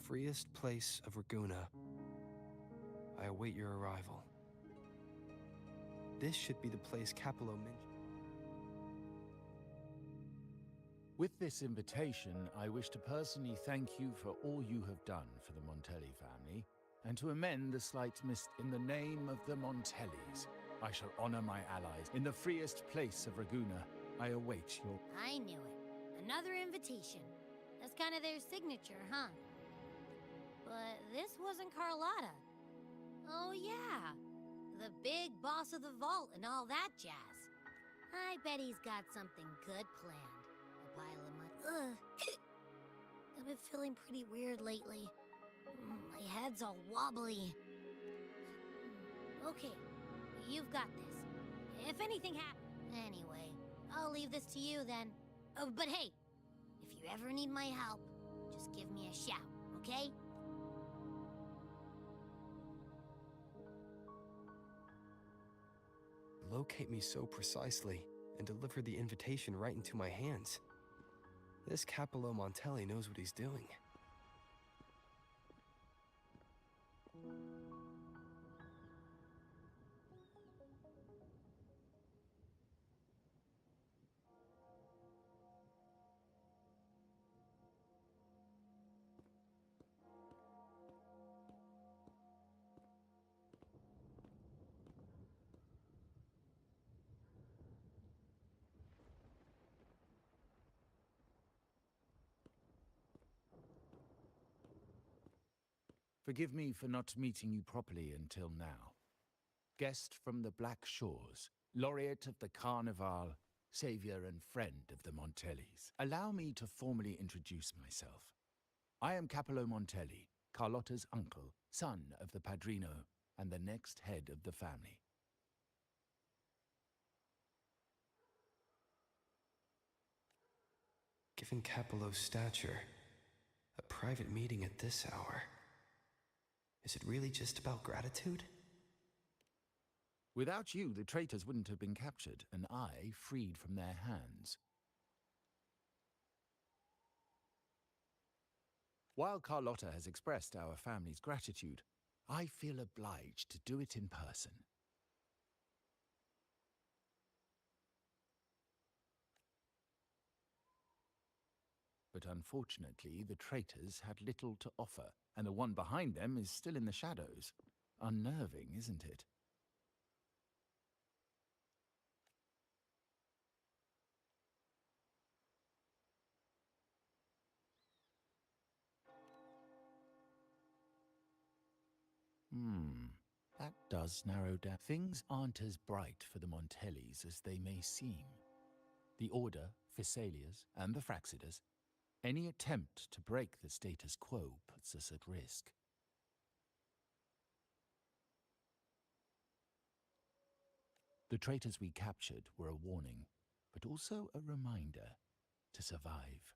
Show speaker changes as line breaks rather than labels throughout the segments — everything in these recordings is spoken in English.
freest place of Raguna. I await your arrival. This should be the place Capello mentioned.
With this invitation, I wish to personally thank you for all you have done for the Montelli family, and to amend the slight mist in the name of the Montellis. I shall honor my allies in the freest place of Raguna. I await your...
I knew it. Another invitation. That's kind of their signature, huh? But this wasn't Carlotta. Oh yeah, the big boss of the vault and all that jazz. I bet he's got something good planned. A pile of money. Ugh. I've been feeling pretty weird lately. My head's all wobbly. Okay, you've got this. If anything happens... Anyway, I'll leave this to you then. Oh, but hey, if you ever need my help, just give me a shout, okay?
Locate me so precisely and deliver the invitation right into my hands. This Capello Montelli knows what he's doing.
Forgive me for not meeting you properly until now. Guest from the Black Shores, laureate of the Carnival, savior and friend of the Montellis. Allow me to formally introduce myself. I am Capello Montelli, Carlotta's uncle, son of the Padrino, and the next head of the family.
Given Capello's stature, a private meeting at this hour. Is it really just about gratitude?
Without you, the traitors wouldn't have been captured, and I freed from their hands. While Carlotta has expressed our family's gratitude, I feel obliged to do it in person. But unfortunately, the traitors had little to offer, and the one behind them is still in the shadows. Unnerving, isn't it? That does narrow down. Things aren't as bright for the Montellis as they may seem. The Order, Physaelias, and the Fraxidas. Any attempt to break the status quo puts us at risk. The traitors we captured were a warning, but also a reminder to survive.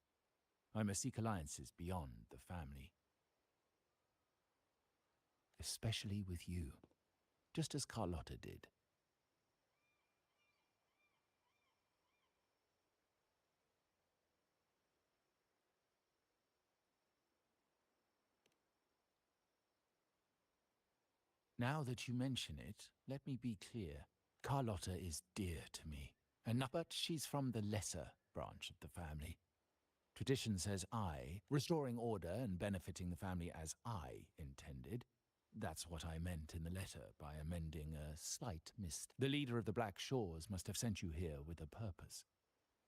I must seek alliances beyond the family. Especially with you, just as Carlotta did. Now that you mention it, let me be clear. Carlotta is dear to me, but she's from the lesser branch of the family. Tradition says restoring order and benefiting the family as I intended. That's what I meant in the letter by amending a slight mist. The leader of the Black Shores must have sent you here with a purpose.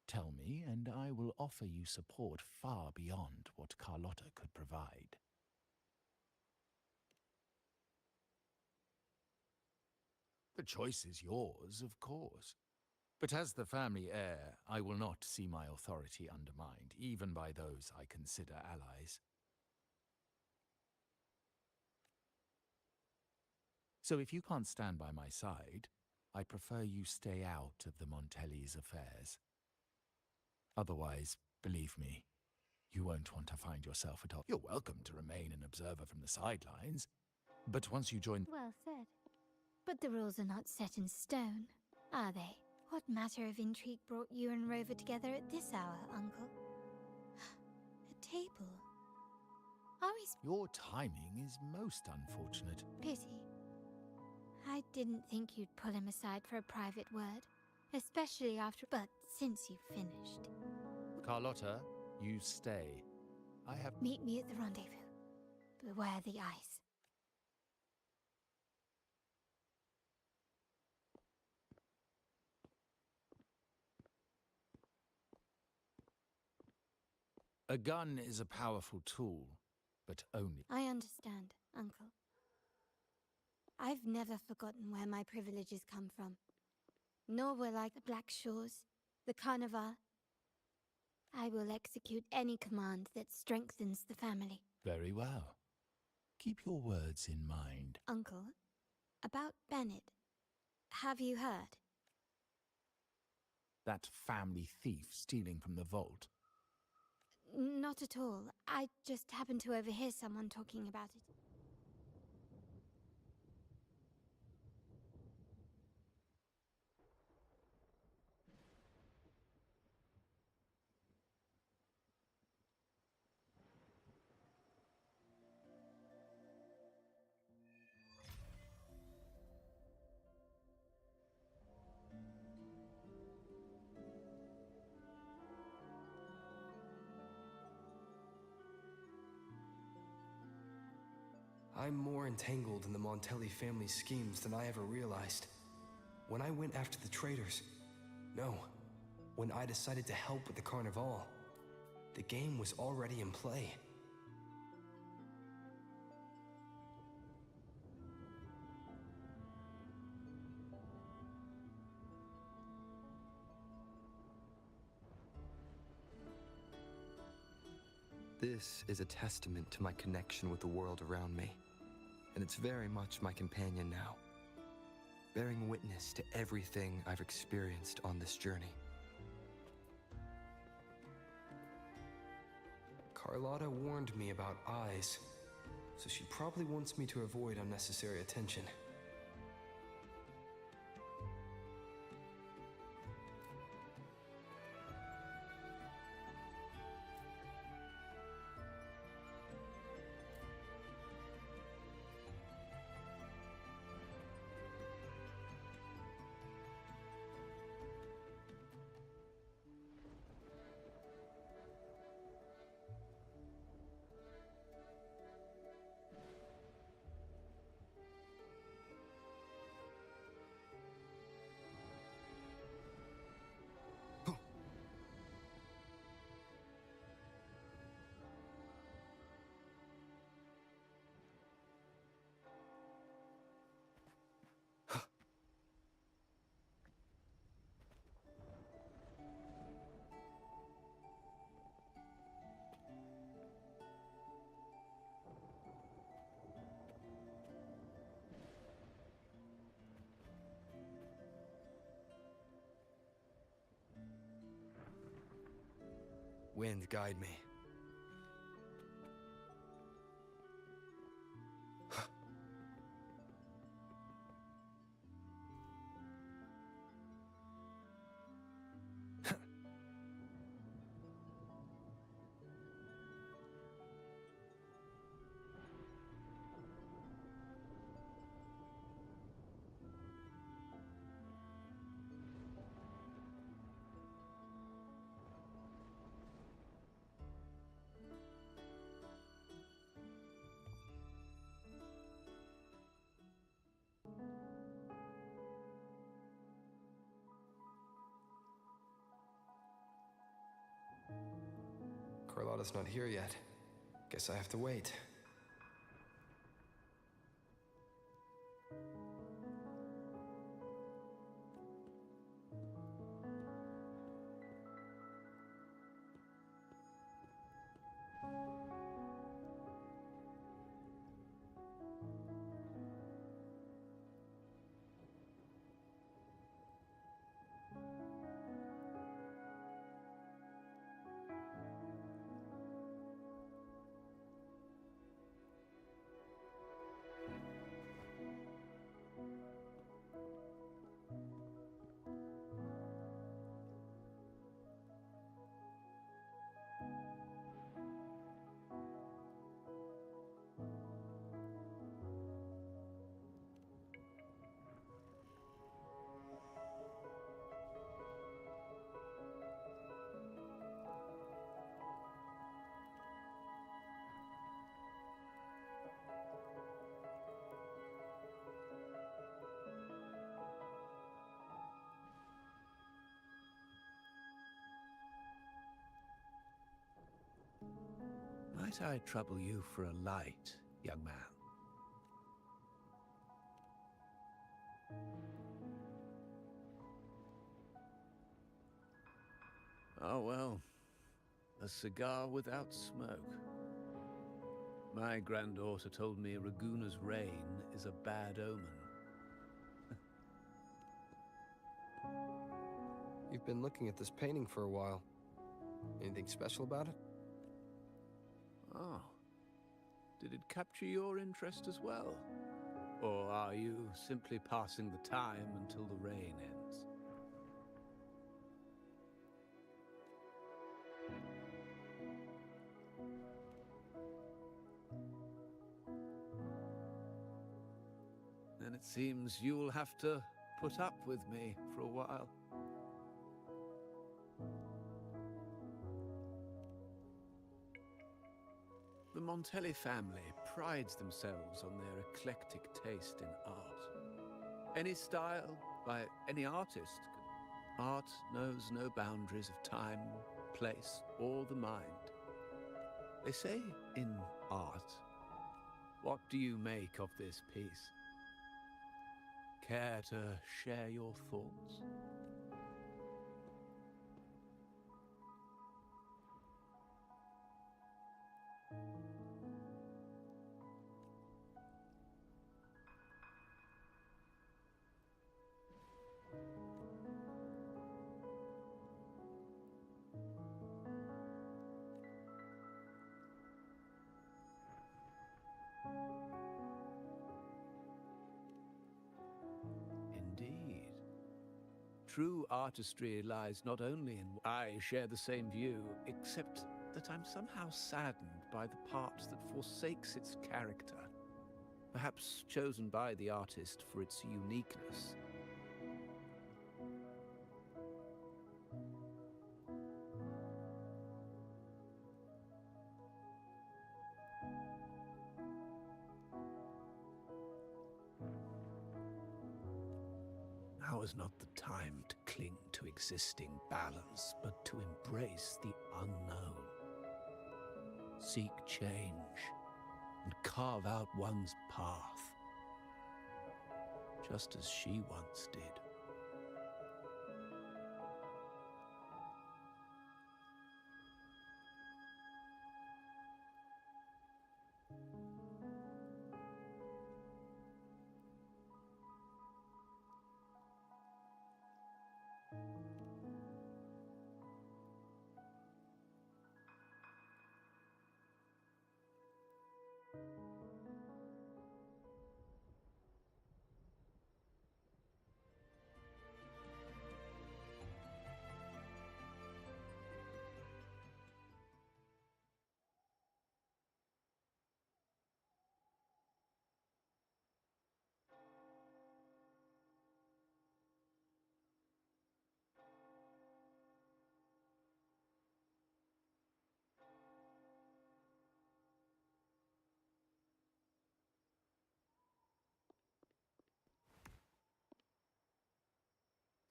Tell me, and I will offer you support far beyond what Carlotta could provide. The choice is yours, of course. But as the family heir, I will not see my authority undermined, even by those I consider allies. So if you can't stand by my side, I prefer you stay out of the Montelli's affairs. Otherwise, believe me, you won't want to find yourself at all. You're welcome to remain an observer from the sidelines, but once you join...
Well said. But the rules are not set in stone, are they? What matter of intrigue brought you and Rover together at this hour, Uncle? A table. Always
Your timing is most unfortunate.
pity. I didn't think you'd pull him aside for a private word, especially after. But since you've finished,
Carlotta, you stay. I have...
meet me at the rendezvous. Beware the ice.
A gun is a powerful tool, but only...
I understand, Uncle. I've never forgotten where my privileges come from. Nor will I the Black Shores, the Carnival. I will execute any command that strengthens the family.
Very well. Keep your words in mind.
Uncle, about Bennett. Have you heard?
That family thief stealing from the vault.
Not at all. I just happened to overhear someone talking about it.
I'm more entangled in the Montelli family's schemes than I ever realized. When I went after the traitors, no, when I decided to help with the Carnival, the game was already in play. This is a testament to my connection with the world around me, and it's very much my companion now, bearing witness to everything I've experienced on this journey. Carlotta warned me about eyes, so she probably wants me to avoid unnecessary attention. Wind, guide me. Carlotta's not here yet. Guess I have to wait.
Might I trouble you for a light, young man? Oh, well, a cigar without smoke. My granddaughter told me Raguna's reign is a bad omen.
You've been looking at this painting for a while. Anything special about it?
Oh. Did it capture your interest as well? Or are you simply passing the time until the rain ends? Then it seems you'll have to put up with me for a while. The Montelli family prides themselves on their eclectic taste in art. Any style, by any artist. Art knows no boundaries of time, place, or the mind. They say in art, what do you make of this piece? Care to share your thoughts? Indeed. True artistry lies not only in... I share the same view, except that I'm somehow saddened by the part that forsakes its character. Perhaps chosen by the artist for its uniqueness. Now is not the time to cling to existing balance, but to embrace the unknown. Seek change and carve out one's path, just as she once did.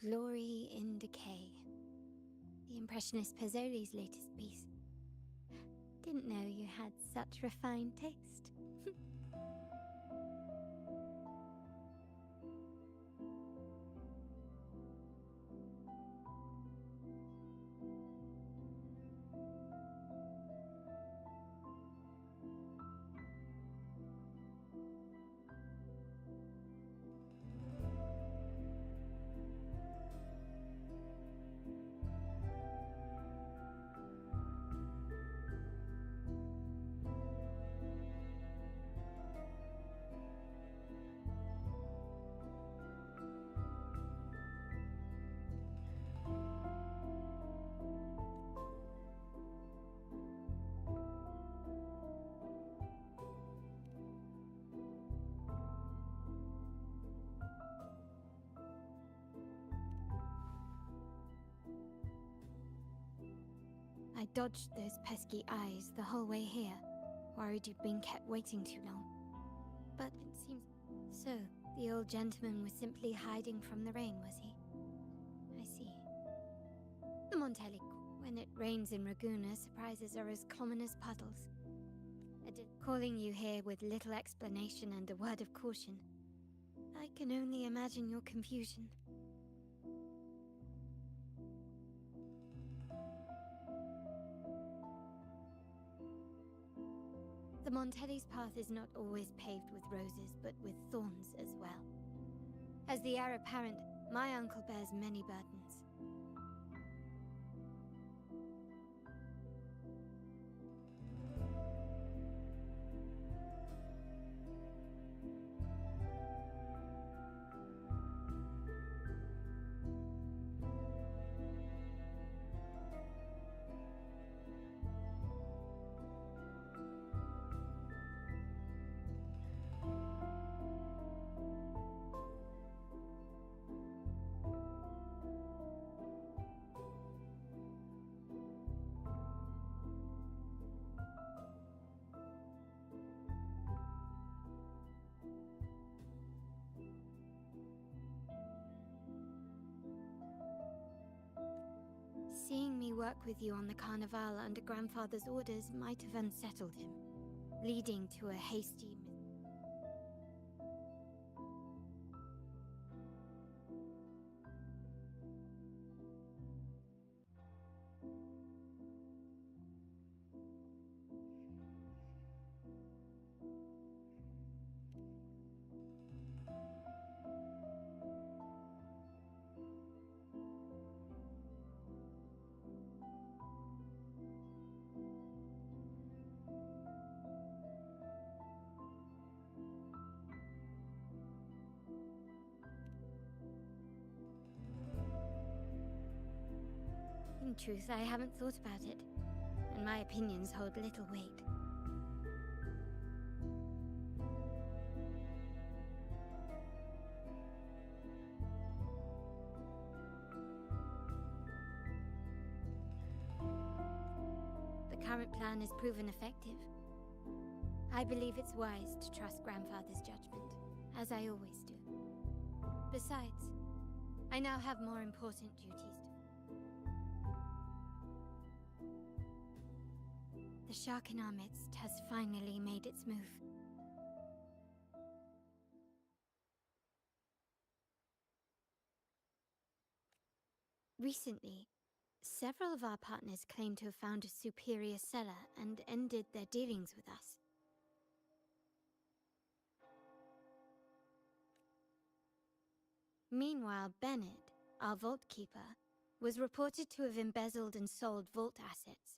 Glory in Decay. The Impressionist Pazzoli's latest piece. Didn't know you had such refined taste. I dodged those pesky eyes the whole way here, worried you'd been kept waiting too long. But it seems... So, the old gentleman was simply hiding from the rain, was he? I see. The Montelli, when it rains in Raguna, surprises are as common as puddles. calling you here with little explanation and a word of caution. I can only imagine your confusion. The Montelli's path is not always paved with roses, but with thorns as well. As the heir apparent, my uncle bears many burdens. Seeing me work with you on the Carnival under Grandfather's orders might have unsettled him, leading to a hasty... In truth, I haven't thought about it, and my opinions hold little weight. The current plan has proven effective. I believe it's wise to trust Grandfather's judgment, as I always do. Besides, I now have more important duties to... The shark in our midst has finally made its move. Recently, several of our partners claim to have found a superior seller and ended their dealings with us. Meanwhile, Bennett, our vault keeper, was reported to have embezzled and sold vault assets.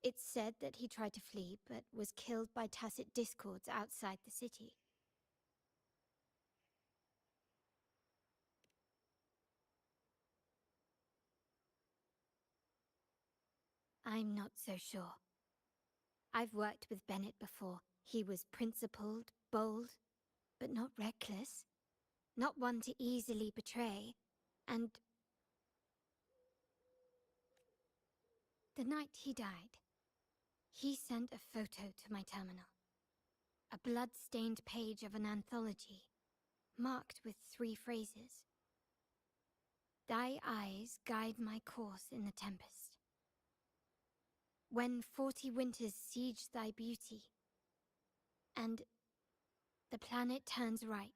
It's said that he tried to flee, but was killed by tacit discords outside the city. I'm not so sure. I've worked with Bennett before. He was principled, bold, but not reckless. Not one to easily betray. And the night he died, he sent a photo to my terminal. A blood-stained page of an anthology, marked with 3 phrases. Thy eyes guide my course in the tempest. When 40 winters siege thy beauty, and the planet turns right,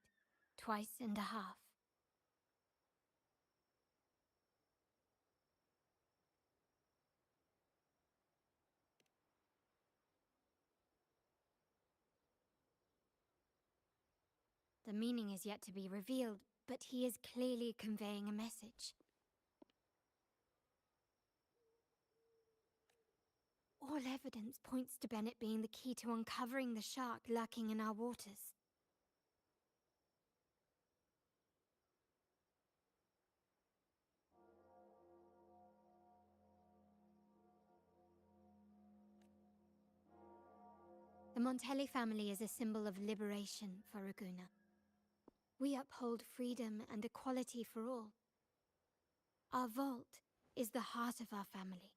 2.5 times. The meaning is yet to be revealed, but he is clearly conveying a message. All evidence points to Bennett being the key to uncovering the shark lurking in our waters. The Montelli family is a symbol of liberation for Raguna. We uphold freedom and equality for all. Our vault is the heart of our family.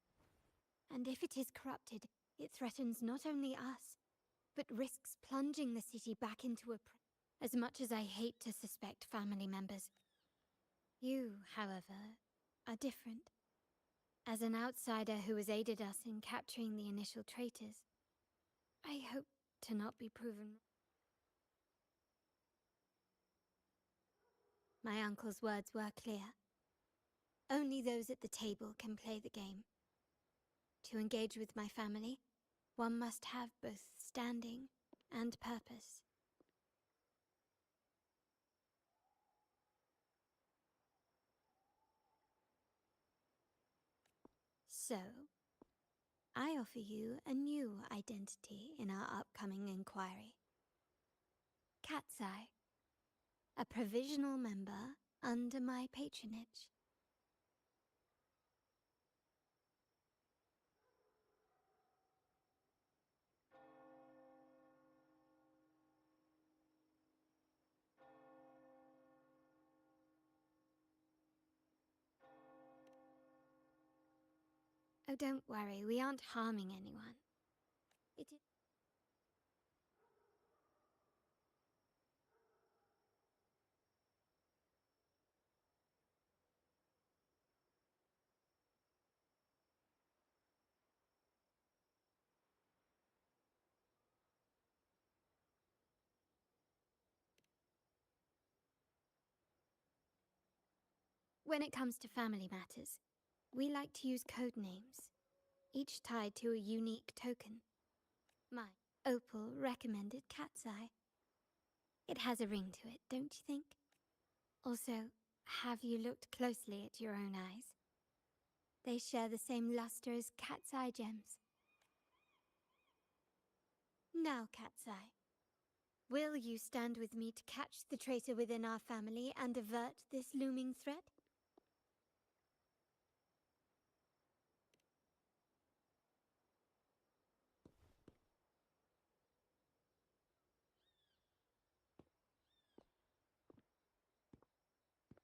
And if it is corrupted, it threatens not only us, but risks plunging the city back into a as much as I hate to suspect family members. You, however, are different. As an outsider who has aided us in capturing the initial traitors, I hope to not be proven. My uncle's words were clear. Only those at the table can play the game. To engage with my family, one must have both standing and purpose. So, I offer you a new identity in our upcoming inquiry. Cat's Eye, a provisional member under my patronage. Oh, don't worry, we aren't harming anyone. It is. When it comes to family matters, we like to use code names, each tied to a unique token. My Opal recommended Cat's Eye. It has a ring to it, don't you think? Also, have you looked closely at your own eyes? They share the same luster as Cat's Eye gems. Now, Cat's Eye, will you stand with me to catch the traitor within our family and avert this looming threat?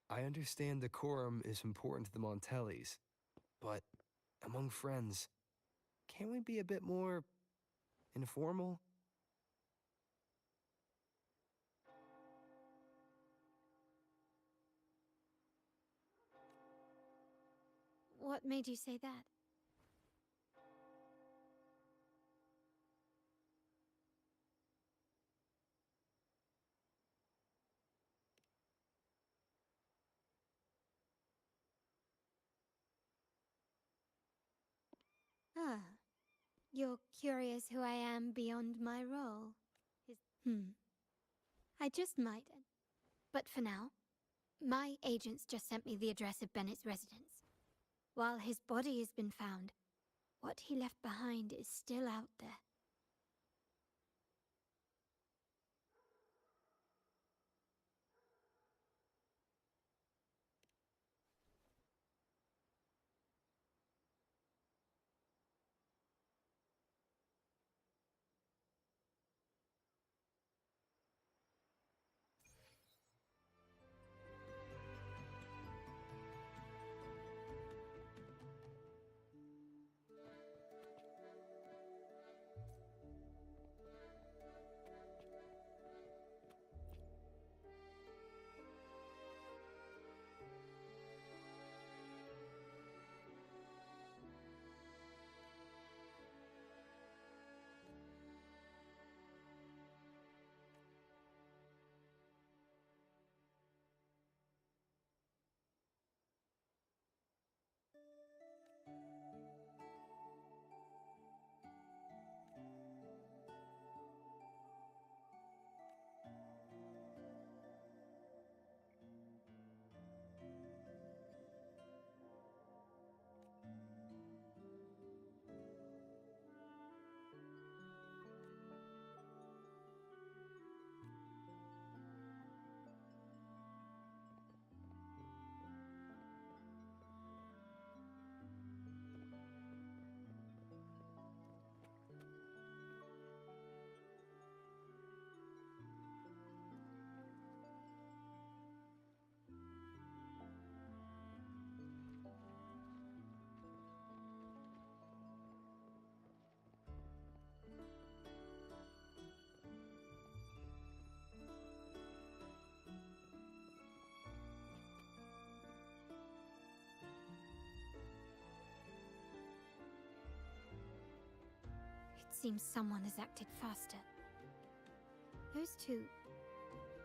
I understand decorum is important to the Montellis, but among friends, can't we be a bit more informal?
What made you say that? Ah, you're curious who I am beyond my role. I just might. But for now, my agents just sent me the address of Bennett's residence. While his body has been found, what he left behind is still out there. seems someone has acted faster. Those two...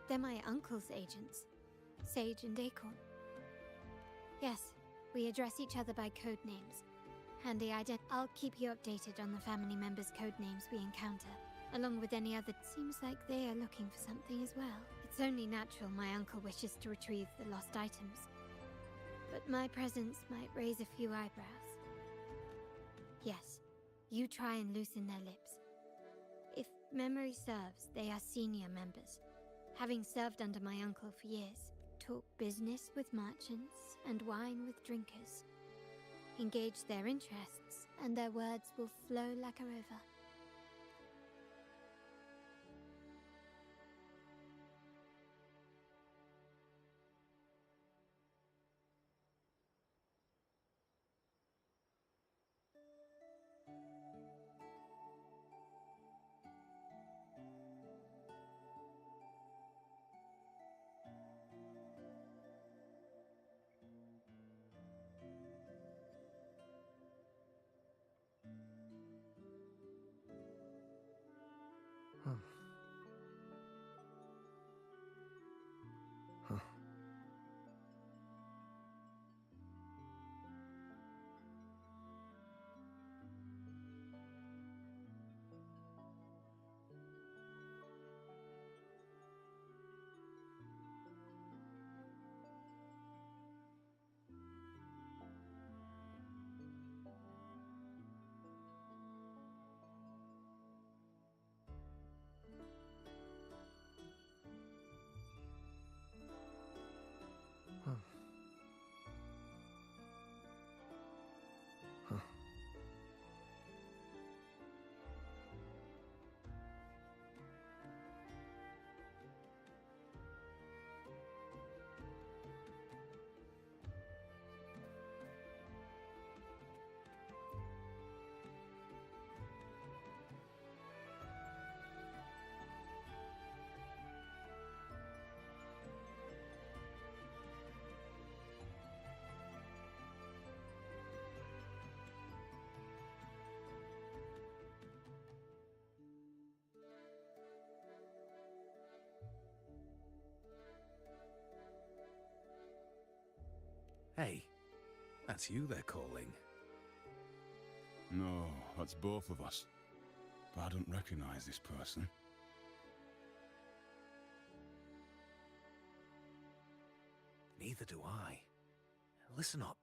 they're my uncle's agents. Sage and Acorn. Yes, we address each other by code names. Handy I'll keep you updated on the family members' code names we encounter, along with any other. Seems like they are looking for something as well. It's only natural my uncle wishes to retrieve the lost items. But my presence might raise a few eyebrows. Yes, you try and loosen their lips. If memory serves, they are senior members, having served under my uncle for years. Talk business with merchants and wine with drinkers. Engage their interests, and their words will flow like a river.
Huh. Huh. Huh. Huh.
Hey, that's you they're calling.
No, that's both of us. But I don't recognize this person.
Neither do I. Listen up.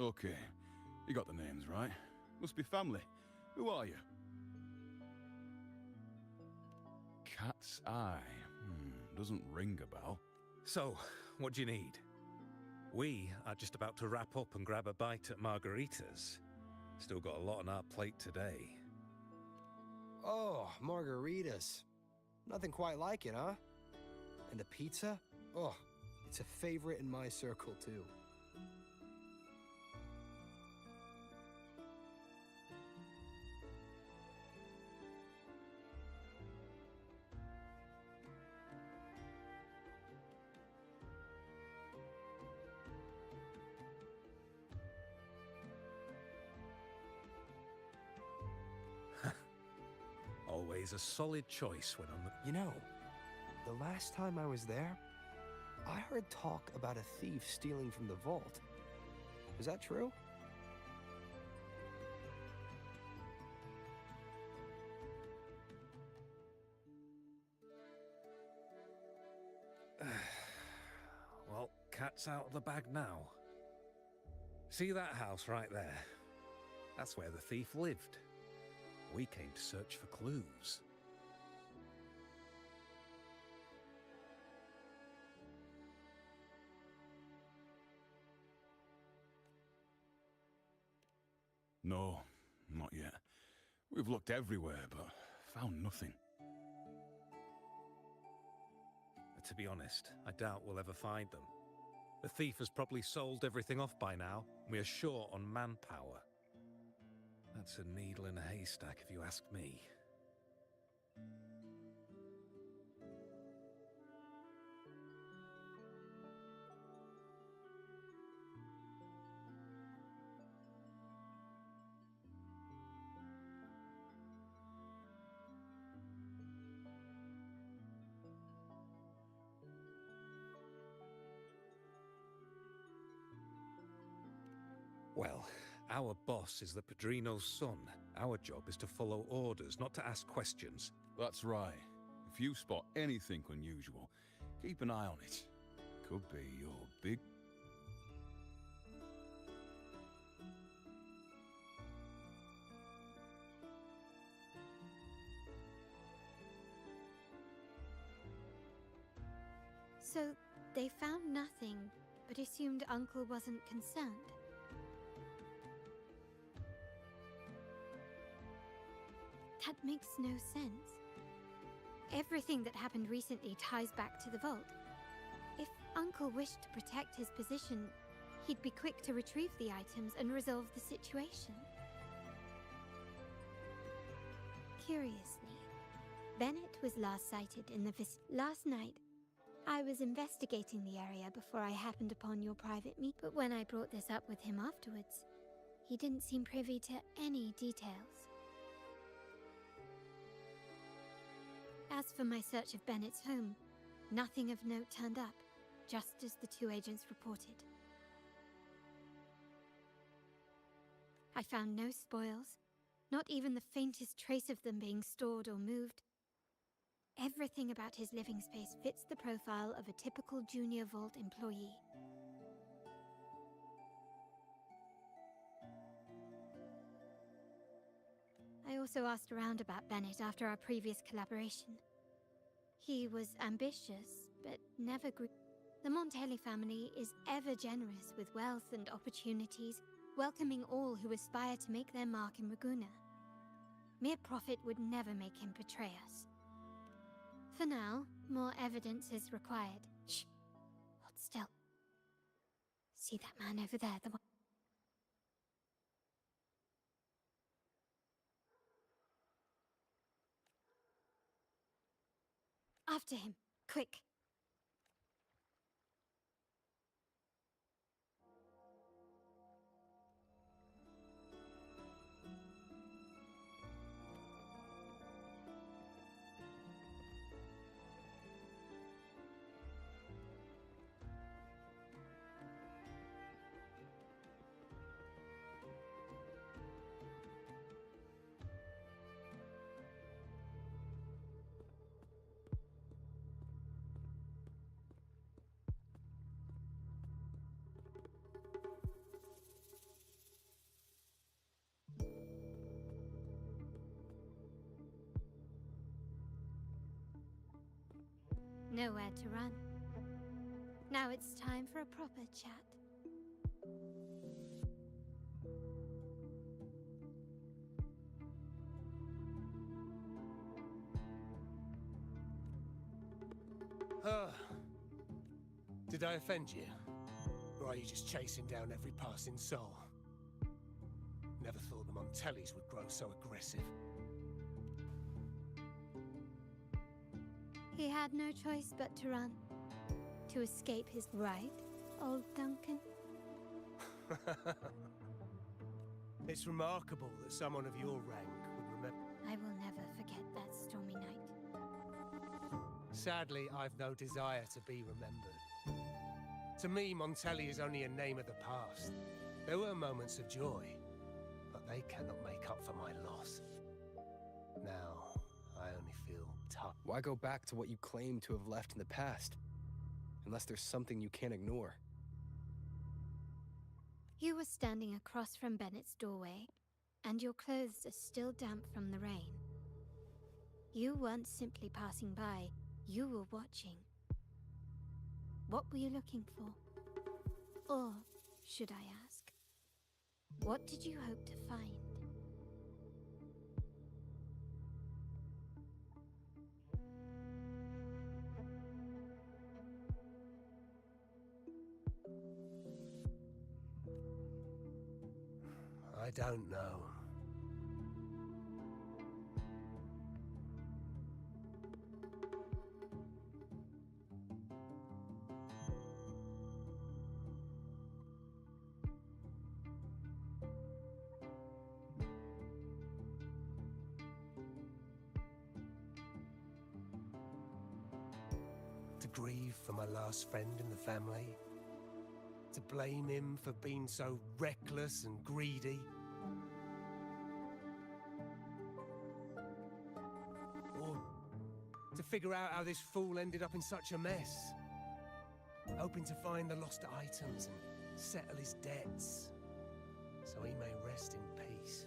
Okay, you got the names right. Must be family. Who are you? Cat's Eye. Doesn't ring a bell.
So, what do you need? We are just about to wrap up and grab a bite at Margarita's. Still got a lot on our plate today.
Oh, margaritas. Nothing quite like it, huh? And the pizza? Oh, it's a favorite in my circle, too.
Always a solid choice when on the...
You know, the last time I was there, I heard talk about a thief stealing from the vault. Is that true?
Well, cat's out of the bag now. See that house right there? That's where the thief lived. We came to search for clues.
No, not yet. We've looked everywhere, but found nothing.
To be honest, I doubt we'll ever find them. The thief has probably sold everything off by now. We are short on manpower. That's a needle in a haystack, if you ask me. Well, our boss is the Padrino's son. Our job is to follow orders, not to ask questions.
That's right. If you spot anything unusual, keep an eye on it. Could be your big...
So, they found nothing, but assumed Uncle wasn't concerned. That makes no sense. Everything that happened recently ties back to the vault. If Uncle wished to protect his position, he'd be quick to retrieve the items and resolve the situation. Curiously, Bennett was last sighted in the last night. I was investigating the area before I happened upon your private meet, but when I brought this up with him afterwards, he didn't seem privy to any details. As for my search of Bennett's home, nothing of note turned up, just as the two agents reported. I found no spoils, not even the faintest trace of them being stored or moved. Everything about his living space fits the profile of a typical junior vault employee. I also asked around about Bennett after our previous collaboration. He was ambitious, but never grew. The Montelli family is ever generous with wealth and opportunities, welcoming all who aspire to make their mark in Ragusa. Mere profit would never make him betray us. For now, more evidence is required. Shh! Hold still. See that man over there, the one... After him, quick! Nowhere to run. Now it's time for a proper chat.
Did I offend you? Or are you just chasing down every passing soul? Never thought the Montellis would grow so aggressive.
He had no choice but to run. To escape his right, old Duncan?
It's remarkable that someone of your rank would remember...
I will never forget that stormy night.
Sadly, I've no desire to be remembered. To me, Montelli is only a name of the past. There were moments of joy, but they cannot make up for my loss. Now, I only feel tough.
Why go back to what you claim to have left in the past? Unless there's something you can't ignore.
You were standing across from Bennett's doorway, and your clothes are still damp from the rain. You weren't simply passing by, you were watching. What were you looking for? Or, should I ask, what did you hope to find?
I don't know. To grieve for my last friend in the family? To blame him for being so reckless and greedy? Or to figure out how this fool ended up in such a mess? Hoping to find the lost items and settle his debts, so he may rest in peace.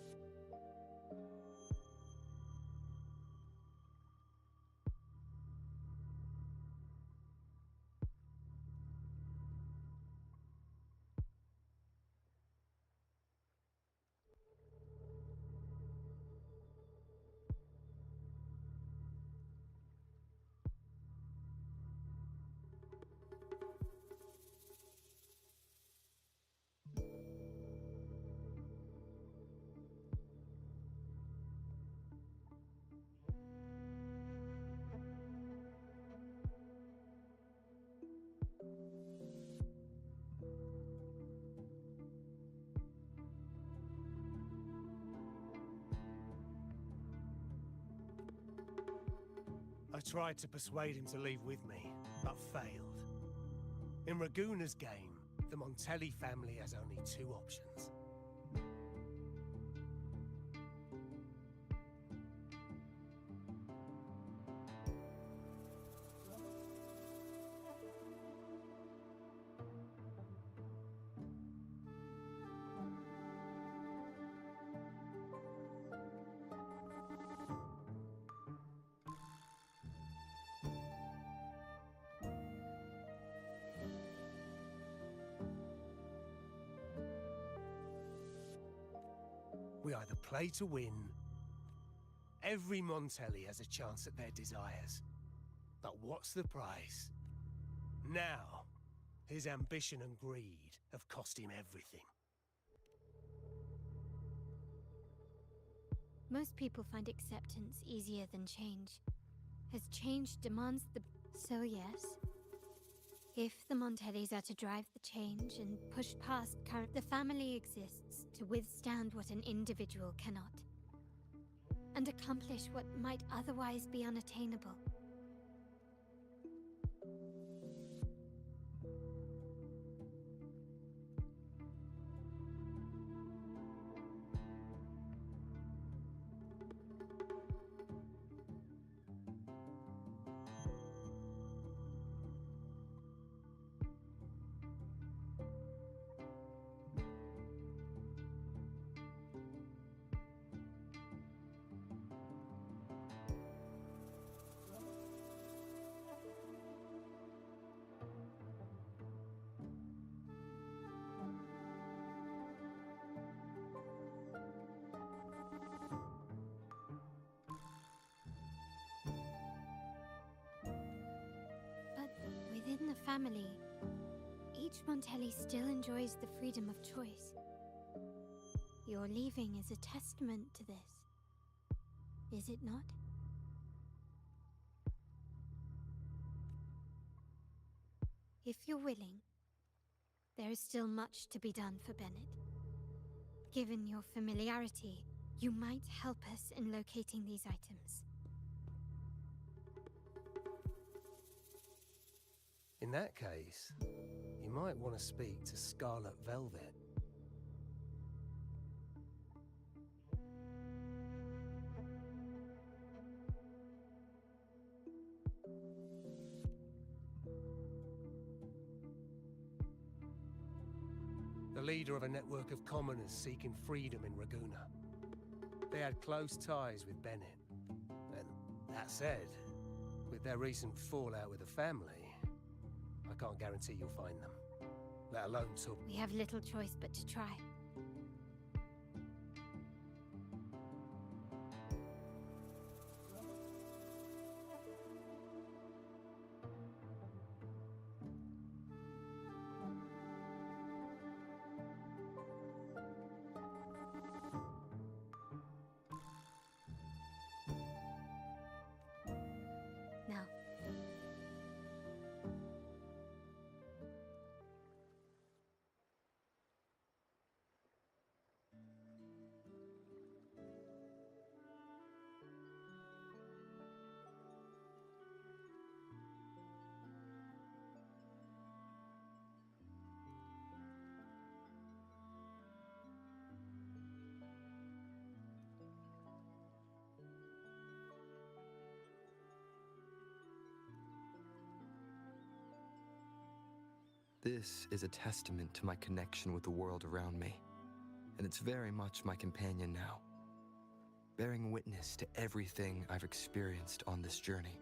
I tried to persuade him to leave with me, but failed. In Raguna's game, the Montelli family has only two options. We either play to win. Every Montelli has a chance at their desires. But what's the price? Now, his ambition and greed have cost him everything.
Most people find acceptance easier than change. As change demands the... So yes, if the Montellis are to drive the change and push past current... The family exists to withstand what an individual cannot. And accomplish what might otherwise be unattainable. Within the family, each Montelli still enjoys the freedom of choice. Your leaving is a testament to this, is it not? If you're willing, there is still much to be done for Bennett. Given your familiarity, you might help us in locating these items.
In that case, you might want to speak to Scarlet Velvet. The leader of a network of commoners seeking freedom in Raguna. They had close ties with Bennett. And that said, with their recent fallout with the family, I can't guarantee you'll find them, let alone to...
We have little choice but to try.
This is a testament to my connection with the world around me, and it's very much my companion now, bearing witness to everything I've experienced on this journey.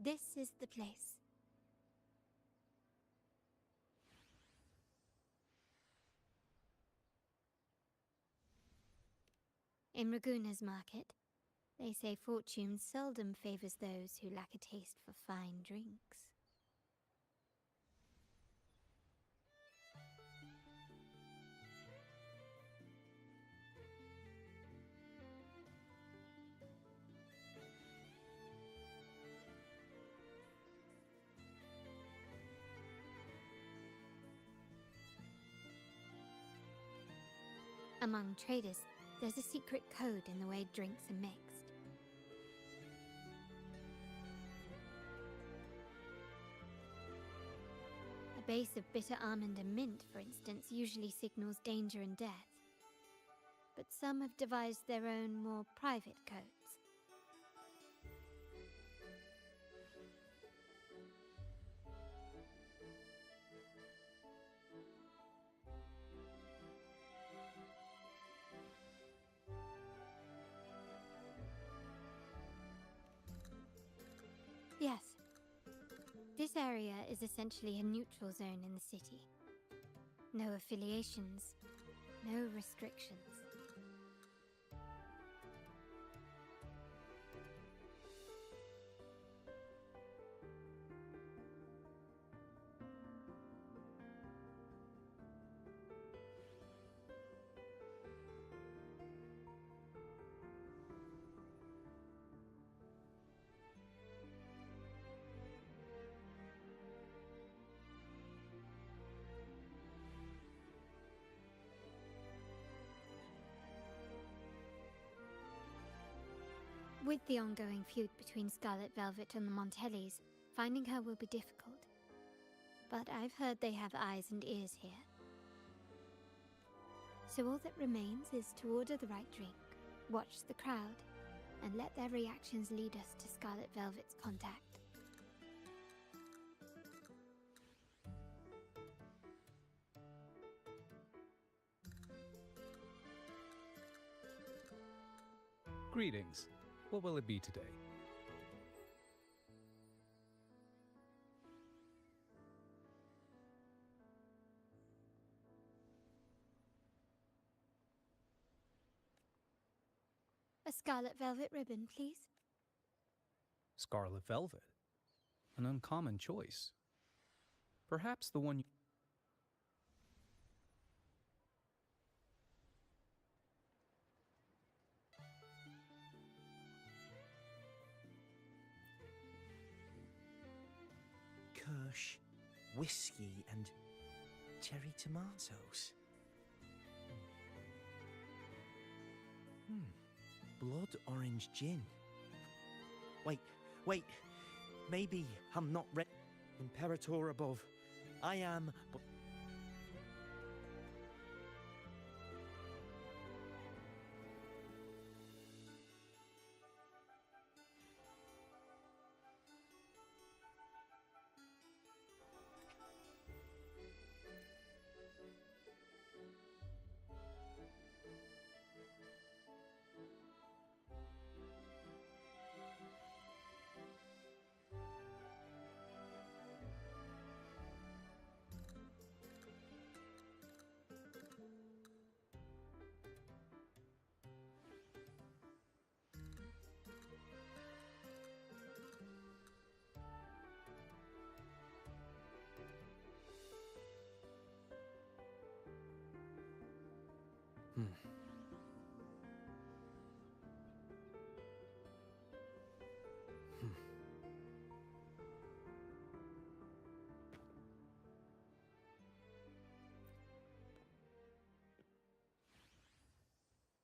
This is the place. In Raguna's market, they say fortune seldom favors those who lack a taste for fine drinks. Among traders, there's a secret code in the way drinks are mixed. A base of bitter almond and mint, for instance, usually signals danger and death. But some have devised their own, more private codes. Yes. This area is essentially a neutral zone in the city. No affiliations, no restrictions. With the ongoing feud between Scarlet Velvet and the Montellis, finding her will be difficult. But I've heard they have eyes and ears here. So all that remains is to order the right drink, watch the crowd, and let their reactions lead us to Scarlet Velvet's contact.
Greetings. What will it be today?
A Scarlet Velvet ribbon, please.
Scarlet Velvet. An uncommon choice. Perhaps the one you...
Kirsch, whiskey, and cherry tomatoes. Blood orange gin. Wait. Maybe I'm not ready. Imperator above. I am, but...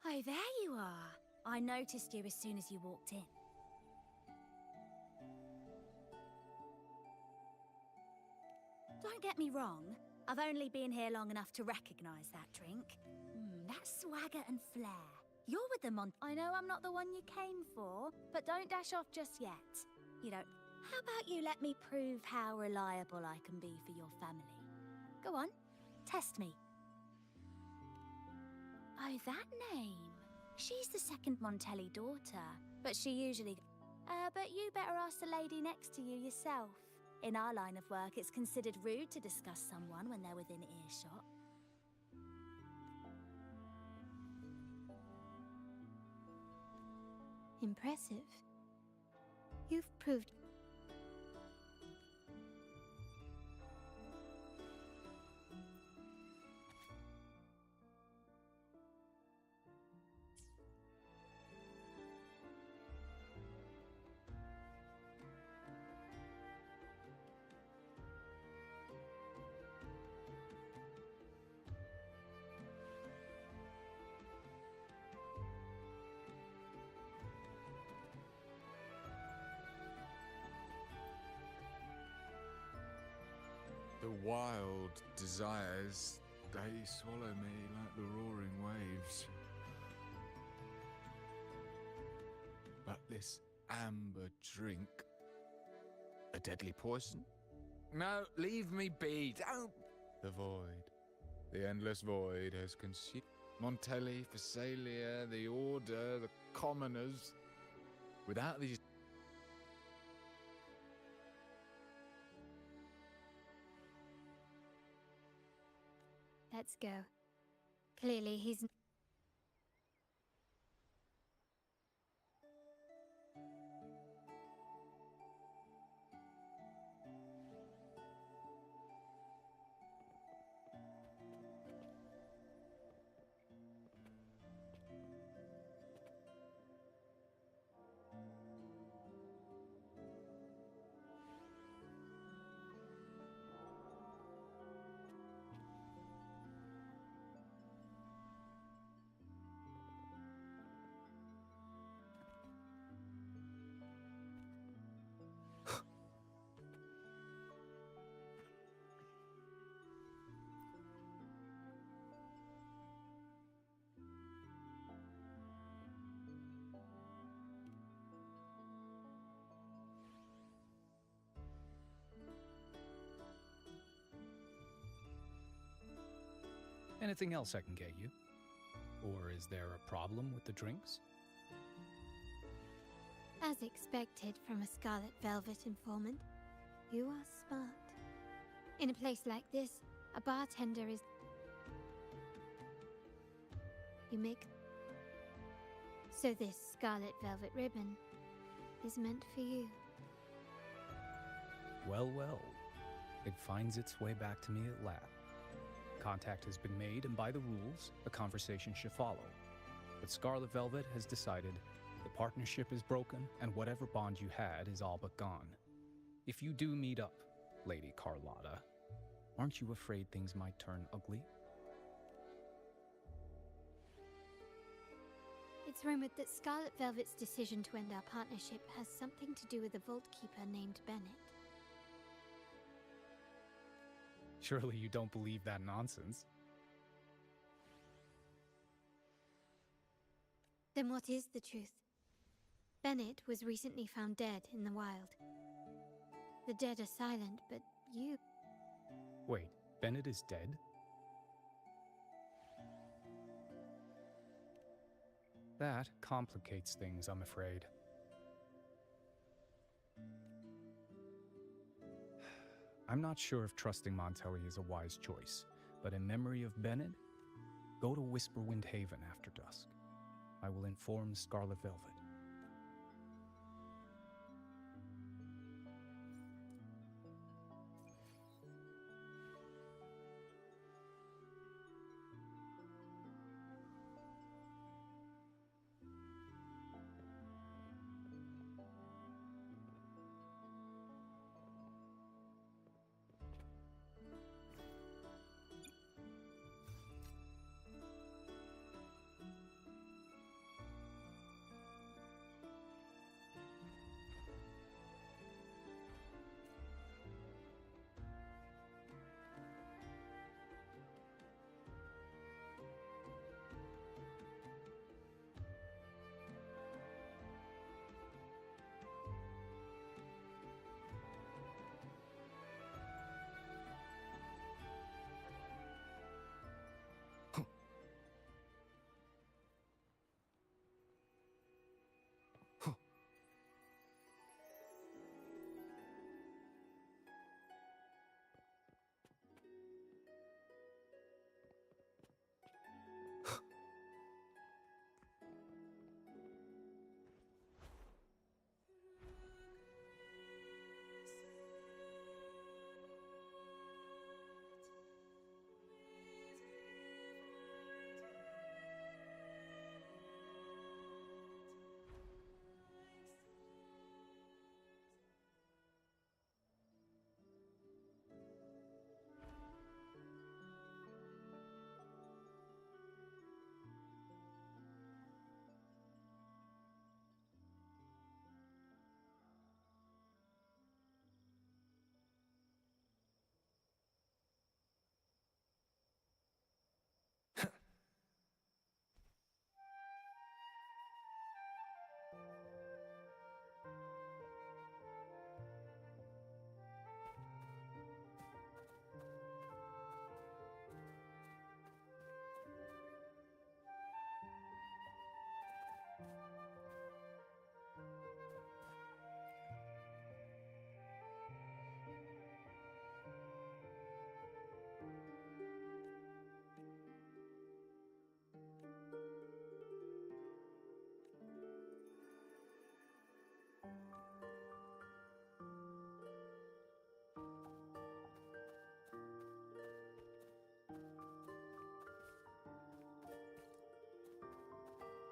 Oh, there you are. I noticed you as soon as you walked in. Don't get me wrong. I've only been here long enough to recognize that drink. That swagger and flair. You're with the I know I'm not the one you came for, but don't dash off just yet. You don't... How about you let me prove how reliable I can be for your family? Go on, test me. Oh, that name. She's the second Montelli daughter, but she usually... but you better ask the lady next to you yourself. In our line of work, it's considered rude to discuss someone when they're within earshot.
Impressive. You've proved...
The wild desires, they swallow me like the roaring waves. But this amber drink... A deadly poison? No, leave me be, don't... The void. The endless void has consumed... Montelli, Phasalia, the Order, the Commoners... Without these...
Let's go. Clearly, he's...
Anything else I can get you? Or is there a problem with the drinks?
As expected from a Scarlet Velvet informant, you are smart. In a place like this, a bartender is... You make... So this Scarlet Velvet ribbon is meant for you.
Well, well. It finds its way back to me at last. Contact has been made, and by the rules, a conversation should follow. But Scarlet Velvet has decided the partnership is broken, and whatever bond you had is all but gone. If you do meet up, Lady Carlotta, aren't you afraid things might turn ugly?
It's rumored that Scarlet Velvet's decision to end our partnership has something to do with a Vault Keeper named Bennett.
Surely you don't believe that nonsense.
Then what is the truth? Bennett was recently found dead in the wild. The dead are silent, but you...
Wait, Bennett is dead? That complicates things, I'm afraid. I'm not sure if trusting Montelli is a wise choice, but in memory of Bennett, go to Whisperwind Haven after dusk. I will inform Scarlet Velvet.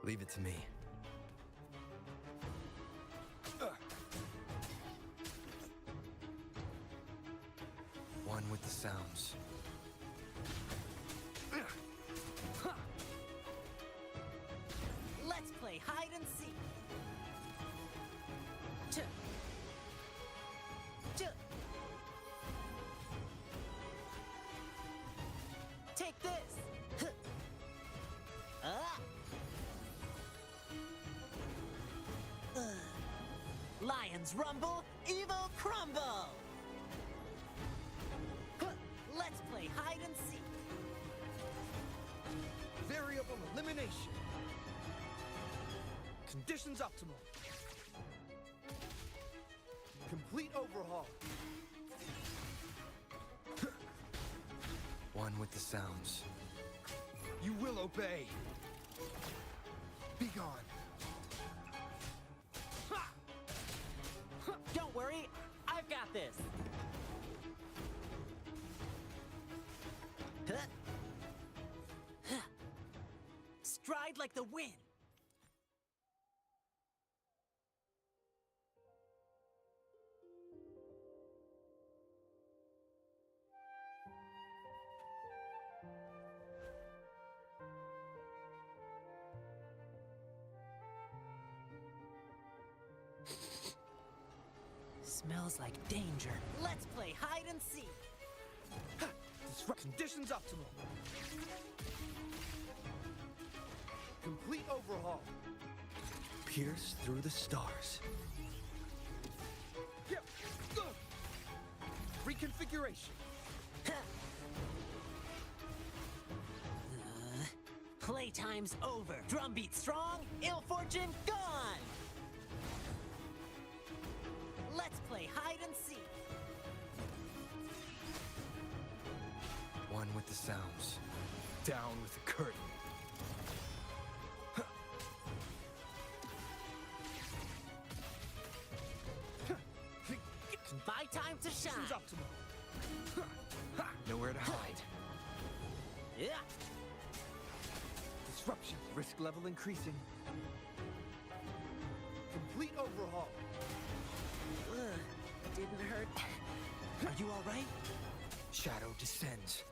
Leave it to me. One with the sounds.
Let's play hide and seek. Take this. Lions rumble, evil crumble. Let's play hide and seek.
Variable elimination. Conditions optimal. Complete overhaul.
One with the sounds.
You will obey. Be gone.
Don't worry, I've got this. Stride like the wind. Smells like danger. Let's play hide and seek.
Disrupt conditions optimal. Complete overhaul.
Pierce through the stars.
Yep. Reconfiguration.
Playtime's over. Drumbeat strong, ill fortune gone. Let's play hide and seek.
One with the sounds.
Down with the curtain.
My time to shine.
Conditions optimal.
Nowhere to hide.
Yeah.
Disruption. Risk level increasing. Complete overhaul.
It didn't hurt. Are you all right?
Shadow descends.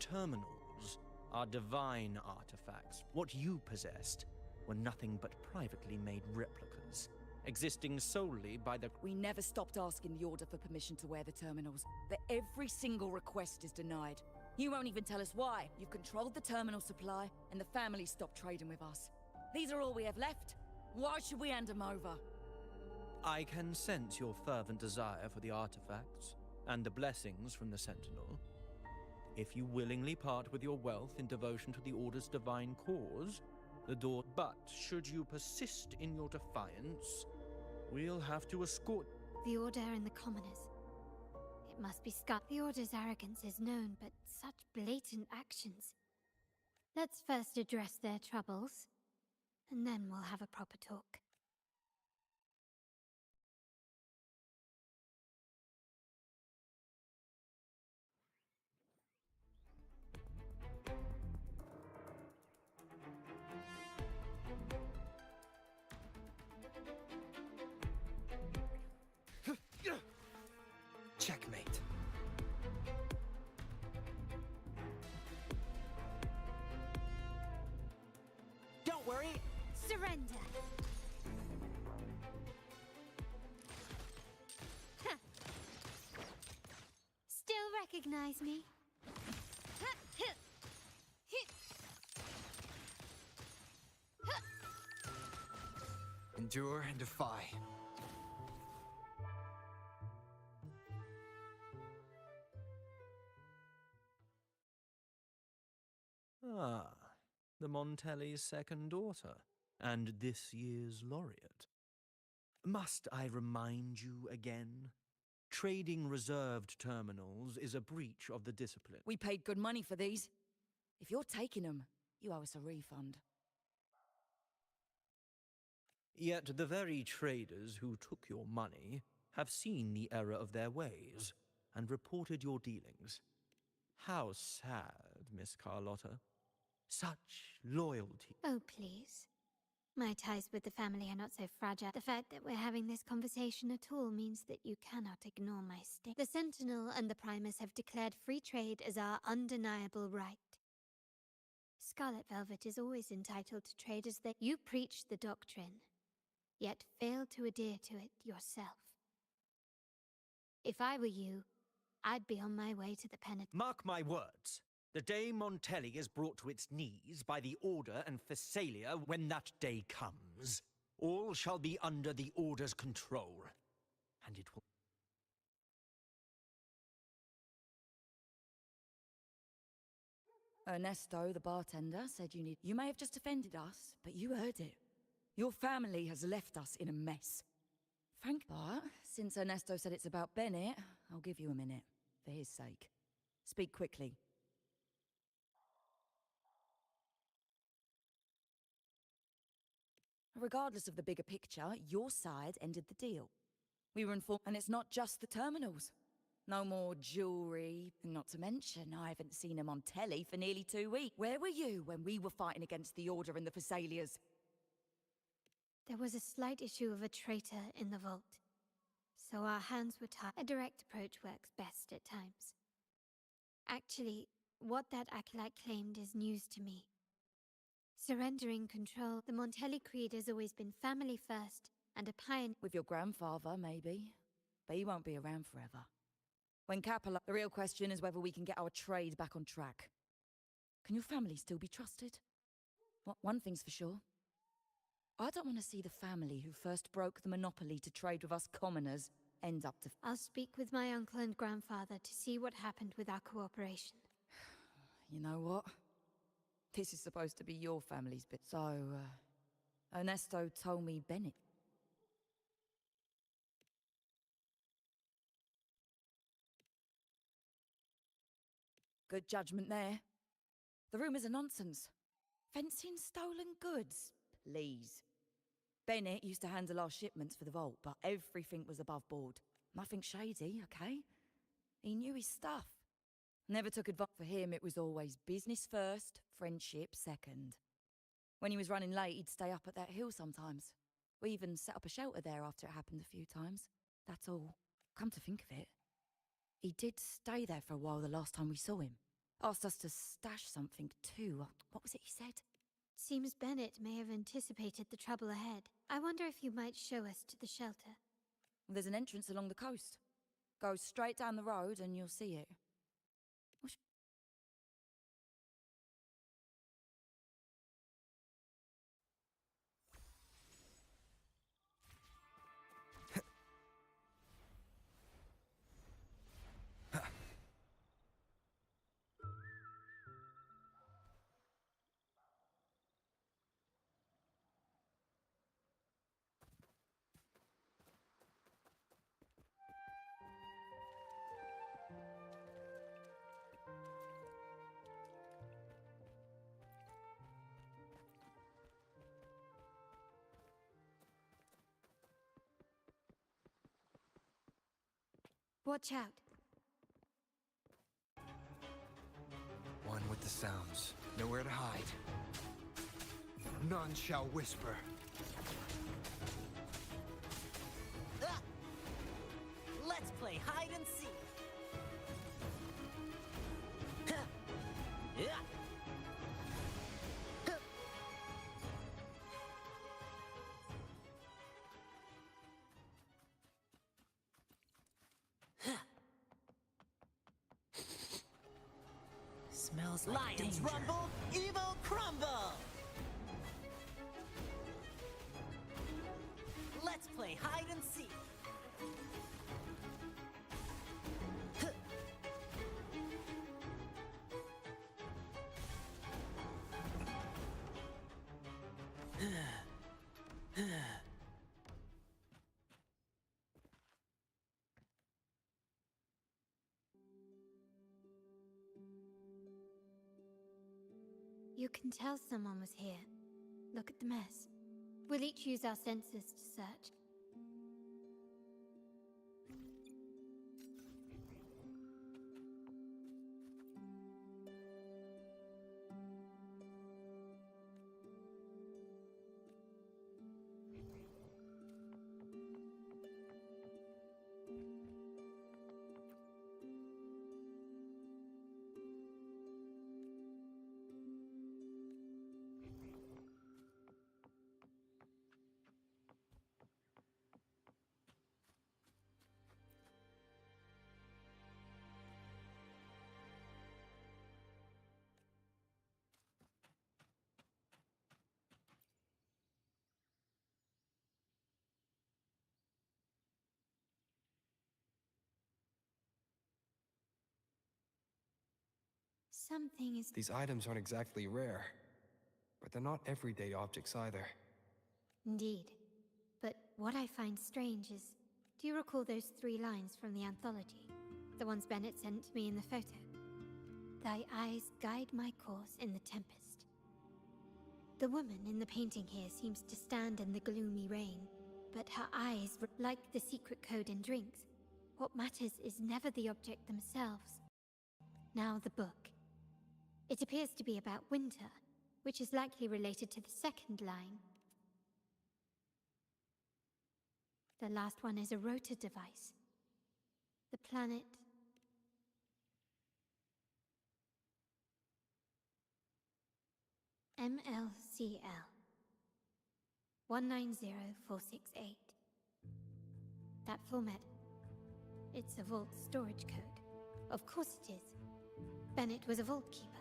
Terminals are divine artifacts. What you possessed were nothing but privately made replicas, existing solely by the...
We never stopped asking the Order for permission to wear the terminals, but every single request is denied. You won't even tell us why. You've controlled the terminal supply, and the family stopped trading with us. These are all we have left. Why should we hand them over?
I can sense your fervent desire for the artifacts and the blessings from the Sentinel. If you willingly part with your wealth in devotion to the Order's divine cause, the door... But should you persist in your defiance, we'll have to escort...
The Order and the commoners. It must be Scott. The Order's arrogance is known, but such blatant actions. Let's first address their troubles, and then we'll have a proper talk.
worry.
Surrender. Huh. Still recognize me?
Endure and defy.
Ah, the Montelli's second daughter, and this year's laureate. Must I remind you again? Trading reserved terminals is a breach of the discipline.
We paid good money for these. If you're taking them, you owe us a refund.
Yet the very traders who took your money have seen the error of their ways and reported your dealings. How sad, Miss Carlotta. Such loyalty.
Oh, please. My ties with the family are not so fragile. The fact that we're having this conversation at all means that you cannot ignore my stake. The Sentinel and the Primus have declared free trade as our undeniable right. Scarlet Velvet is always entitled to trade as they... You preach the doctrine, yet fail to adhere to it yourself. If I were you, I'd be on my way to the penitentiary.
Mark my words. The day Montelli is brought to its knees by the Order and Thessalia, when that day comes, all shall be under the Order's control, and it will...
Ernesto, the bartender, said you need... You may have just offended us, but you heard it. Your family has left us in a mess. Frank, but since Ernesto said it's about Bennett, I'll give you a minute, for his sake. Speak quickly. Regardless of the bigger picture, your side ended the deal. We were informed, and it's not just the terminals. No more jewelry, not to mention I haven't seen a Montelli for nearly 2 weeks. Where were you when we were fighting against the Order and the Thessalias?
There was a slight issue of a traitor in the vault, so our hands were tied. A direct approach works best at times. Actually, what that acolyte claimed is news to me. Surrendering control, the Montelli creed has always been family first and a pioneer.
With your grandfather, maybe. But he won't be around forever. When Capola... The real question is whether we can get our trade back on track. Can your family still be trusted? One thing's for sure. I don't want to see the family who first broke the monopoly to trade with us commoners end up to...
I'll speak with my uncle and grandfather to see what happened with our cooperation.
You know what? This is supposed to be your family's bit. So, Ernesto told me Bennett. Good judgment there. The rumors are nonsense. Fencing stolen goods? Please. Bennett used to handle our shipments for the vault, but everything was above board. Nothing shady, okay? He knew his stuff. Never took advantage. For him, it was always business first, friendship second. When he was running late, he'd stay up at that hill sometimes. We even set up a shelter there after it happened a few times. That's all. Come to think of it, he did stay there for a while the last time we saw him. Asked us to stash something too. What was it he said?
Seems Bennett may have anticipated the trouble ahead. I wonder if you might show us to the shelter.
There's an entrance along the coast. Go straight down the road and you'll see it.
Watch out.
One with the sounds. Nowhere to hide. None shall whisper.
Let's play hide and seek. smells like Lions
danger.
rumble, evil crumble! Let's play hide and seek.
You can tell someone was here. Look at the mess. We'll each use our senses to search. Something is...
These items aren't exactly rare, but they're not everyday objects either.
Indeed. But what I find strange is... Do you recall those 3 lines from the anthology? The ones Bennett sent to me in the photo? Thy eyes guide my course in the tempest. The woman in the painting here seems to stand in the gloomy rain, but her eyes, like the secret code in drinks. What matters is never the object themselves. Now the book. It appears to be about winter, which is likely related to the second line. The last one is a rotor device. The planet... MLCL 190468. That format. It's a vault storage code. Of course it is. Bennett was a vault keeper.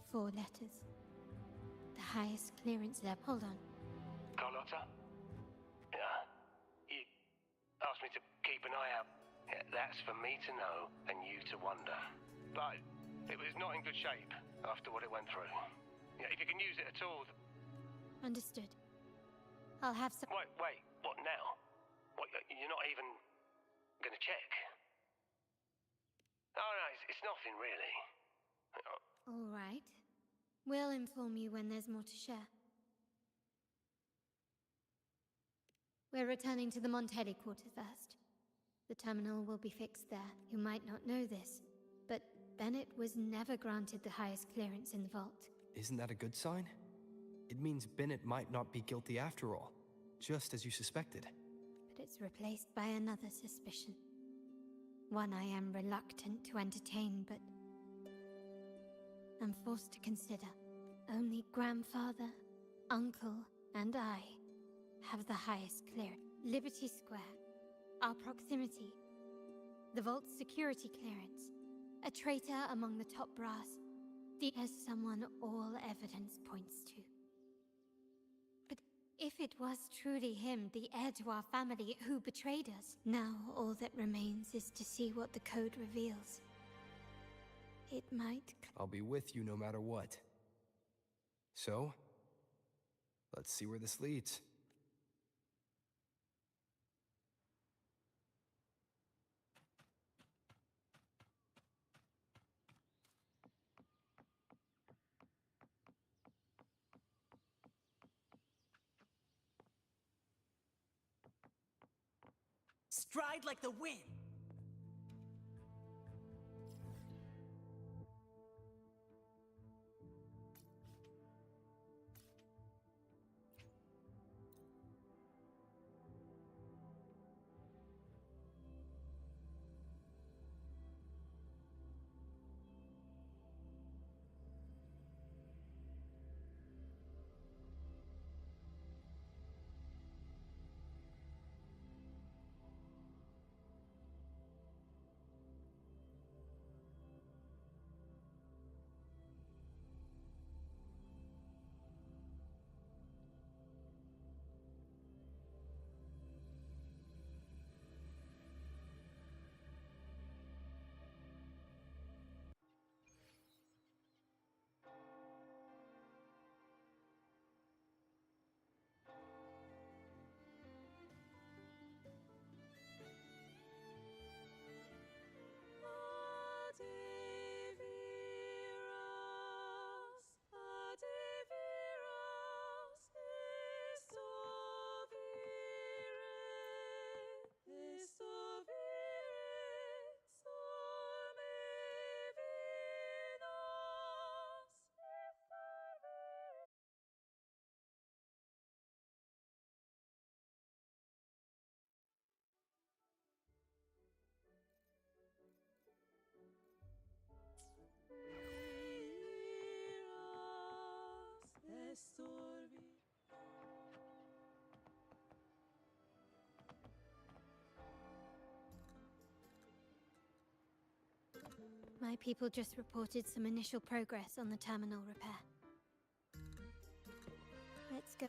4 letters. The highest clearance level. Hold on.
Carlotta? Yeah. You asked me to keep an eye out. Yeah, that's for me to know and you to wonder. But it was not in good shape after what it went through. Yeah, if you can use it at all...
Understood. I'll have some...
Wait, what now? What, you're not even gonna check? Oh no, it's nothing really.
All right. We'll inform you when there's more to share. We're returning to the Montelli quarter first. The terminal will be fixed there. You might not know this, but Bennett was never granted the highest clearance in the vault.
Isn't that a good sign? It means Bennett might not be guilty after all, just as you suspected.
But it's replaced by another suspicion. One I am reluctant to entertain, but I'm forced to consider. Only grandfather, uncle, and I have the highest clearance. Liberty Square, our proximity, the vault's security clearance, a traitor among the top brass, as someone all evidence points to. But if it was truly him, the heir to our family, who betrayed us, now all that remains is to see what the code reveals. It might...
I'll be with you no matter what. So, let's see where this leads.
Stride like the wind!
My people just reported some initial progress on the terminal repair. Let's go.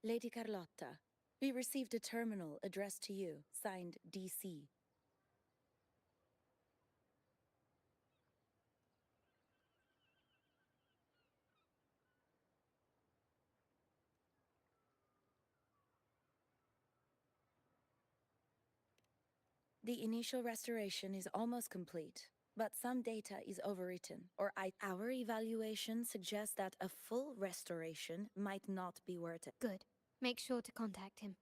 Lady Carlotta, we received a terminal addressed to you, signed DC. The initial restoration is almost complete, but some data is overwritten, our evaluation suggests that a full restoration might not be worth it.
Good. Make sure to contact him.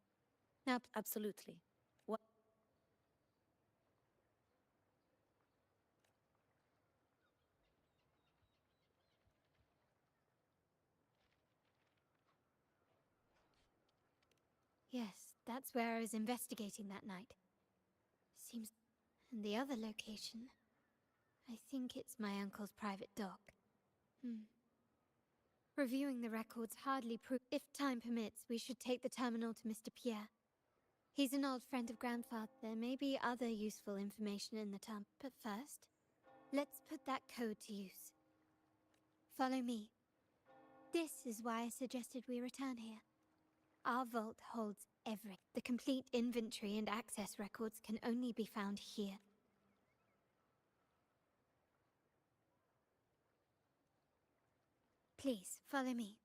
Now,
absolutely. What?
Yes, that's where I was investigating that night. Seems... And the other location... I think it's my uncle's private dock. Reviewing the records hardly proves... If time permits, we should take the terminal to Mr. Pierre. He's an old friend of Grandfather. There may be other useful information in the term. But first, let's put that code to use. Follow me. This is why I suggested we return here. Our vault holds everything. The complete inventory and access records can only be found here. Please, follow me.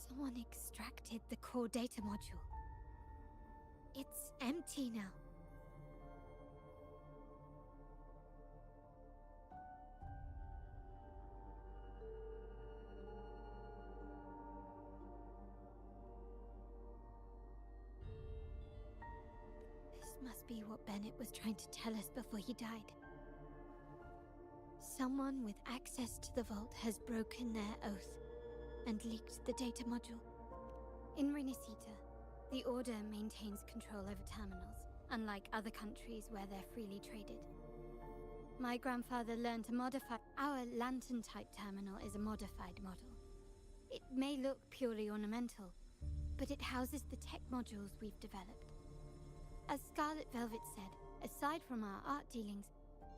Someone extracted the core data module. It's empty now. This must be what Bennett was trying to tell us before he died. Someone with access to the vault has broken their oath and leaked the data module. In Renesita, the Order maintains control over terminals, unlike other countries where they're freely traded. My grandfather learned to modify... Our lantern-type terminal is a modified model. It may look purely ornamental, but it houses the tech modules we've developed. As Scarlet Velvet said, aside from our art dealings,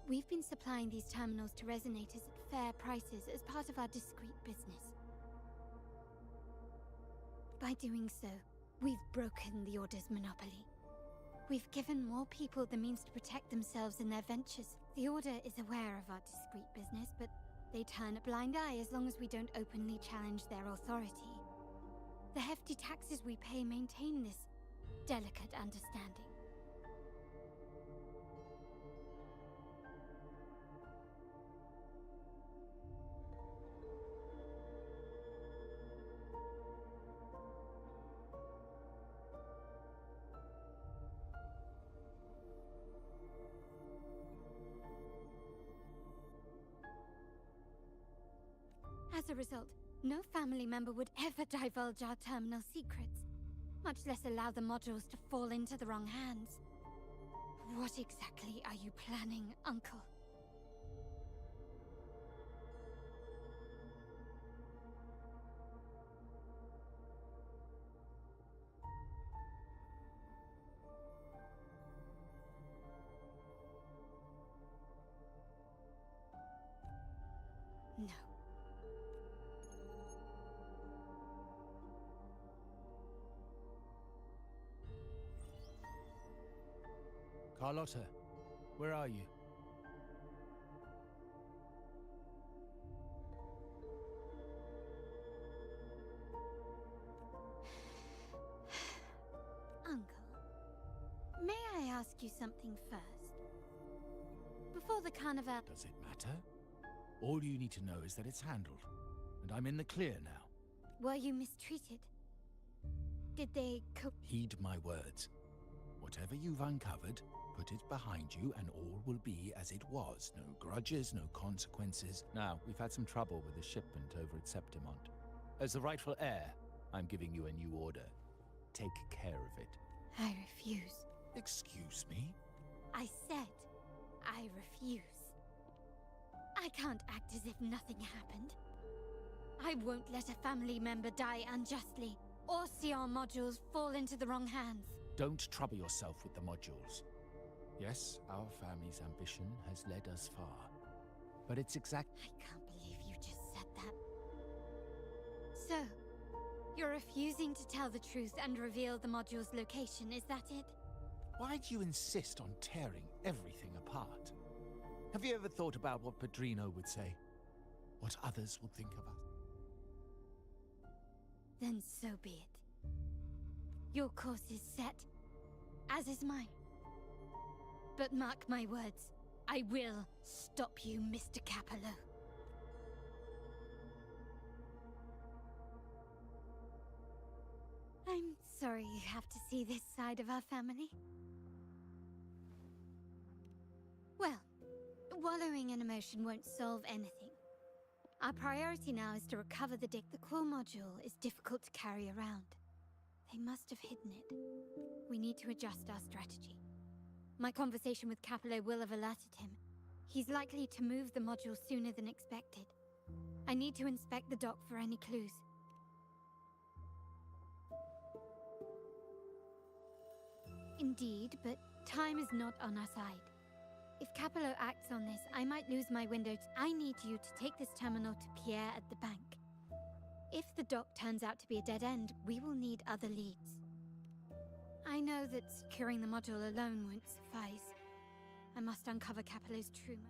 we've been supplying these terminals to resonators at fair prices as part of our discreet business. By doing so, we've broken the Order's monopoly. We've given more people the means to protect themselves and their ventures. The Order is aware of our discreet business, but they turn a blind eye as long as we don't openly challenge their authority. The hefty taxes we pay maintain this delicate understanding. As a result, no family member would ever divulge our terminal secrets. much less allow the modules to fall into the wrong hands. What exactly are you planning, Uncle? No.
Carlotta, where are you?
Uncle, may I ask you something first? Before the carnival...
Does it matter? All you need to know is that it's handled, and I'm in the clear now.
Were you mistreated? Did they
Heed my words. Whatever you've uncovered, put it behind you and all will be as it was. No grudges, no consequences. Now, we've had some trouble with the shipment over at Septimont. As the rightful heir, I'm giving you a new order. Take care of it.
I refuse.
Excuse me?
I said I refuse. I can't act as if nothing happened. I won't let a family member die unjustly, or see our modules fall into the wrong hands.
Don't trouble yourself with the modules. Yes, our family's ambition has led us far. But it's
I can't believe you just said that. So, you're refusing to tell the truth and reveal the module's location, is that it?
Why do you insist on tearing everything apart? Have you ever thought about what Padrino would say? What others will think of us?
Then so be it. Your course is set, as is mine. But mark my words, I will stop you, Mr. Capello. I'm sorry you have to see this side of our family. Well, wallowing in emotion won't solve anything. Our priority now is to recover the dig. The core module is difficult to carry around. They must have hidden it. We need to adjust our strategy. My conversation with Capello will have alerted him. He's likely to move the module sooner than expected. I need to inspect the dock for any clues. Indeed, but time is not on our side. If Capello acts on this, I might lose my window. I need you to take this terminal to Pierre at the bank. If the dock turns out to be a dead end, we will need other leads. I know that securing the module alone won't suffice. I must uncover Capello's true motive.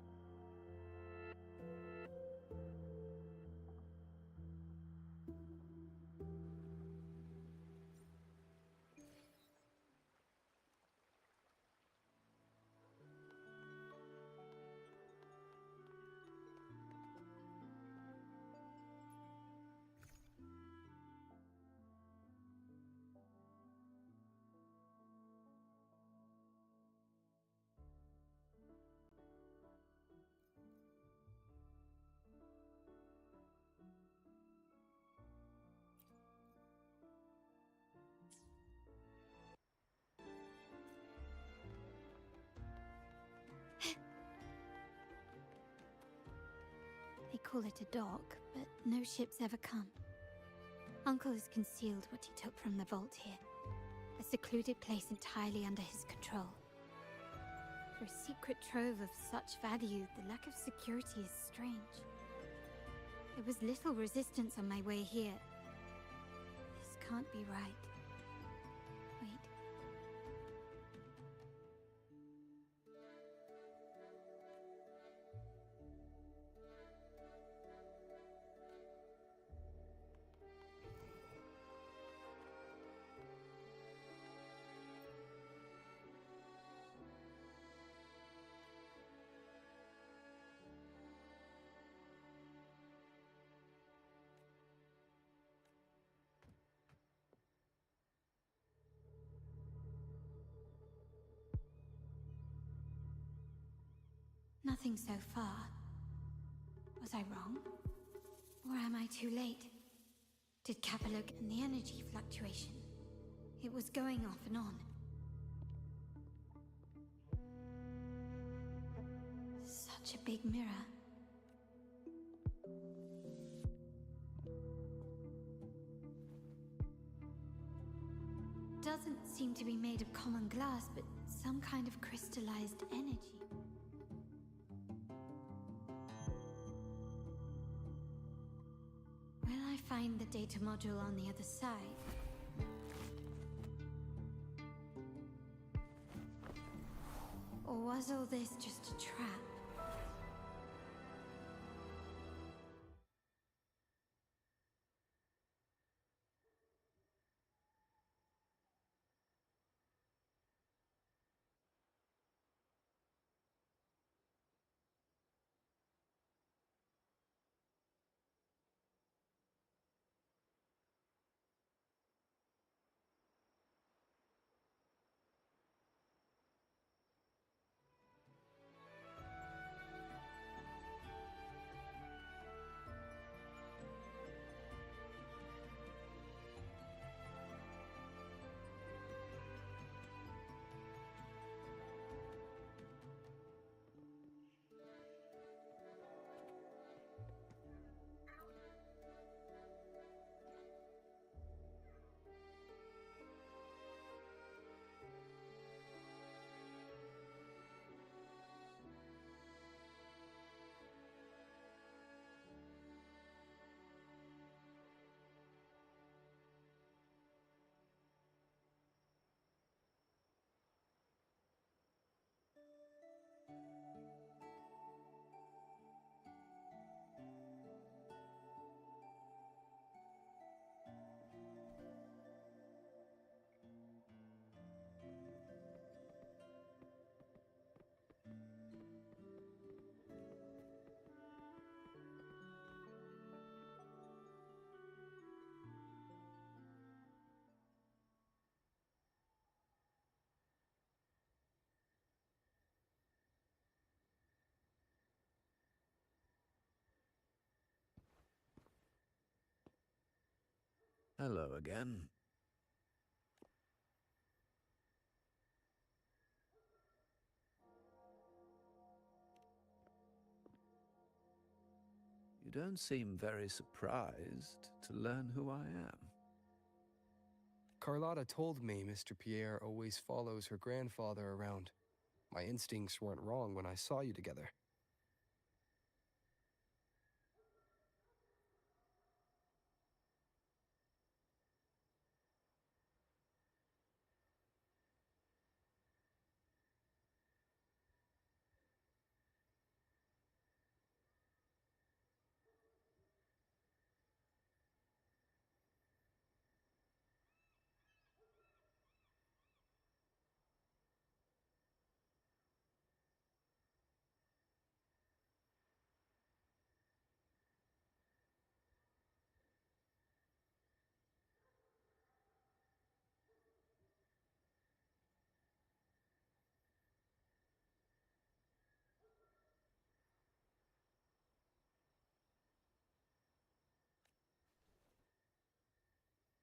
They call it a dock, but no ships ever come. Uncle has concealed what he took from the vault here. A secluded place entirely under his control. For a secret trove of such value, the lack of security is strange. There was little resistance on my way here. This can't be right. Wait. Nothing so far. Was I wrong? Or am I too late? Did Capello and the energy fluctuation? It was going off and on. Such a big mirror. Doesn't seem to be made of common glass, but some kind of crystallized energy. Will I find the data module on the other side? Or was all this just a trap?
Hello again. You don't seem very surprised to learn who I am.
Carlotta told me Mr. Pierre always follows her grandfather around. My instincts weren't wrong when I saw you together.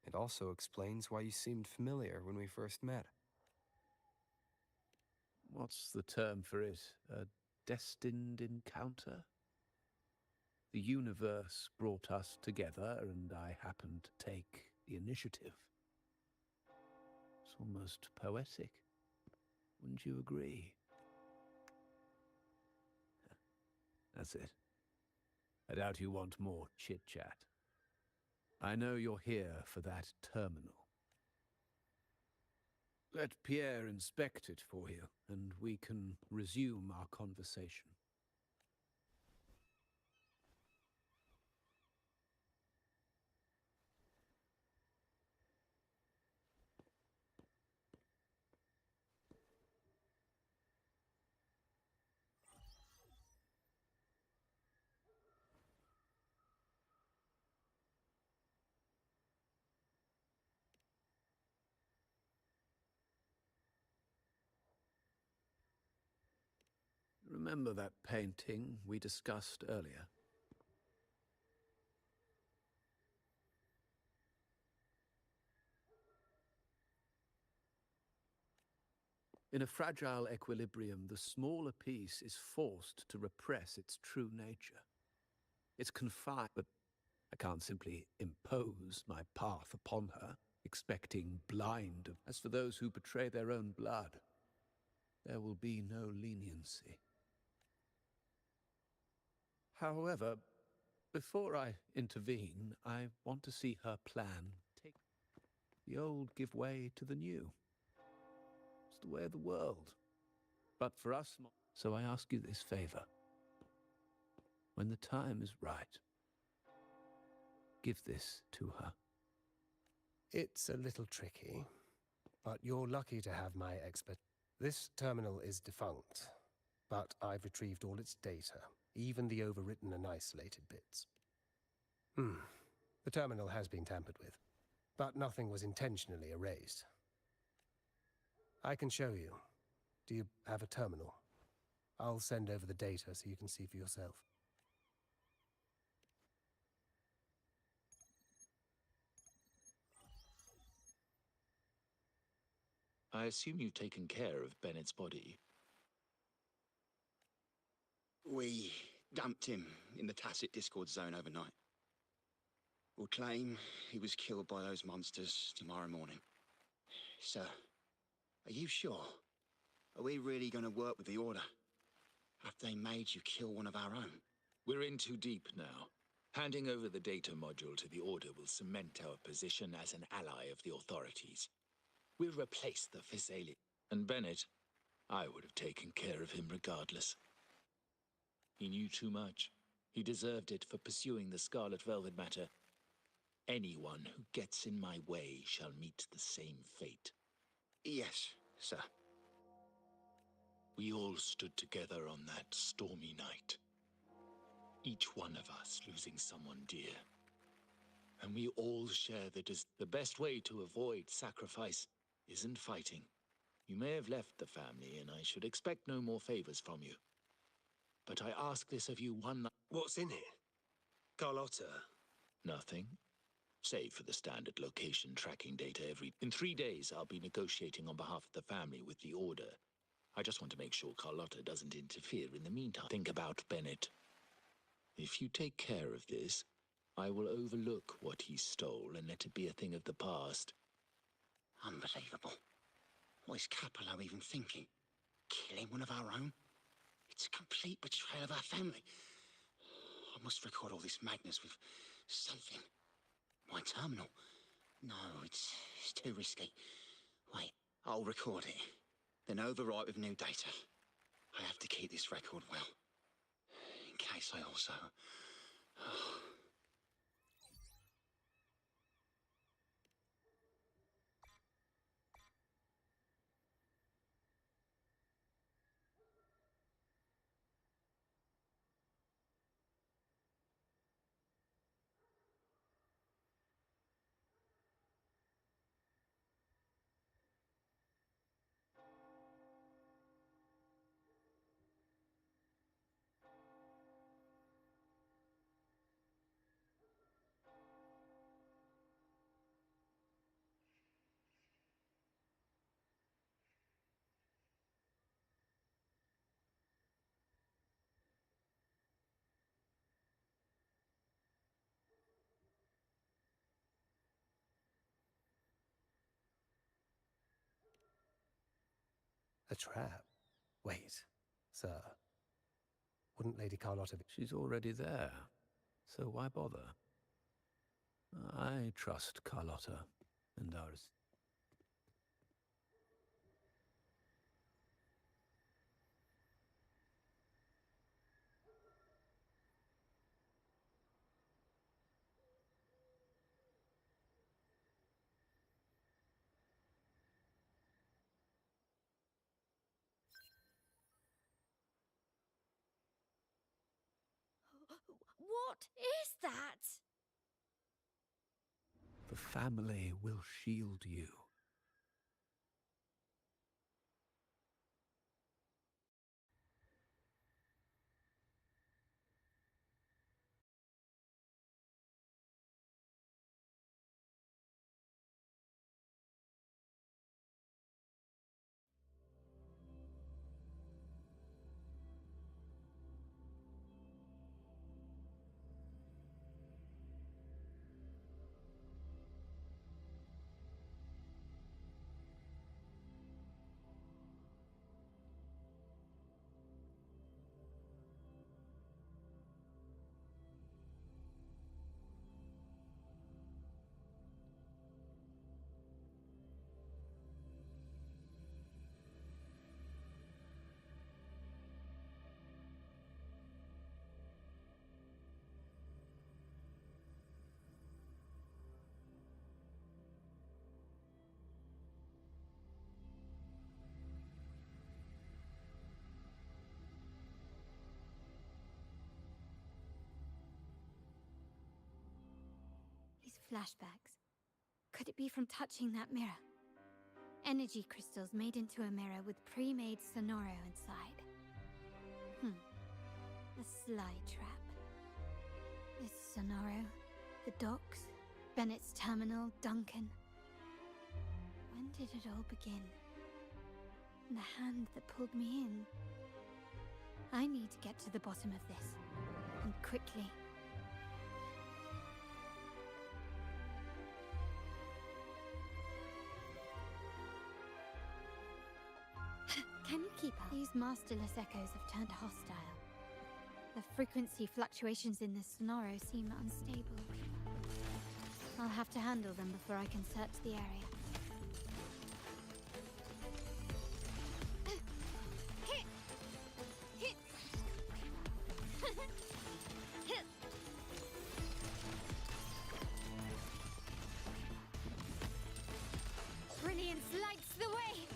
It also explains why you seemed familiar when we first met.
What's the term for it? A destined encounter? The universe brought us together, and I happened to take the initiative. It's almost poetic. Wouldn't you agree? That's it. I doubt you want more chit-chat. I know you're here for that terminal. Let Pierre inspect it for you, and we can resume our conversation. Remember that painting we discussed earlier? In a fragile equilibrium, the smaller piece is forced to repress its true nature. It's confined, but I can't simply impose my path upon her, expecting blind. As for those who betray their own blood, there will be no leniency. However, before I intervene, I want to see her plan take the old give way to the new. It's the way of the world. But for us, so I ask you this favor. When the time is right, give this to her.
It's a little tricky, but you're lucky to have my expert. This terminal is defunct, but I've retrieved all its data, even the overwritten and isolated bits. The terminal has been tampered with, but nothing was intentionally erased. I can show you. Do you have a terminal? I'll send over the data so you can see for yourself.
I assume you've taken care of Bennett's body.
We dumped him in the tacit Discord zone overnight. We'll claim he was killed by those monsters tomorrow morning. Sir, are you sure? Are we really going to work with the Order? Have they made you kill one of our own?
We're in too deep now. Handing over the data module to the Order will cement our position as an ally of the authorities. We'll replace the Fusilier. And Bennett, I would have taken care of him regardless. He knew too much. He deserved it for pursuing the Scarlet Velvet matter. Anyone who gets in my way shall meet the same fate.
Yes, sir.
We all stood together on that stormy night. Each one of us losing someone dear. And we all share the best way to avoid sacrifice isn't fighting. You may have left the family, and I should expect no more favors from you. But I ask this of you one night.
What's in it? Carlotta?
Nothing. Save for the standard location tracking data In 3 days, I'll be negotiating on behalf of the family with the Order. I just want to make sure Carlotta doesn't interfere in the meantime. Think about Bennett. If you take care of this, I will overlook what he stole and let it be a thing of the past.
Unbelievable. What is Capello even thinking? Killing one of our own? It's a complete betrayal of our family. I must record all this madness with something. My terminal? No, it's too risky. Wait, I'll record it, then overwrite with new data. I have to keep this record well, in case I also...
A trap? Wait, sir. Wouldn't Lady Carlotta be...
She's already there, so why bother? I trust Carlotta and ours.
What is that?
The family will shield you.
Flashbacks. Could it be from touching that mirror? Energy crystals made into a mirror with pre-made Sonoro inside. A sly trap. This Sonoro, the docks, Bennett's terminal, Duncan. When did it all begin? The hand that pulled me in. I need to get to the bottom of this. And quickly. Can you keep up? These masterless echoes have turned hostile. The frequency fluctuations in this Sonoro seem unstable. I'll have to handle them before I can search the area. Brilliance lights the way!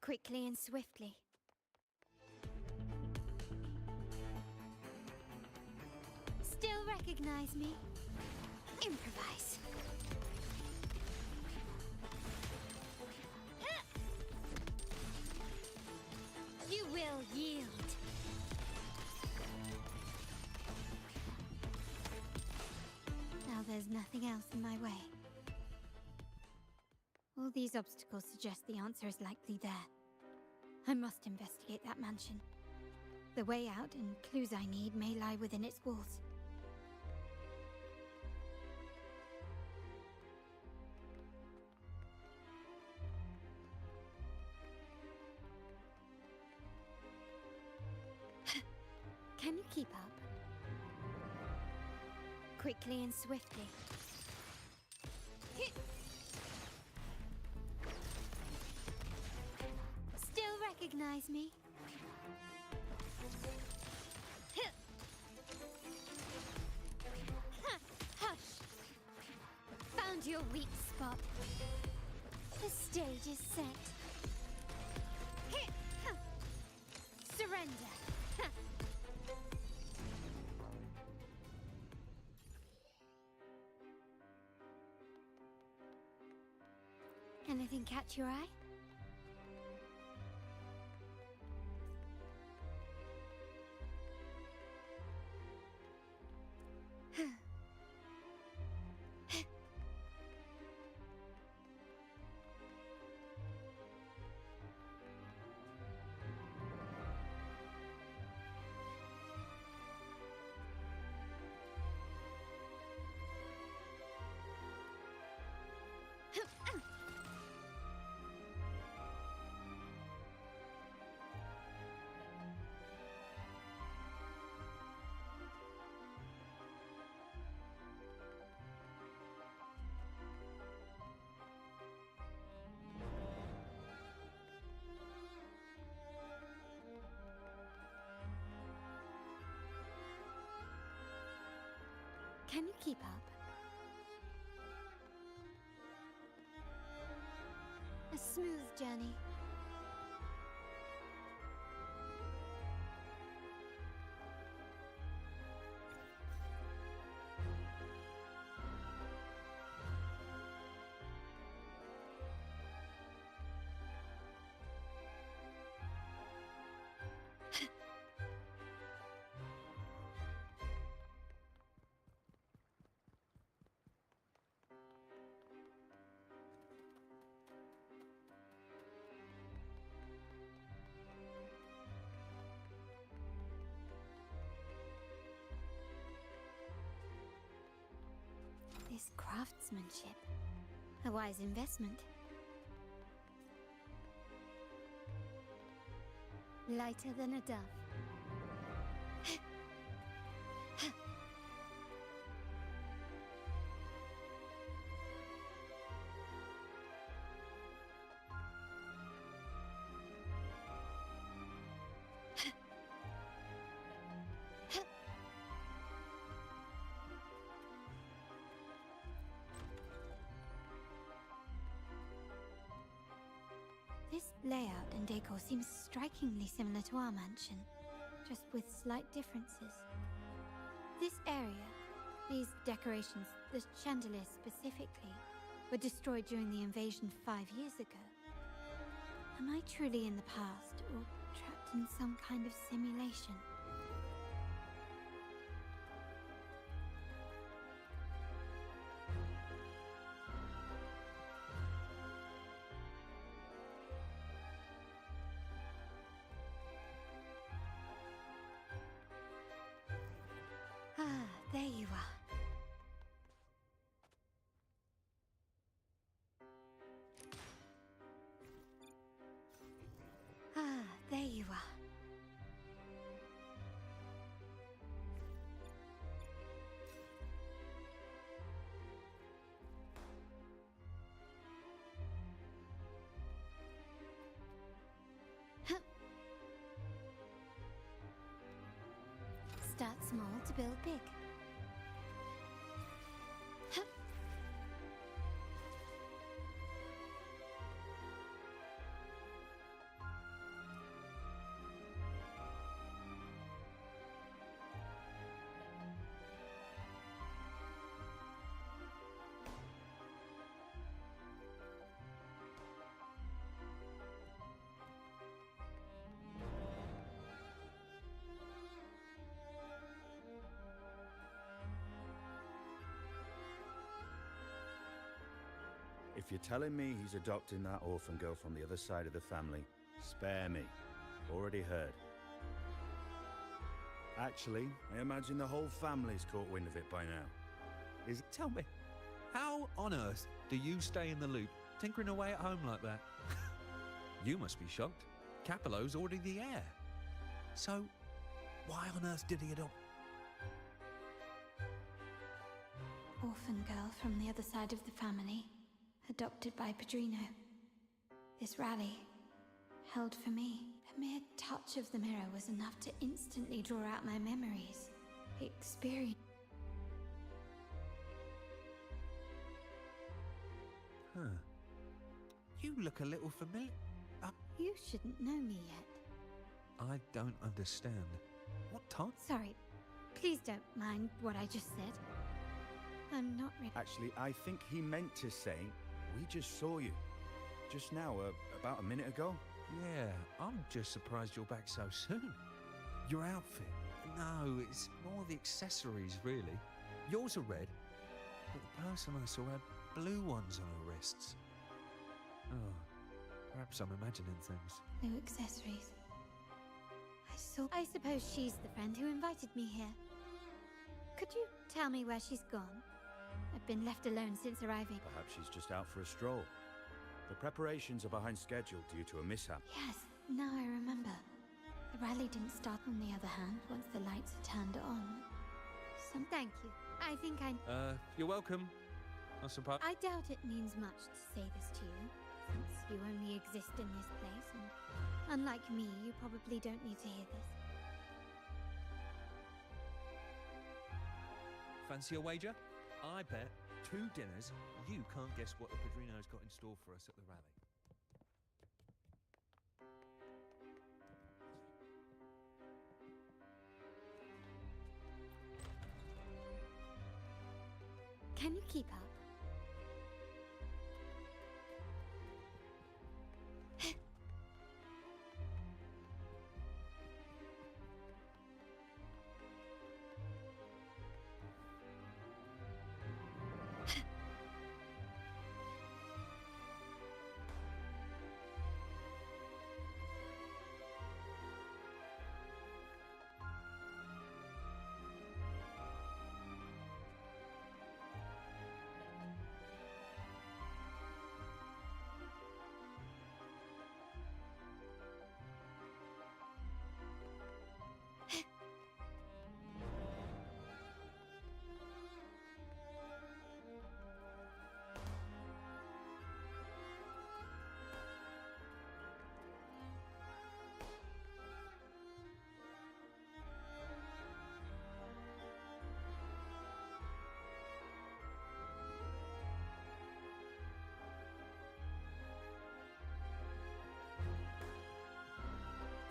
Quickly and swiftly. Still recognize me? Improvise. You will yield. Now there's nothing else in my way. All these obstacles suggest the answer is likely there. I must investigate that mansion. The way out and clues I need may lie within its walls. Can you keep up? Quickly and swiftly. Still recognize me? Hush! Found your weak spot. The stage is set. Surrender. Anything catch your eye? Can you keep up? A smooth journey. This craftsmanship. A wise investment. Lighter than a dove. layout and decor seems strikingly similar to our mansion, just with slight differences. This area, these decorations, the chandelier specifically, were destroyed during the invasion 5 years ago. Am I truly in the past, or trapped in some kind of simulation? Ah, there you are. Ah, there you are. Huh. Start small to build big. Huh.
If you're telling me he's adopting that orphan girl from the other side of the family, spare me. Already heard. Actually, I imagine the whole family's caught wind of it by now.
Tell me, how on earth do you stay in the loop, tinkering away at home like that? You must be shocked. Capello's already the heir. So, why on earth did he adopt?
Orphan girl from the other side of the family, adopted by Padrino. This rally, held for me. A mere touch of the mirror was enough to instantly draw out my memories. Experience.
Huh. You look a little familiar.
You shouldn't know me yet.
I don't understand. What time?
Sorry. Please don't mind what I just said. I'm not really...
Actually, I think he meant to say, we just saw you. Just now, about a minute ago.
Yeah, I'm just surprised you're back so soon. Your outfit? No, it's more the accessories, really. Yours are red, but the person I saw had blue ones on her wrists. Oh, perhaps I'm imagining things.
No accessories. I suppose she's the friend who invited me here. Could you tell me where she's gone? I've been left alone since arriving.
Perhaps she's just out for a stroll. The preparations are behind schedule due to a mishap.
Yes, now I remember. The rally didn't start, on the other hand, once the lights are turned on. Thank you. I think
you're welcome.
I doubt it means much to say this to you, since you only exist in this place, and unlike me, you probably don't need to hear this.
Fancy a wager? I bet 2 dinners you can't guess what the Padrino's got in store for us at the rally.
Can you keep up?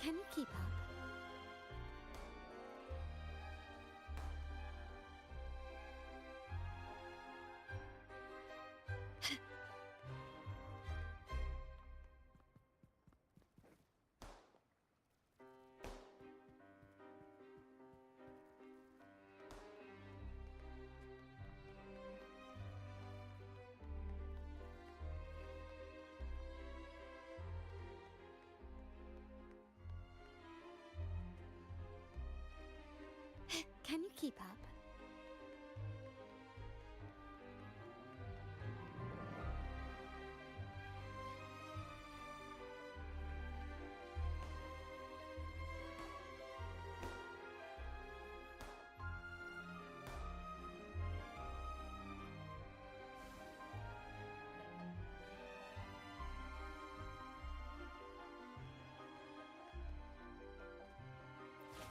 Can you keep up? Can you keep up?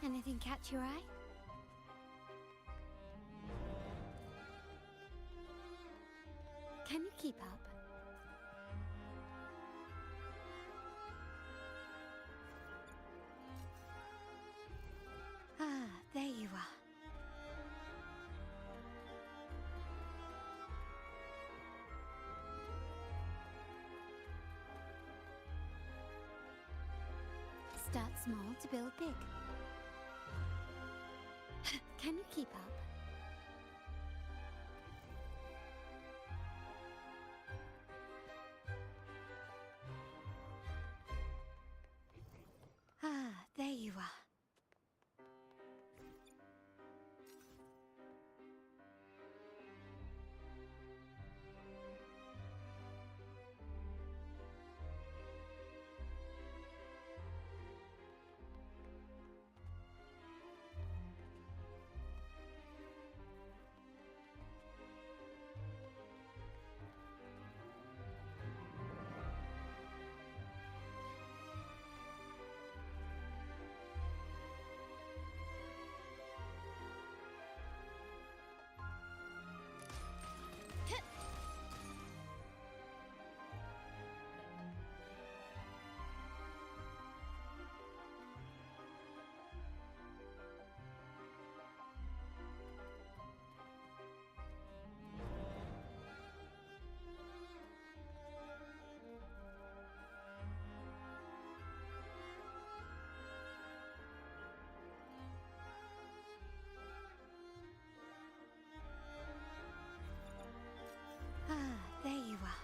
Anything catch your eye? Can you keep up? Ah, there you are. Start small to build big. Can you keep up? Ah, there you are. Ah, there you are.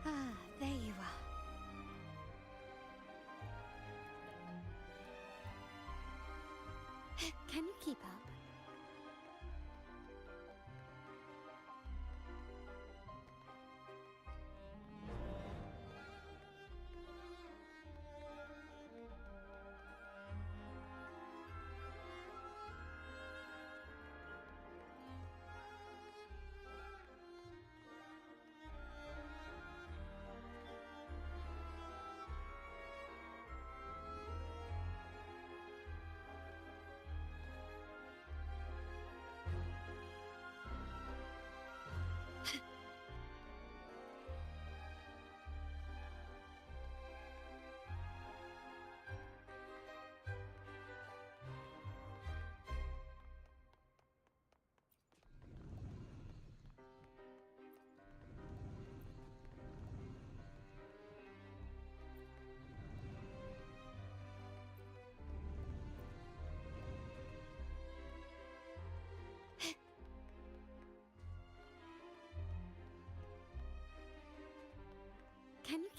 Ah, there you are. Can you keep up?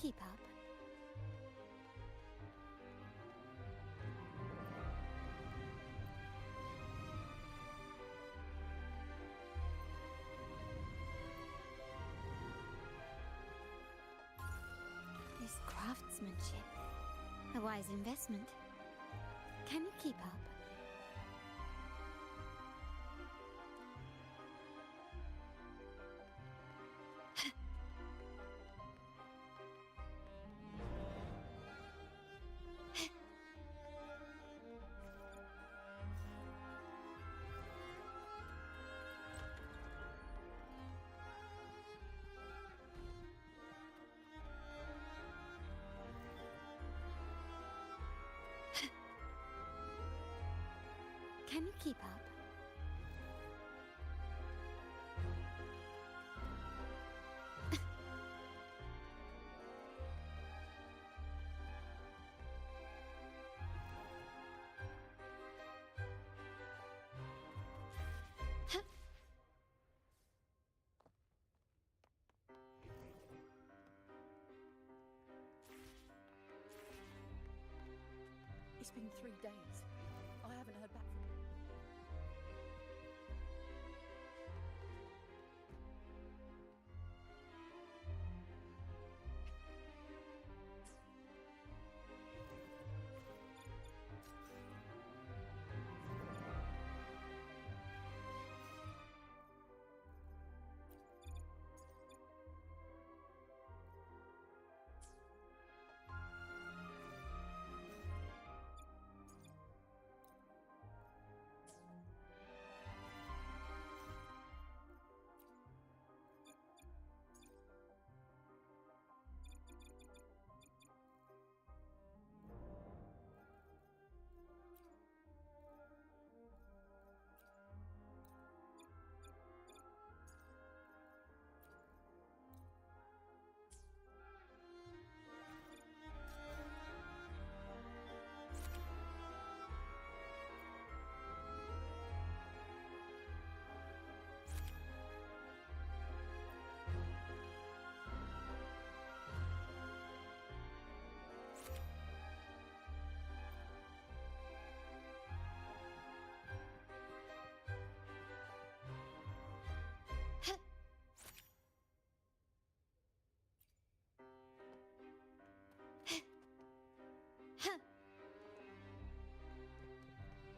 keep up? This craftsmanship. A wise investment. Can you keep up? Can you keep up?
It's been 3 days. I haven't heard back from him.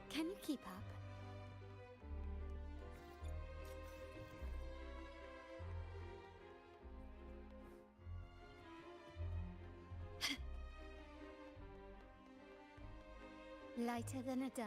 Can you keep up? Lighter than a dove.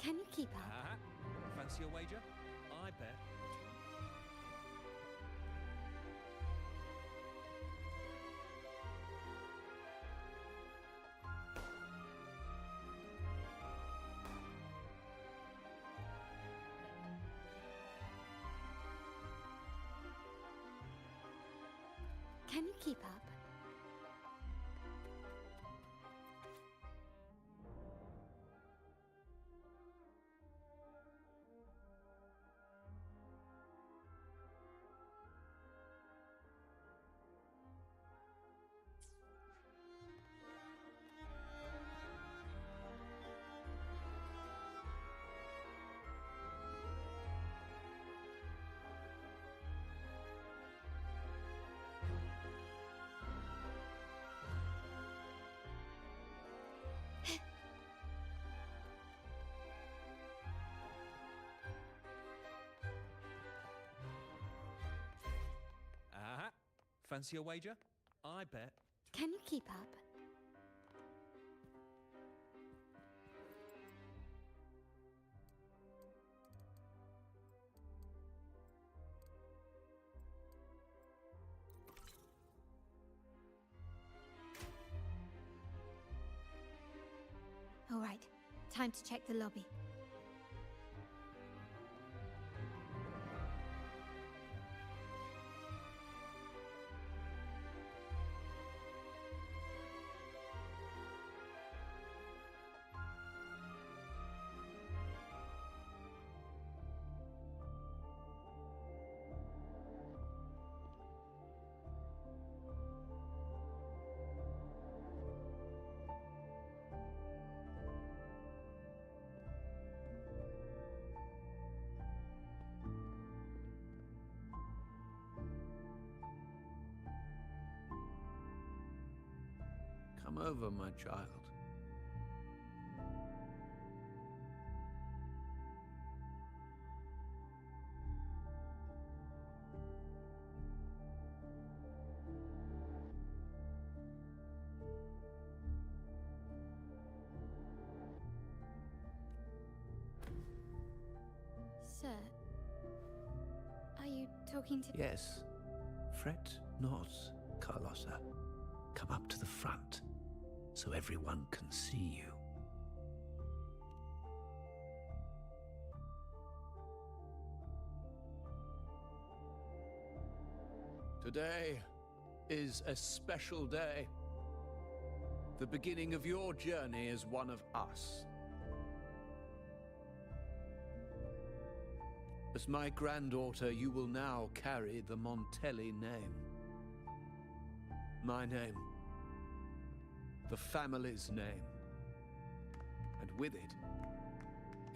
Can you keep up?
Fancy a wager?
I bet.
Can you keep up?
Fancy a wager? I bet.
Can you keep up? All right, time to check the lobby.
Come over, my child.
Sir, are you talking to...
Yes. Fret not, Carlotta. Come up to the front, so everyone can see you. Today is a special day. The beginning of your journey as one of us. As my granddaughter, you will now carry the Montelli name. My name. The family's name. And with it,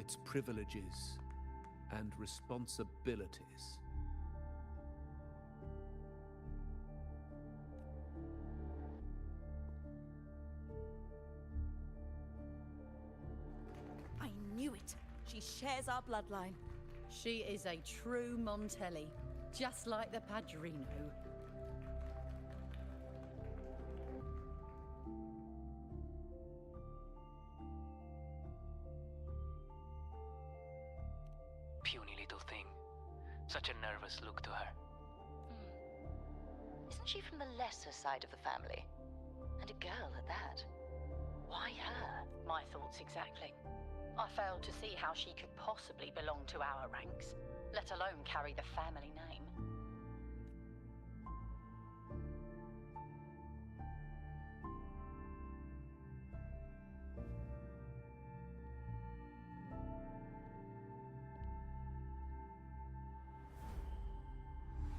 its privileges and responsibilities.
I knew it. She shares our bloodline.
She is a true Montelli, just like the Padrino.
Puny little thing. Such a nervous look to her.
Isn't she from the lesser side of the family? And a girl at that. Why her?
My thoughts exactly. I failed to see how she could possibly belong to our ranks, let alone carry the family name.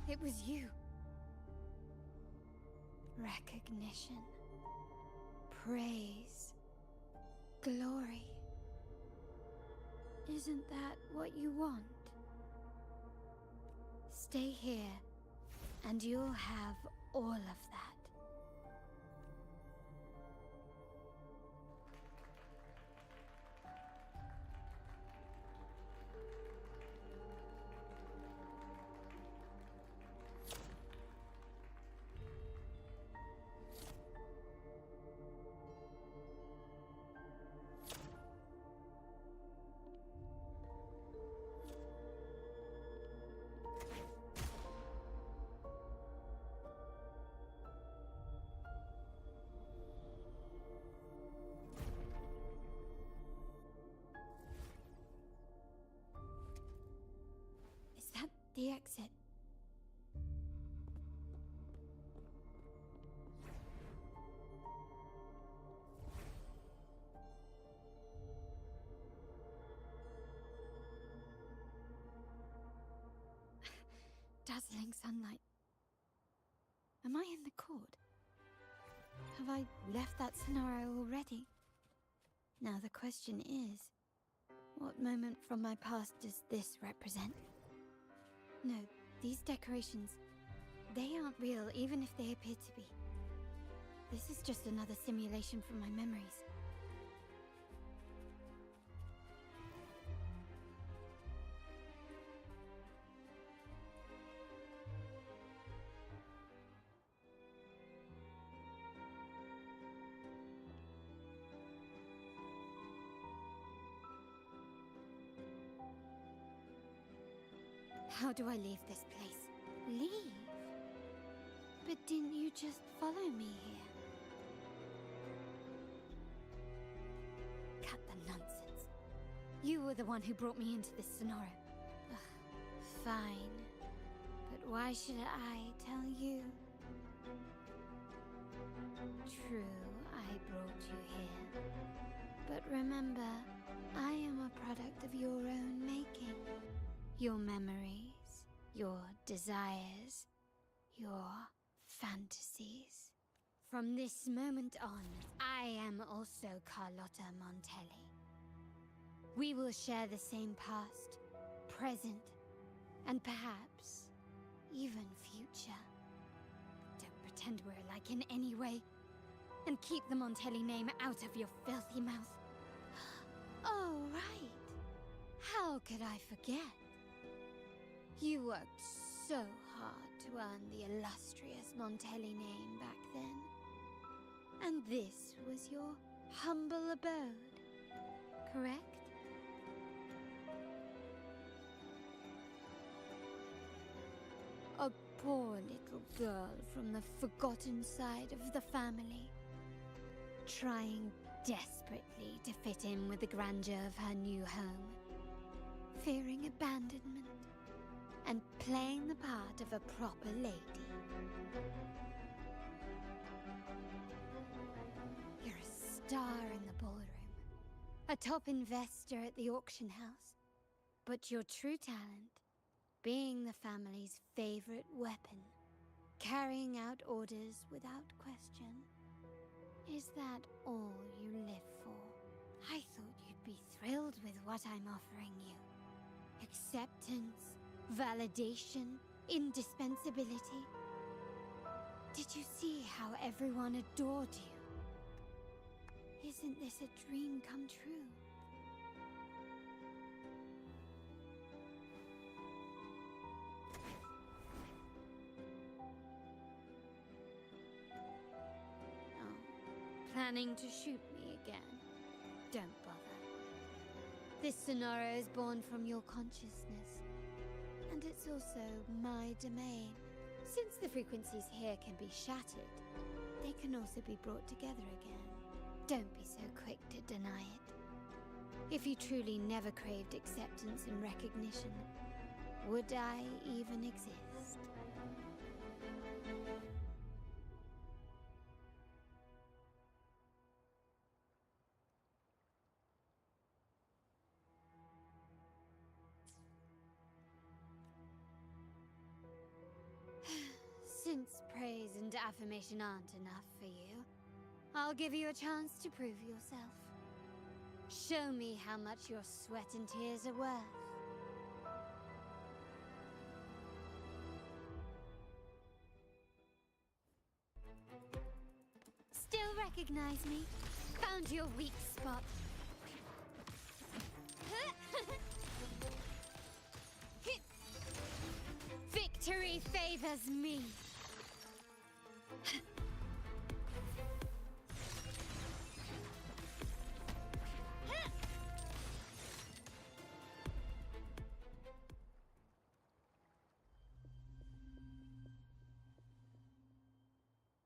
It was you. Recognition. Praise. Glory. Isn't that what you want? Stay here, and you'll have all of that. The exit. Am I in the court? Have I left that scenario already? Now the question is, what moment from my past does this represent? No, these decorations, they aren't real even if they appear to be. This is just another simulation from my memories. How do I leave this place? Leave? But didn't you just follow me here? Cut the nonsense. You were the one who brought me into this scenario. Ugh, fine. But why should I tell you? True, I brought you here. But remember, I am a product of your own making. Your memories, your desires, your fantasies. From this moment on, I am also Carlotta Montelli. We will share the same past, present, and perhaps even future. Don't pretend we're alike in any way, and keep the Montelli name out of your filthy mouth. Oh, right. How could I forget? You worked so hard to earn the illustrious Montelli name back then. And this was your humble abode, correct? A poor little girl from the forgotten side of the family, trying desperately to fit in with the grandeur of her new home, fearing abandonment, and playing the part of a proper lady. You're a star in the ballroom, a top investor at the auction house, but your true talent, being the family's favorite weapon, carrying out orders without question. Is that all you live for? I thought you'd be thrilled with what I'm offering you. Acceptance, validation, indispensability. Did you see how everyone adored you? Isn't this a dream come true? Oh, planning to shoot me again? Don't bother. This scenario is born from your consciousness. And it's also my domain. Since the frequencies here can be shattered, they can also be brought together again. Don't be so quick to deny it. If you truly never craved acceptance and recognition, would I even exist? Since praise and affirmation aren't enough for you, I'll give you a chance to prove yourself. Show me how much your sweat and tears are worth. Still recognize me? Found your weak spot. Victory favors me.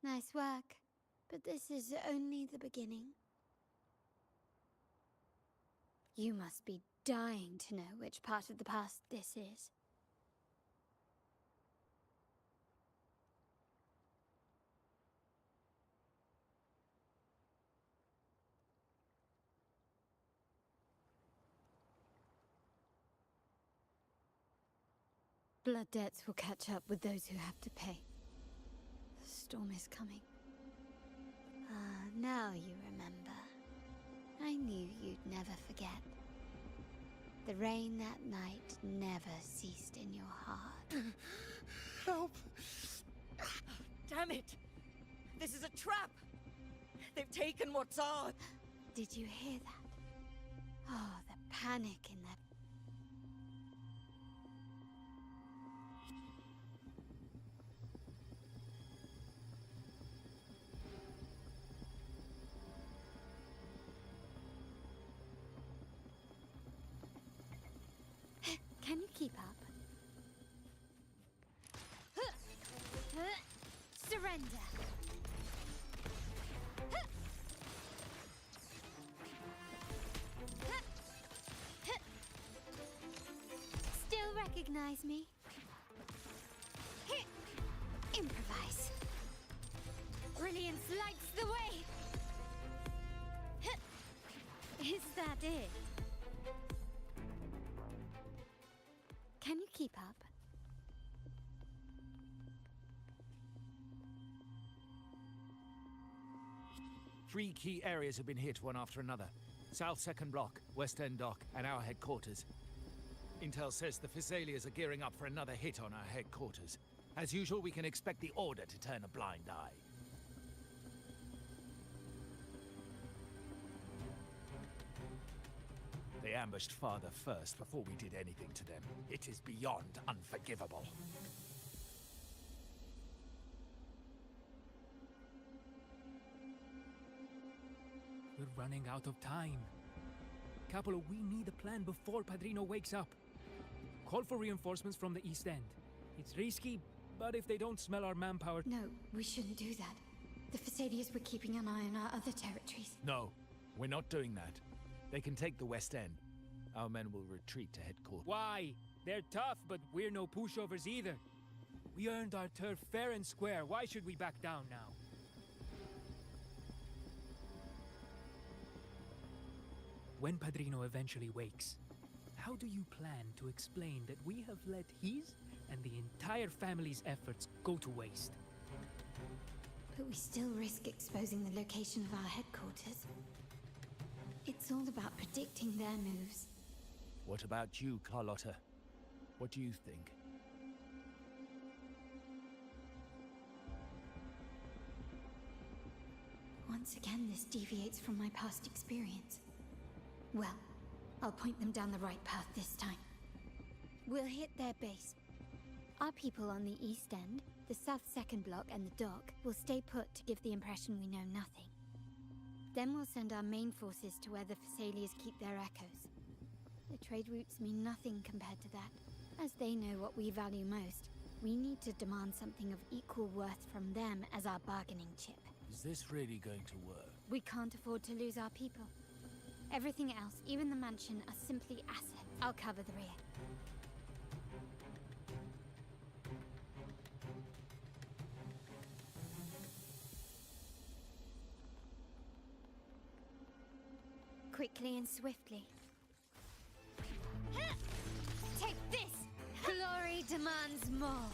Nice work, but this is only the beginning. You must be dying to know which part of the past this is. Blood debts will catch up with those who have to pay. storm is coming. Ah, now you remember. I knew you'd never forget. The rain that night never ceased in your heart.
Help! Damn it! This is a trap! They've taken what's ours!
Did you hear that? Oh, the panic in that. Can you keep up? Surrender! Still recognize me? Improvise. Brilliance lights the way! Is that it? Can you keep up?
Three key areas have been hit one after another. South Second Block, West End Dock, and our headquarters. Intel says the Physaelias are gearing up for another hit on our headquarters. As usual, we can expect the Order to turn a blind eye. They ambushed Father first before we did anything to them. It is beyond unforgivable.
We're running out of time. Capolo, we need a plan before Padrino wakes up. Call for reinforcements from the East End. It's risky, but if they don't smell our manpower...
No, we shouldn't do that. The Physaelias were keeping an eye on our other territories.
No, we're not doing that. They can take the West End. Our men will retreat to headquarters.
Why? They're tough, but we're no pushovers either. We earned our turf fair and square. Why should we back down now? When Padrino eventually wakes, how do you plan to explain that we have let his and the entire family's efforts go to waste?
But we still risk exposing the location of our headquarters. It's all about predicting their moves.
What about you, Carlotta? What do you think?
Once again, this deviates from my past experience. Well, I'll point them down the right path this time. We'll hit their base. Our people on the East End, the South Second Block, and the dock will stay put to give the impression we know nothing. Then we'll send our main forces to where the Physaelias keep their echoes. The trade routes mean nothing compared to that. As they know what we value most, we need to demand something of equal worth from them as our bargaining chip.
Is this really going to work?
We can't afford to lose our people. Everything else, even the mansion, are simply assets. I'll cover the rear. Quickly and swiftly. Take this! Glory demands more.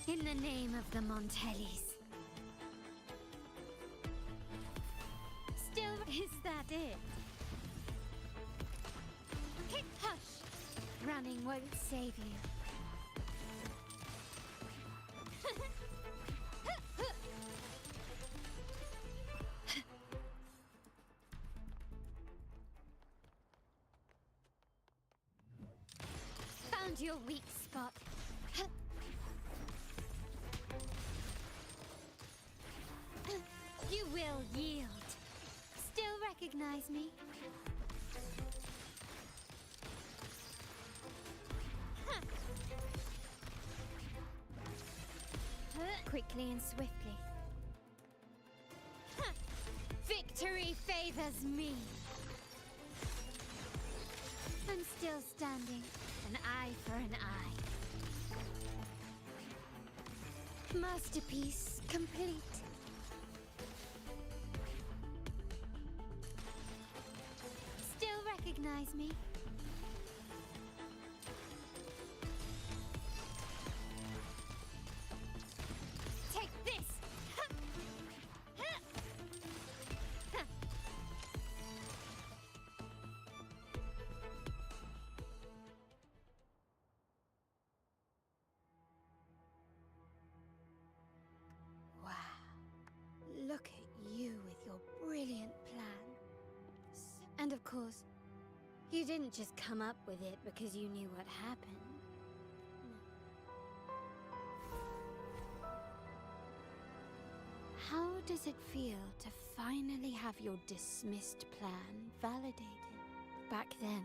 In the name of the Montellis. Still, is that it? Hush! Running won't save you. Found your weak spot. You will yield. Still recognize me? Quickly and swiftly. Victory favors me. I'm still standing. An eye for an eye. Masterpiece complete. Still recognize me? course, you didn't just come up with it because you knew what happened. How does it feel to finally have your dismissed plan validated? Back then,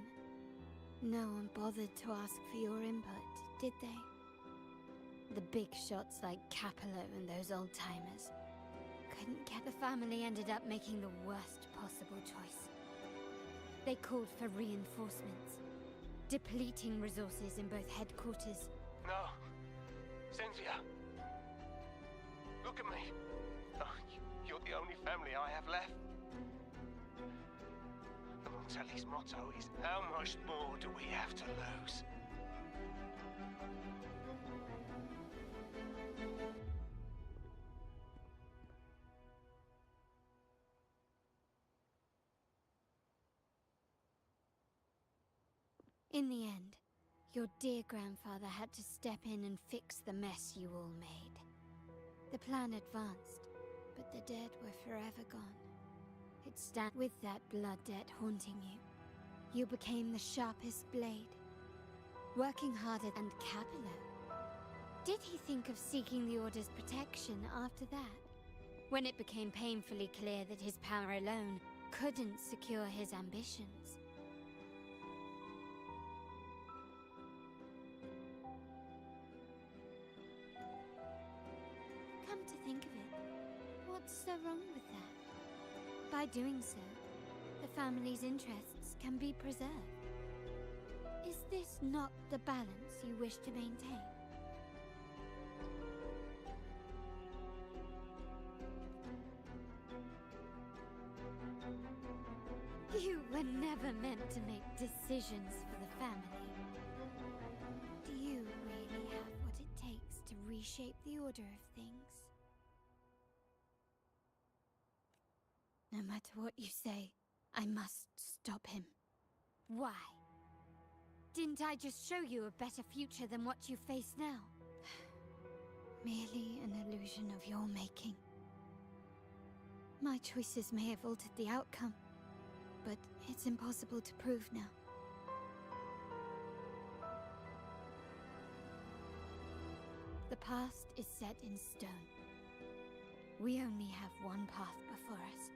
no one bothered to ask for your input, did they? The big shots like Capello and those old-timers couldn't get. The family ended up making the worst possible choice. They called for reinforcements, depleting resources in both headquarters.
No. Cynthia. Look at me. Oh, you're the only family I have left. The Montelli's motto is, how much more do we have to lose?
In the end, your dear grandfather had to step in and fix the mess you all made. The plan advanced, but the dead were forever gone. It stand with that blood debt haunting you. You became the sharpest blade, working harder than Capello. Did he think of seeking the Order's protection after that? When it became painfully clear that his power alone couldn't secure his ambitions. Come to think of it, what's so wrong with that? By doing so, the family's interests can be preserved. Is this not the balance you wish to maintain? You were never meant to make decisions for the family. Do you really have what it takes to reshape the order of things? No matter what you say, I must stop him. Why? Didn't I just show you a better future than what you face now? Merely an illusion of your making. My choices may have altered the outcome, but it's impossible to prove now. The past is set in stone. We only have one path before us.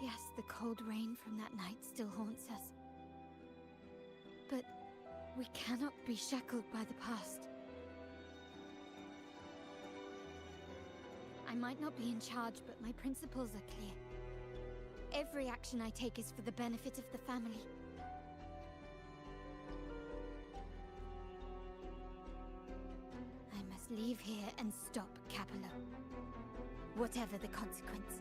Yes, the cold rain from that night still haunts us. But we cannot be shackled by the past. I might not be in charge, but my principles are clear. Every action I take is for the benefit of the family. I must leave here and stop Capello. Whatever the consequence.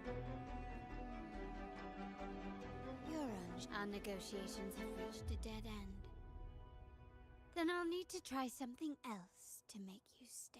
Our negotiations have reached a dead end. Then I'll need to try something else to make you stay.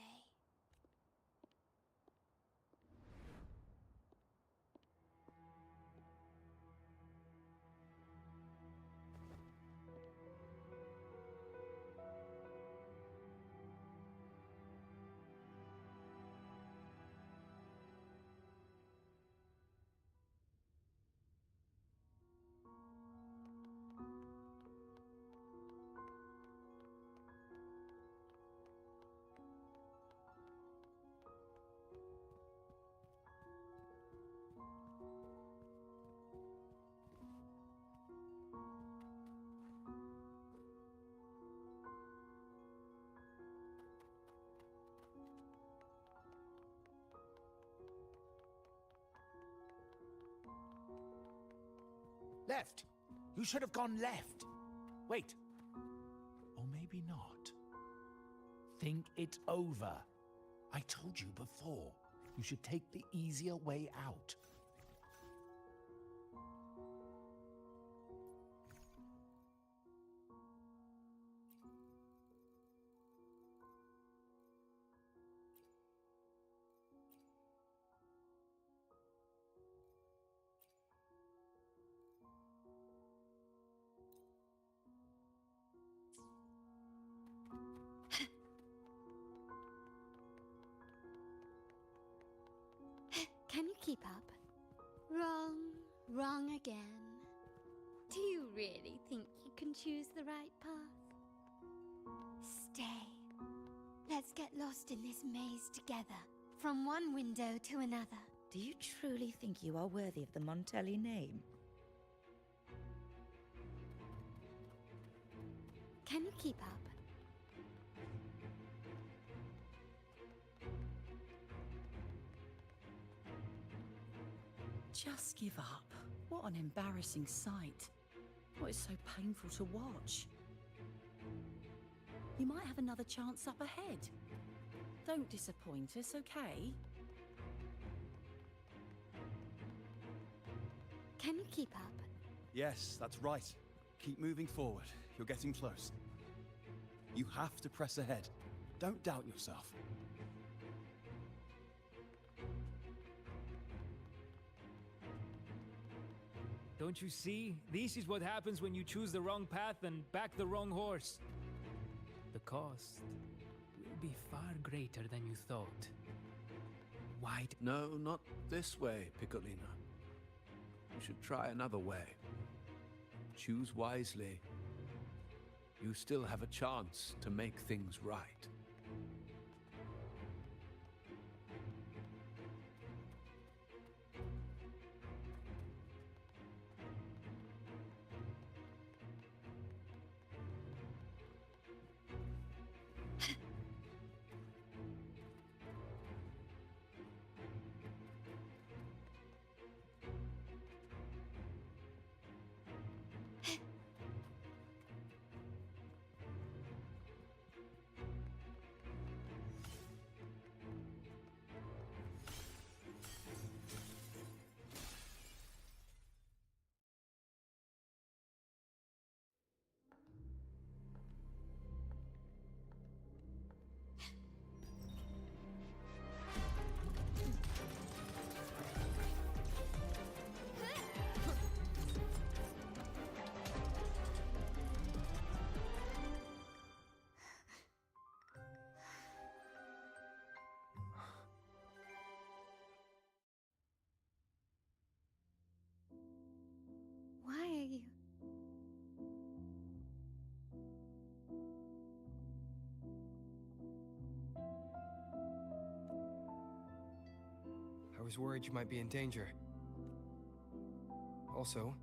Left! You should have gone left! Wait. Or maybe not. Think it over. I told you before. You should take the easier way out.
Can you keep up? Wrong, Wrong again. Do you really think you can choose the right path? Stay. Let's get lost in this maze together, from one window to another.
Do you truly think you are worthy of the Montelli name?
Can you keep up?
Just give up. What an embarrassing sight. What is so painful to watch? You might have another chance up ahead. Don't disappoint us, okay?
Can you keep up?
Yes, that's right. Keep moving forward. You're getting close. You have to press ahead. Don't doubt yourself.
Don't you see? This is what happens when you choose the wrong path and back the wrong horse. The cost will be far greater than you thought. Why?
No, not this way, Piccolino. You should try another way. Choose wisely. You still have a chance to make things right.
Why are you...
I was worried you might be in danger. Also,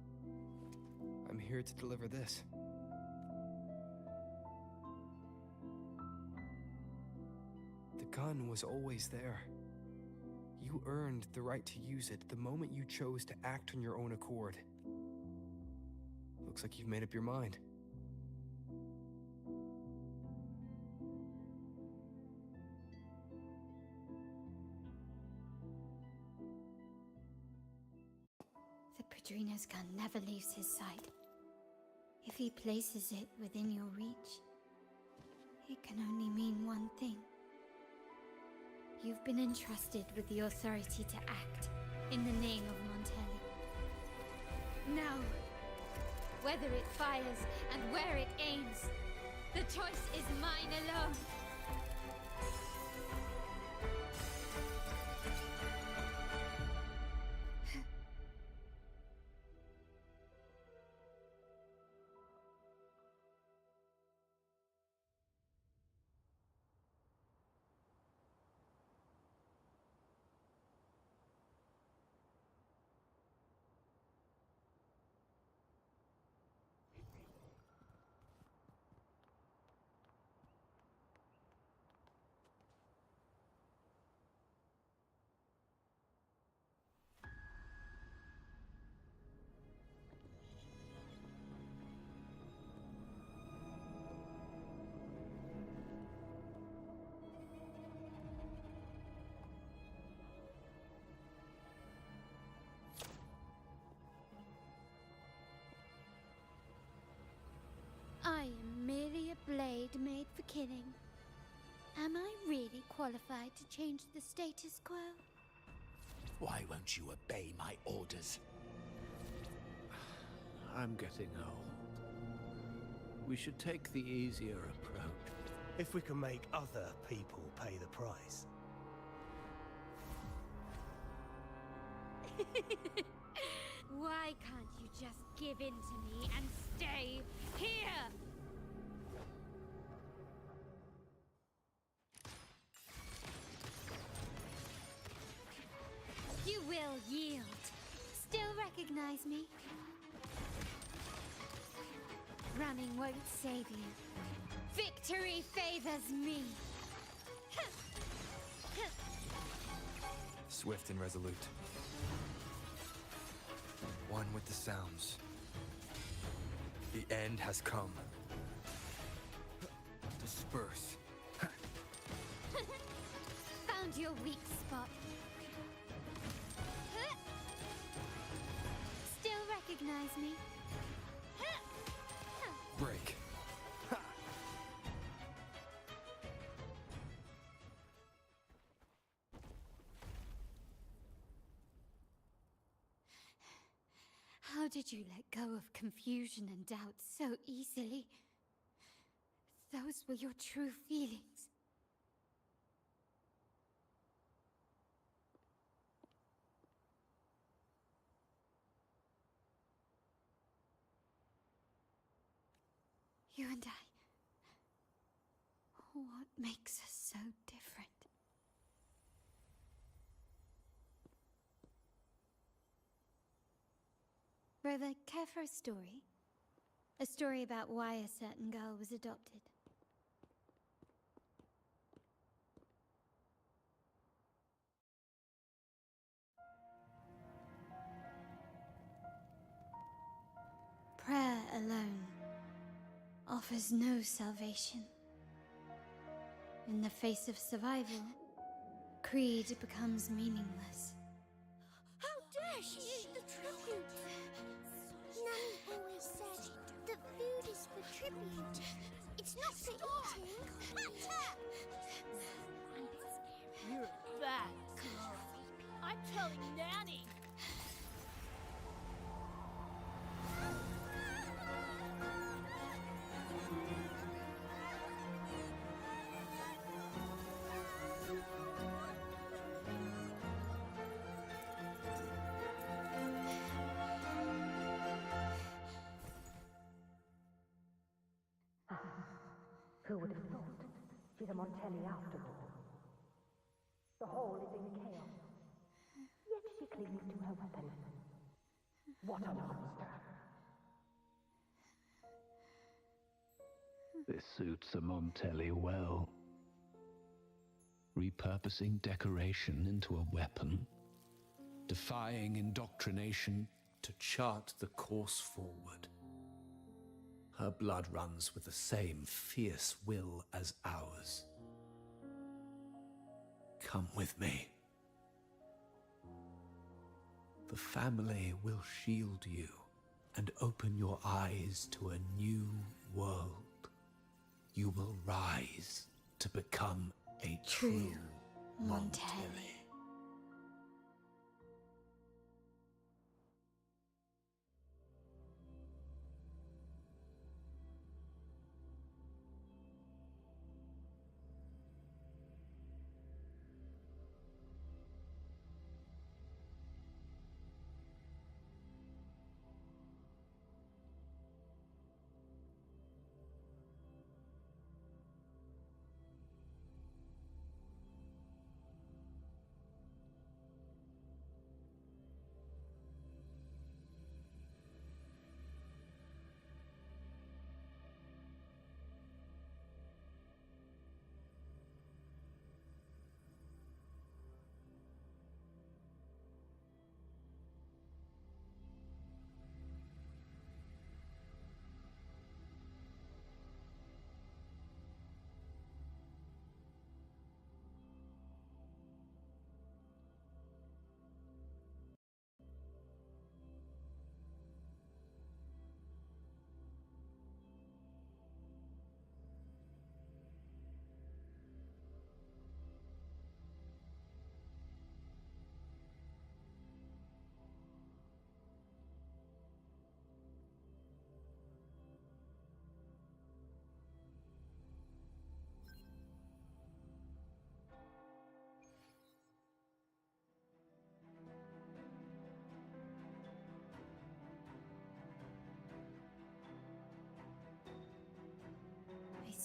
I'm here to deliver this. The gun was always there. You earned the right to use it the moment you chose to act on your own accord. Looks like you've made up your mind.
The Padrino's gun never leaves his side. If he places it within your reach, it can only mean one thing. You've been entrusted with the authority to act in the name of Montelli. Now, whether it fires and where it aims, the choice is mine alone. I am merely a blade made for killing. Am I really qualified to change the status quo?
Why won't you obey my orders?
I'm getting old. We should take the easier approach.
If we can make other people pay the price.
Why can't you just give in to me and stay here? You will yield. Still recognize me? Running won't save you. Victory favors me.
Swift and resolute. One with the sounds. The end has come. Disperse.
Found your weak spot. Still recognize me?
Break.
How did you let go of confusion and doubt so easily? Those were your true feelings. You and I. What makes us so different? Brother, care for a story? A story about why a certain girl was adopted. Prayer alone offers no salvation. In the face of survival, creed becomes meaningless.
How dare she eat the tribute? Nanny always said that food is for tribute. It's not for eating.
You're a bad girl. I'm telling Nanny.
Who would have thought? She's a Montelli after all. The hall is in chaos. Yet she clings to her weapon. What a monster!
This suits a Montelli well. Repurposing decoration into a weapon. Defying indoctrination
to chart the course forward. Her blood runs with the same fierce will as ours. Come with me. The family will shield you and open your eyes to a new world. You will rise to become a true Montelli.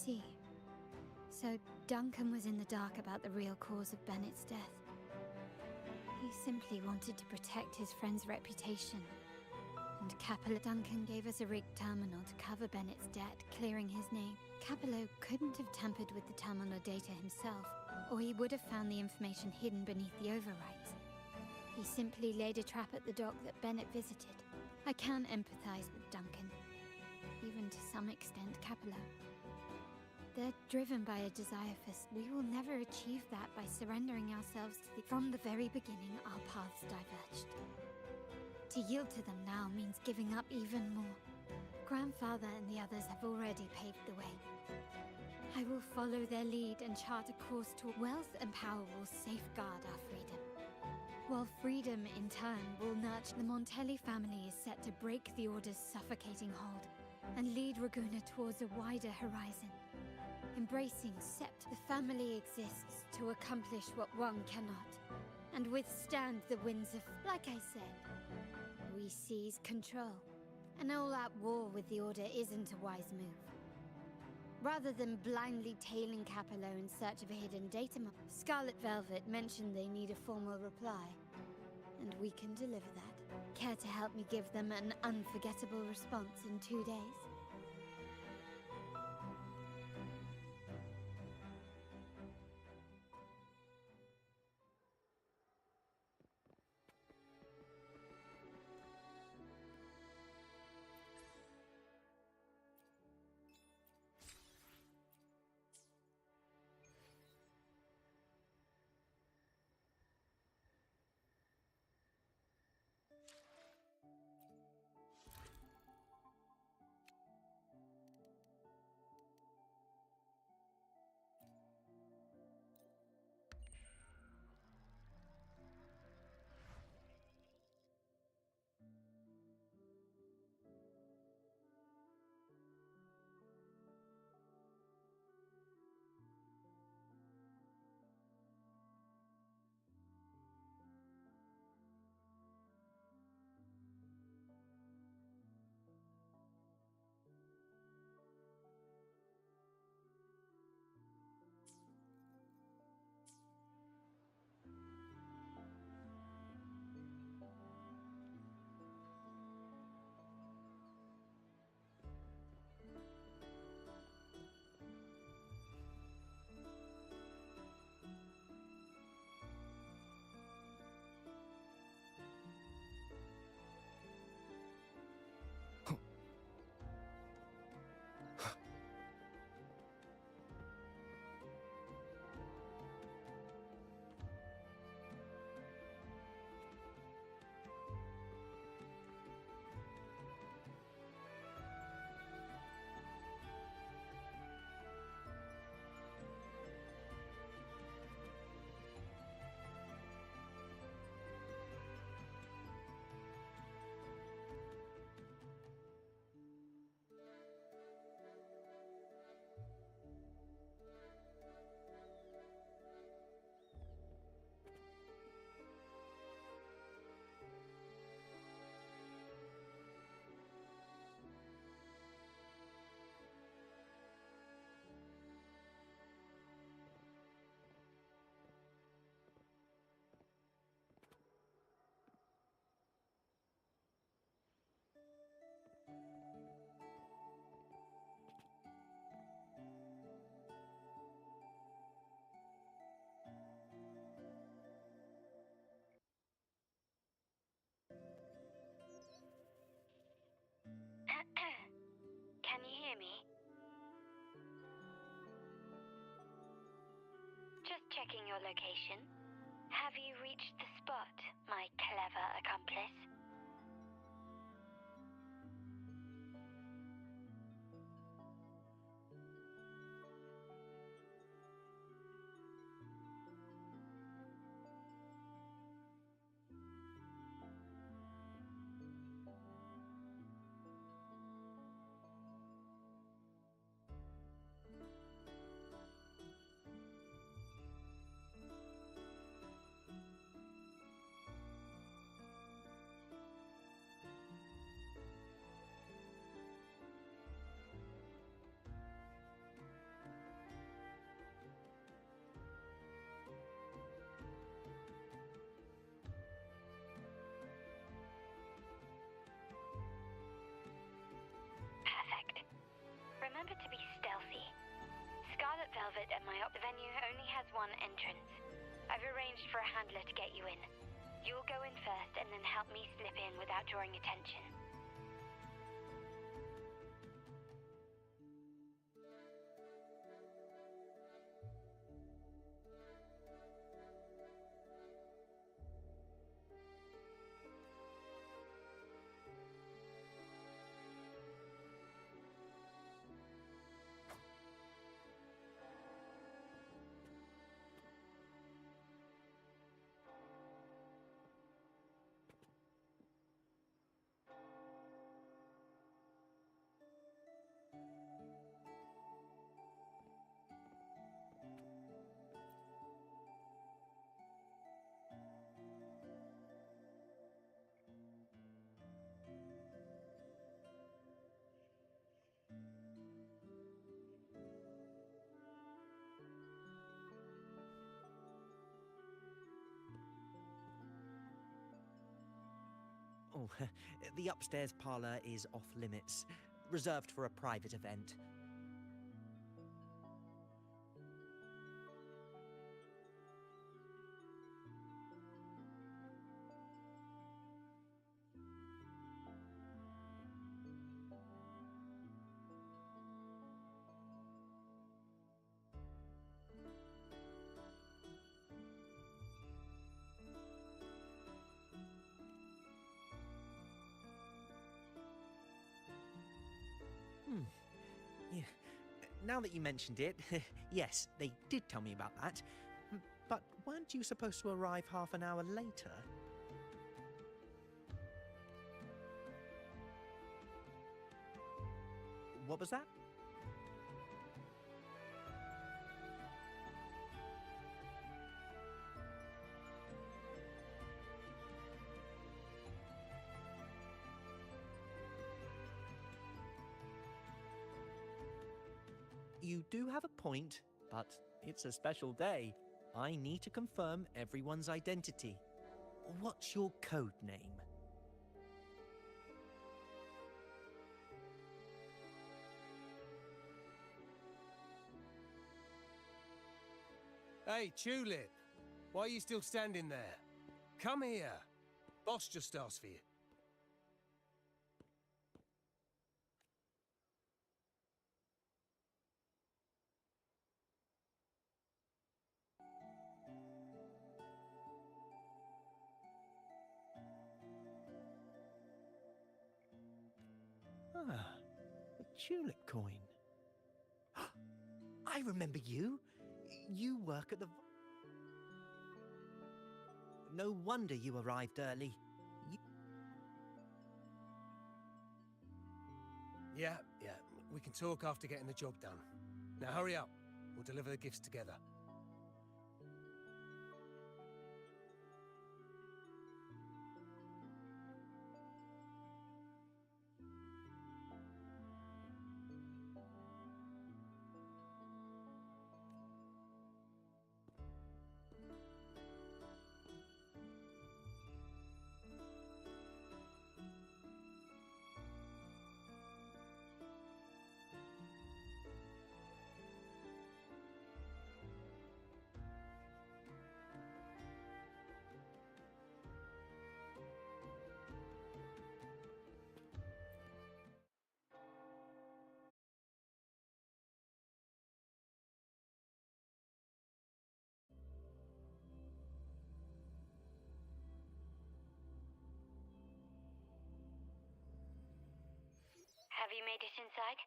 see. So Duncan was in the dark about the real cause of Bennett's death. He simply wanted to protect his friend's reputation. And Capello Duncan gave us a rigged terminal to cover Bennett's debt, clearing his name. Capello couldn't have tampered with the terminal data himself, or he would have found the information hidden beneath the overwrites. He simply laid a trap at the dock that Bennett visited. I can empathize with Duncan, even to some extent Capello. They're driven by a desire for we will never achieve that by surrendering ourselves to the... From the very beginning, our paths diverged. To yield to them now means giving up even more. Grandfather and the others have already paved the way. I will follow their lead and chart a course to wealth and power will safeguard our freedom. While freedom, in turn, will nurture the Montelli family is set to break the Order's suffocating hold and lead Raguna towards a wider horizon. Embracing Sept, the family exists to accomplish what one cannot, and withstand the winds of... Like I said, we seize control. An all-out war with the Order isn't a wise move. Rather than blindly tailing Capello in search of a hidden data mine, Scarlet Velvet mentioned they need a formal reply, and we can deliver that. Care to help me give them an unforgettable response in 2 days?
Can you hear me? Just checking your location. Have you reached the spot, my clever accomplice?
covered and the venue only has one entrance. I've arranged for a handler to get you in. You'll go in first and then help me slip in without drawing attention.
Oh, the upstairs parlour is off limits, reserved for a private event. Yeah. Now that you mentioned it, yes, they did tell me about that. But weren't you supposed to arrive half an hour later? What was that? You do have a point, but it's a special day. I need to confirm everyone's identity. What's your code name?
Hey, Tulip! Why are you still standing there? Come here! Boss just asked for you.
Ah, a tulip coin. I remember you. You work at the... No wonder you arrived early.
Yeah, we can talk after getting the job done. Now hurry up. We'll deliver the gifts together.
Have you made it inside?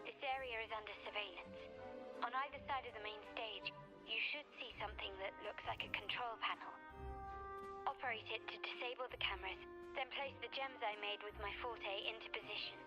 This area is under surveillance. On either side of the main stage, you should see something that looks like a control panel. Operate it to disable the cameras, then place the gems I made with my forte into position.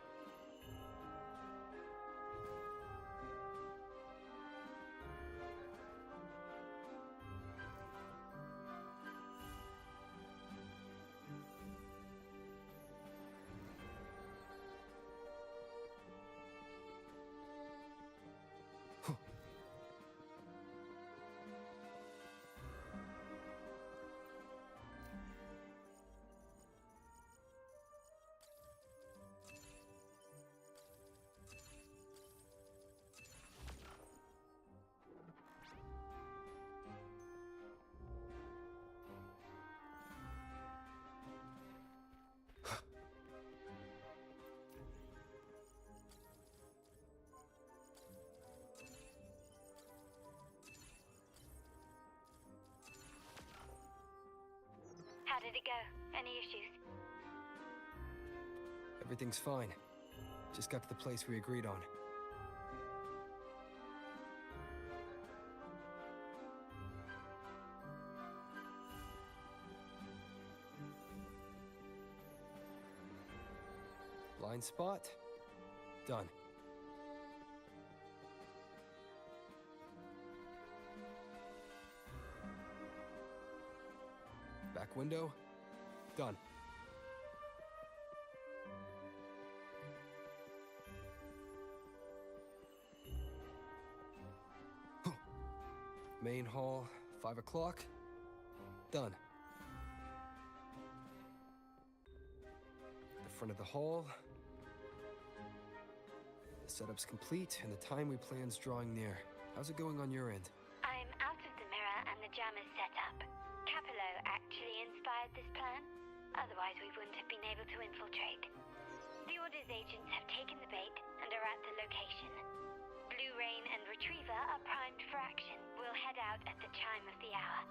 it go? Any issues?
Everything's fine. Just got to the place we agreed on. Blind spot? Done. Back window? Done. Main hall, 5 o'clock. Done. The front of the hall. The setup's complete, and the time we plan's drawing near. How's it going on your end?
I'm out of the mirror and the jam is set up. Capello actually inspired this plan. Otherwise, we wouldn't have been able to infiltrate. The Order's agents have taken the bait and are at the location. Blue Rain and Retriever are primed for action. We'll head out at the chime of the hour.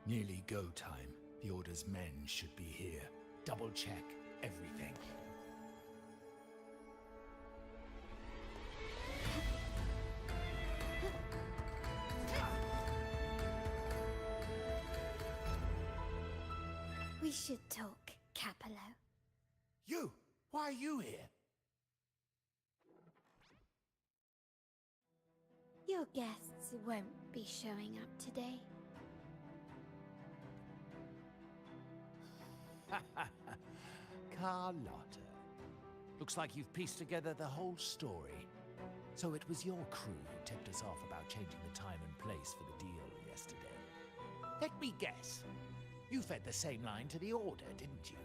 Nearly go time. The Order's men should be here. Double check everything.
We should talk, Capello.
You! Why are you here?
Your guests won't be showing up today.
Carlotta. Looks like you've pieced together the whole story. So it was your crew who tipped us off about changing the time and place for the deal yesterday. Let me guess. You fed the same line to the Order, didn't you?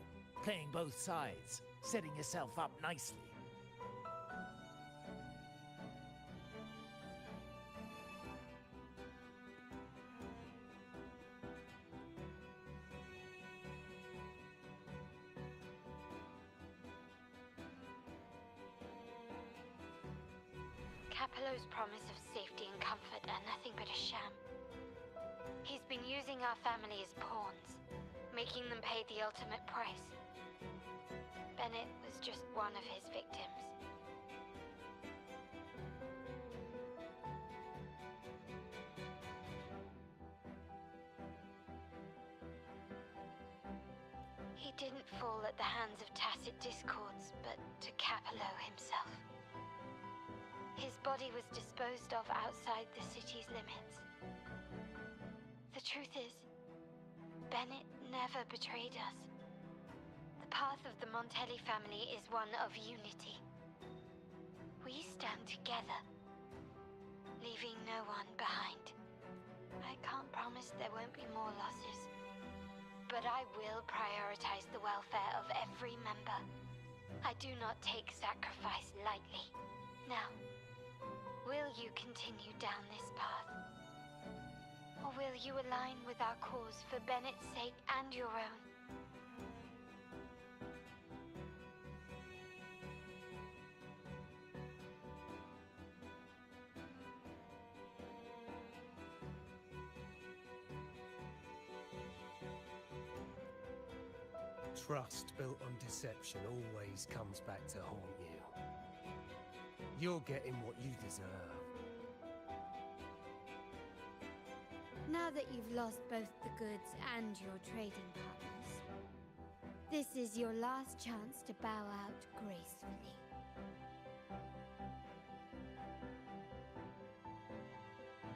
Playing both sides, setting yourself up nicely.
Capello's promise of safety and comfort are nothing but a sham. He's been using our family as pawns, making them pay the ultimate price. Bennett was just one of his victims. He didn't fall at the hands of tacit discords, but to Capello himself. His body was disposed of outside the city's limits. The truth is, Bennett never betrayed us. The path of the Montelli family is one of unity. We stand together, leaving no one behind. I can't promise there won't be more losses, but I will prioritize the welfare of every member. I do not take sacrifice lightly. Now, will you continue down this path? Or will you align with our cause for Bennett's sake and your own?
Trust built on deception always comes back to haunt you. You're getting what you deserve.
Now that you've lost both the goods and your trading partners, this is your last chance to bow out gracefully.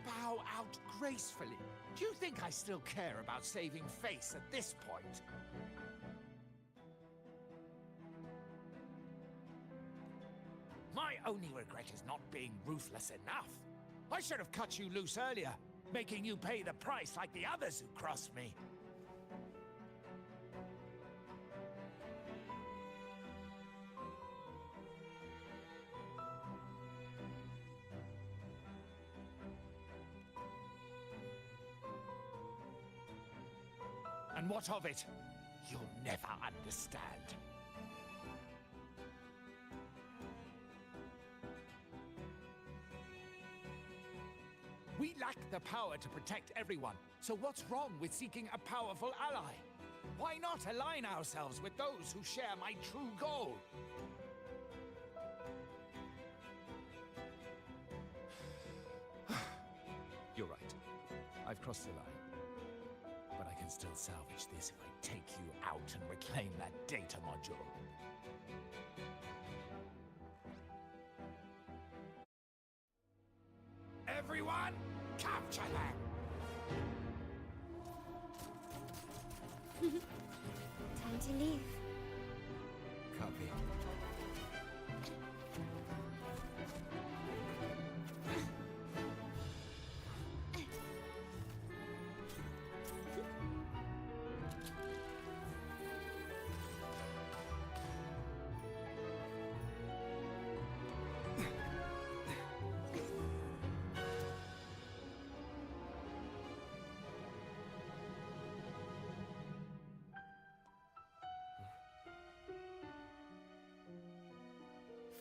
Bow out gracefully? Do you think I still care about saving face at this point? My only regret is not being ruthless enough. I should have cut you loose earlier, making you pay the price like the others who crossed me. And what of it? You'll never understand. We lack the power to protect everyone, so what's wrong with seeking a powerful ally? Why not align ourselves with those who share my true goal? You're right. I've crossed the line. But I can still salvage this if I take you out and reclaim that data module. Everyone, capture them!
Time to leave.
Copy.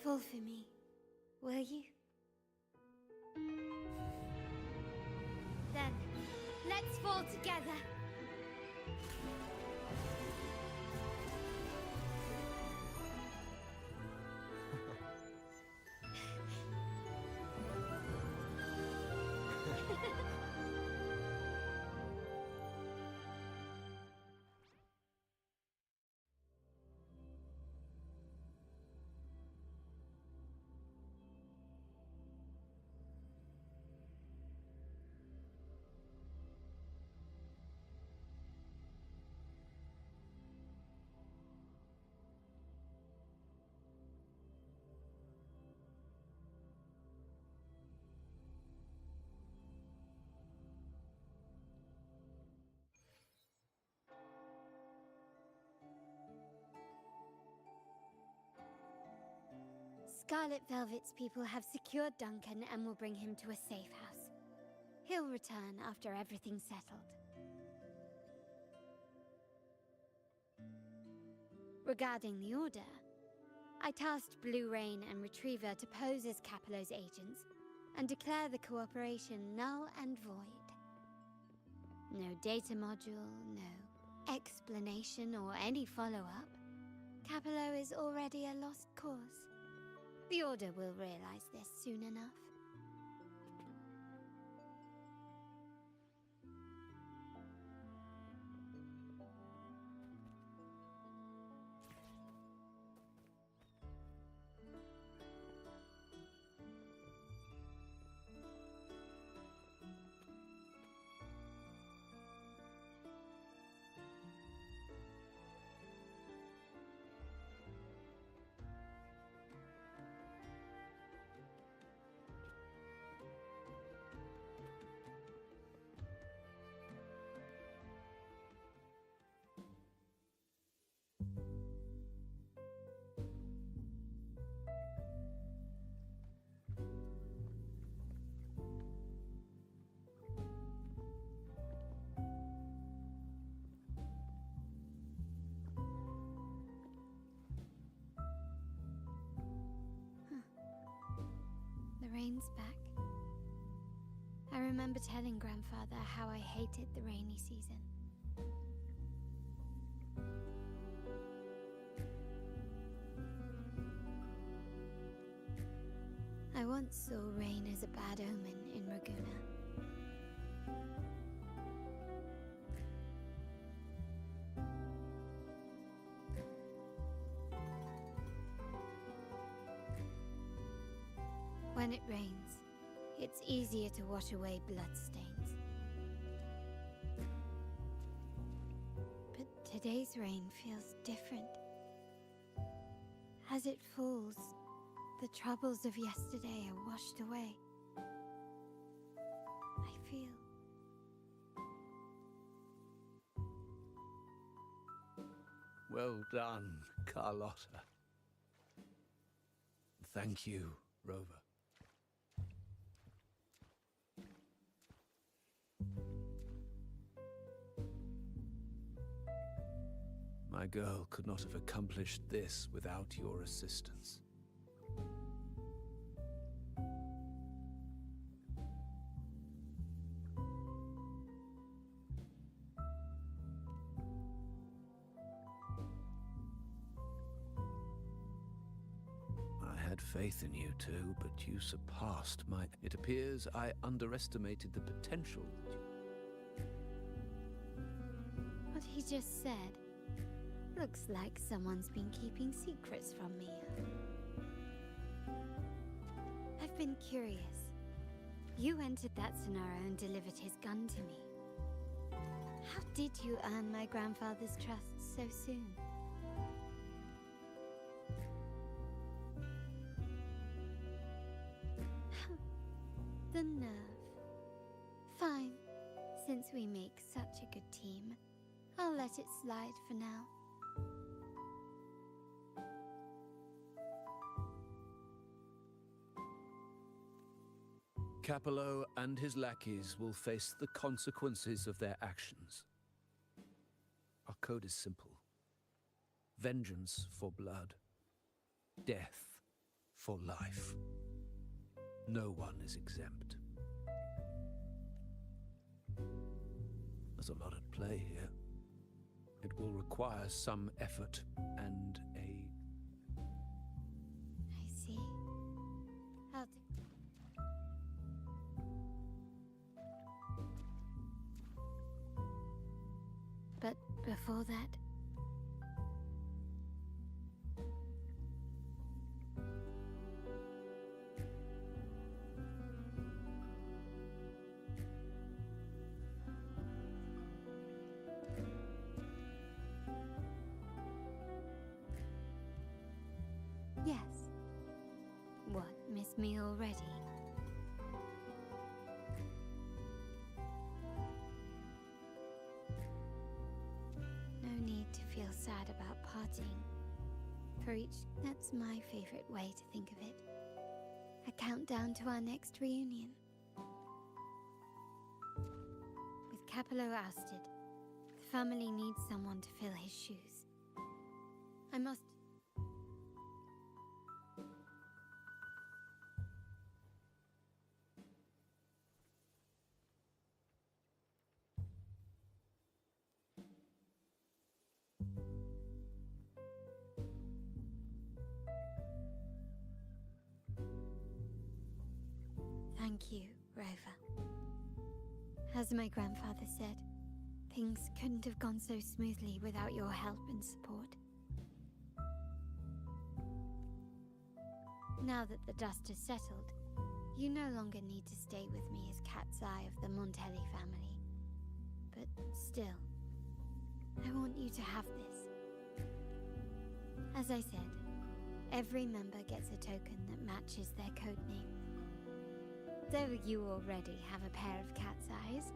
Fall for me, will you? Then, let's fall together. Scarlet Velvet's people have secured Duncan and will bring him to a safe house. He'll return after everything's settled. Regarding the Order, I tasked Blue Rain and Retriever to pose as Capello's agents and declare the cooperation null and void. No data module, no explanation or any follow-up. Capello is already a lost cause. The Order will realize this soon enough. The rain's back. I remember telling Grandfather how I hated the rainy season. I once saw rain as a bad omen in Raguna. When it rains, it's easier to wash away bloodstains. But today's rain feels different. As it falls, the troubles of yesterday are washed away. I feel...
Well done, Carlotta. Thank you, Rover. My girl could not have accomplished this without your assistance. I had faith in you too, but you surpassed my... It appears I underestimated the potential.
What he just said. Looks like someone's been keeping secrets from me. I've been curious. You entered that scenario and delivered his gun to me. How did you earn my grandfather's trust so soon? The nerve. Fine. Since we make such a good team, I'll let it slide for now.
Capello and his lackeys will face the consequences of their actions. Our code is simple. Vengeance for blood. Death for life. No one is exempt. There's a lot at play here. It will require some effort and a...
I see. I'll do... But before that... Yes. What, miss me already? No need to feel sad about parting. For each, that's my favorite way to think of it. A countdown to our next reunion. With Capello ousted, the family needs someone to fill his shoes. I must... Thank you, Rover. As my grandfather said, things couldn't have gone so smoothly without your help and support. Now that the dust has settled, you no longer need to stay with me as Cat's Eye of the Montelli family. But still, I want you to have this. As I said, every member gets a token that matches their codename. Though you already have a pair of cat's eyes,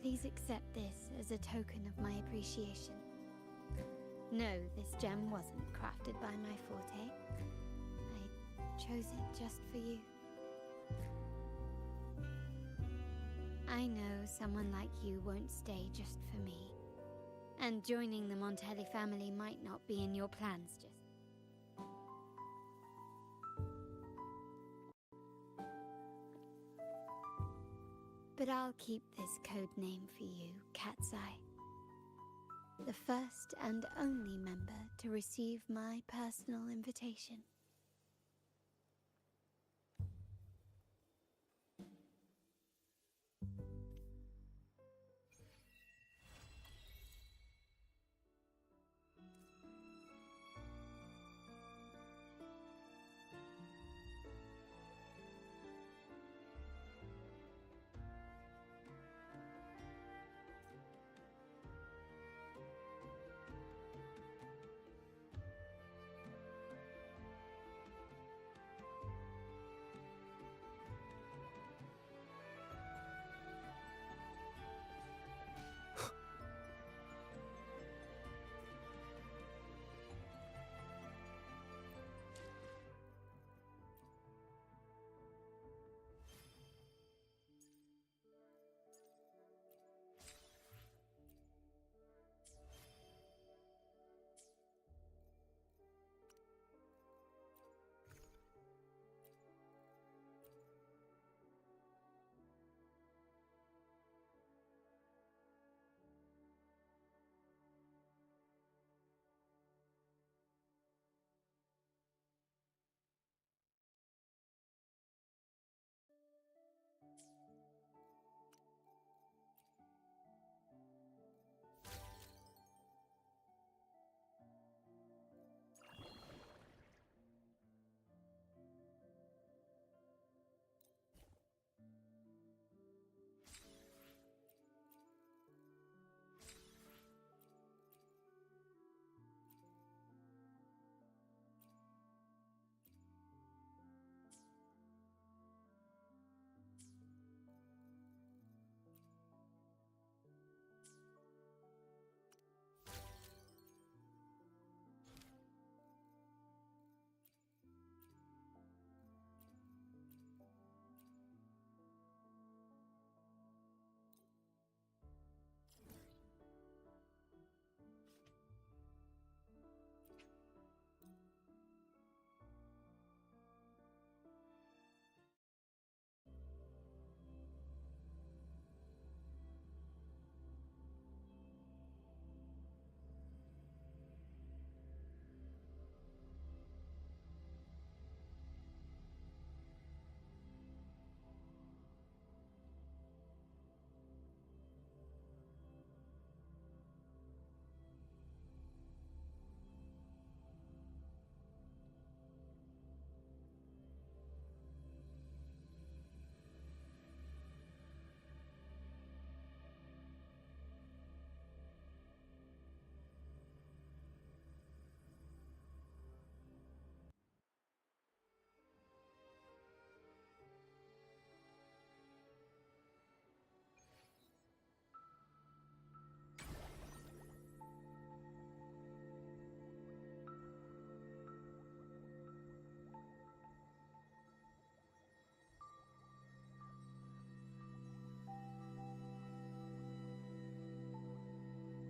please accept this as a token of my appreciation. No, this gem wasn't crafted by my forte. I chose it just for you. I know someone like you won't stay just for me, and joining the Montelli family might not be in your plans just. But I'll keep this code name for you, Cat's Eye. The first and only member to receive my personal invitation.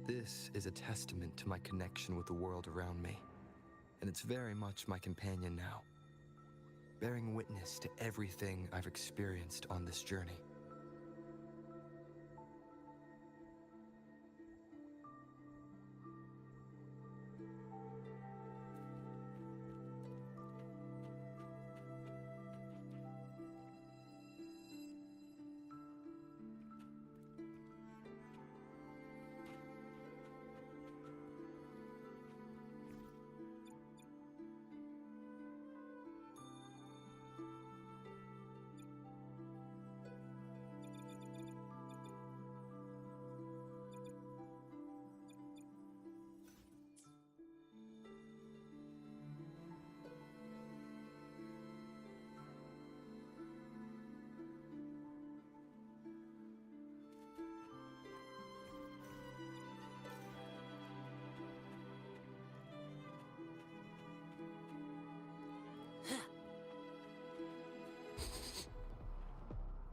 This is a testament to my connection with the world around me, and it's very much my companion now, bearing witness to everything I've experienced on this journey.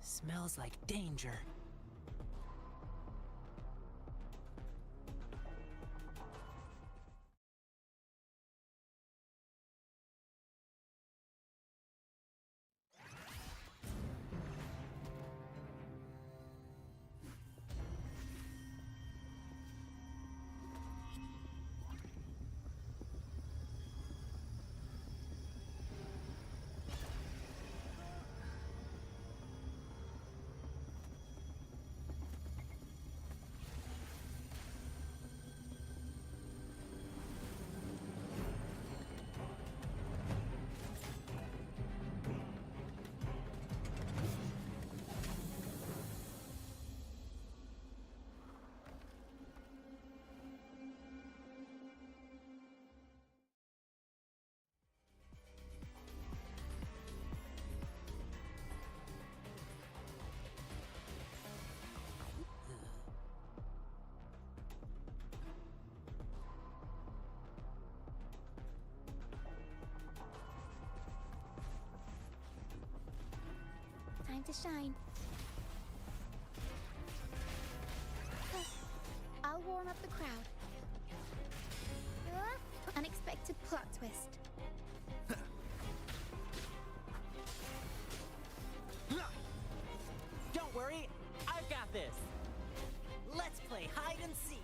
Smells like danger.
Time to shine. I'll warm up the crowd. Unexpected plot twist.
Don't worry, I've got this. Let's play hide and seek.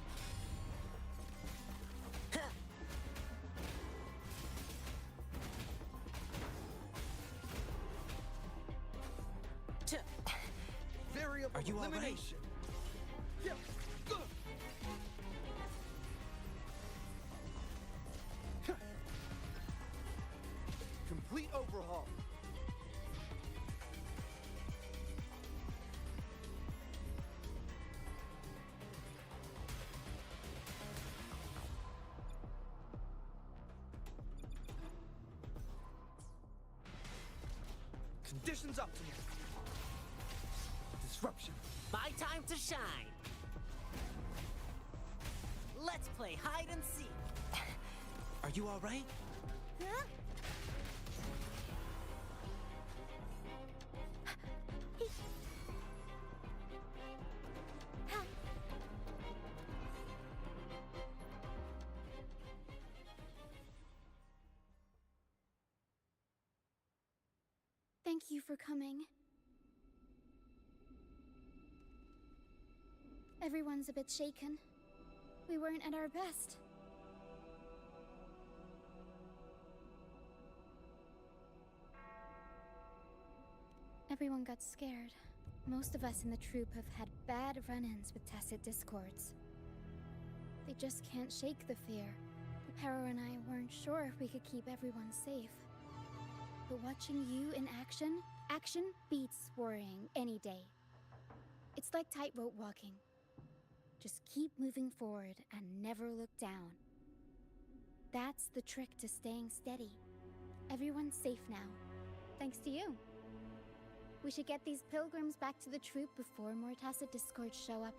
Variable
Are you all right?
elimination. Yep. Complete overhaul. Conditions optimal. Disruption.
My time to shine. Let's play hide and seek. Are you all right?
Huh? Thank you for coming. Everyone's a bit shaken. We weren't at our best. Everyone got scared. Most of us in the troop have had bad run-ins with tacit discords. They just can't shake the fear. Pero and I weren't sure if we could keep everyone safe. But watching you in action beats worrying any day. It's like tightrope walking. Just keep moving forward and never look down. That's the trick to staying steady. Everyone's safe now, thanks to you. We should get these pilgrims back to the troop before more tacit discords show up.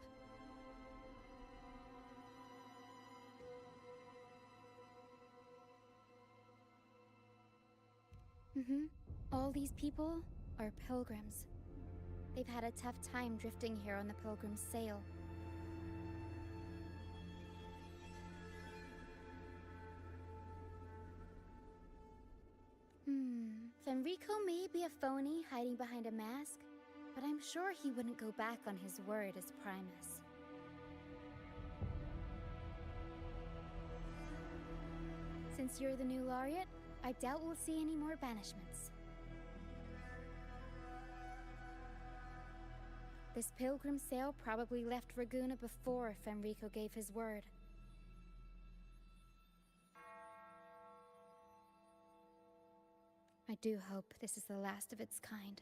All these people are pilgrims. They've had a tough time drifting here on the Pilgrim's sail. Enrico may be a phony hiding behind a mask, but I'm sure he wouldn't go back on his word as Primus. Since you're the new laureate, I doubt we'll see any more banishments. This pilgrim sail probably left Ragusa before Fenrico gave his word. I do hope this is the last of its kind.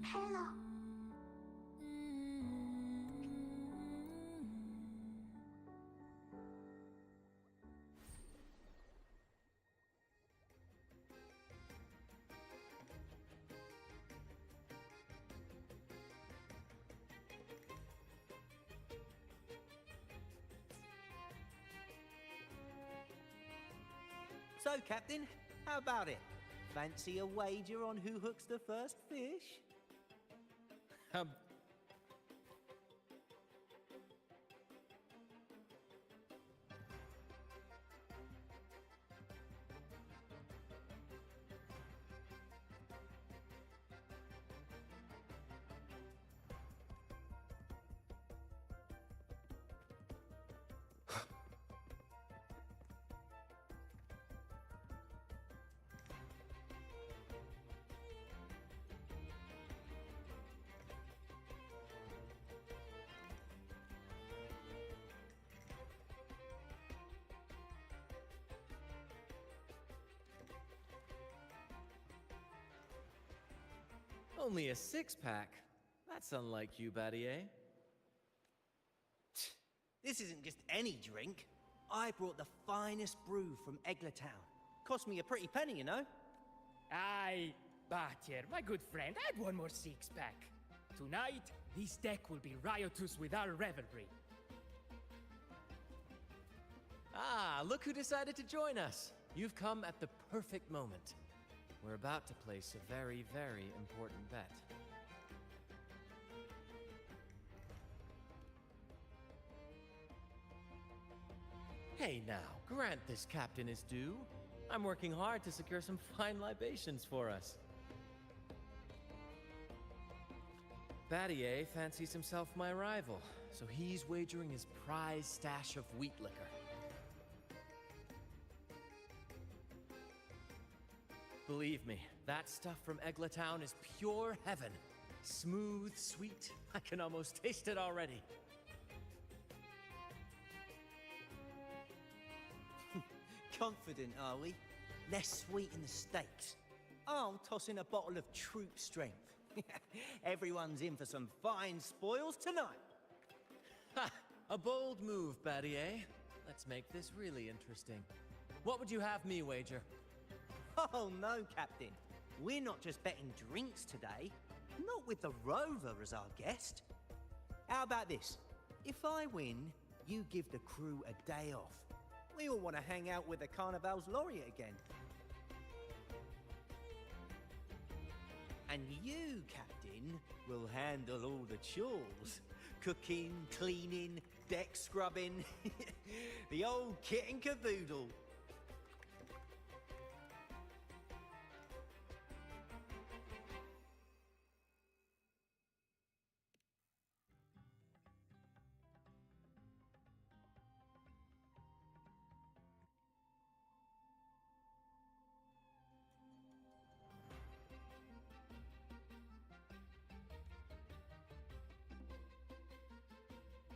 Hello.
So, Captain, how about it? Fancy a wager on who hooks the first fish?
Only a six-pack? That's unlike you, Battier.
This isn't just any drink. I brought the finest brew from Egglertown. Cost me a pretty penny, you know.
Aye, Battier, my good friend, add one more six-pack. Tonight, this deck will be riotous with our revelry.
Ah, look who decided to join us. You've come at the perfect moment. We're about to place a very, very important bet. Hey now, grant this captain his due. I'm working hard to secure some fine libations for us. Battier fancies himself my rival, so he's wagering his prize stash of wheat liquor. Believe me, that stuff from Egglertown is pure heaven. Smooth, sweet. I can almost taste it already.
Confident, are we? Less sweet in the steaks. I'll toss in a bottle of troop strength. Everyone's in for some fine spoils tonight.
Ha! A bold move, Battier. Let's make this really interesting. What would you have me wager?
Oh, no, Captain. we're not just betting drinks today. Not with the Rover as our guest. How about this? If I win, you give the crew a day off. We all want to hang out with the Carnival's laureate again. And you, Captain, will handle all the chores. Cooking, cleaning, deck scrubbing. The old kit and caboodle.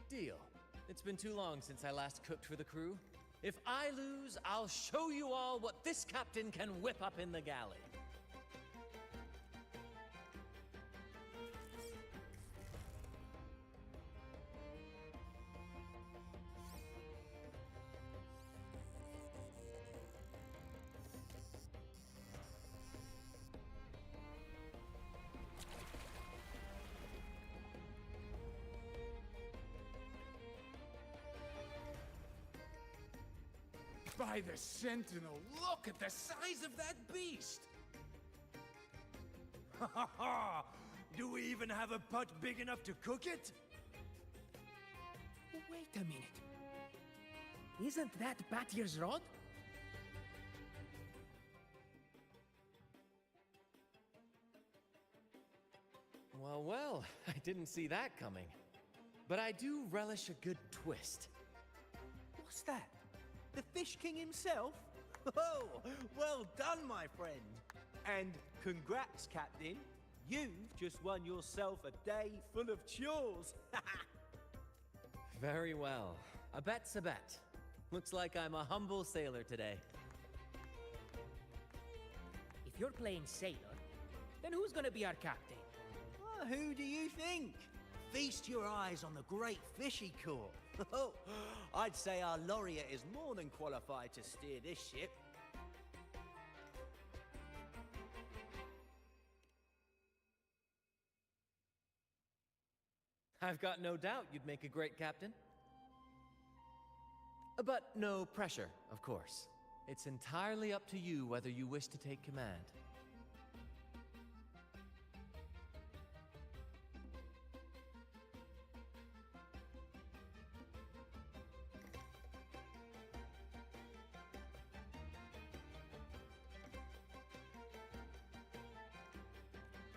Deal. It's been too long since I last cooked for the crew. If I lose, I'll show you all what this captain can whip up in the galley.
By the Sentinel, look at the size of that beast!
Ha ha ha! Do we even have a pot big enough to cook it?
Wait a minute. Isn't that Batier's rod?
Well, well, I didn't see that coming. But I do relish a good twist.
What's that? The Fish King himself? Oh, well done, my friend. And congrats, Captain. You've just won yourself a day full of chores.
Very well. A bet's a bet. Looks like I'm a humble sailor today.
If you're playing sailor, then who's gonna be our captain?
Well, who do you think? Feast your eyes on the great fishy caught. Oh, I'd say our laureate is more than qualified to steer this ship.
I've got no doubt you'd make a great captain. But no pressure, of course. It's entirely up to you whether you wish to take command.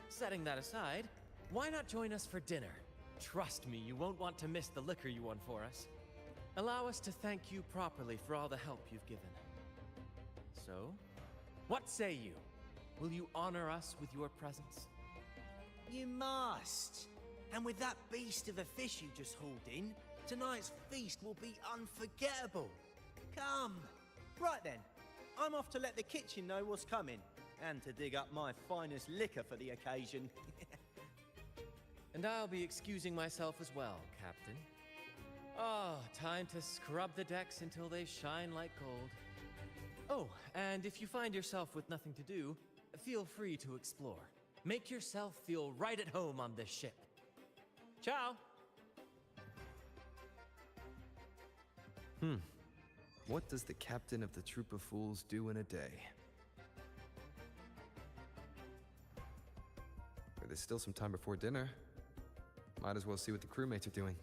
Setting that aside, why not join us for dinner? Trust me, you won't want to miss the liquor you won for us. Allow us to thank you properly for all the help you've given. So, what say you? Will you honor us with your presence?
You must. And with that beast of a fish you just hauled in, tonight's feast will be unforgettable. Come. Right then, I'm off to let the kitchen know what's coming, and to dig up my finest liquor for the occasion.
And I'll be excusing myself as well, Captain. Oh, time to scrub the decks until they shine like gold. Oh, and if you find yourself with nothing to do, feel free to explore. Make yourself feel right at home on this ship. Ciao!
What does the captain of the Troop of Fools do in a day? There's still some time before dinner. Might as well see what the crewmates are doing.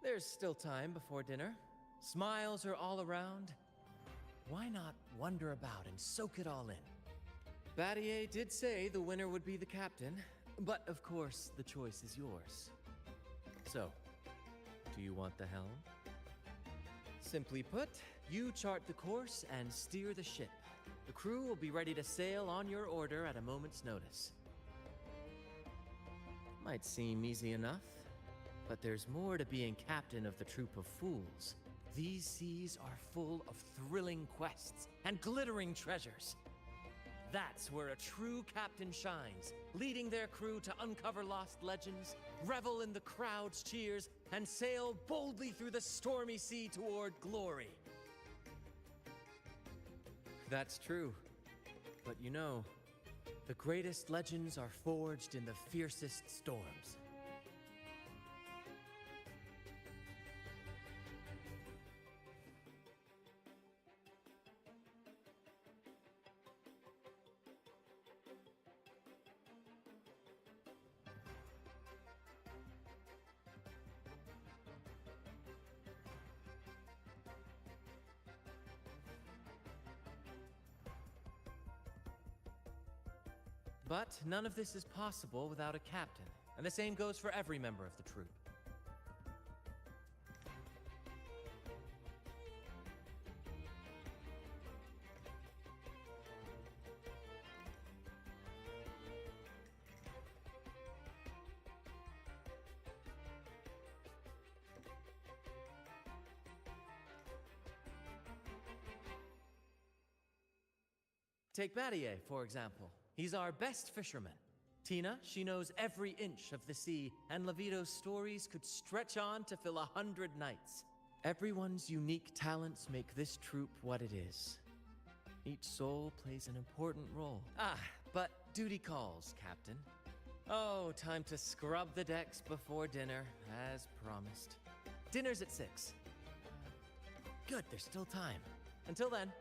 There's still time before dinner. Smiles are all around. Why not wander about and soak it all in? Battier did say the winner would be the captain, but of course the choice is yours. So, do you want the helm? Simply put, you chart the course and steer the ship. The crew will be ready to sail on your order at a moment's notice. Might seem easy enough, but there's more to being captain of the troop of fools. These seas are full of thrilling quests and glittering treasures. That's where a true captain shines, leading their crew to uncover lost legends, revel in the crowd's cheers, and sail boldly through the stormy sea toward glory. That's true. But you know, the greatest legends are forged in the fiercest storms. But none of this is possible without a captain, and the same goes for every member of the troop. Take Battier, for example. He's our best fisherman. Tina, she knows every inch of the sea, and Levito's stories could stretch on to fill 100 nights. Everyone's unique talents make this troop what it is. Each soul plays an important role. But duty calls, Captain. Oh, time to scrub the decks before dinner, as promised. Dinner's at 6. Good, there's still time. Until then.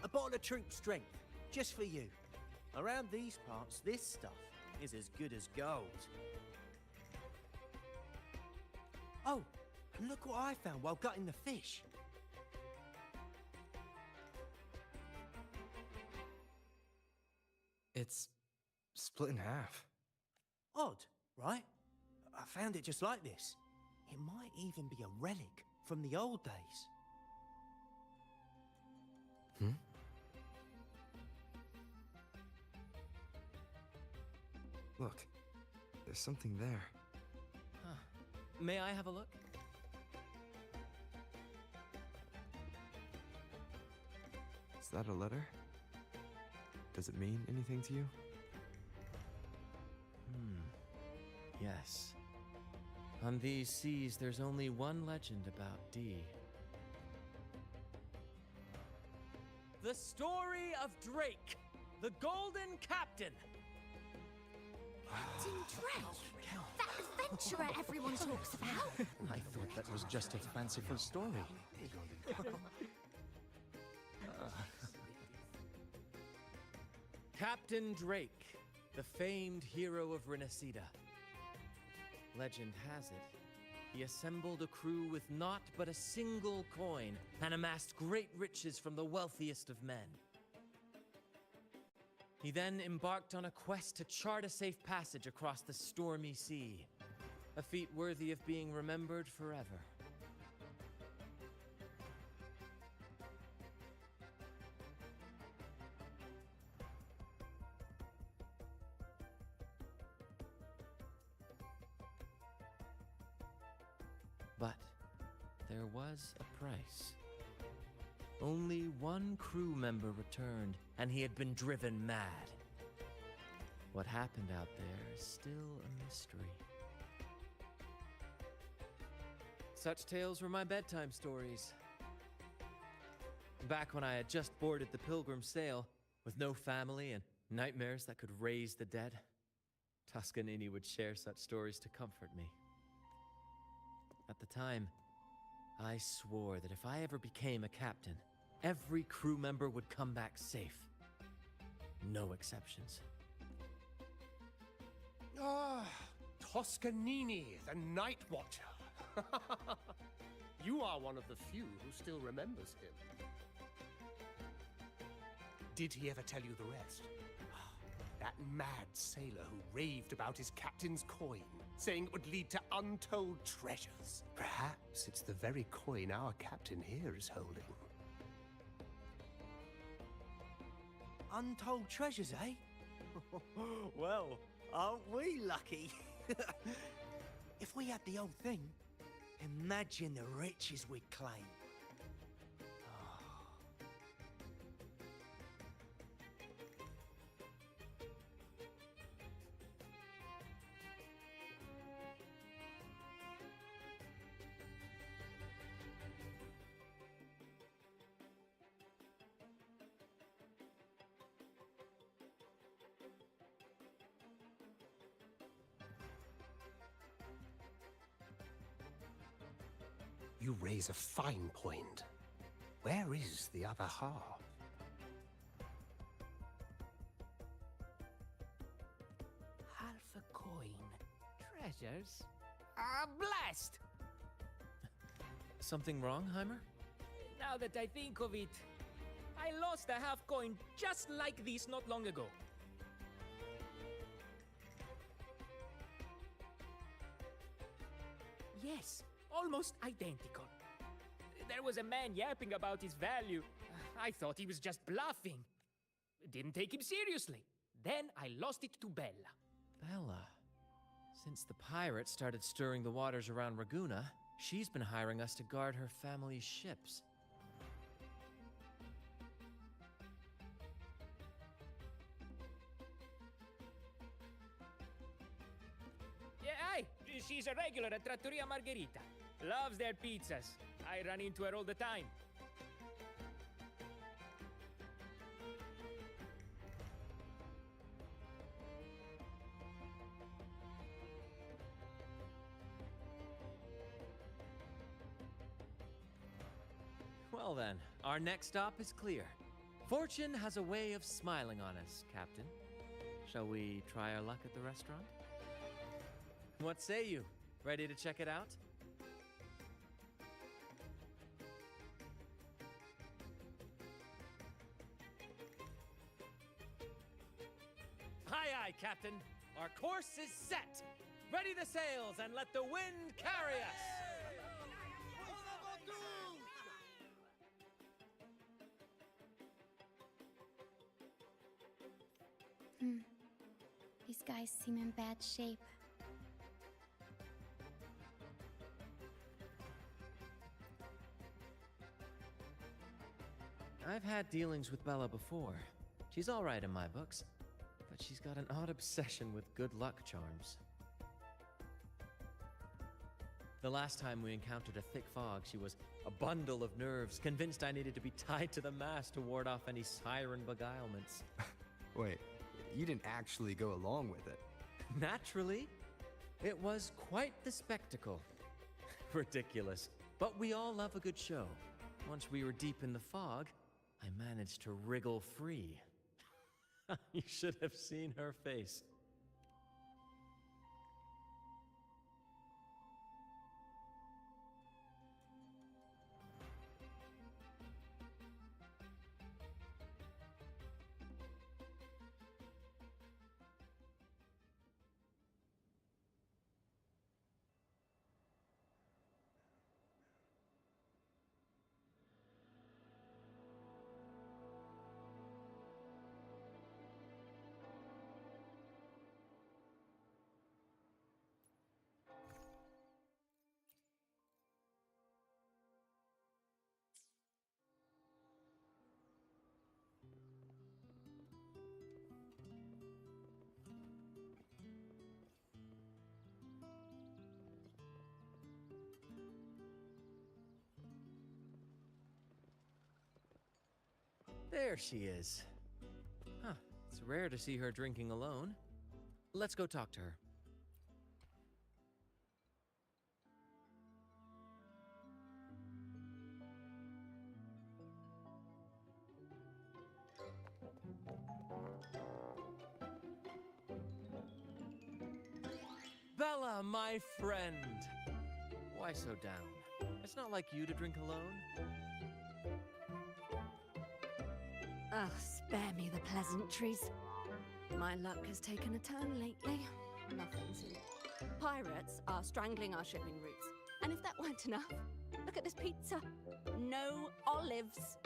A bottle of troop strength, just for you. Around these parts, this stuff is as good as gold. Oh, and look what I found while gutting the fish.
It's split in half.
Odd, right? I found it just like this. It might even be a relic from the old days.
Hmm? Look, there's something there.
Huh. May I have a look?
Is that a letter? Does it mean anything to you?
Yes. On these seas, there's only one legend about Dee. The story of Drake, the Golden Captain.
Captain Drake? That adventurer everyone talks about?
I thought that was just a fanciful story.
Captain Drake, the famed hero of Renacida. Legend has it, he assembled a crew with naught but a single coin and amassed great riches from the wealthiest of men. He then embarked on a quest to chart a safe passage across the stormy sea, a feat worthy of being remembered forever. But there was a price. Only one crew member returned, and he had been driven mad. What happened out there is still a mystery. Such tales were my bedtime stories. Back when I had just boarded the Pilgrim sail, with no family and nightmares that could raise the dead, Toscanini would share such stories to comfort me. At the time, I swore that if I ever became a captain, every crew member would come back safe. No exceptions.
Ah, Toscanini, the Night Watcher. You are one of the few who still remembers him. Did he ever tell you the rest? That mad sailor who raved about his captain's coin, saying it would lead to untold treasures. Perhaps it's the very coin our captain here is holding.
Untold treasures, eh? Well, aren't we lucky? If we had the old thing, imagine the riches we'd claim.
You raise a fine point. Where is the other half?
Half a coin. Treasures? Ah, blast!
Something wrong, Heimer?
Now that I think of it, I lost a half coin just like this not long ago. Yes, almost identical. There was a man yapping about his value. I thought he was just bluffing. Didn't take him seriously. Then I lost it to Bella.
Bella? Since the pirates started stirring the waters around Raguna, she's been hiring us to guard her family's ships.
Yeah, aye. She's a regular at Trattoria Margherita. Loves their pizzas. I run into her all the time.
Well then, our next stop is clear. Fortune has a way of smiling on us, Captain. Shall we try our luck at the restaurant? What say you? Ready to check it out? Aye, aye, Captain. Our course is set. Ready the sails and let the wind carry us.
These guys seem in bad shape.
I've had dealings with Bella before. She's all right in my books, but she's got an odd obsession with good luck charms. The last time we encountered a thick fog, she was a bundle of nerves, convinced I needed to be tied to the mast to ward off any siren beguilements.
Wait, you didn't actually go along with it?
Naturally. It was quite the spectacle. Ridiculous. But we all love a good show. Once we were deep in the fog, I managed to wriggle free. You should have seen her face. There she is. Huh, it's rare to see her drinking alone. Let's go talk to her. Bella, my friend! Why so down? It's not like you to drink alone.
Oh, spare me the pleasantries. My luck has taken a turn lately. Nothing's in. Pirates are strangling our shipping routes. And if that weren't enough, look at this pizza. No olives.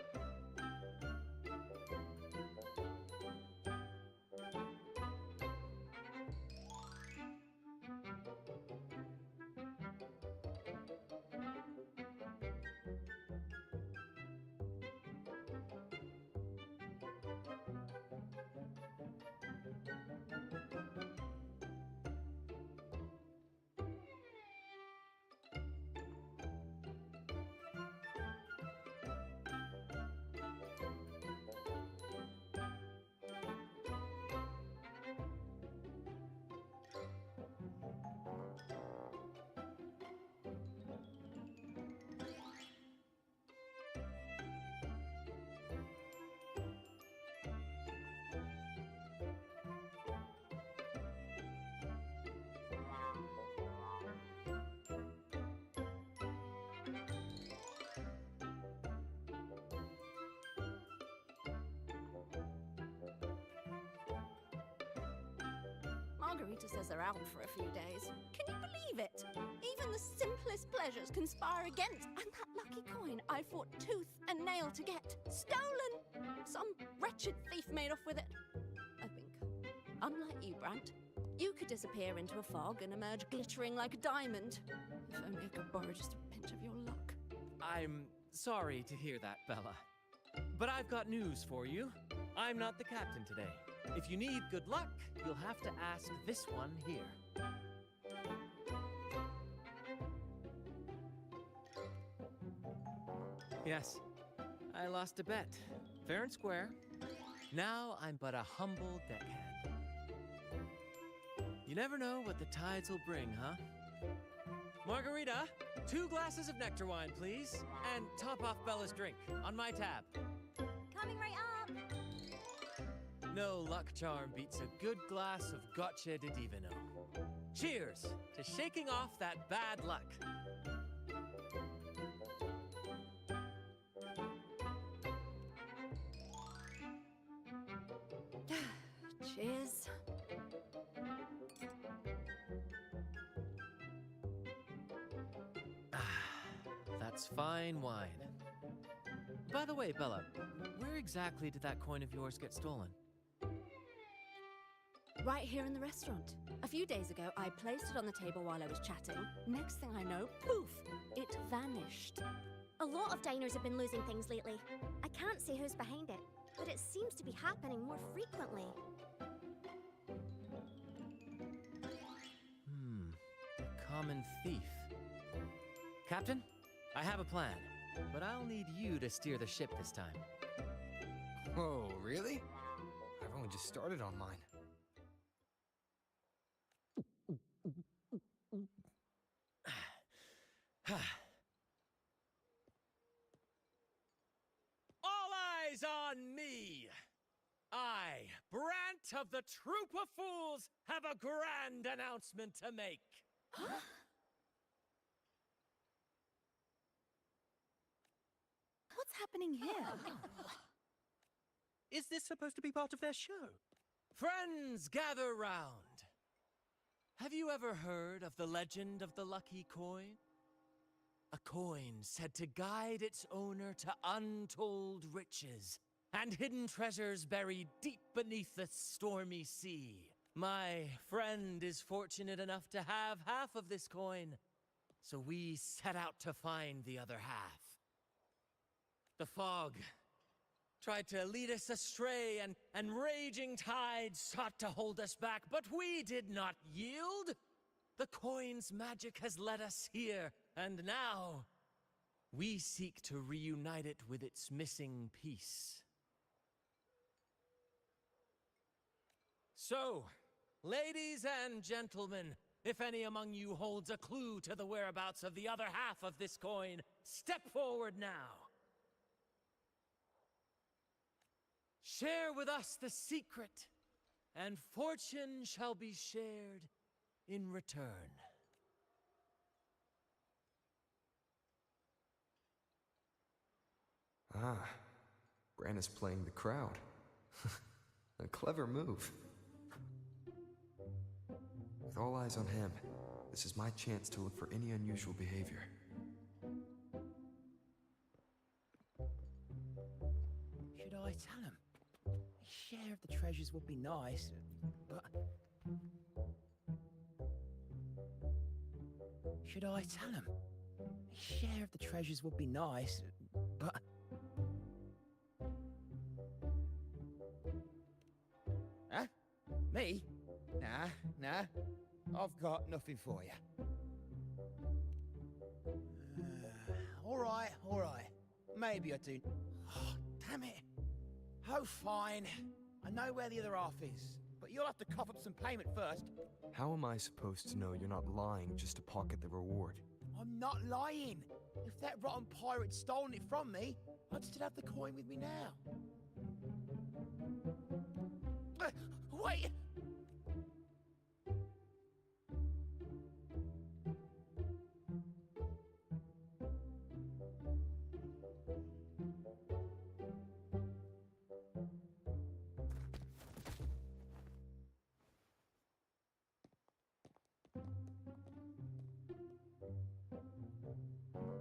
Margarita says they're out for a few days. Can you believe it? Even the simplest pleasures conspire against. And that lucky coin I fought tooth and nail to get. Stolen! Some wretched thief made off with it. I think, unlike you, Brant, you could disappear into a fog and emerge glittering like a diamond. If only I could borrow just a pinch of your luck.
I'm sorry to hear that, Bella. But I've got news for you. I'm not the captain today. If you need good luck, you'll have to ask this one here. Yes, I lost a bet. Fair and square. Now I'm but a humble deckhand. You never know what the tides will bring, huh? Margarita, 2 glasses of nectar wine, please. And top off Bella's drink on my tab.
Coming right up!
No luck charm beats a good glass of gotcha di divino. Cheers to shaking off that bad luck.
Cheers.
That's fine wine. By the way, Bella, where exactly did that coin of yours get stolen?
Right here in the restaurant. A few days ago, I placed it on the table while I was chatting. Next thing I know, poof, it vanished.
A lot of diners have been losing things lately. I can't see who's behind it, but it seems to be happening more frequently.
A common thief. Captain, I have a plan, but I'll need you to steer the ship this time.
Oh, really? I've only just started on mine.
All eyes on me! I, Brant of the Troop of Fools have a grand announcement to make.
Huh? What's happening here?
Is this supposed to be part of their show?
Friends, gather round. Have you ever heard of the legend of the lucky coin? A coin said to guide its owner to untold riches and hidden treasures buried deep beneath the stormy sea. My friend is fortunate enough to have half of this coin, so we set out to find the other half. The fog tried to lead us astray, and raging tides sought to hold us back, but we did not yield. The coin's magic has led us here, and now we seek to reunite it with its missing piece. So, ladies and gentlemen, if any among you holds a clue to the whereabouts of the other half of this coin, step forward now. Share with us the secret, and fortune shall be shared in return.
Ah, Bran is playing the crowd. A clever move. With all eyes on him, this is my chance to look for any unusual behavior.
Should I tell him? A share of the treasures would be nice, but... Should I tell him? A share of the treasures would be nice, but...
Huh? Me? Nah. I've got nothing for you. All right. Maybe I do. Oh, damn it. Oh, fine. I know where the other half is, but you'll have to cough up some payment first.
How am I supposed to know you're not lying just to pocket the reward?
I'm not lying. If that rotten pirate'd stolen it from me, I'd still have the coin with me now. Wait!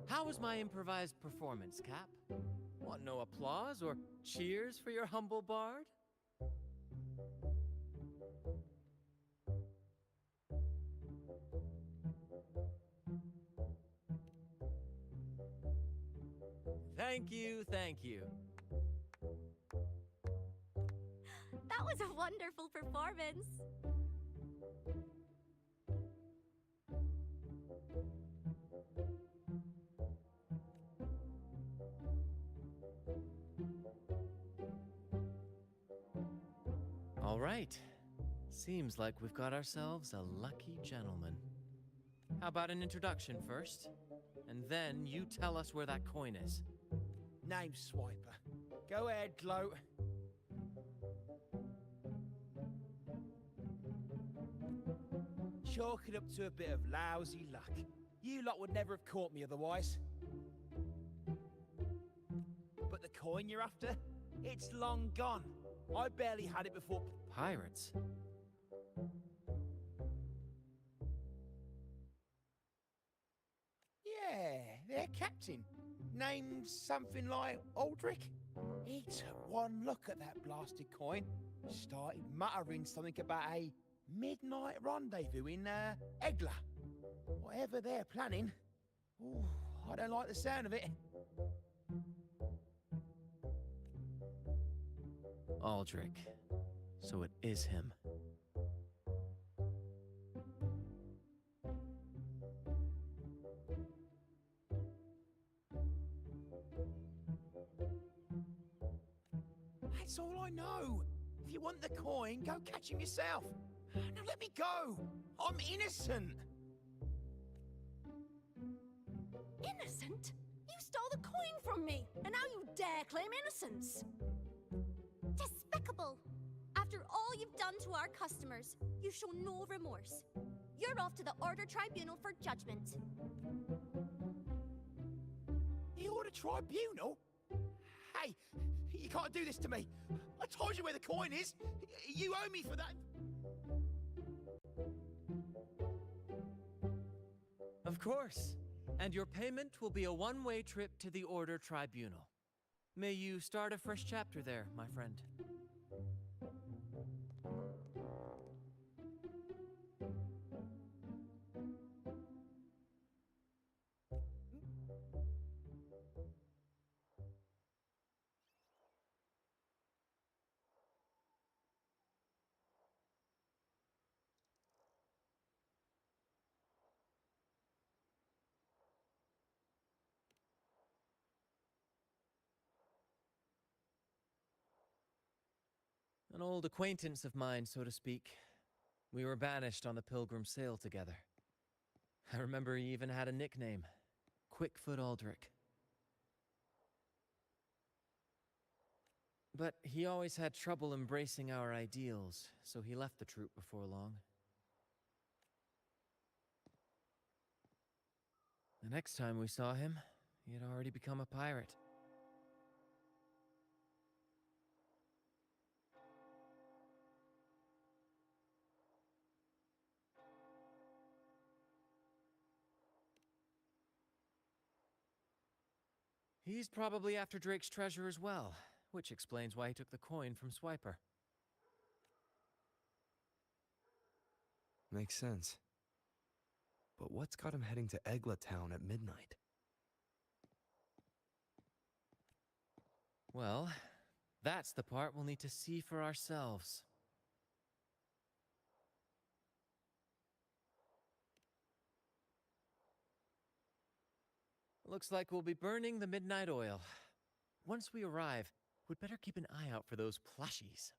How was my improvised performance, Cap? Want no applause or cheers for your humble bard? Thank you.
That was a wonderful performance.
All right. Seems like we've got ourselves a lucky gentleman. How about an introduction first? And then you tell us where that coin is.
Name Swiper. Go ahead, Gloat. Chalk it up to a bit of lousy luck. You lot would never have caught me otherwise. But the coin you're after? It's long gone. I barely had it before...
Pirates?
Yeah, their captain. Named something like Aldrich. He took one look at that blasted coin, started muttering something about a midnight rendezvous in Egla. Whatever they're planning. Ooh, I don't like the sound of it.
Aldrich. So it is him.
That's all I know. If you want the coin, go catch him yourself. Now let me go. I'm innocent.
Innocent? You stole the coin from me, and now you dare claim innocence.
Despicable! After all
all you've done to our customers. You show no remorse. You're off to the Order Tribunal for judgment.
The Order Tribunal? Hey, you can't do this to me. I told you where the coin is. You owe me for that.
Of course. And your payment will be a one-way trip to the Order Tribunal. May you start a fresh chapter there, my friend. An old acquaintance of mine, so to speak. We were banished on the Pilgrim sail together. I remember he even had a nickname, Quickfoot Aldrich. But he always had trouble embracing our ideals, so he left the troop before long. The next time we saw him, he had already become a pirate. He's probably after Drake's treasure as well, which explains why he took the coin from Swiper.
Makes sense. But what's got him heading to Egla Town at midnight?
Well, that's the part we'll need to see for ourselves. Looks like we'll be burning the midnight oil. Once we arrive, we'd better keep an eye out for those plushies.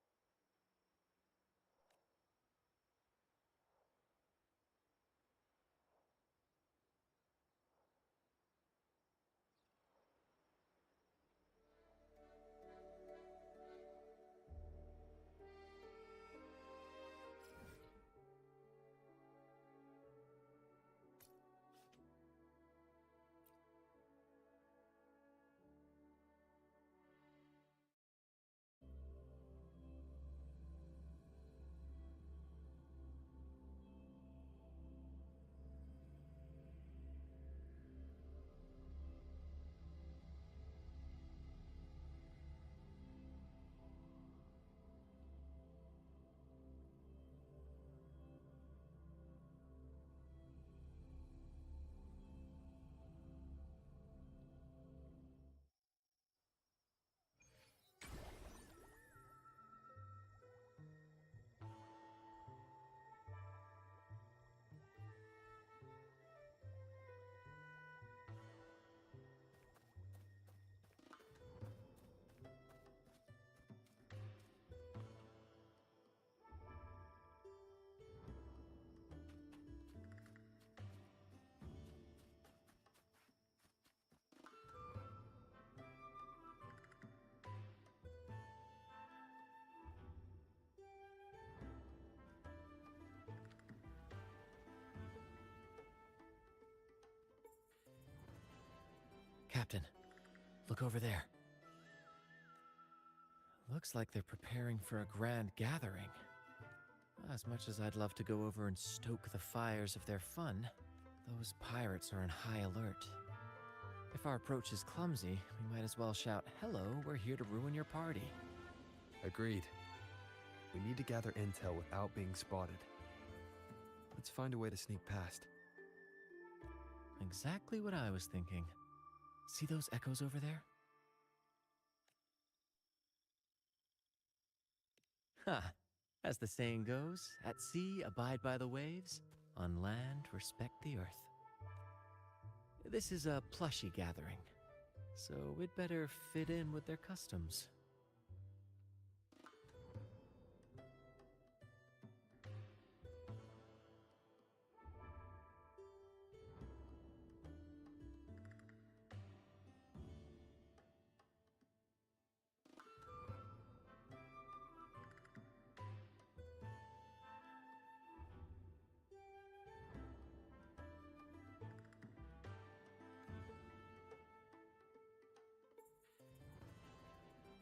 Captain, look over there. Looks like they're preparing for a grand gathering. As much as I'd love to go over and stoke the fires of their fun, those pirates are on high alert. If our approach is clumsy, we might as well shout, "Hello, we're here to ruin your party."
Agreed. We need to gather intel without being spotted. Let's find a way to sneak past.
Exactly what I was thinking. See those echoes over there? Ha! As the saying goes, at sea abide by the waves, on land respect the earth. This is a plushie gathering, so we'd better fit in with their customs.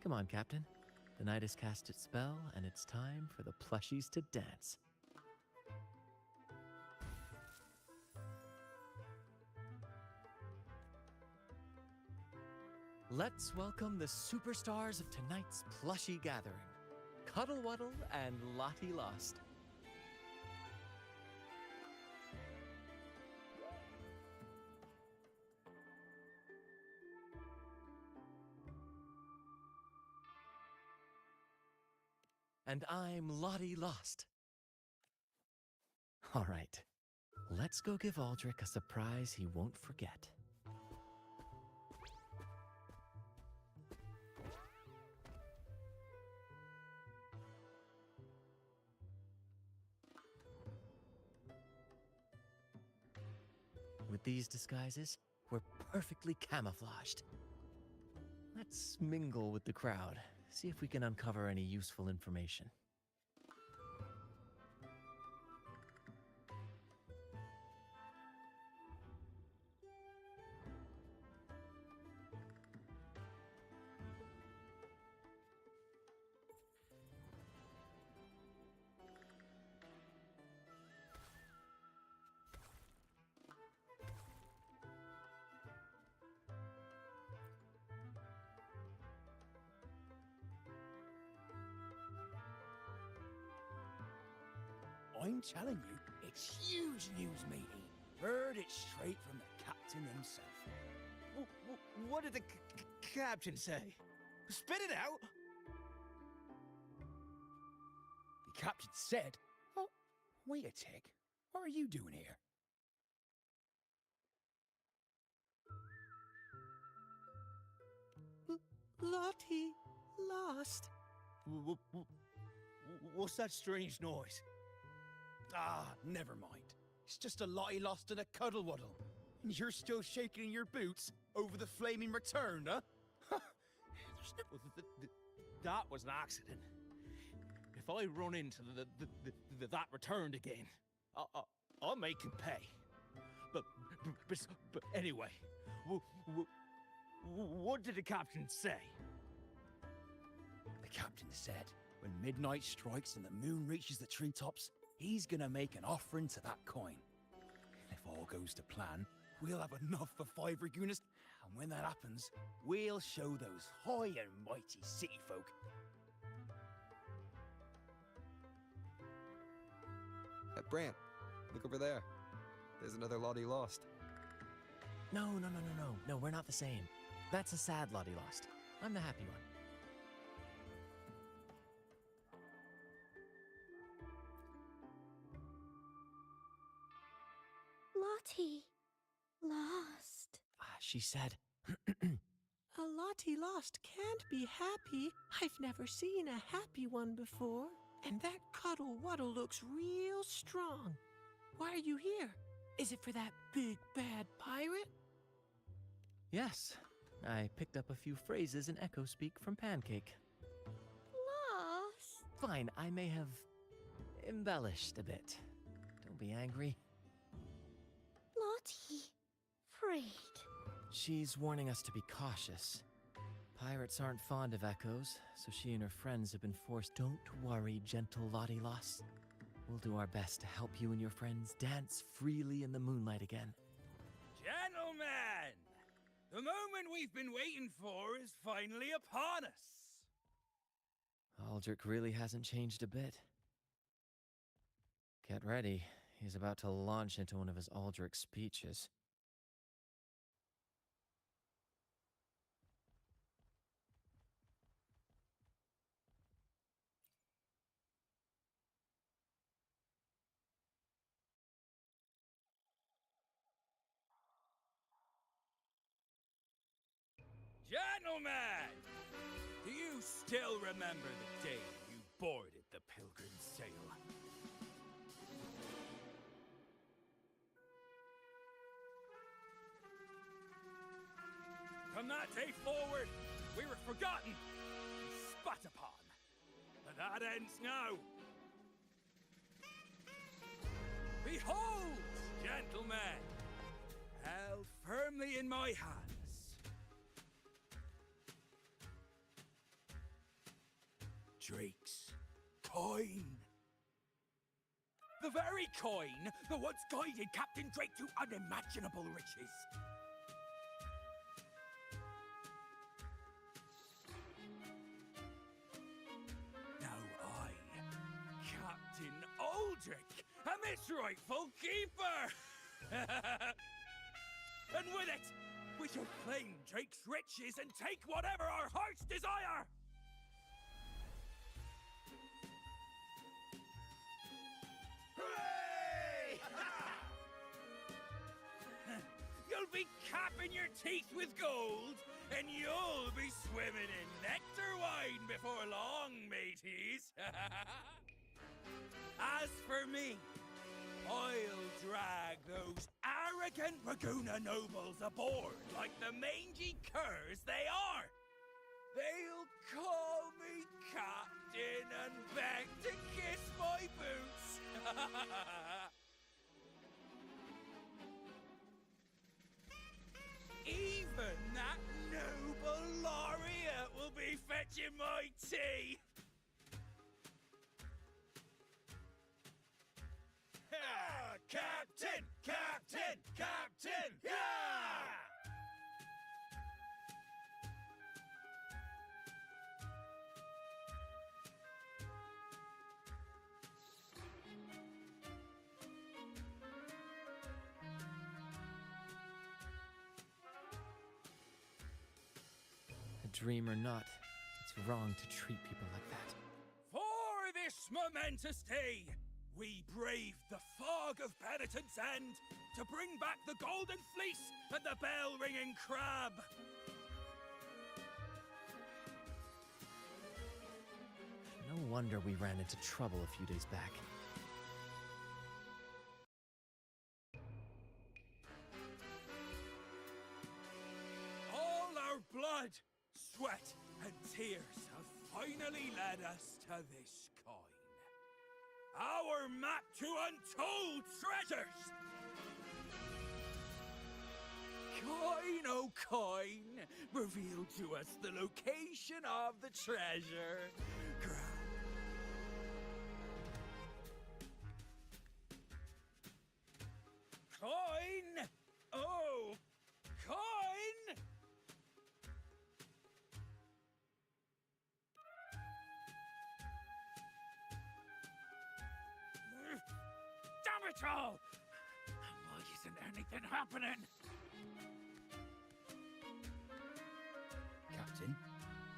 Come on, Captain. The night has cast its spell, and it's time for the plushies to dance. Let's welcome the superstars of tonight's plushie gathering, Cuddle Wuddle and Lottie Lost. And I'm Lottie Lost. All right, let's go give Aldrich a surprise he won't forget. With these disguises, we're perfectly camouflaged. Let's mingle with the crowd, see if we can uncover any useful information.
I'm telling you, it's huge news, matey. Heard it straight from the captain himself.
What did the captain say? Spit it out!
The captain said... Oh, wait a tick. What are you doing here?
Lottie Lost. What's that strange noise?
Ah, never mind. It's just a Lottie Lost and a Cuddle Wuddle. And you're still shaking in your boots over the flaming return, huh?
That was an accident. If I run into that returned again, I'll make him pay. But anyway, what did the captain say?
The captain said when midnight strikes and the moon reaches the treetops, he's gonna make an offering to that coin. If all goes to plan, we'll have enough for 5 Ragunas, and when that happens, we'll show those high and mighty city folk.
Brant, look over there. There's another Lottie Lost.
No, we're not the same. That's a sad Lottie Lost. I'm the happy one.
Lottie Lost.
She said...
A Lottie Lost can't be happy. I've never seen a happy one before. And that Cuddle Wuddle looks real strong. Why are you here? Is it for that big bad pirate?
Yes, I picked up a few phrases in Echo Speak from Pancake.
Lost.
Fine, I may have embellished a bit. Don't be angry.
Lottie. Afraid.
She's warning us to be cautious. Pirates aren't fond of echoes, so she and her friends have been forced. Don't worry, gentle Lottie Lost. We'll do our best to help you and your friends dance freely in the moonlight again.
Gentlemen! The moment we've been waiting for is finally upon us!
Aldrich really hasn't changed a bit. Get ready. He's about to launch into one of his Aldrich speeches.
Gentlemen! Do you still remember the day you boarded the Pilgrim's Sail? From that day forward, we were forgotten, spat upon. But that ends now. Behold, gentlemen, held firmly in my hands, Drake's coin. The very coin that once guided Captain Drake to unimaginable riches. Now I, Captain Aldrich, am its rightful keeper! And with it, we shall claim Drake's riches and take whatever our hearts desire! Hooray! You'll be capping your teeth with gold, and you'll be swimming in nectar wine before long, mateys! As for me, I'll drag those arrogant Raguna nobles aboard like the mangy curs they are. They'll call me captain and beg to kiss my boots. Even that noble laureate will be fetching my tea. Captain! Captain! Captain! Yeah!
A dream or not, it's wrong to treat people like that.
For this momentous day, we braved the fog of penitence and to bring back the golden fleece and the bell-ringing crab.
No wonder we ran into trouble a few days back.
All our blood, sweat, and tears have finally led us to this coin. Our map to untold treasures! Coin, oh coin, reveal to us the location of the treasure. Coin! Oh, coin! Damn it all! Why isn't anything happening?
Captain,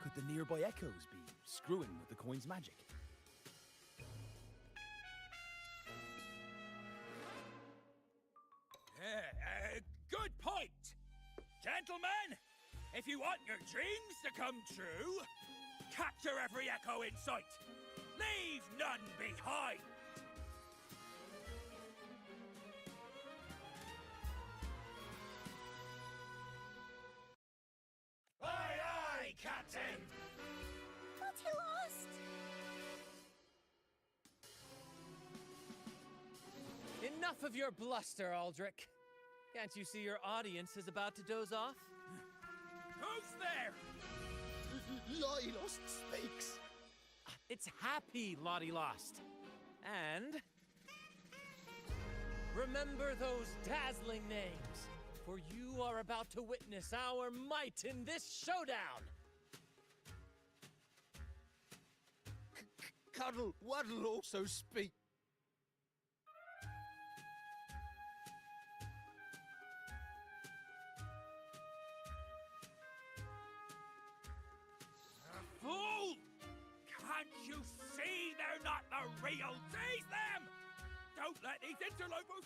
could the nearby echoes be screwing with the coin's magic?
Good point! Gentlemen, if you want your dreams to come true, capture every echo in sight. Leave none behind! Aye, aye, Captain!
But he lost!
Enough of your bluster, Aldrich. Can't you see your audience is about to doze off?
Who's there?
Lottie Lost speaks.
It's happy Lottie Lost. And remember those dazzling names, for you are about to witness our might in this showdown.
Cuddle Waddle also speak.
Fool! Can't you see they're not the real? Seize them! Don't let these interlopers...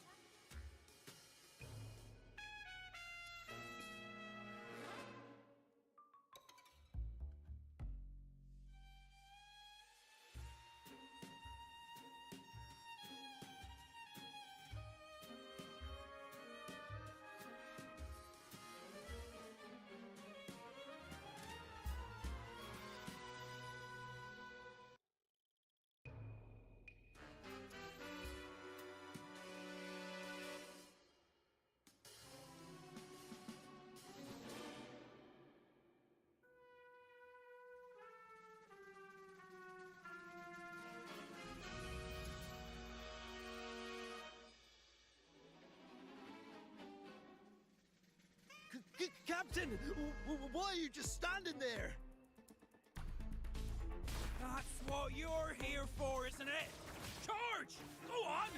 Captain! Why are you just standing there? That's what you're here for, isn't it? Charge! Go on!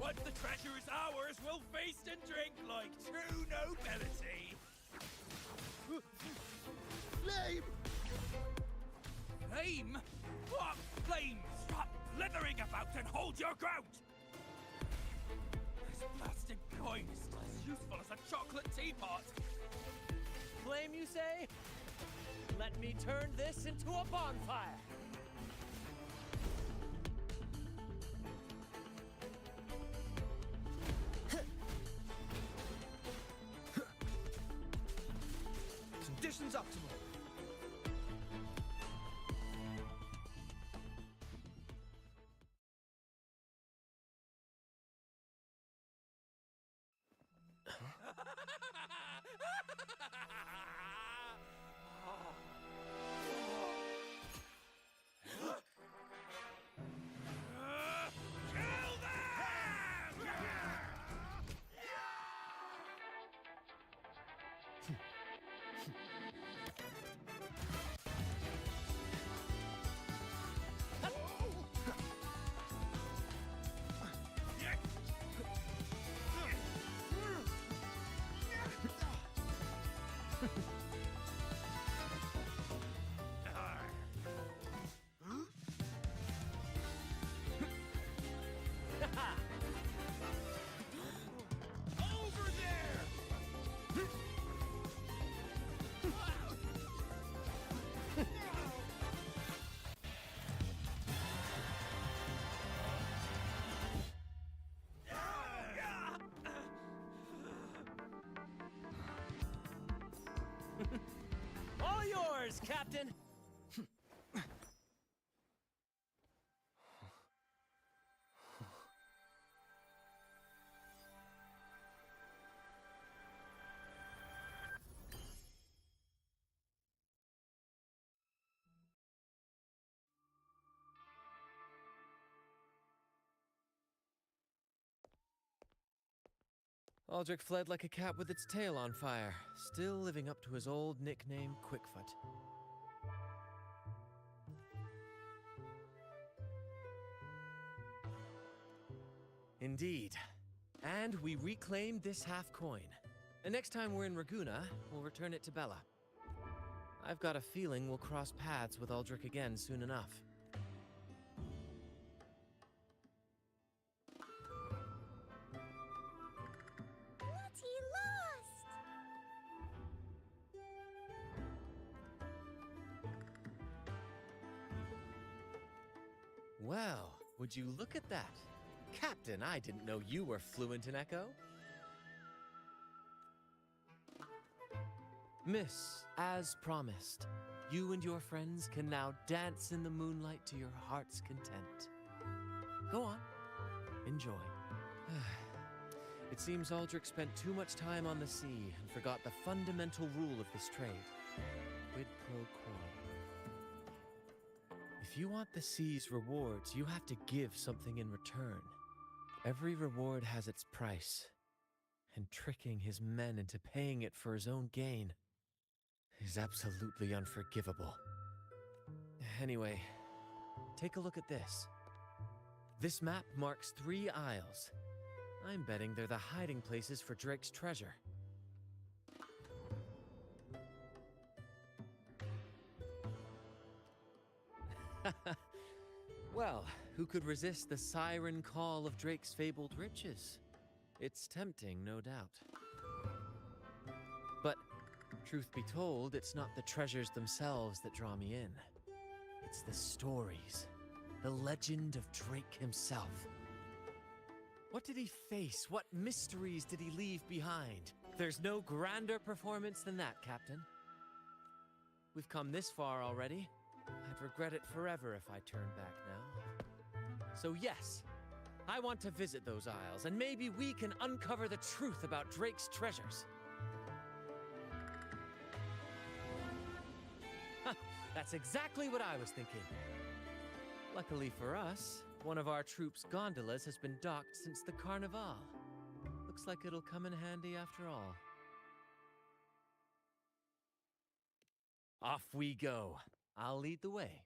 Once the treasure is ours, we'll feast and drink like true nobility.
Flame!
Flame? What flame? Stop slithering about and hold your ground! This blasted coin is still as useful as a chocolate teapot.
Flame, you say? Let me turn this into a bonfire.
Conditions optimal.
Over there!
All yours, Captain! Aldrich fled like a cat with its tail on fire, still living up to his old nickname, Quickfoot. Indeed. And we reclaimed this half-coin. And next time we're in Raguna, we'll return it to Bella. I've got a feeling we'll cross paths with Aldrich again soon enough. Well, would you look at that? Captain, I didn't know you were fluent in Echo. Miss, as promised, you and your friends can now dance in the moonlight to your heart's content. Go on, enjoy. It seems Aldrich spent too much time on the sea and forgot the fundamental rule of this trade. Quid pro quo. If you want the sea's rewards, you have to give something in return. Every reward has its price, and tricking his men into paying it for his own gain is absolutely unforgivable. Anyway, take a look at this. This map marks 3 isles. I'm betting they're the hiding places for Drake's treasure. Well, who could resist the siren call of Drake's fabled riches? It's tempting, no doubt. But, truth be told, it's not the treasures themselves that draw me in. It's the stories, the legend of Drake himself. What did he face? What mysteries did he leave behind? There's no grander performance than that, Captain. We've come this far already. I'd regret it forever if I turned back now. So yes, I want to visit those isles, and maybe we can uncover the truth about Drake's treasures. That's exactly what I was thinking. Luckily for us, one of our troops' gondolas has been docked since the Carnival. Looks like it'll come in handy after all. Off we go. I'll lead the way.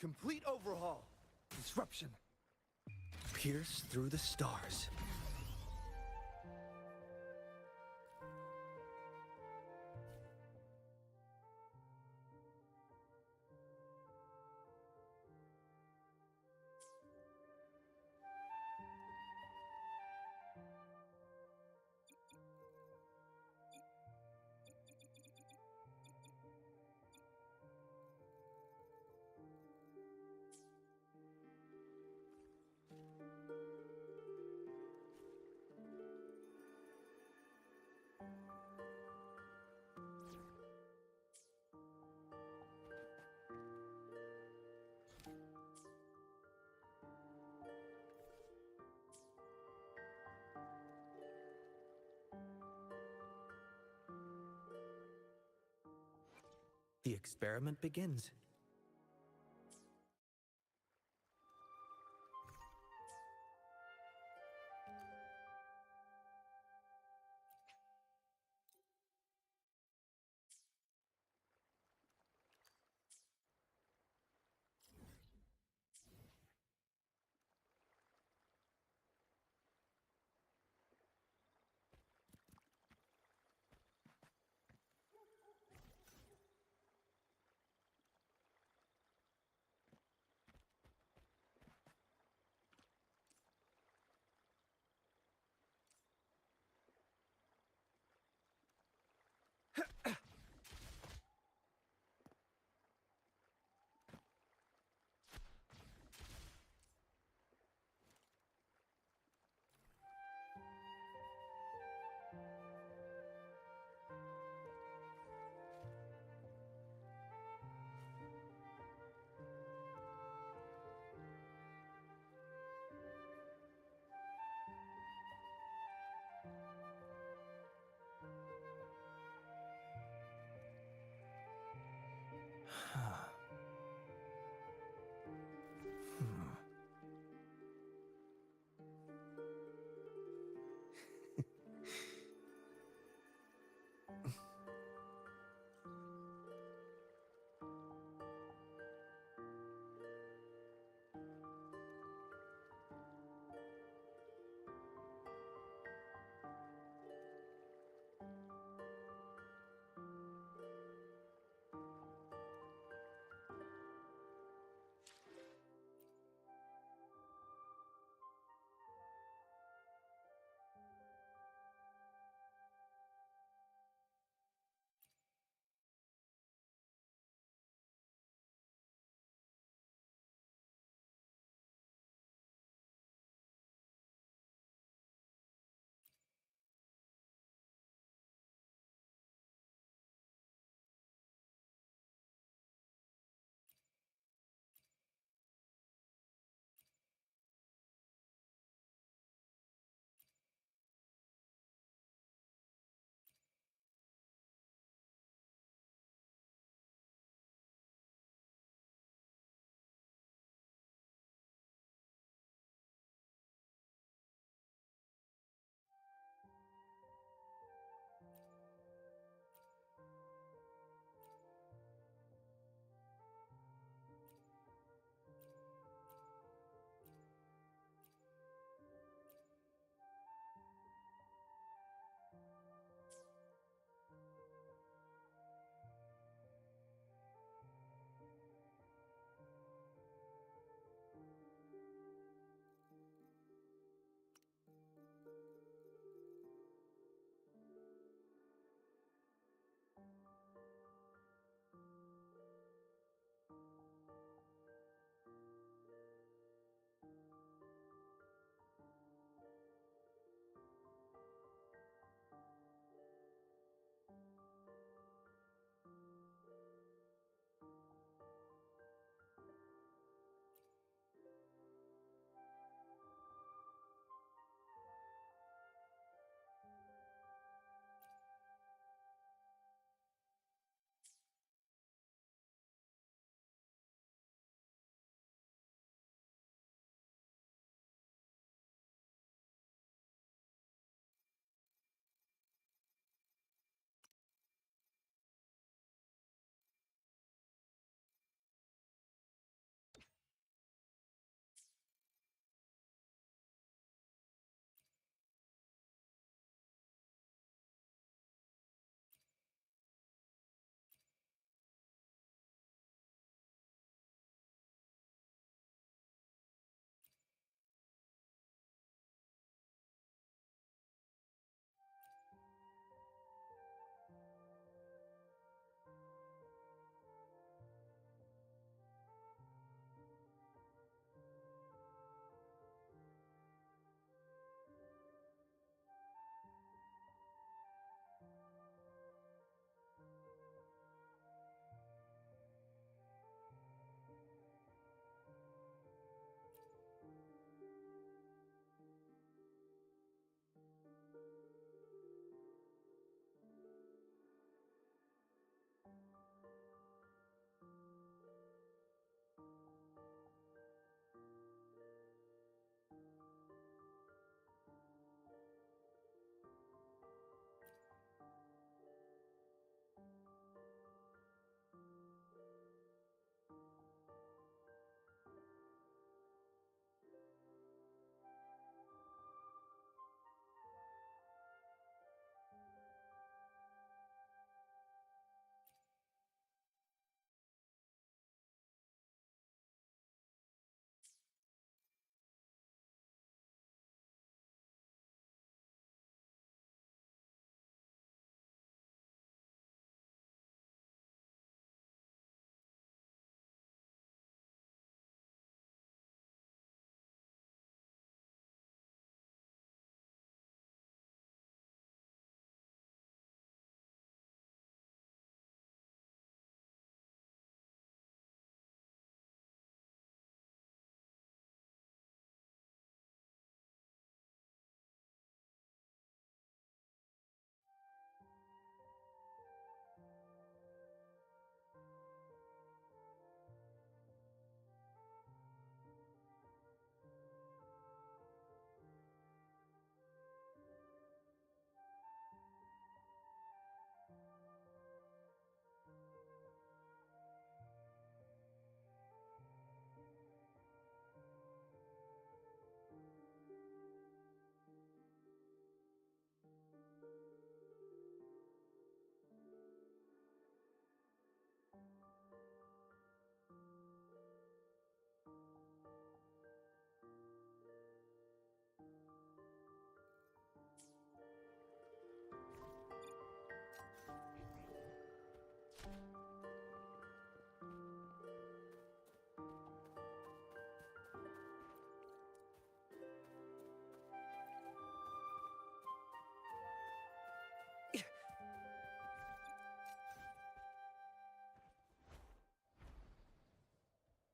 Complete overhaul. Disruption. Pierce through the stars. The experiment begins.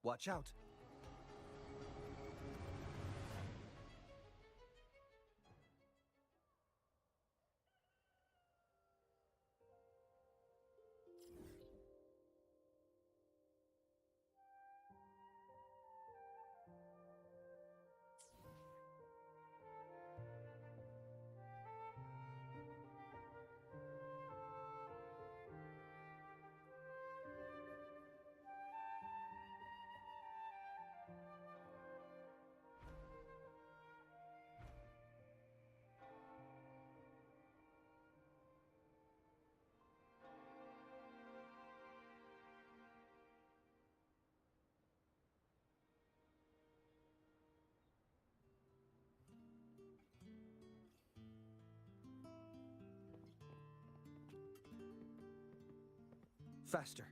Watch out. Faster.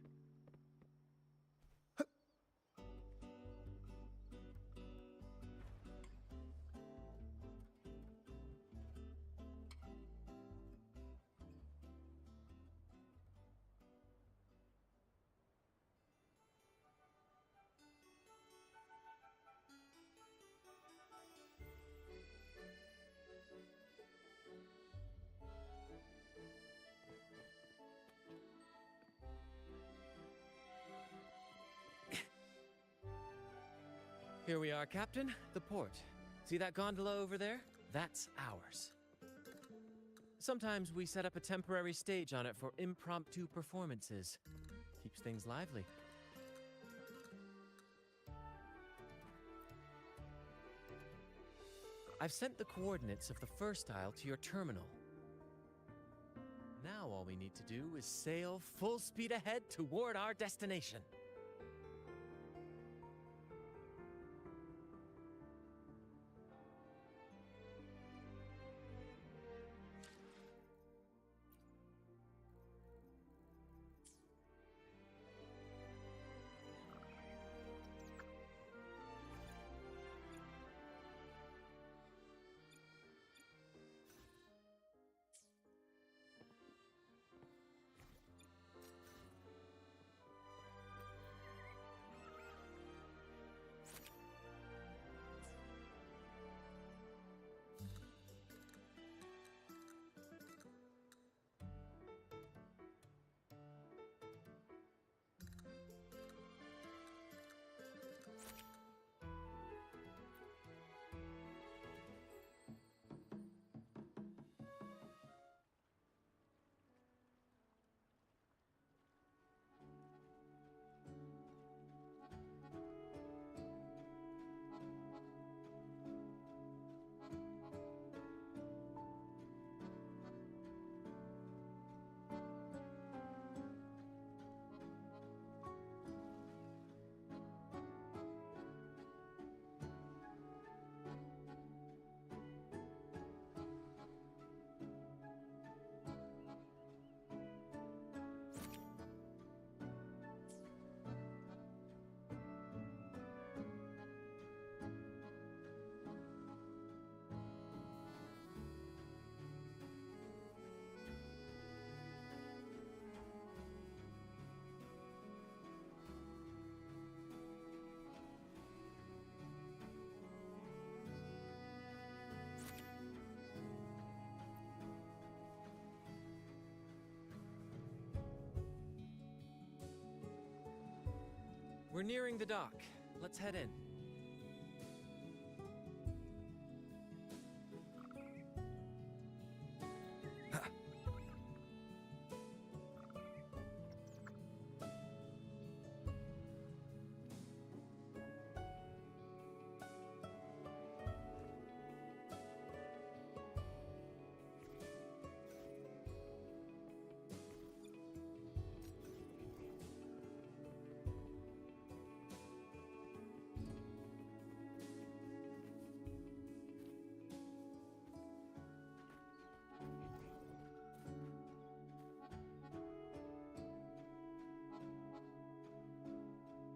Here we are, Captain. The port. See that gondola over there? That's ours. Sometimes we set up a temporary stage on it for impromptu performances. Keeps things lively. I've sent the coordinates of the first isle to your terminal. Now all we need to do is sail full speed ahead toward our destination. We're nearing the dock. Let's head in.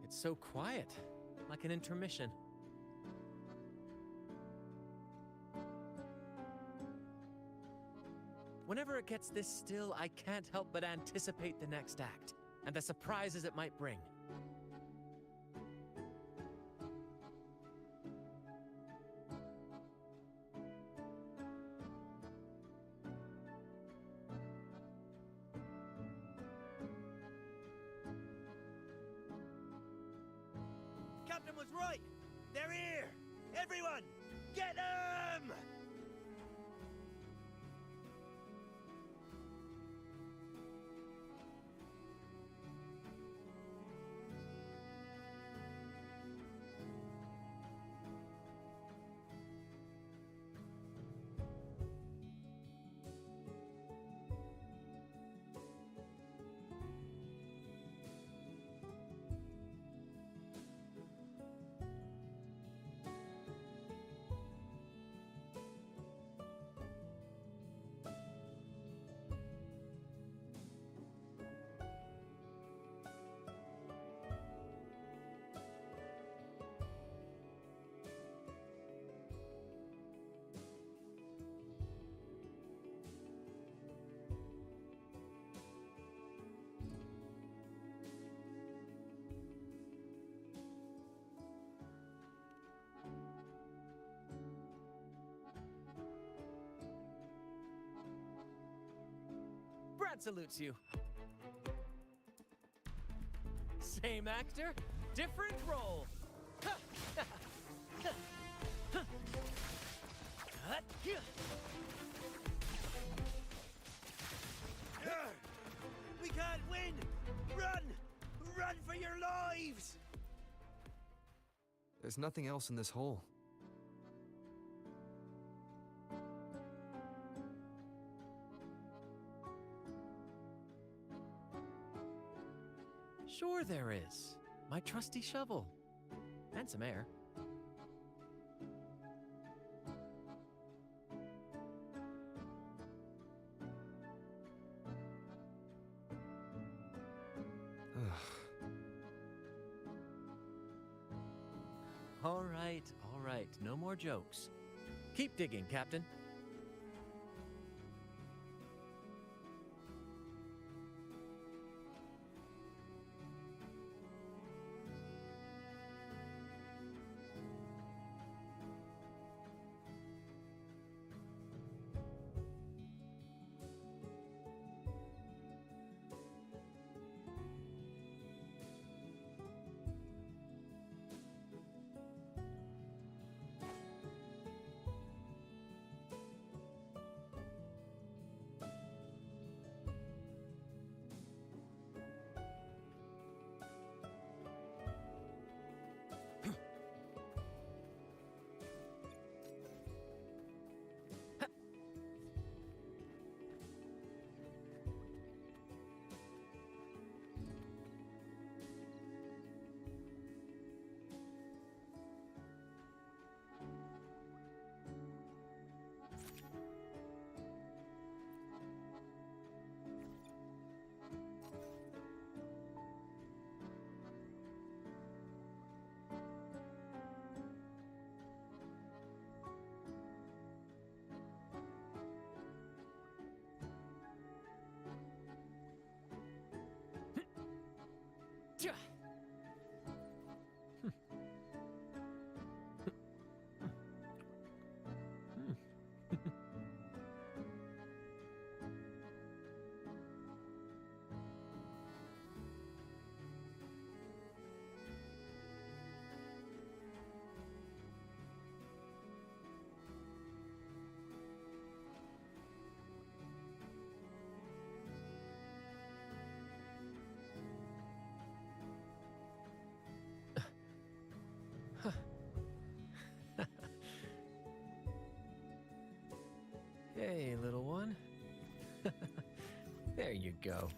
It's so quiet, like an intermission. Whenever it gets this still, I can't help but anticipate the next act, and the surprises it might bring.
was right! They're here! Everyone, get them!
Brad salutes you. Same actor, different role.
We can't win! Run! Run for your lives!
There's nothing else in this hole.
Sure there is. My trusty shovel. And some air. All right. No more jokes. Keep digging, Captain. Hey, little one. There you go.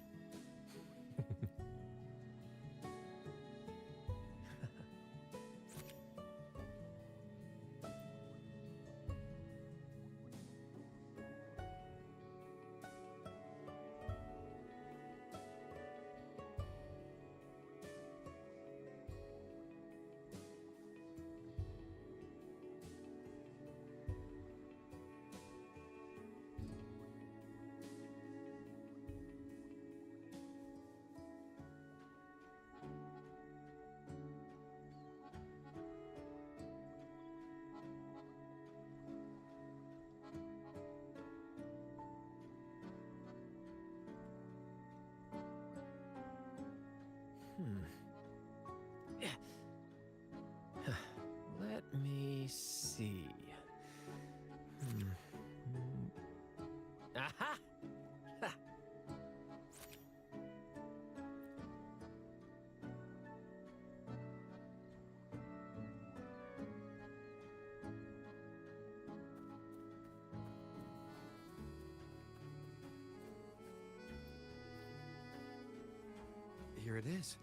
here it is.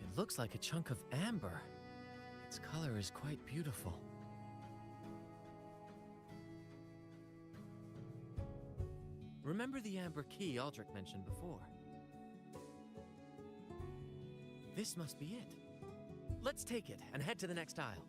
It looks like a chunk of amber. Its color is quite beautiful. Remember the amber key Aldrich mentioned before? This must be it. Let's take it and head to the next aisle.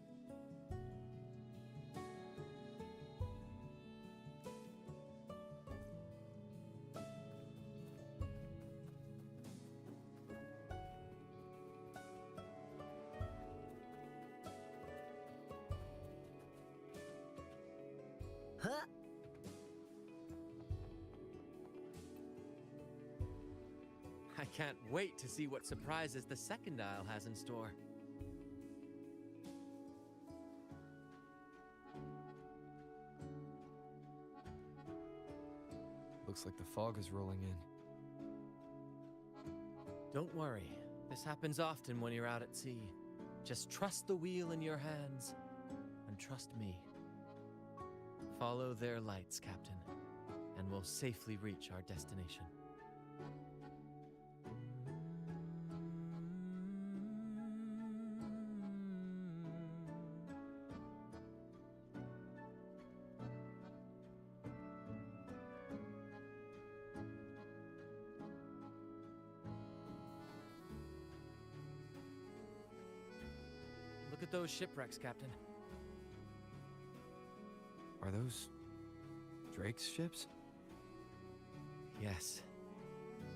Huh?
I can't wait to see what surprises the second aisle has in store.
Looks like the fog is rolling in.
Don't worry. This happens often when you're out at sea. Just trust the wheel in your hands, and trust me. Follow their lights, Captain, and we'll safely reach our destination. Look at those shipwrecks, Captain.
Are those Drake's ships?
Yes.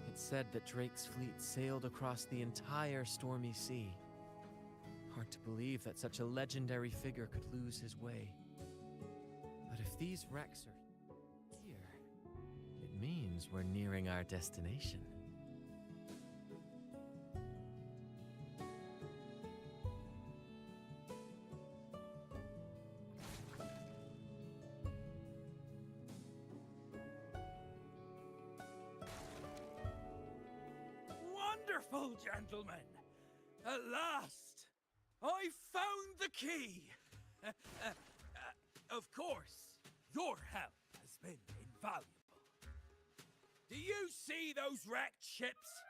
It's said that Drake's fleet sailed across the entire stormy sea. Hard to believe that such a legendary figure could lose his way. But if these wrecks are here, it means we're nearing our destination.
Wonderful, gentlemen! At last, I found the key! Of course, your help has been invaluable. Do you see those wrecked ships?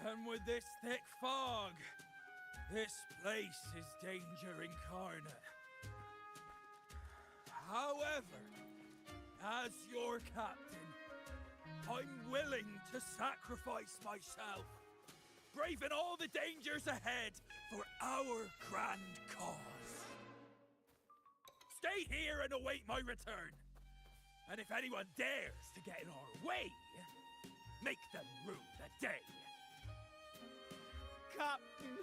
And with this thick fog, this place is danger incarnate. However, as your captain, I'm willing to sacrifice myself, braving all the dangers ahead for our grand cause. Stay here and await my return. And if anyone dares to get in our way, make them rue the day.
Captain!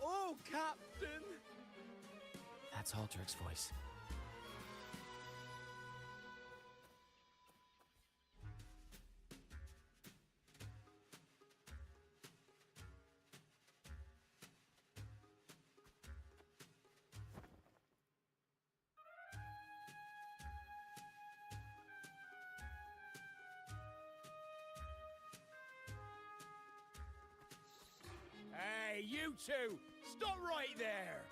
Oh, Captain!
That's Aldrich's voice.
Hey, you two! Stop right there!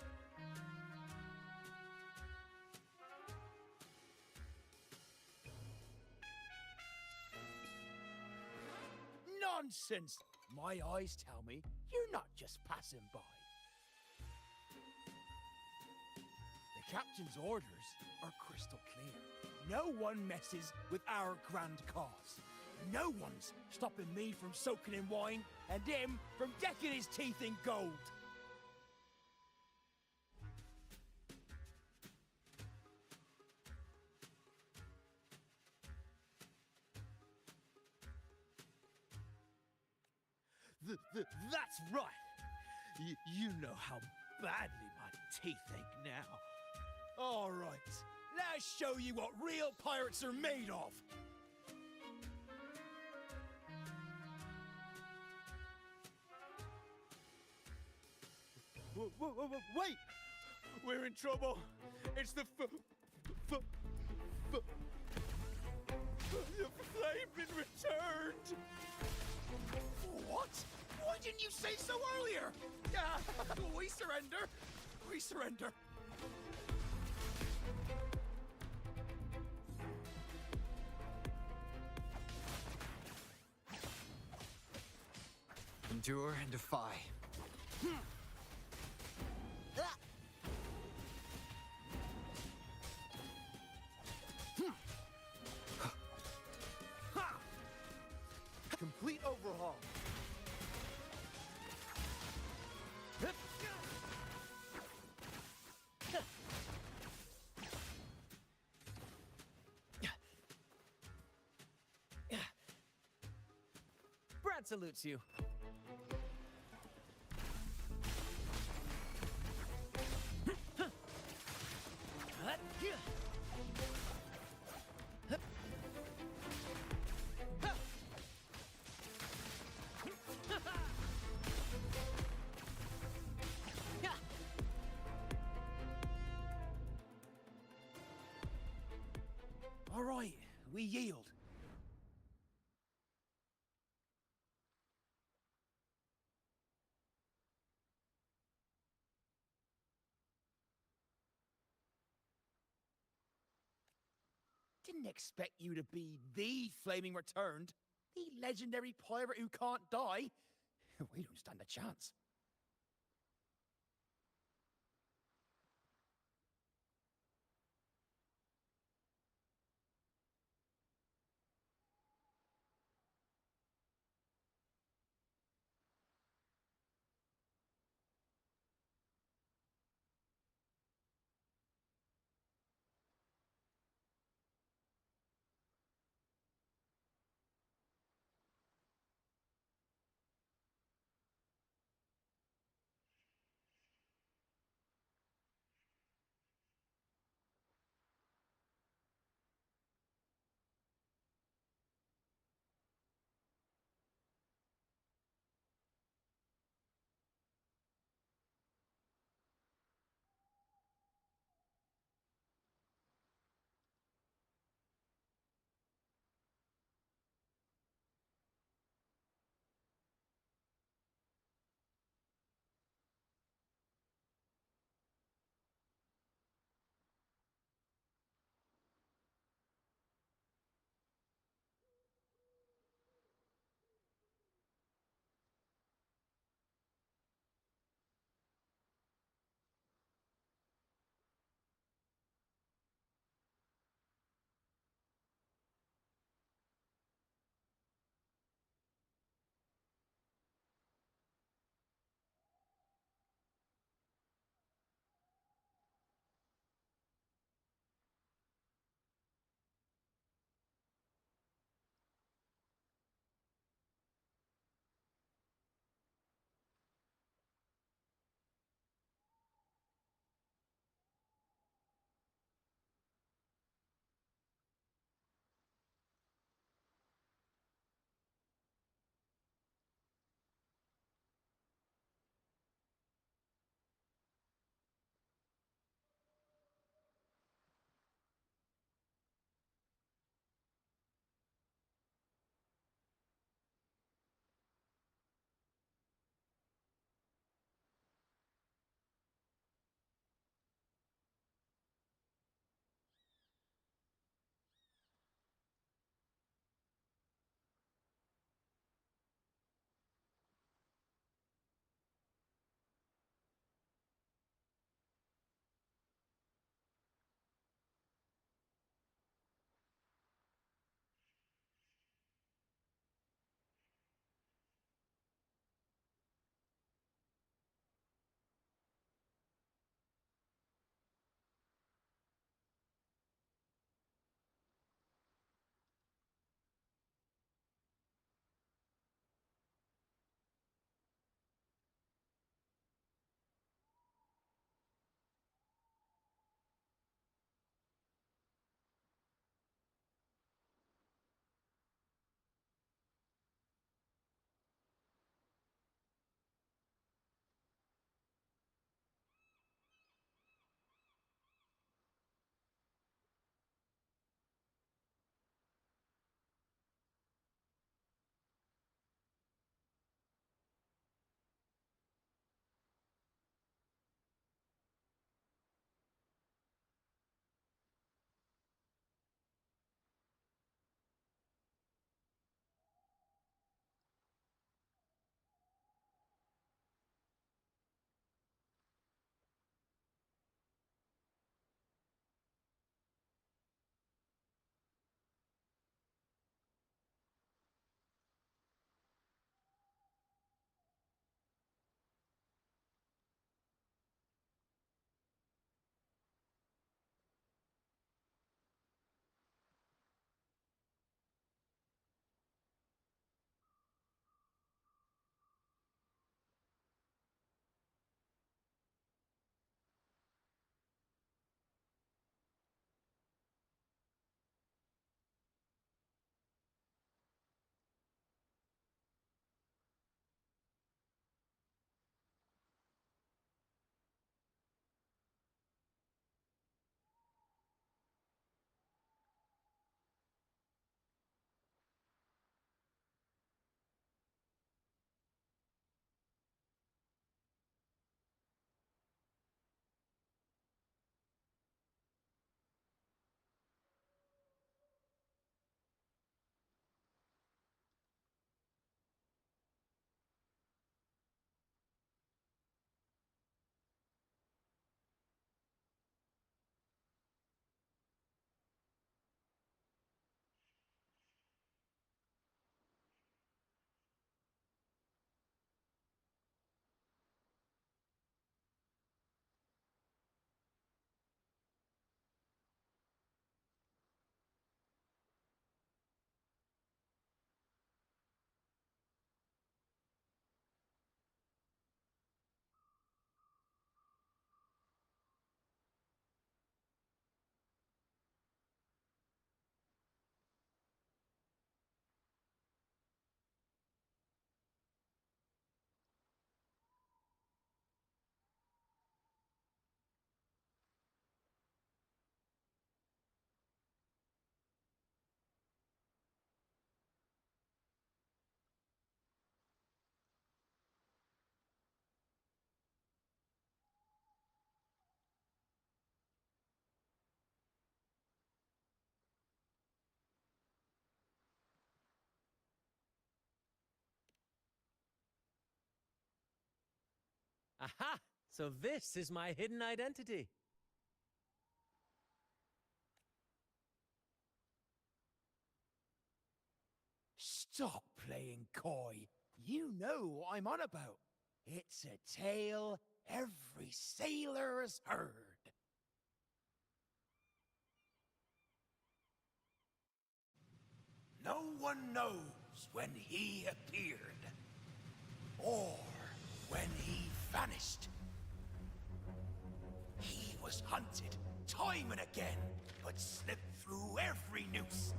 Nonsense! My eyes tell me you're not just passing by. The captain's orders are crystal clear. No one messes with our grand cause. No one's stopping me from soaking in wine and him from decking his teeth in gold.
That's right. You know how badly my teeth ache now.
All right, let's show you what real pirates are made of.
Wait! We're in trouble. It's the the flame been returned.
What? Why didn't you say so earlier? We surrender. We surrender.
Endure and defy.
Complete overhaul.
Brad salutes you.
All right, we yield. Didn't expect you to be the Flaming Returned, the legendary pirate who can't die. We don't stand a chance.
Aha! So this is my hidden identity.
Stop playing coy. You know what I'm on about. It's a tale every sailor has heard. No one knows when he appeared, or when he vanished. He was hunted time and again, but slipped through every noose.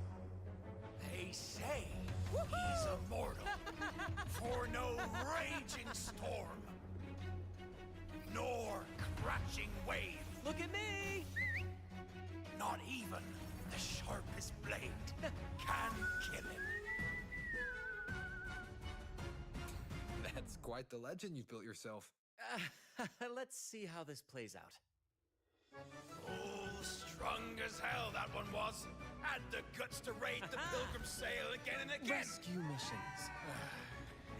They say he's immortal, for no raging storm, nor crashing wave.
Look at me!
Not even the sharpest blade can kill him.
That's quite the legend you've built yourself.
Let's see how this plays out.
Oh, strong as hell that one was. Had the guts to raid the Pilgrim Sail again and again.
Rescue missions.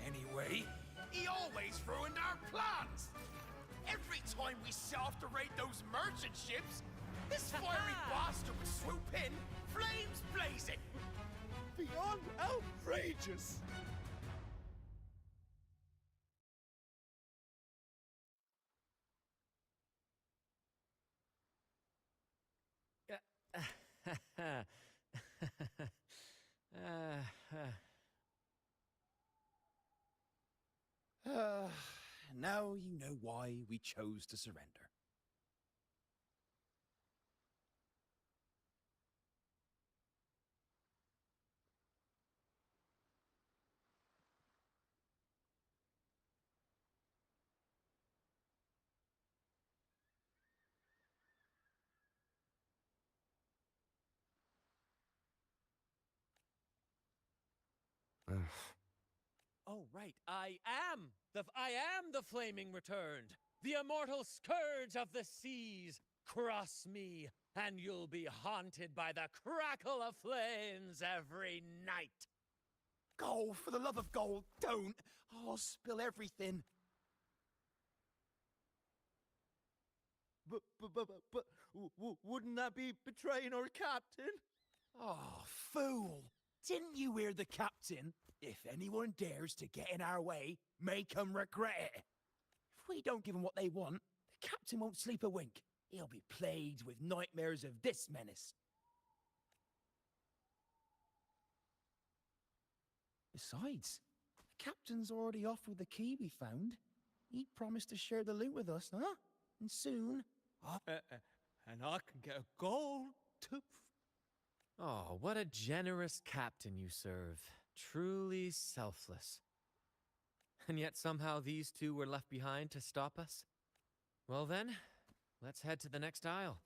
Anyway, he always ruined our plans. Every time we set off to raid those merchant ships, this fiery bastard would swoop in, flames blazing. Beyond outrageous. Now you know why we chose to surrender.
Oh, right. I am the flaming returned, the immortal scourge of the seas. Cross me, and you'll be haunted by the crackle of flames every night.
Gold, for the love of gold, don't! I'll spill everything.
But wouldn't that be betraying our captain?
Oh, fool! Didn't you hear the captain? If anyone dares to get in our way, make 'em regret it. If we don't give them what they want, the captain won't sleep a wink. He'll be plagued with nightmares of this menace. Besides, the captain's already offered the key we found. He promised to share the loot with us, huh? And soon...
and I can get a gold to...
Oh, what a generous captain you serve. Truly selfless. And yet somehow these two were left behind to stop us? Well then, let's head to the next aisle.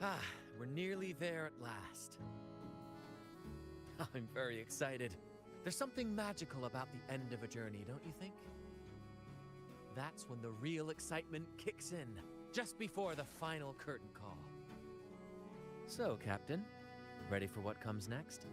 Ah, we're nearly there at last. I'm very excited. There's something magical about the end of a journey, don't you think? That's when the real excitement kicks in, just before the final curtain call. So, Captain, ready for what comes next?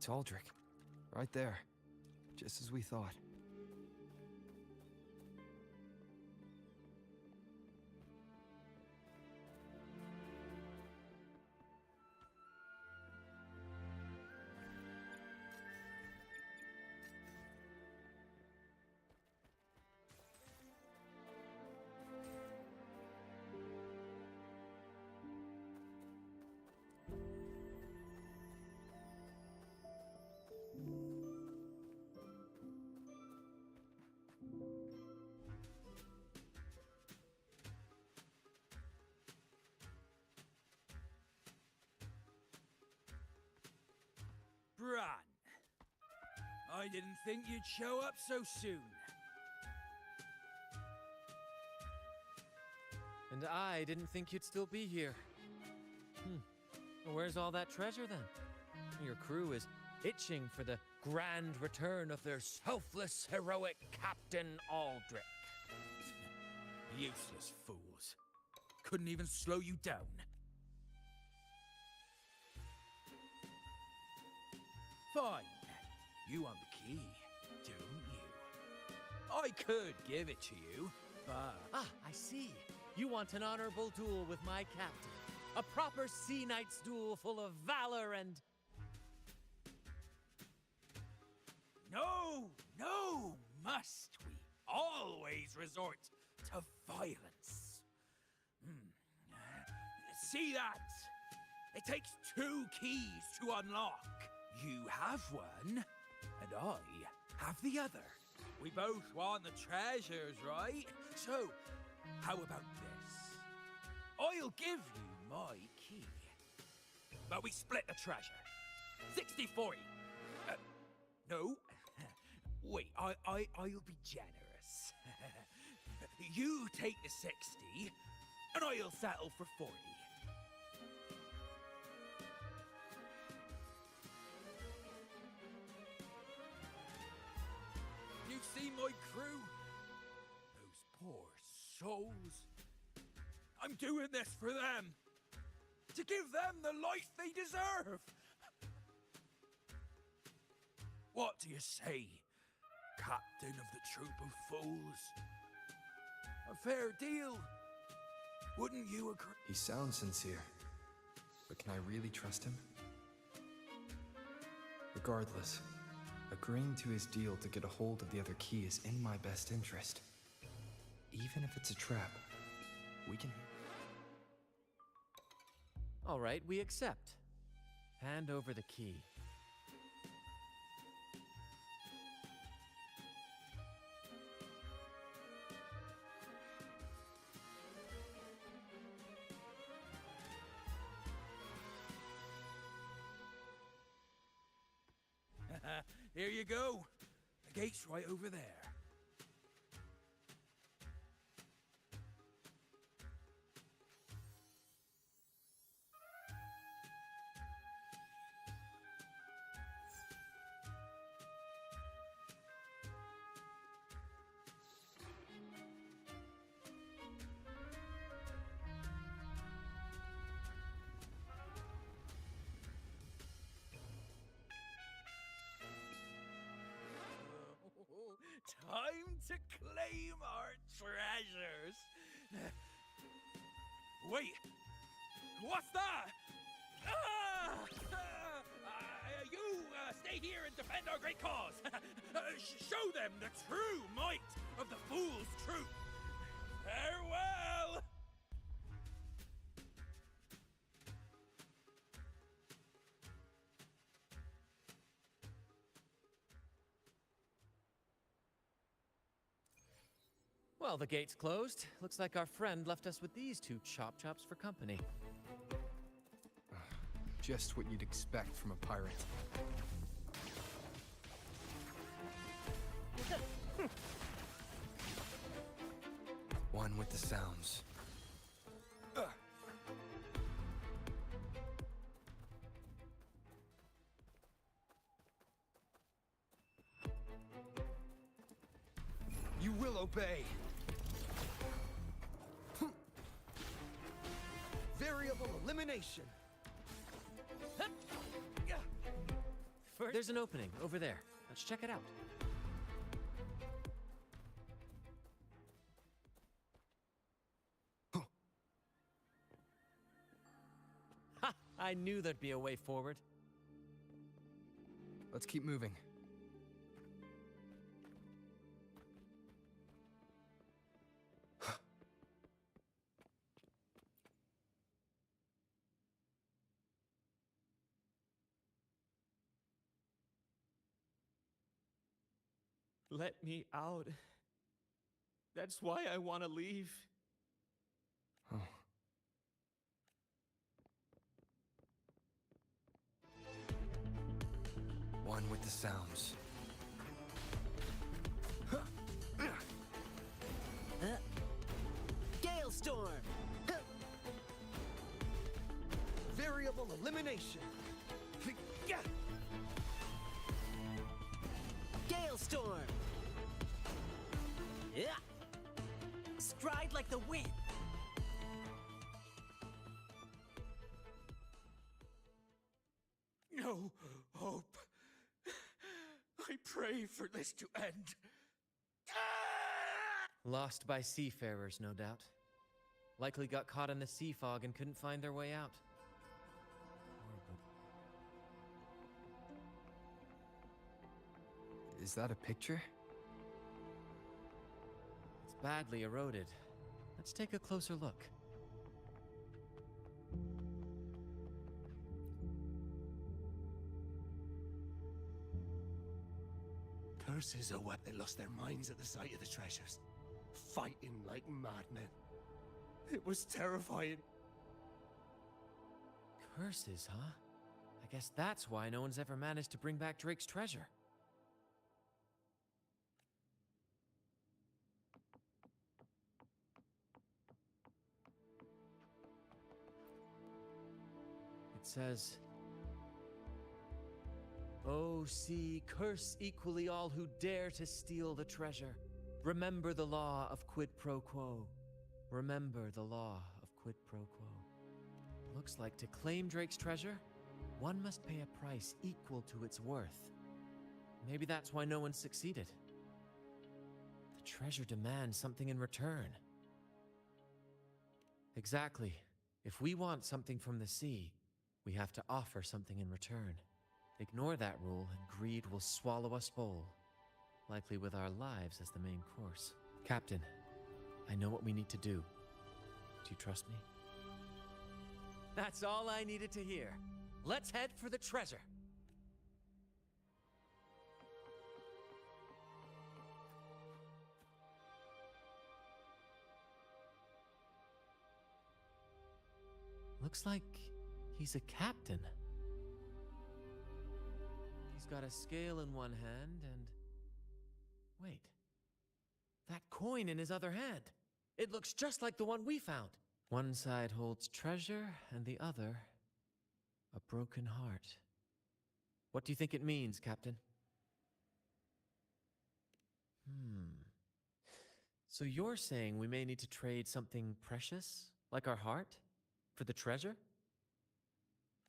It's Aldrich. Right there. Just as we thought.
Bran, I didn't think you'd show up so soon.
And I didn't think you'd still be here. Well, where's all that treasure then? Your crew is itching for the grand return of their
Selfless, heroic Captain Aldrich. Useless fools. Couldn't even slow you down. Fine. You want the key, don't you? I could give it to you, but...
Ah, I see. You want an honorable duel with my captain. A proper sea knight's duel full of valor and...
No, must we always resort to violence? See that? It takes 2 keys to unlock. You have one, and I have the other. We both want the treasures, right? So, how about this? I'll give you my key. But we split the treasure. 60-40. No. Wait, I'll be generous. You take the 60, and I'll settle for 40. You see my crew? Those poor souls. I'm doing this for them. To give them the life they deserve. What do you say, Captain of the Troop of Fools? A fair deal, wouldn't you agree?
He sounds sincere, but can I really trust him? Regardless, agreeing to his deal to get a hold of the other key is in my best interest. Even if it's a trap, we can...
All right, we accept. Hand over the key.
Here you go. The gate's right over there. Time to claim our treasures. Wait, what's that? You stay here and defend our great cause. Show them the true might of the Fool's Troop. Farewell.
Well, the gate's closed. Looks like our friend left us with these 2 chop chops for company.
Just what you'd expect from a pirate. One with the sounds. You will obey. Variable elimination.
first... There's an opening over there. Let's check it out. Ha! I knew there'd be a way forward.
Let's keep moving.
Let me out. That's why I want to leave.
Oh. One with the sounds.
Galestorm!
Variable elimination.
Galestorm! Yeah! Stride like the wind!
No hope. I pray for this to end.
Lost by seafarers, no doubt. Likely got caught in the sea fog and couldn't find their way out.
Is that a picture?
It's badly eroded. Let's take a closer look.
Curses are what they lost their minds at the sight of the treasures. Fighting like madmen. It was terrifying.
Curses, huh? I guess that's why no one's ever managed to bring back Drake's treasure. It says, "O sea, curse equally all who dare to steal the treasure. Remember the law of quid pro quo. Remember the law of quid pro quo." Looks like to claim Drake's treasure, one must pay a price equal to its worth. Maybe that's why no one succeeded. The treasure demands something in return. Exactly. If we want something from the sea, we have to offer something in return. Ignore that rule, and greed will swallow us whole. Likely with our lives as the main course. Captain, I know what we need to do. Do you trust me? That's all I needed to hear. Let's head for the treasure. Looks like he's a captain. He's got a scale in one hand and... Wait. That coin in his other hand. It looks just like the one we found. One side holds treasure and the other... a broken heart. What do you think it means, Captain? So you're saying we may need to trade something precious, like our heart, for the treasure?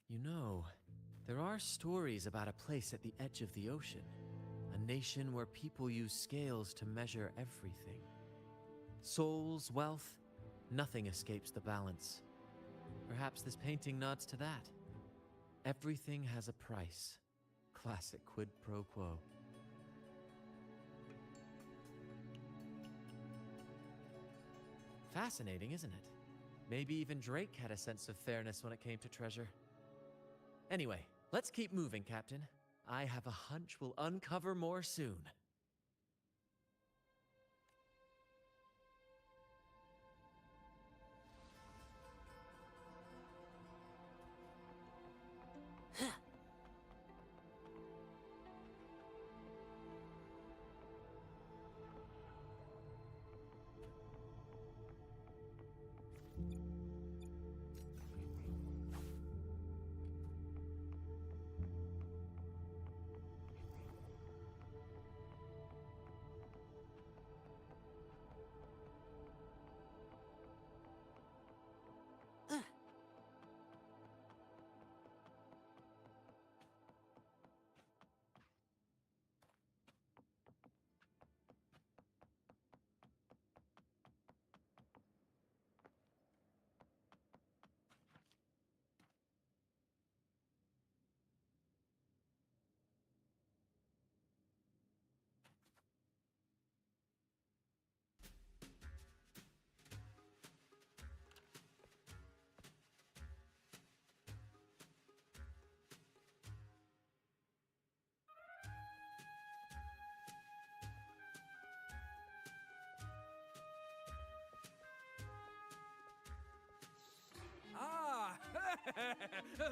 You know, there are stories about a place at the edge of the ocean. A nation where people use scales to measure everything. Souls, wealth, nothing escapes the balance. Perhaps this painting nods to that. Everything has a price. Classic quid pro quo. Fascinating, isn't it? Maybe even Drake had a sense of fairness when it came to treasure. Anyway, let's keep moving, Captain. I have a hunch we'll uncover more soon.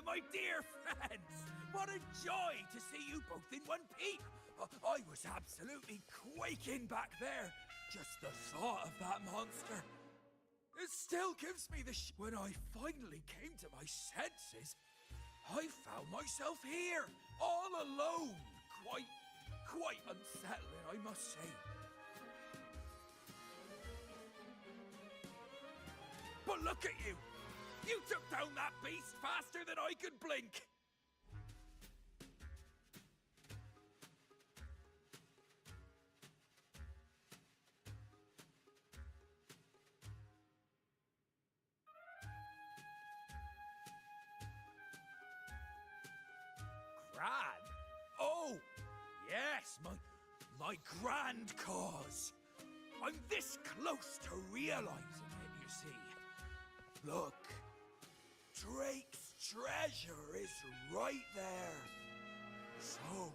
My dear friends, what a joy to see you both in one piece. I was absolutely quaking back there. Just the thought of that monster. It still gives me the When I finally came to my senses, I found myself here, all alone. Quite unsettling, I must say. But look at you! You took down that beast faster than I could blink! Grand? Oh! Yes, my grand cause. I'm this close to realizing it, you see. Look, Drake's treasure is right there. So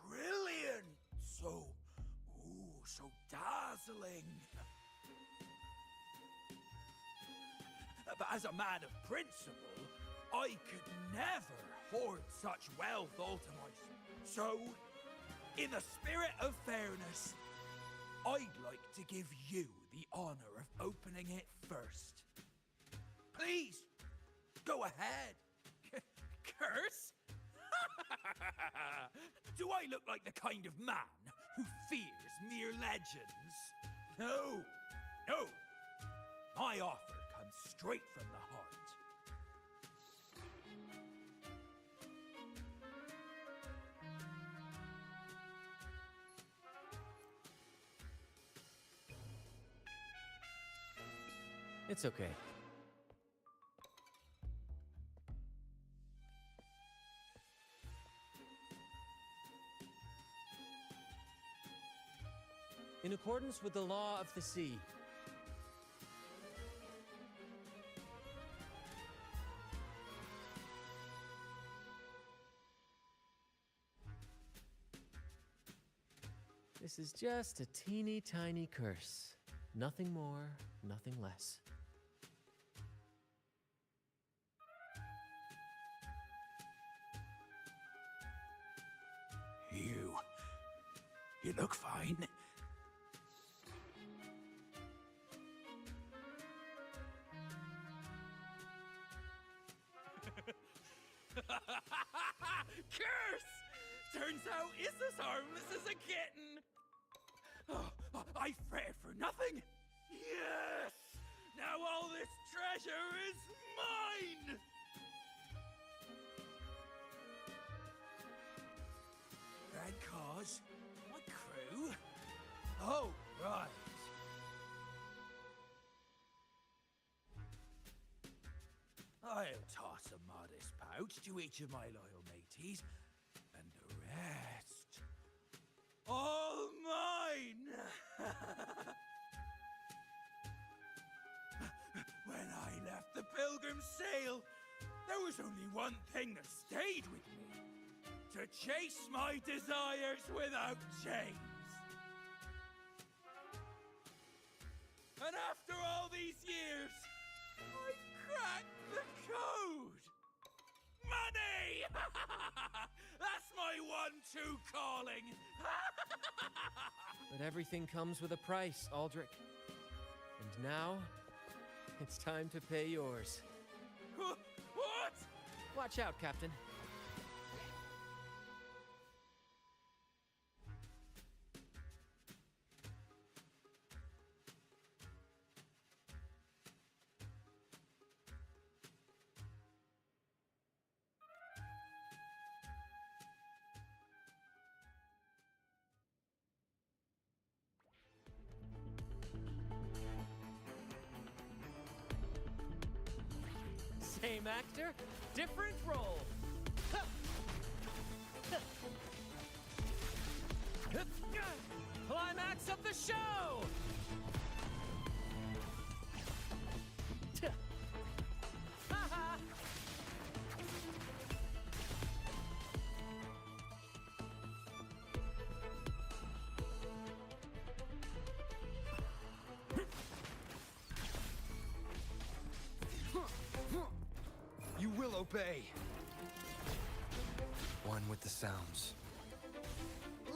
brilliant, so dazzling. But as a man of principle, I could never hoard such wealth all to myself. So, in the spirit of fairness, I'd like to give you the honor of opening it first. Please, go ahead. Curse? Do I look like the kind of man who fears mere legends? No. My offer comes straight from the heart.
It's okay. In accordance with the law of the sea, this is just a teeny tiny curse. Nothing more, nothing less.
You look fine. Curse! Turns out it's as harmless as a kitten. Oh, I fretted for nothing. Yes! Now all this treasure is mine! Red cause? My crew? Oh, right. I'll toss a modest pouch to each of my loyal mateys, and the rest, all mine! When I left the Pilgrim's Sail, there was only one thing that stayed with me. To chase my desires without chains. And after all these years, I've cracked the code! Money! That's my one-two calling!
but everything comes with a price, Aldrich. And now, it's time to pay yours.
What?
Watch out, Captain. Same actor, different role. Climax of the show! Haha!
You will
I'll obey.
One with the sounds.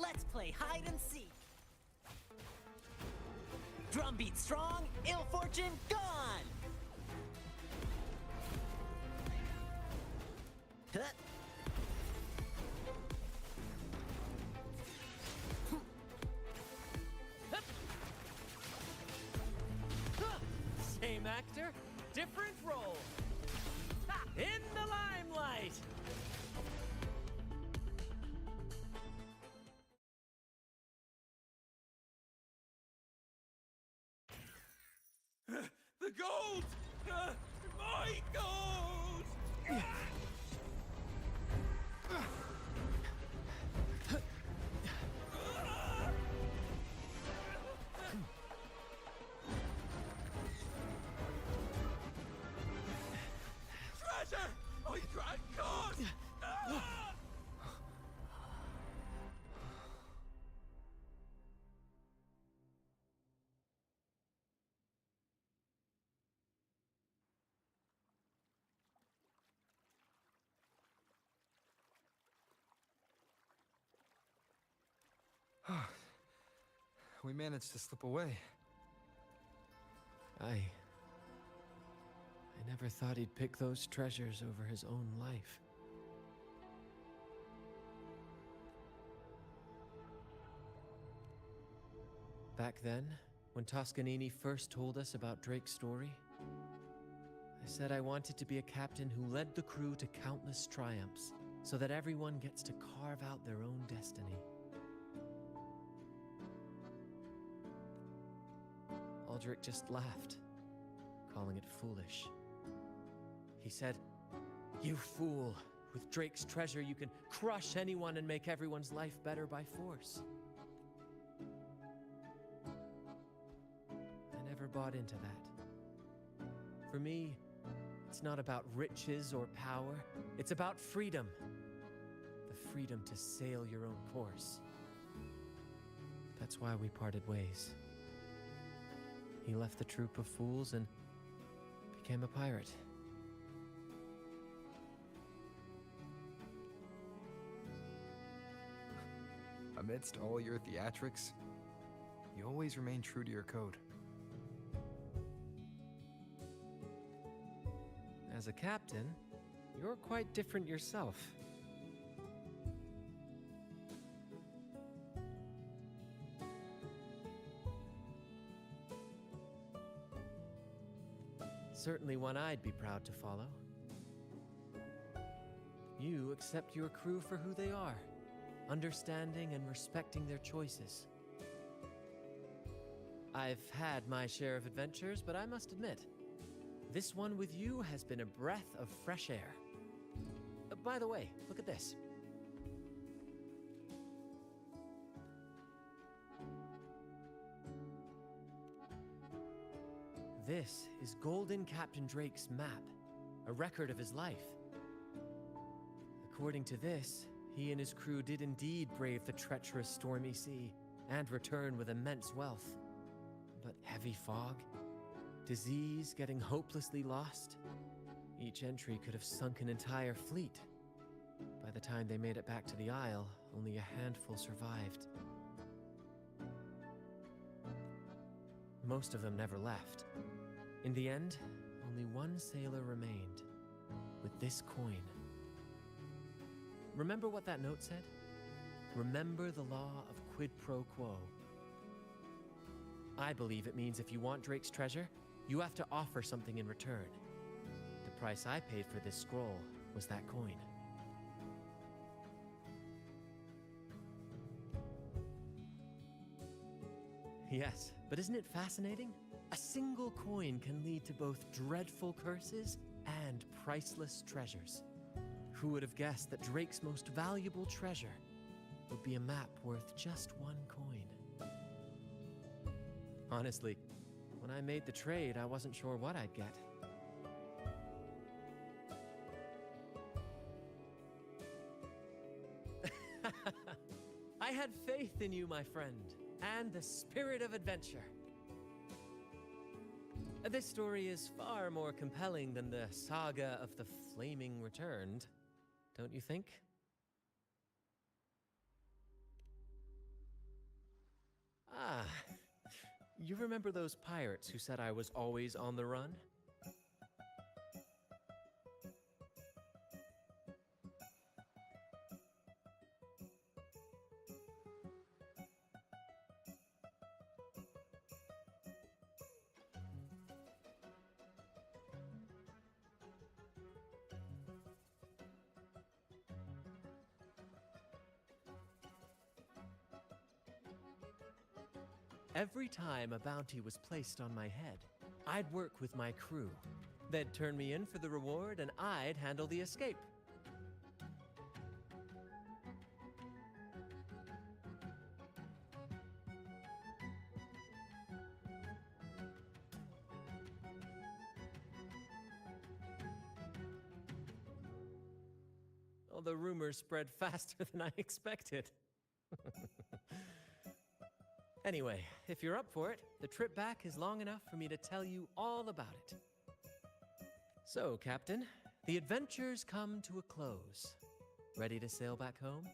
Let's play hide and seek. Drumbeat strong, ill fortune gone! Huh.
Same actor, different role. In the limelight!
The gold! My gold! Treasure! I drank gold!
We managed to slip away.
I never thought he'd pick those treasures over his own life. Back then, when Toscanini first told us about Drake's story, I said I wanted to be a captain who led the crew to countless triumphs, so that everyone gets to carve out their own destiny. Aldrich just laughed, calling it foolish. He said, "You fool! With Drake's treasure, you can crush anyone and make everyone's life better by force." I never bought into that. For me, it's not about riches or power. It's about freedom. The freedom to sail your own course. That's why we parted ways. He left the troop of fools and became a pirate.
Amidst all your theatrics, you always remain true to your code.
As a captain, you're quite different yourself. Certainly one I'd be proud to follow. You accept your crew for who they are, understanding and respecting their choices. I've had my share of adventures, but I must admit, this one with you has been a breath of fresh air. By the way, look at this. This is Golden Captain Drake's map, a record of his life. According to this, he and his crew did indeed brave the treacherous stormy sea and return with immense wealth. But heavy fog, disease, getting hopelessly lost, each entry could have sunk an entire fleet. By the time they made it back to the Isle, only a handful survived. Most of them never left. In the end, only one sailor remained, with this coin. Remember what that note said? Remember the law of quid pro quo. I believe it means if you want Drake's treasure, you have to offer something in return. The price I paid for this scroll was that coin. Yes, but isn't it fascinating? A single coin can lead to both dreadful curses and priceless treasures. Who would have guessed that Drake's most valuable treasure would be a map worth just one coin? Honestly, when I made the trade, I wasn't sure what I'd get. I had faith in you, my friend, and the spirit of adventure. This story is far more compelling than the saga of the Flaming Returned, don't you think? Ah, you remember those pirates who said I was always on the run? Every time a bounty was placed on my head, I'd work with my crew. They'd turn me in for the reward, and I'd handle the escape. Well, the rumors spread faster than I expected. Anyway, if you're up for it, the trip back is long enough for me to tell you all about it. So, Captain, the adventures come to a close. Ready to sail back home?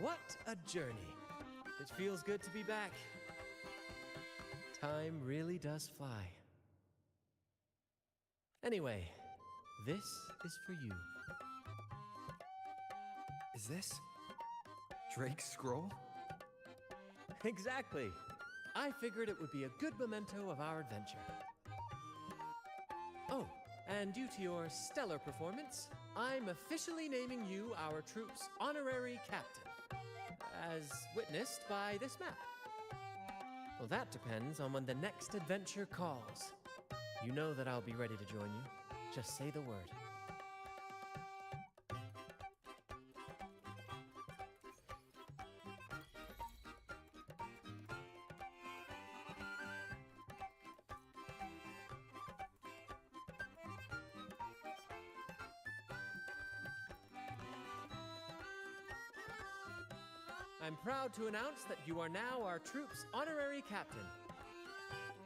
What a journey. It feels good to be back. Time really does fly. Anyway, this is for you.
Is this Drake's scroll?
Exactly. I figured it would be a good memento of our adventure. Oh, and due to your stellar performance, I'm officially naming you our troop's honorary captain, as witnessed by this map. Well, that depends on when the next adventure calls. You know that I'll be ready to join you. Just say the word. I'm proud to announce that you are now our troop's honorary captain.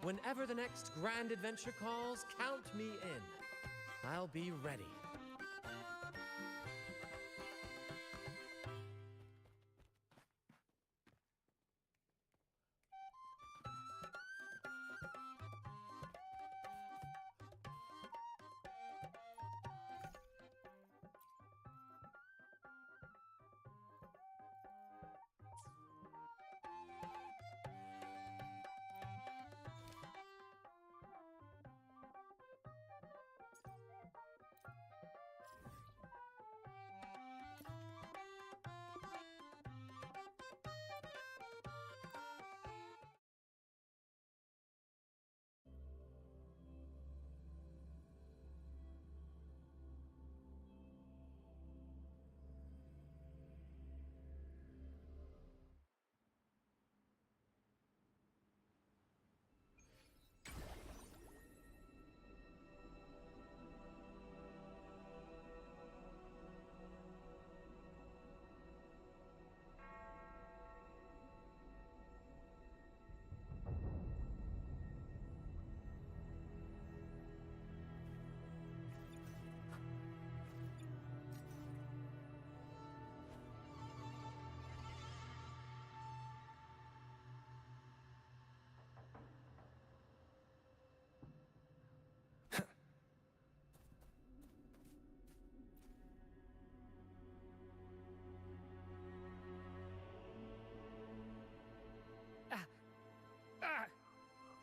Whenever the next grand adventure calls, count me in. I'll be ready.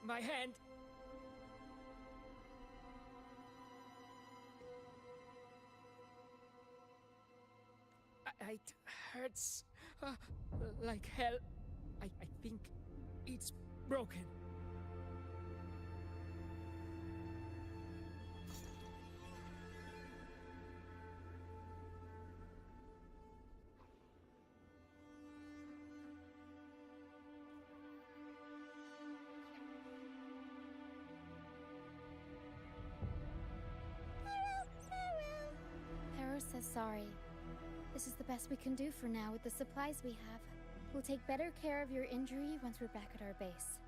My hand! It hurts like hell. I think it's broken.
Pero says sorry. This is the best we can do for now with the supplies we have. We'll take better care of your injury once we're back at our base.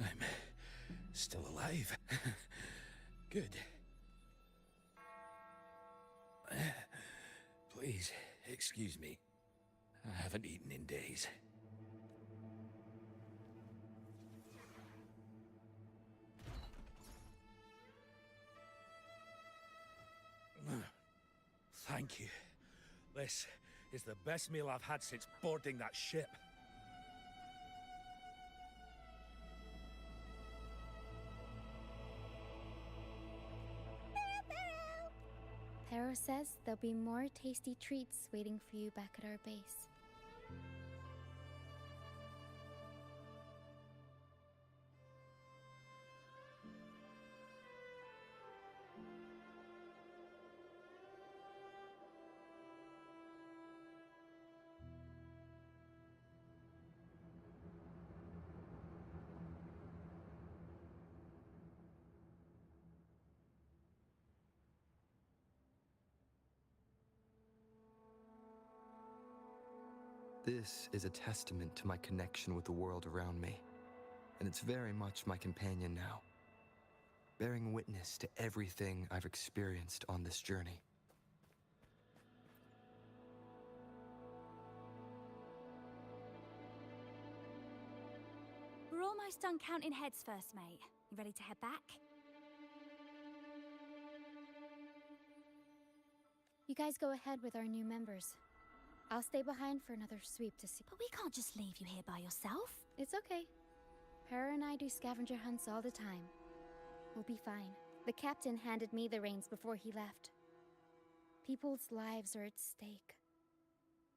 I'm still alive. Good. Please, excuse me. I haven't eaten in days. Thank you. This is the best meal I've had since boarding that ship.
Pero says there'll be more tasty treats waiting for you back at our base.
This is a testament to my connection with the world around me, and it's very much my companion now, bearing witness to everything I've experienced on this journey.
We're almost done counting heads first, mate. You ready to head back?
You guys go ahead with our new members. I'll stay behind for another sweep to see.
But we can't just leave you here by yourself.
It's okay. Para and I do scavenger hunts all the time. We'll be fine. The captain handed me the reins before he left. People's lives are at stake.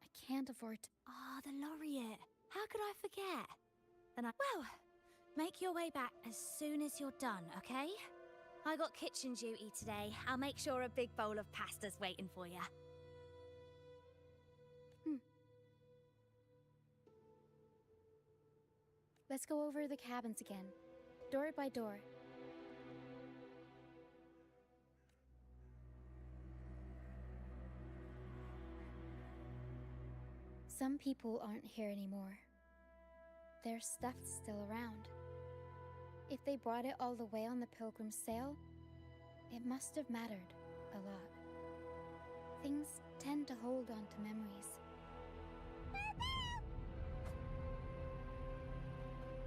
I can't afford to...
Ah, the laureate. How could I forget? Well, make your way back as soon as you're done, okay? I got kitchen duty today. I'll make sure a big bowl of pasta's waiting for you.
Let's go over the cabins again, door by door. Some people aren't here anymore. Their stuff's still around. If they brought it all the way on the Pilgrim's sail, it must have mattered a lot. Things tend to hold on to memories.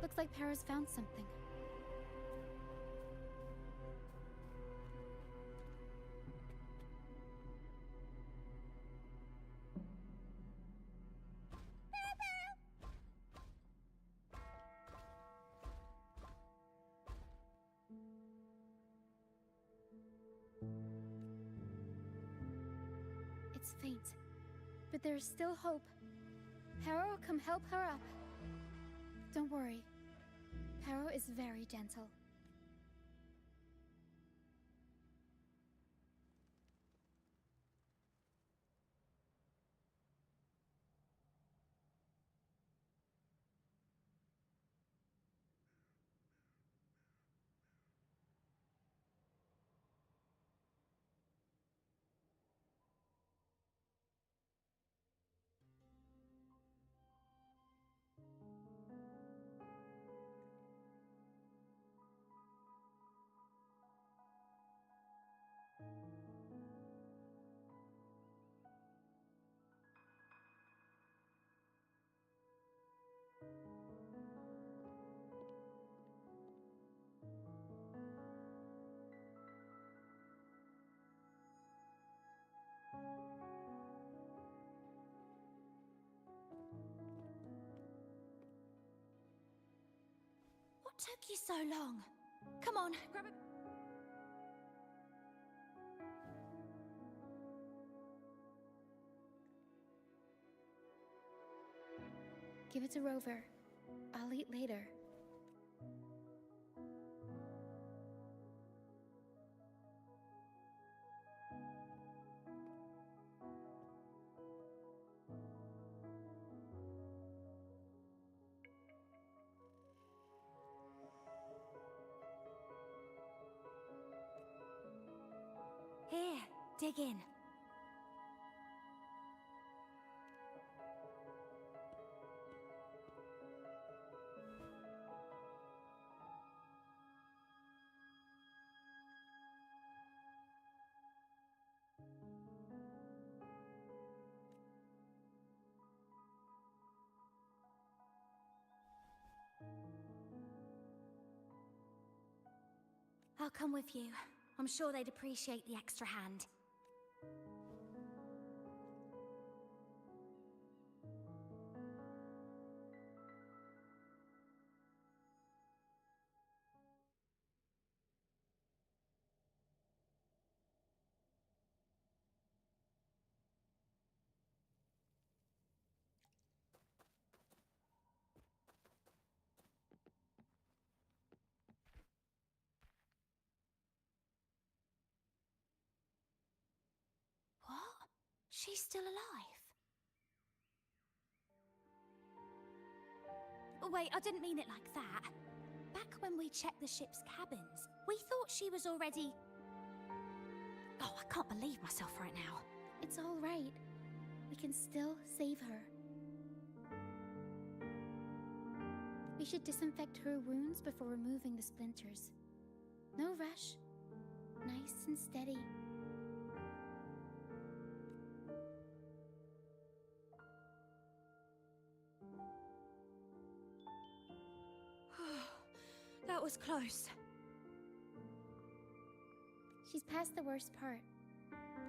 Looks like Para's found something. It's faint, but there's still hope. Para will come help her up. Don't worry. Para is very gentle.
took you so long? Come on, grab it.
Give it to Rover. I'll eat later.
Here, dig in. I'll come with you. I'm sure they'd appreciate the extra hand. What? She's still alive? Oh, wait, I didn't mean it like that. Back when we checked the ship's cabins, we thought she was already... Oh, I can't believe myself right now.
It's all right. We can still save her. We should disinfect her wounds before removing the splinters. No rush. Nice and steady.
That was close.
She's past the worst part.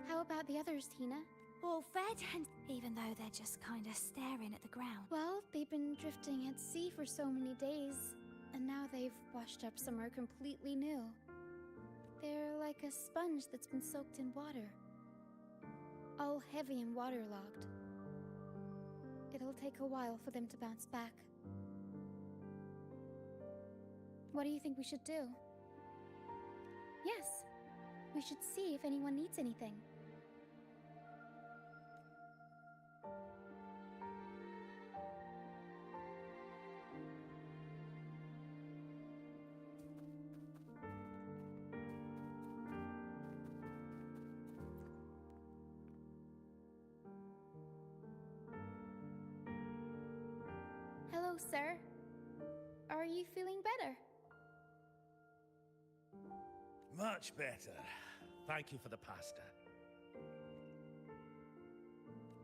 How about the others, Tina?
All fed, and even though they're just kind of staring at the ground.
Well, they've been drifting at sea for so many days, and now they've washed up somewhere completely new. They're like a sponge that's been soaked in water. All heavy and waterlogged. It'll take a while for them to bounce back. What do you think we should do? Yes, we should see if anyone needs anything. Hello, sir. Are you feeling better?
Much better. Thank you for the pasta.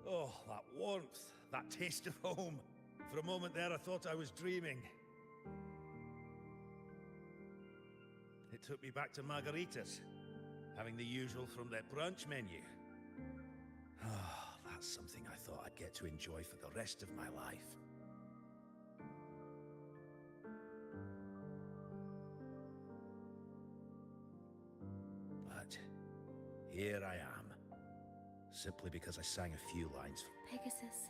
Oh, that warmth, that taste of home. For a moment there, I thought I was dreaming. It took me back to margaritas, having the usual from their brunch menu. Oh, that's something I thought I'd get to enjoy for the rest of my life. But here I am, simply because I sang a few lines.
Pegasus.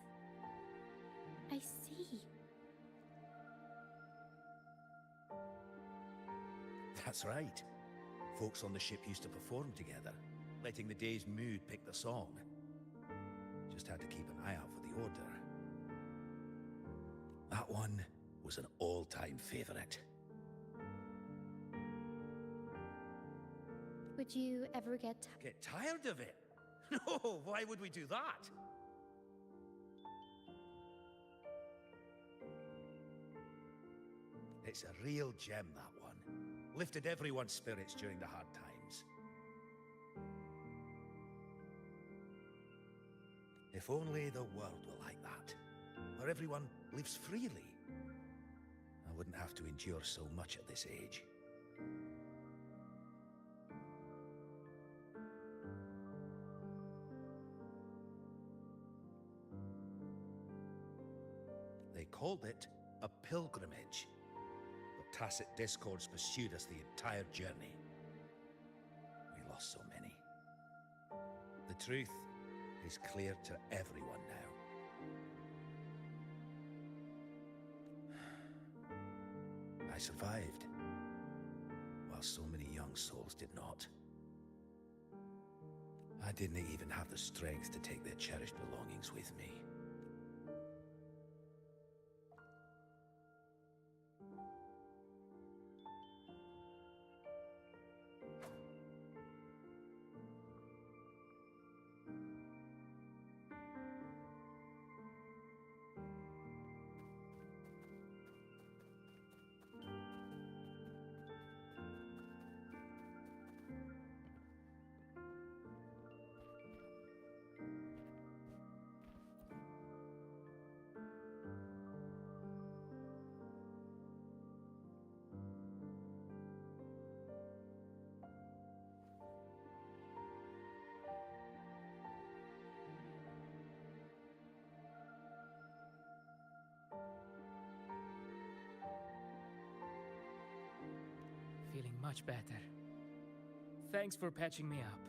I see.
That's right. Folks on the ship used to perform together, letting the day's mood pick the song. Just had to keep an eye out for the order. That one was an all-time favorite.
Would you ever get
tired of it? No, why would we do that? It's a real gem, that one. Lifted everyone's spirits during the hard times. If only the world were like that, where everyone lives freely. I wouldn't have to endure so much at this age. They called it a pilgrimage. But
Tacit discords pursued us the entire journey. We lost so many. The truth is clear to everyone now. I survived, while so many young souls did not. I didn't even have the strength to take their cherished belongings with me.
Feeling much better. Thanks for patching me up.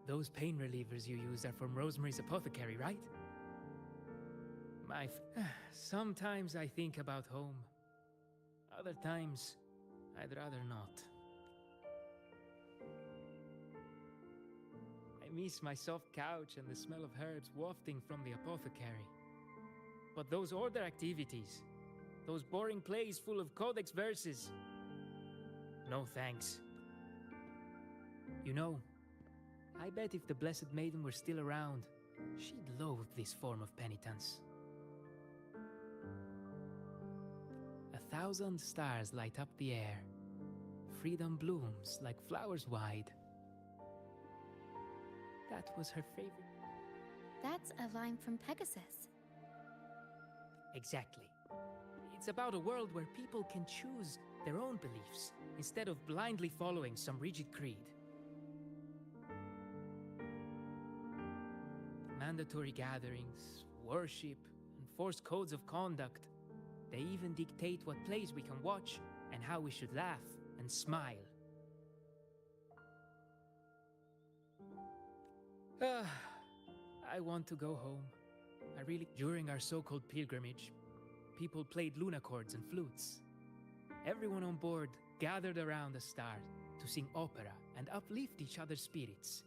Those pain relievers you use are from Rosemary's Apothecary, right? Sometimes I think about home. Other times, I'd rather not. I miss my soft couch and the smell of herbs wafting from the apothecary. But those order activities, those boring plays full of codex verses, no thanks. You know, I bet if the Blessed Maiden were still around, she'd loathe this form of penitence. 1,000 stars light up the air. Freedom blooms like flowers wide. That was her favorite.
That's a line from Pegasus.
Exactly. It's about a world where people can choose their own beliefs instead of blindly following some rigid creed. Mandatory gatherings, worship, enforced codes of conduct. They even dictate what plays we can watch and how we should laugh and smile. I want to go home. During our so-called pilgrimage, people played lunacords and flutes. Everyone on board gathered around the star to sing opera and uplift each other's spirits.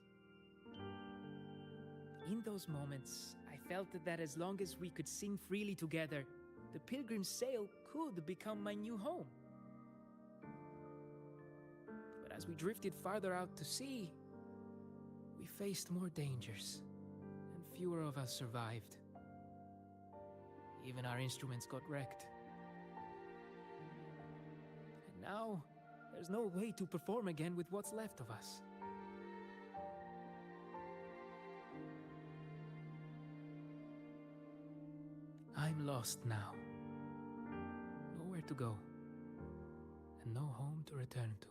In those moments, I felt that as long as we could sing freely together, the pilgrim's sail could become my new home. But as we drifted farther out to sea, we faced more dangers, and fewer of us survived. Even our instruments got wrecked. And now, there's no way to perform again with what's left of us. I'm lost now. Nowhere to go, and no home to return to.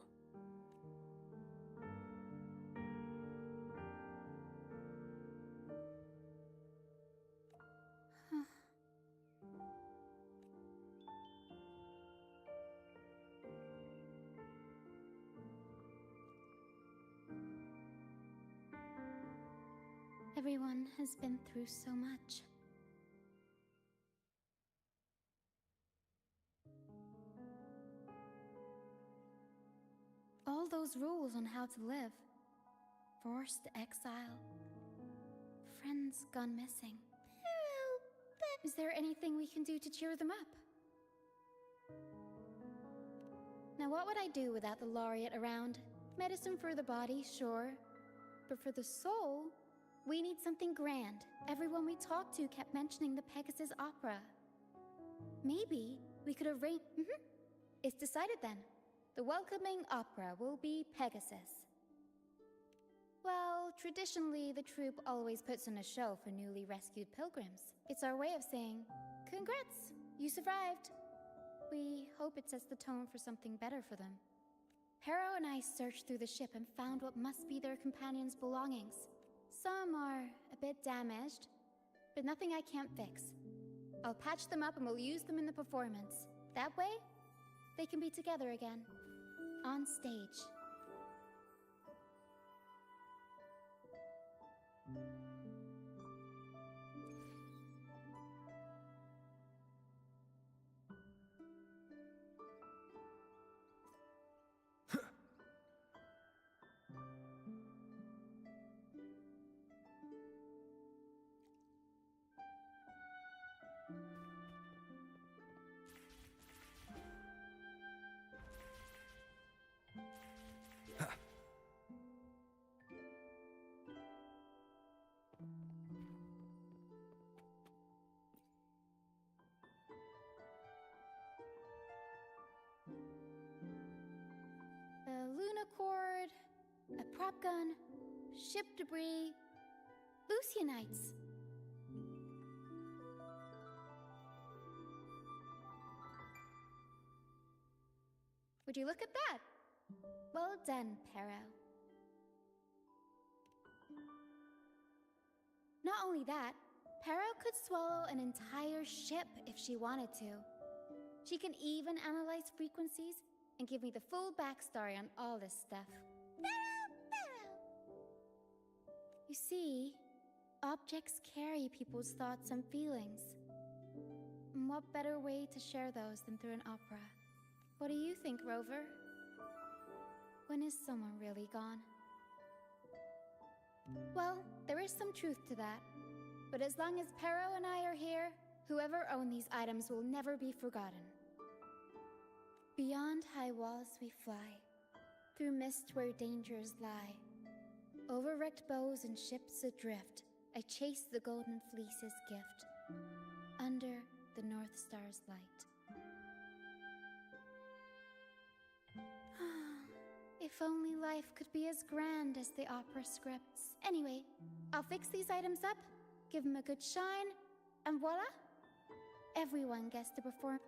Everyone has been through so much. All those rules on how to live. Forced exile. Friends gone missing. Is there anything we can do to cheer them up? Now what would I do without the laureate around? Medicine for the body, sure. But for the soul, we need something grand. Everyone we talked to kept mentioning the Pegasus opera. Maybe we could arrange... It's decided then. The welcoming opera will be Pegasus. Well, traditionally, the troupe always puts on a show for newly rescued pilgrims. It's our way of saying, congrats, you survived. We hope it sets the tone for something better for them. Harrow and I searched through the ship and found what must be their companions' belongings. Some are a bit damaged,
but nothing I can't fix. I'll patch them up and we'll use them in the performance. That way, they can be together again. On stage. A lunacord, a prop gun, ship debris, Lucianites. Would you look at that? Well done, Pero. Not only that, Pero could swallow an entire ship if she wanted to. She can even analyze frequencies and give me the full backstory on all this stuff. You see, objects carry people's thoughts and feelings. And what better way to share those than through an opera? What do you think, Rover? When is someone really gone? Well, there is some truth to that. But as long as Pero and I are here, whoever owned these items will never be forgotten. Beyond high walls we fly, through mist where dangers lie. Over wrecked bows and ships adrift, I chase the golden fleece's gift, under the North Star's light. If only life could be as grand as the opera scripts. Anyway, I'll fix these items up, give them a good shine, and voila! Everyone gets to perform.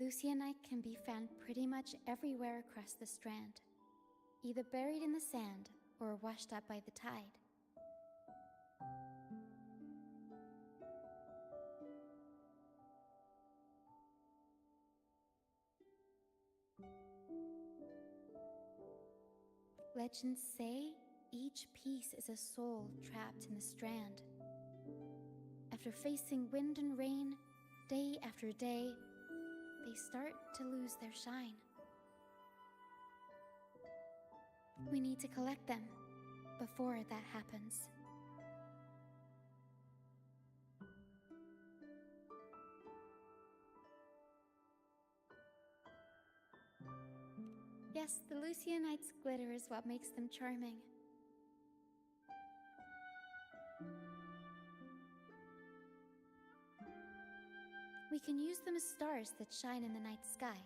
Lucianite can be found pretty much everywhere across the Strand, either buried in the sand or washed up by the tide. Legends say each piece is a soul trapped in the Strand. After facing wind and rain, day after day, they start to lose their shine. We need to collect them before that happens. Yes, the Lucianite's glitter is what makes them charming. We can use them as stars that shine in the night sky.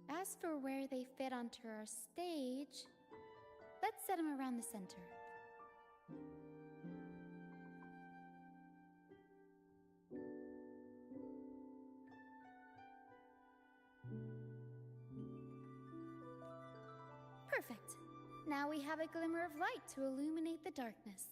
As for where they fit onto our stage, let's set them around the center. Perfect. Now we have a glimmer of light to illuminate the darkness.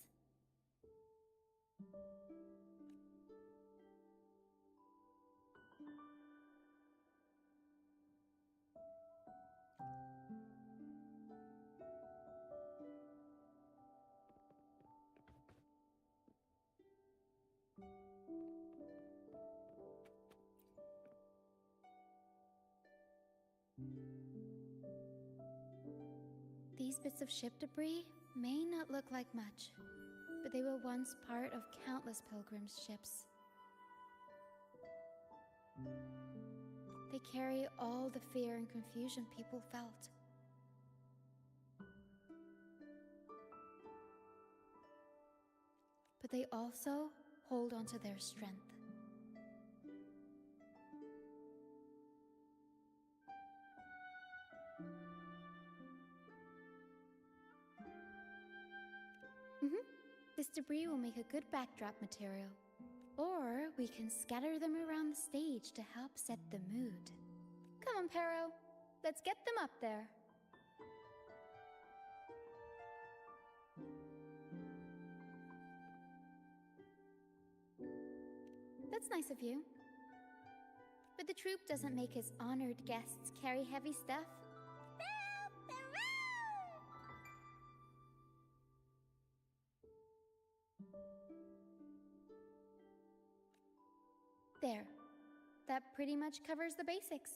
These bits of ship debris may not look like much, but they were once part of countless pilgrims' ships. They carry all the fear and confusion people felt. But they also hold on to their strength. This debris will make a good backdrop material. Or we can scatter them around the stage to help set the mood. Come on, Pero. Let's get them up there. That's nice of you. But the troupe doesn't make his honored guests carry heavy stuff. There. That pretty much covers the basics.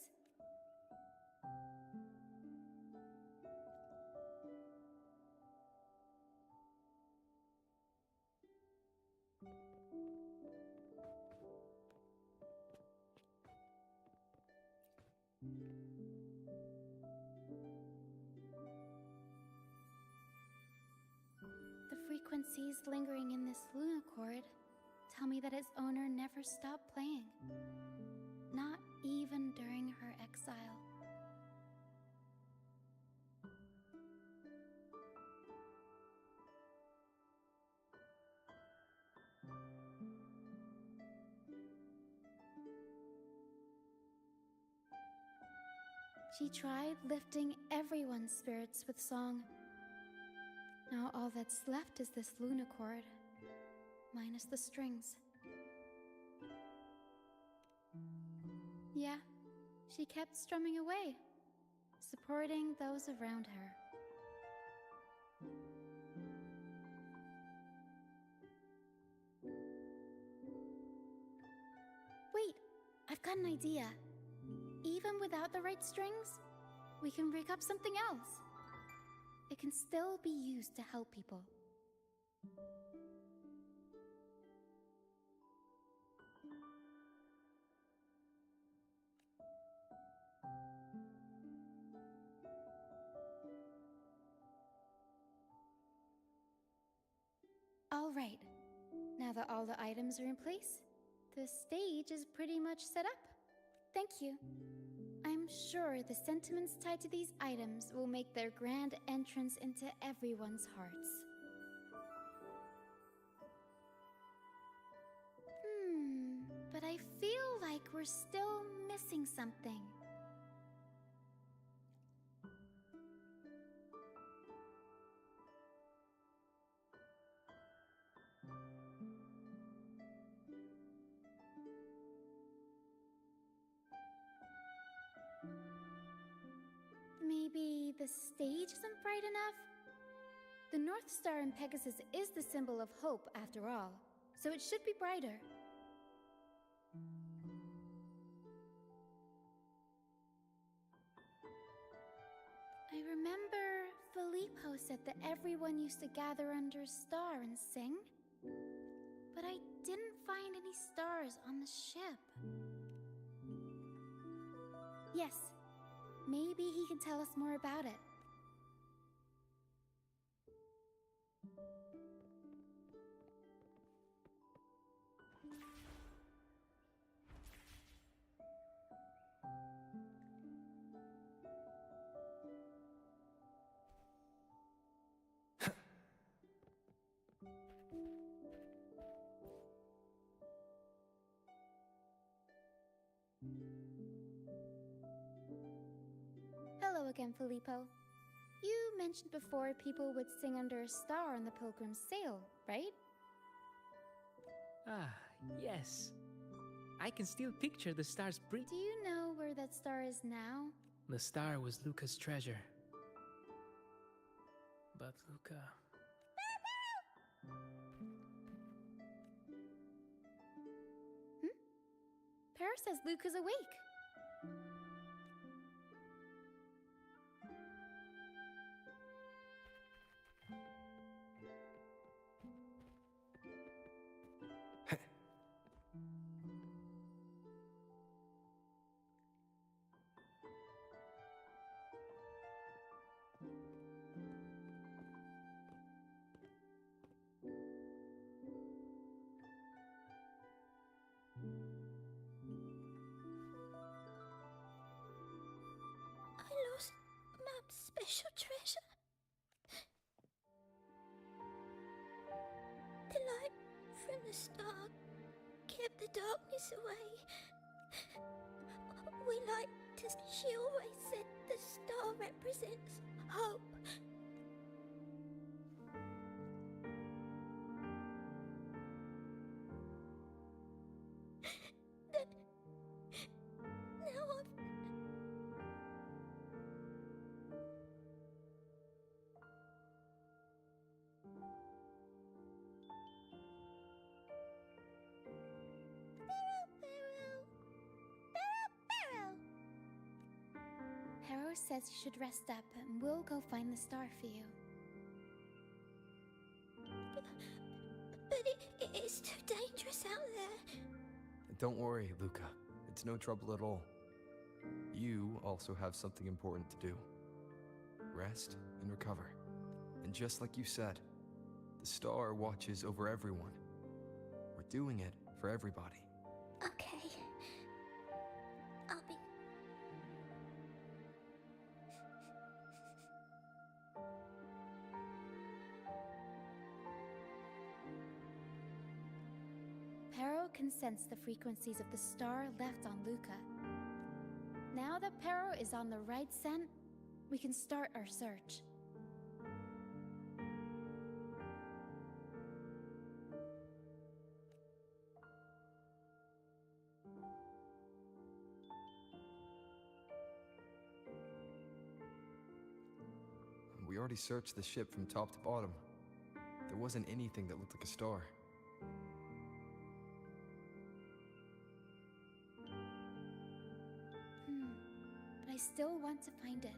The frequencies lingering in this lunochord tell me that its owner never stopped playing. Not even during her exile. She tried lifting everyone's spirits with song. Now all that's left is this lunochord, minus the strings. Yeah, she kept strumming away, supporting those around her. Wait, I've got an idea. Even without the right strings, we can rig up something else. It can still be used to help people. All right. Now that all the items are in place, the stage is pretty much set up. Thank you. I'm sure the sentiments tied to these items will make their grand entrance into everyone's hearts. But I feel like we're still missing something. Maybe the stage isn't bright enough? The North Star in Pegasus is the symbol of hope, after all, so it should be brighter. I remember Filippo said that everyone used to gather under a star and sing, but I didn't find any stars on the ship. Yes. Maybe he can tell us more about it. Hello again, Filippo. You mentioned before people would sing under a star on the Pilgrim's sail, right?
Ah, yes. I can still picture the star's brilliance.
Do you know where that star is now?
The star was Luca's treasure. But Luca...
Paris says Luca's awake.
Special treasure. the star kept the darkness away. We like to... She always said the star represents hope. Now I've...
Harrow says you should rest up, and we'll go find the star for you.
But it's too dangerous out there.
Don't worry, Luca. It's no trouble at all. You also have something important to do. Rest and recover. And just like you said, the star watches over everyone. We're doing it for everybody.
Okay. I'll be...
Pero can sense the frequencies of the star left on Luca. Now that Pero is on the right scent, we can start our search.
We already searched the ship from top to bottom. There wasn't anything that looked like a star.
But I still want to find it.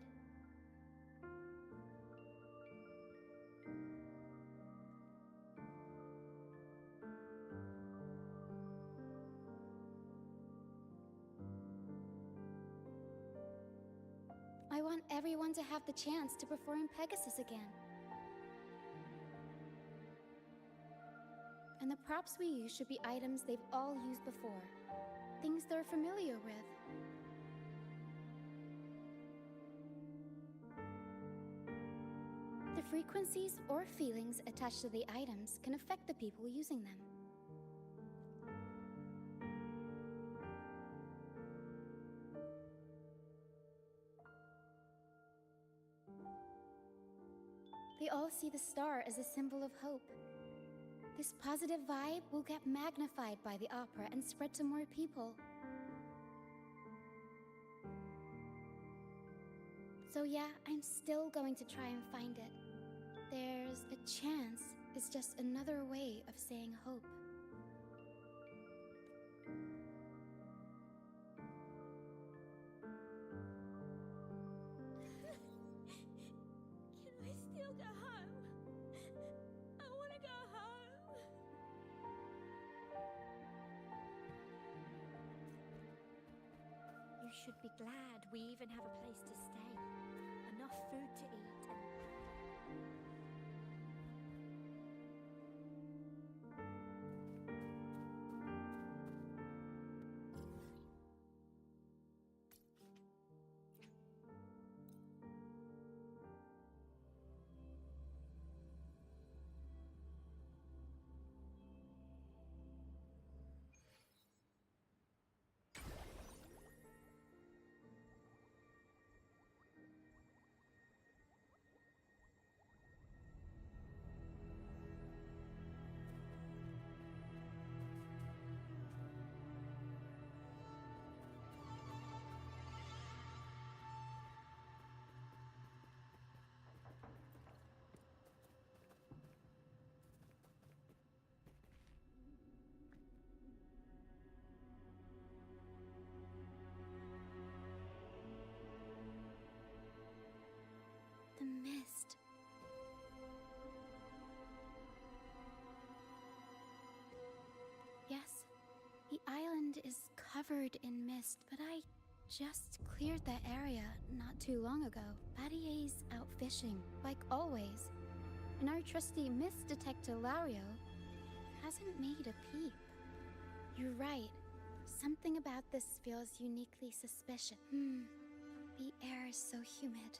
I want everyone to have the chance to perform Pegasus again. And the props we use should be items they've all used before. Things they're familiar with. The frequencies or feelings attached to the items can affect the people using them. They all see the star as a symbol of hope. This positive vibe will get magnified by the opera and spread to more people. So yeah, I'm still going to try and find it. There's a chance it's just another way of saying hope.
Can we still go home? I want to go home.
You should be glad we even have a place to stay. Enough food to eat and...
The mist. Yes, the island is covered in mist, but I just cleared that area not too long ago. Battier's out fishing, like always. And our trusty mist detector Lario hasn't made a peep. You're right. Something about this feels uniquely suspicious. The air is so humid.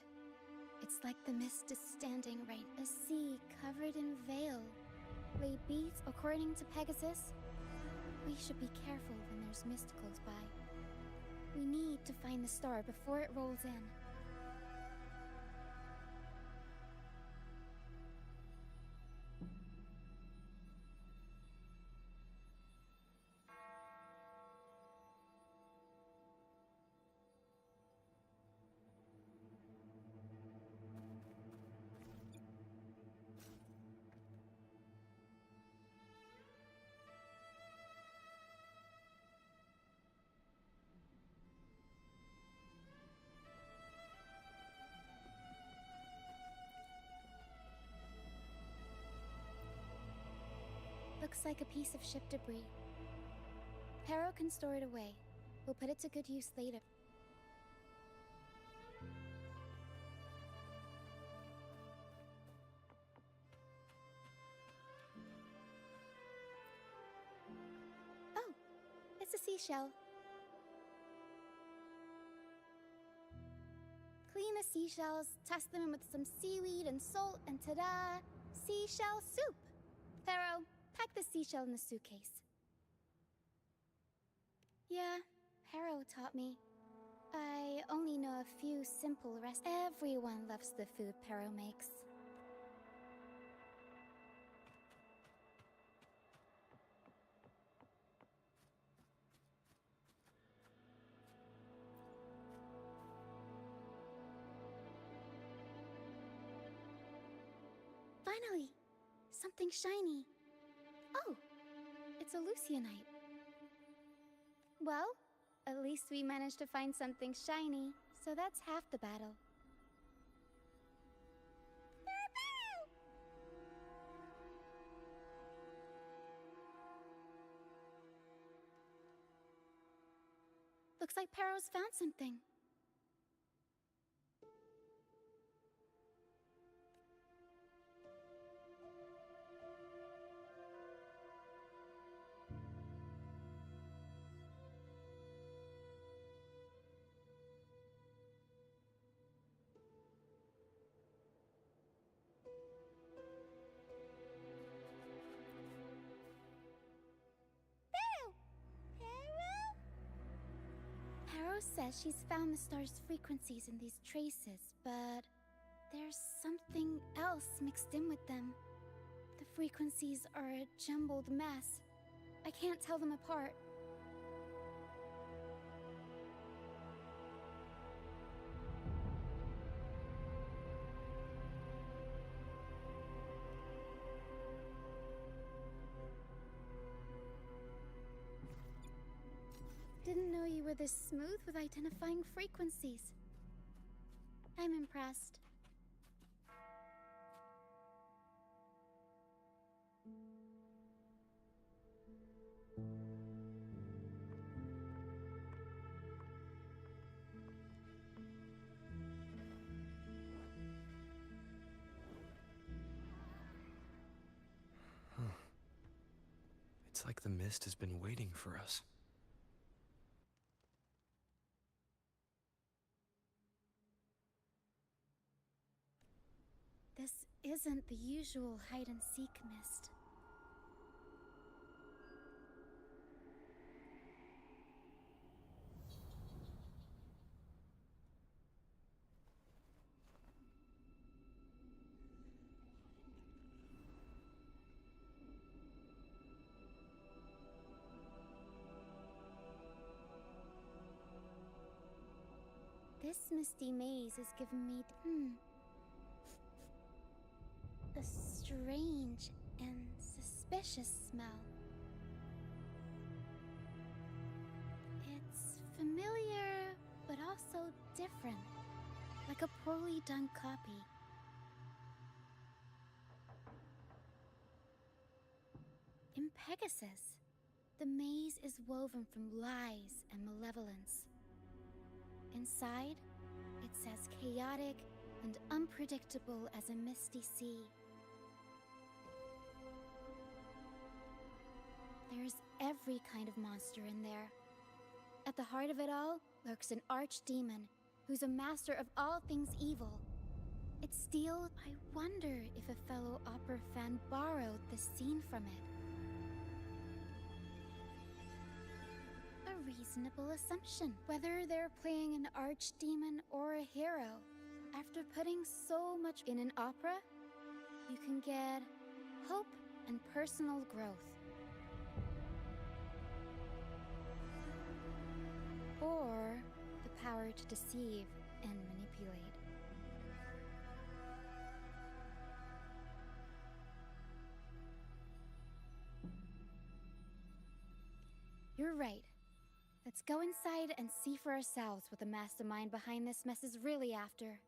It's like the mist is standing right, a sea covered in veil. lay beats according to Pegasus. We should be careful when there's mist close by. We need to find the star before it rolls in. Looks like a piece of ship debris. Pero can store it away. We'll put it to good use later. Oh, it's a seashell. Clean the seashells, toss them in with some seaweed and salt, and ta-da! Seashell soup! Pero, pack the seashell in the suitcase. Yeah, Pero taught me. I only know a few simple recipes. Everyone loves the food Pero makes. Finally! Something shiny. Oh, it's a Lucianite. Well, at least we managed to find something shiny, so that's half the battle. Looks like Pero's found something. Pero says she's found the star's frequencies in these traces, but there's something else mixed in with them. The frequencies are a jumbled mess. I can't tell them apart. Didn't know you were this smooth with identifying frequencies. I'm impressed.
It's like the mist has been waiting for us.
This isn't the usual hide-and-seek mist. This misty maze has given me, a strange and suspicious smell. It's familiar, but also different, like a poorly done copy. In Pegasus, the maze is woven from lies and malevolence. Inside, it's as chaotic and unpredictable as a misty sea. There's every kind of monster in there. At the heart of it all lurks an archdemon who's a master of all things evil. It's steel. I wonder if a fellow opera fan borrowed the scene from it. A reasonable assumption. Whether they're playing an archdemon or a hero, after putting so much in an opera, you can get hope and personal growth. Or the power to deceive and manipulate. You're right. Let's go inside and see for ourselves what the mastermind behind this mess is really after.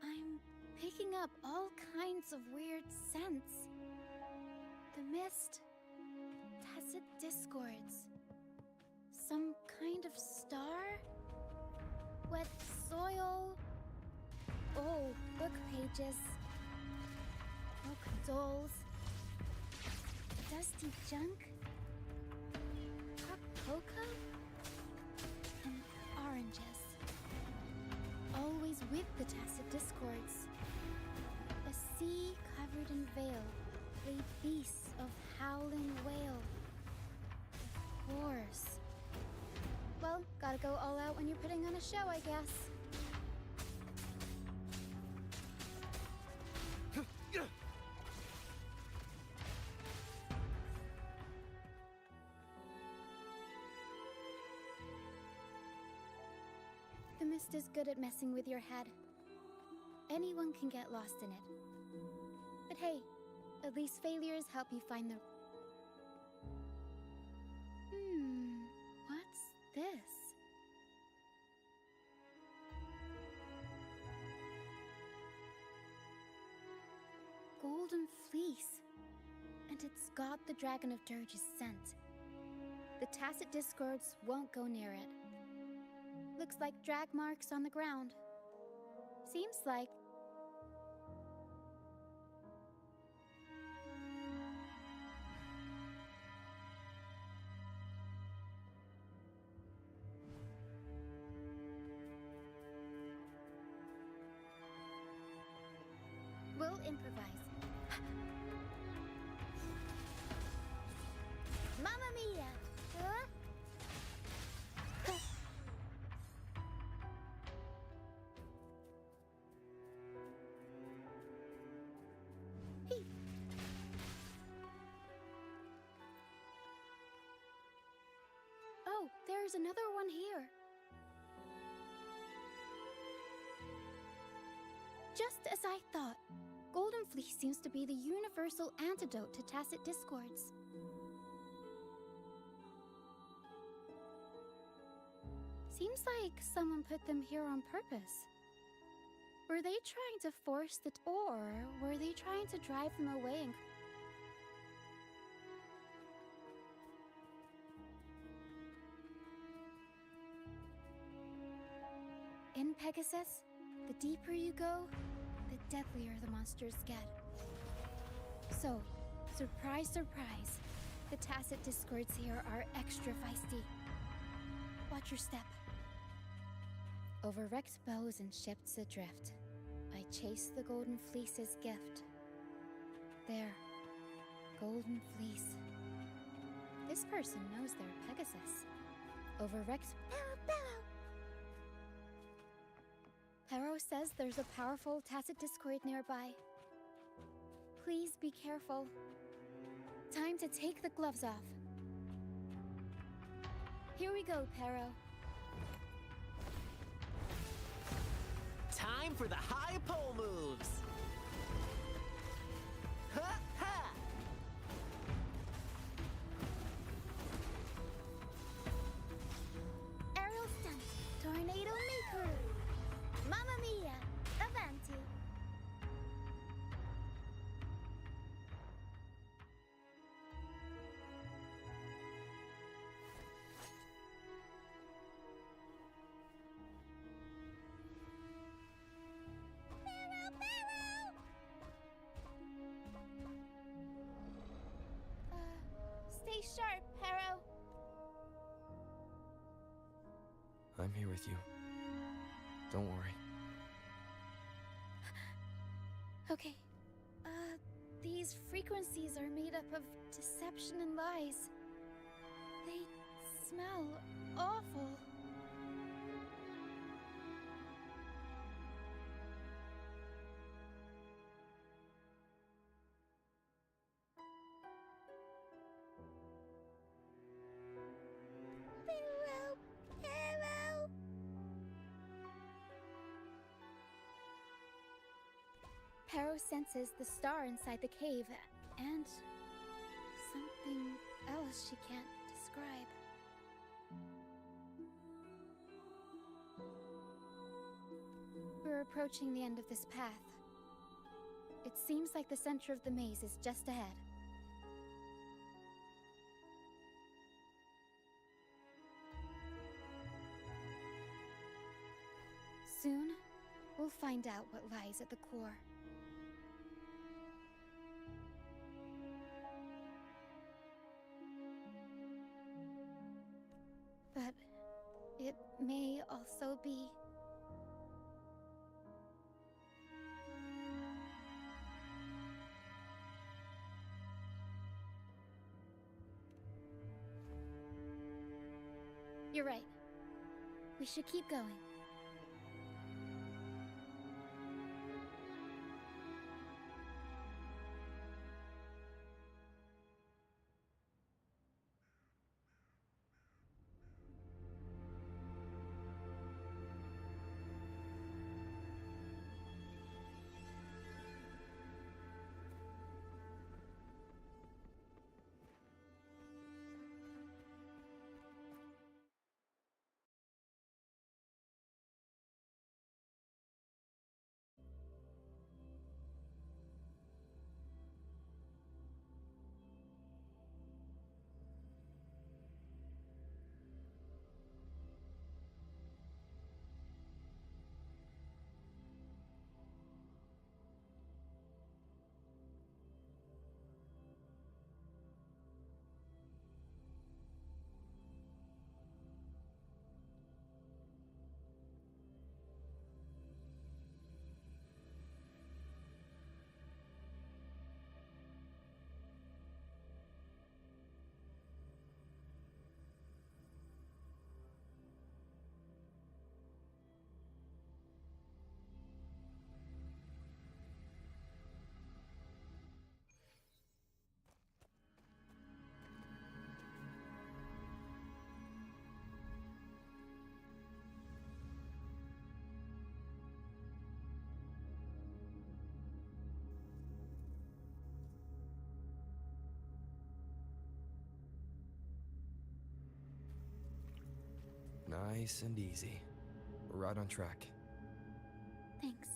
I'm picking up all kinds of weird scents. The mist, tacit discords, some kind of star, wet soil, old book pages, book dolls, dusty junk, hot cocoa, and oranges. Always with the tacit discords. A sea covered in veil, lay beasts of howling whale. Of course. Well, gotta go all out when you're putting on a show, I guess. The mist is good at messing with your head. Anyone can get lost in it. But hey, at least failures help you find the... What's this? Golden fleece. And it's got the Dragon of Dirge's scent. The tacit discords won't go near it. Looks like drag marks on the ground. Seems like... We'll improvise. Mamma mia! Huh? Oh, there's another one here. Just as I thought, Golden Fleece seems to be the universal antidote to tacit discords. Seems like someone put them here on purpose. Were they trying to force the... or were they trying to drive them away and... In Pegasus, the deeper you go, the deadlier the monsters get. So, surprise, surprise, the tacit discords here are extra feisty. Watch your step. Over wrecked bows and ships adrift, I chase the Golden Fleece's gift. There, Golden Fleece. This person knows their Pegasus. Over wrecked... Hero says there's a powerful tacit discord nearby. Please be careful. Time to take the gloves off. Here we go, Pero.
Time for the high pole moves! Ha ha!
Aerial stunt, tornado maker. Mamma mia, avanti.
I'm here with you. Don't worry.
Okay. These frequencies are made up of deception and lies. They smell awful.
Hero! Hero!
Pero senses the star inside the cave, and something else she can't describe. We're approaching the end of this path. It seems like the center of the maze is just ahead. Soon, we'll find out what lies at the core. But it may also be... You're right. We should keep going.
Nice and easy. We're right on track.
Thanks.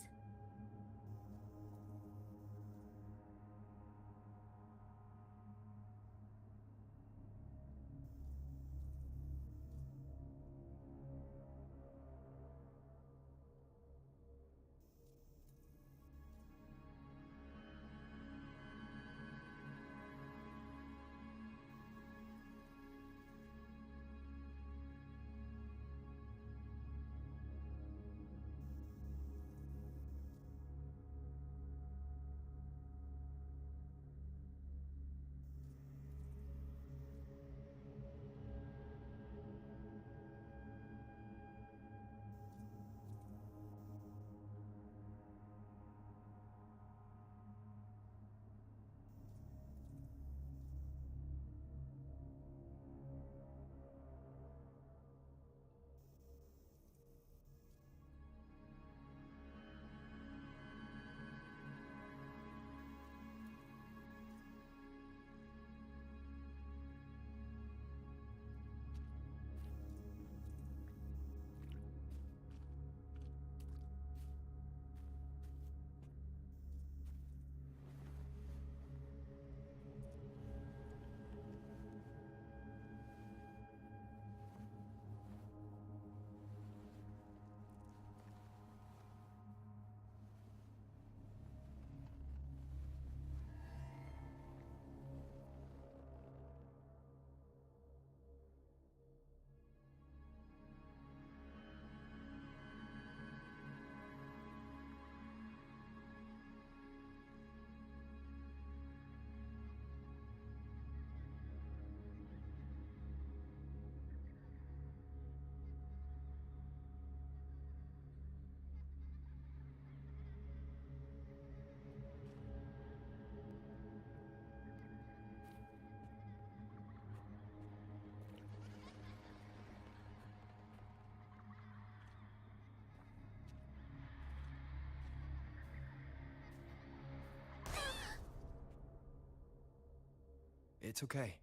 It's okay.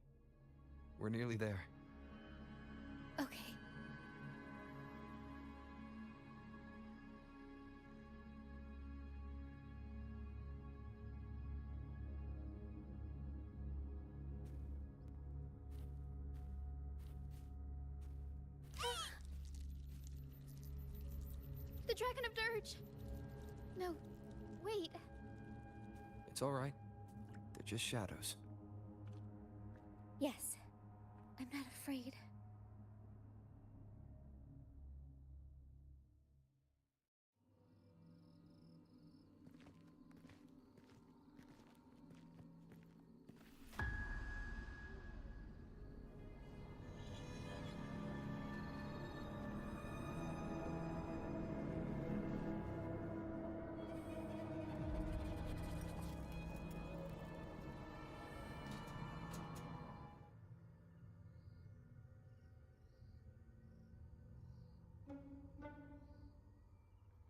We're nearly there.
Okay.
The Dragon of Dirge!
No, wait.
It's all right. They're just shadows.
Yes, I'm not afraid.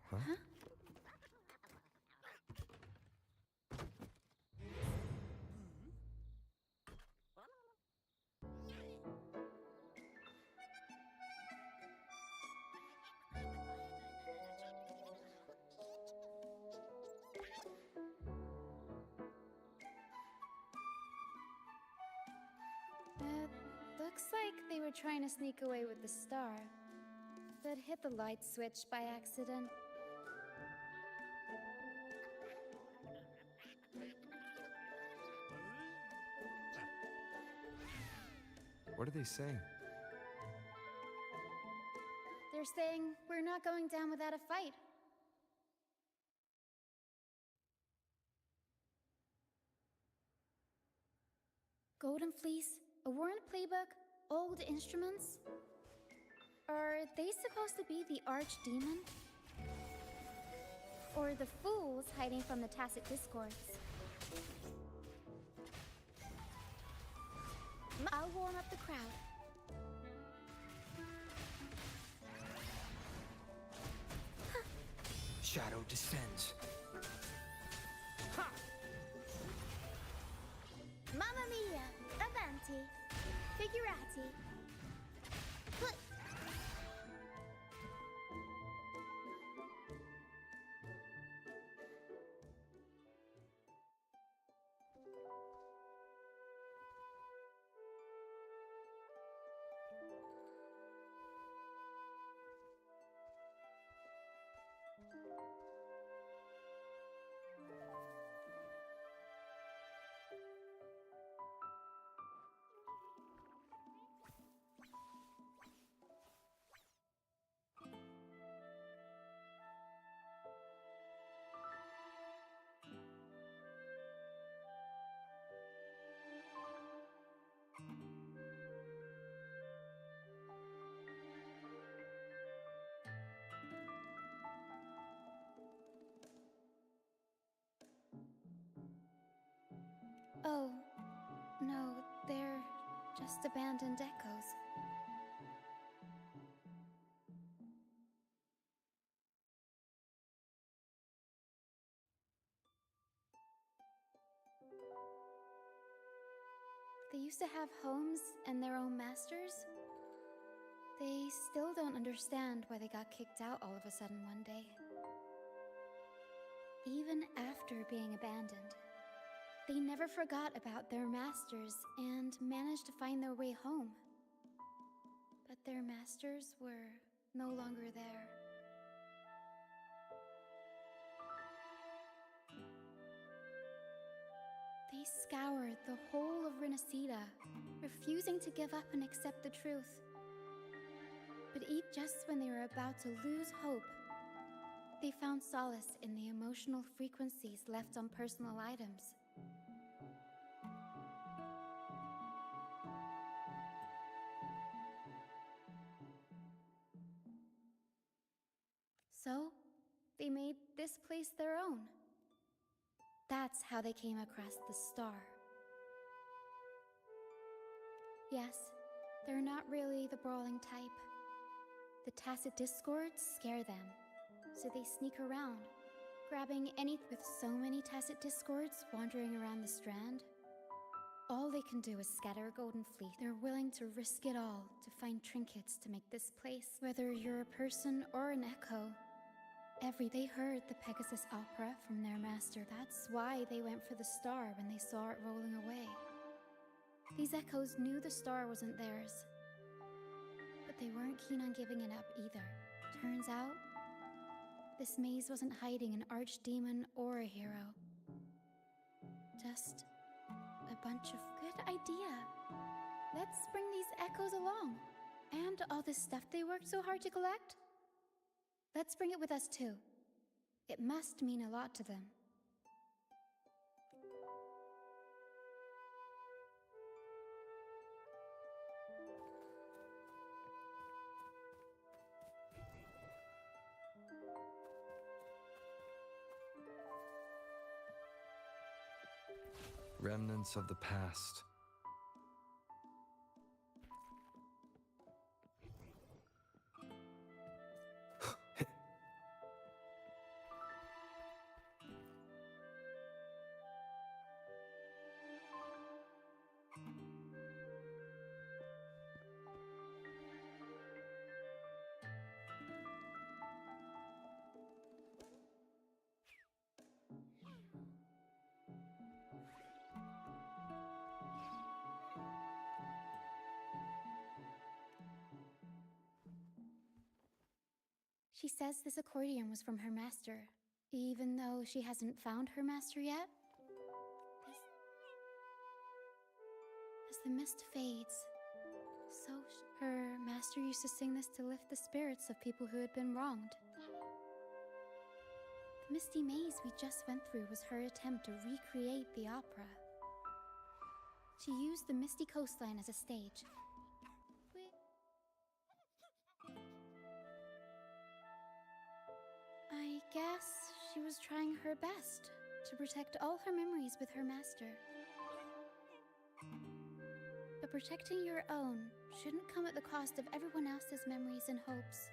Huh?
Looks like they were trying to sneak away with the star, but hit the light switch by accident.
What are they saying?
They're saying we're not going down without a fight. Golden Fleece, a Warrant playbook, old instruments? Are they supposed to be the archdemon? Or the fools hiding from the Tacit Discords? I'll warm up the crowd.
Shadow descends.
Mamma mia! Avanti! Figurati! But...
Oh, no, they're just abandoned echoes. They used to have homes and their own masters. They still don't understand why they got kicked out all of a sudden one day. Even after being abandoned, they never forgot about their masters and managed to find their way home. But their masters were no longer there. They scoured the whole of Renacida, refusing to give up and accept the truth. But just when they were about to lose hope, they found solace in the emotional frequencies left on personal items. So, they made this place their own. That's how they came across the star. Yes, they're not really the brawling type. The Tacit Discords scare them, so they sneak around, grabbing any with so many Tacit Discords wandering around the Strand. All they can do is scatter a golden fleet. They're willing to risk it all to find trinkets to make this place. Whether you're a person or an echo, they heard the Pegasus opera from their master. That's why they went for the star when they saw it rolling away. These echoes knew the star wasn't theirs, but they weren't keen on giving it up either. Turns out, this maze wasn't hiding an archdemon or a hero. Just a bunch of good idea. Let's bring these echoes along. And all this stuff they worked so hard to collect? Let's bring it with us too. It must mean a lot to them.
Remnants of the past.
She says this accordion was from her master, even though she hasn't found her master yet. As the mist fades, her master used to sing this to lift the spirits of people who had been wronged. The misty maze we just went through was her attempt to recreate the opera. She used the misty coastline as a stage. I guess she was trying her best to protect all her memories with her master. But protecting your own shouldn't come at the cost of everyone else's memories and hopes.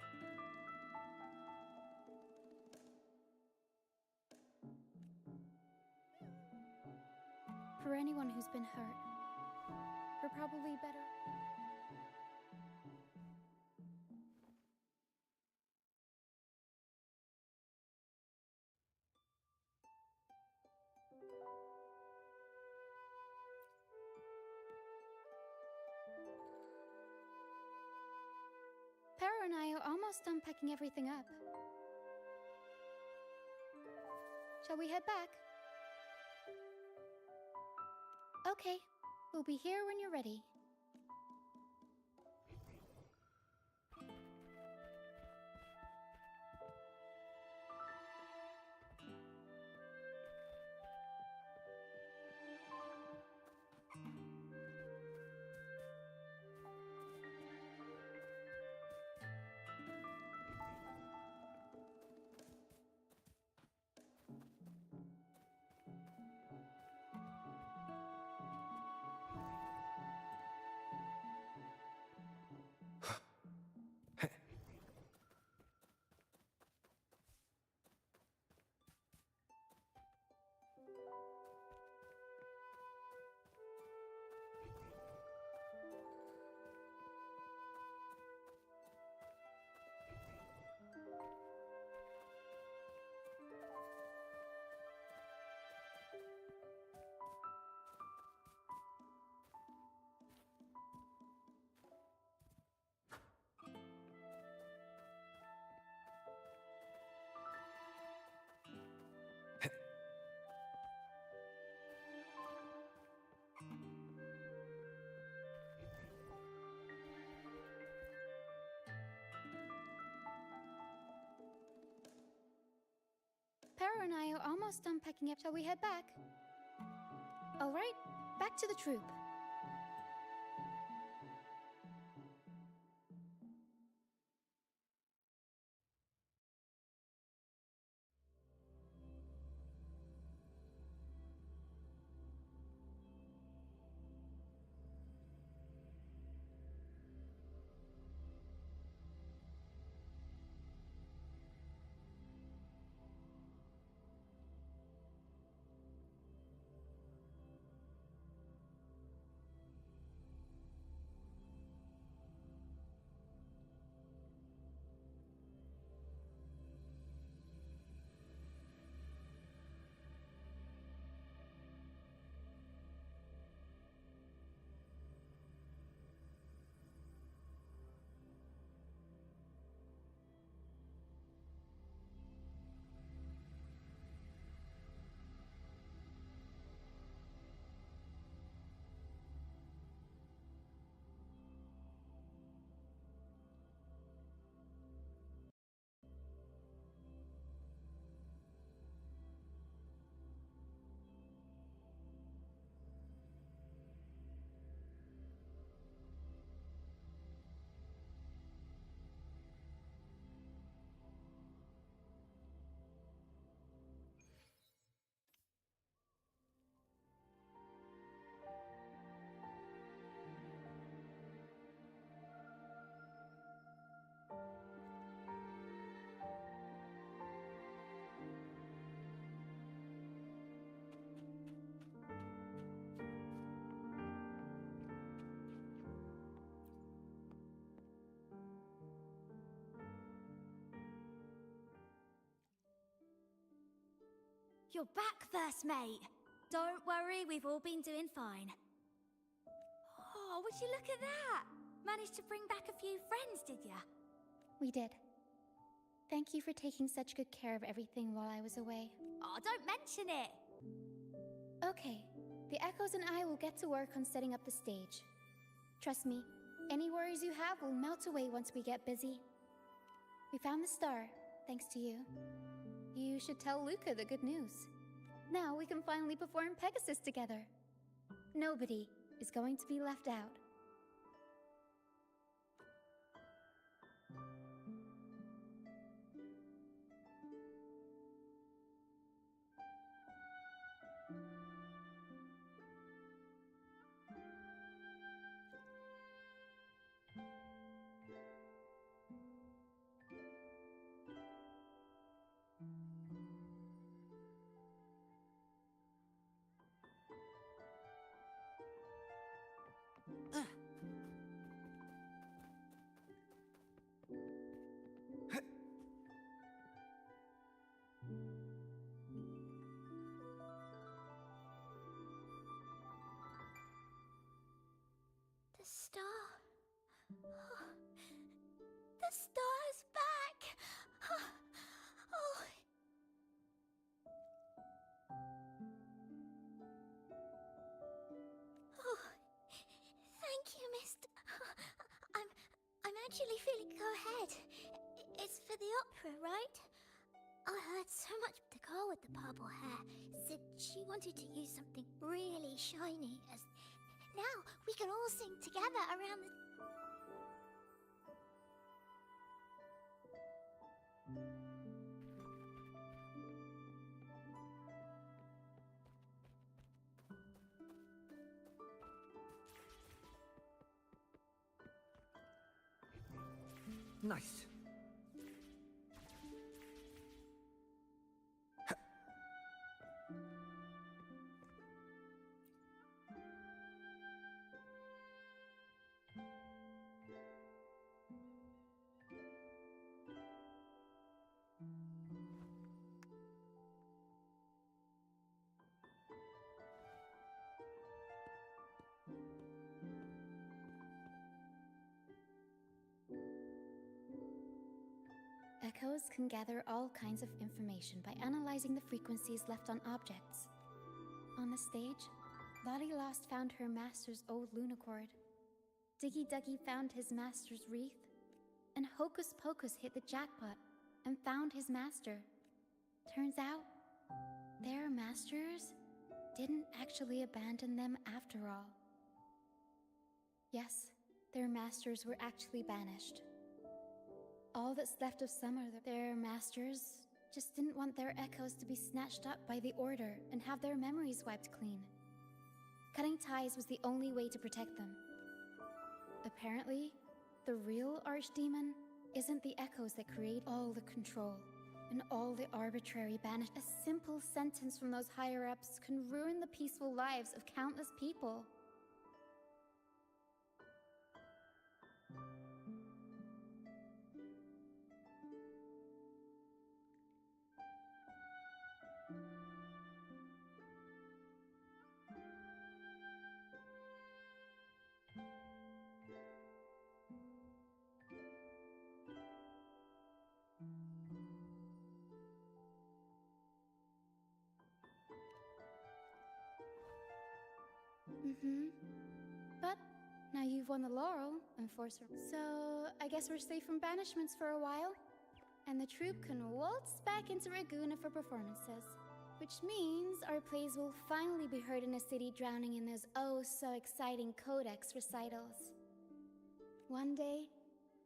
For anyone who's been hurt, we're probably better. Pero and I are almost done packing everything up. Shall we head back? Okay, we'll be here when you're ready. Pero and I are almost done packing up. Shall we head back? All right, back to the troop.
You're back, first mate. Don't worry, we've all been doing fine. Oh, would you look at that? Managed to bring back a few friends, did ya?
We did. Thank you for taking such good care of everything while I was away.
Oh, don't mention it!
Okay, the Echoes and I will get to work on setting up the stage. Trust me, any worries you have will melt away once we get busy. We found the star, thanks to you. You should tell Luca the good news. Now we can finally perform Pegasus together. Nobody is going to be left out.
The star. Oh, the star's back. Oh. Oh, thank you, Mr. I'm actually feeling. Go ahead. It's for the opera, right? I heard so much. The girl with the purple hair said she wanted to use something really shiny as. Now we can all sing together around the.
Nice.
Echoes can gather all kinds of information by analyzing the frequencies left on objects. On the stage, Lottie Lost found her master's old lunacord. Diggy Duggy found his master's wreath. And Hocus Pocus hit the jackpot and found his master. Turns out, their masters didn't actually abandon them after all. Yes, their masters were actually banished. All that's left of some are their masters just didn't want their echoes to be snatched up by the Order and have their memories wiped clean. Cutting ties was the only way to protect them. Apparently, the real Archdemon isn't the echoes that create all the control and all the arbitrary banish. A simple sentence from those higher-ups can ruin the peaceful lives of countless people. But now you've won the laurel, Enforcer. So I guess we're safe from banishments for a while. And the troupe can waltz back into Raguuna for performances. Which means our plays will finally be heard in a city drowning in those oh-so-exciting Codex recitals. One day,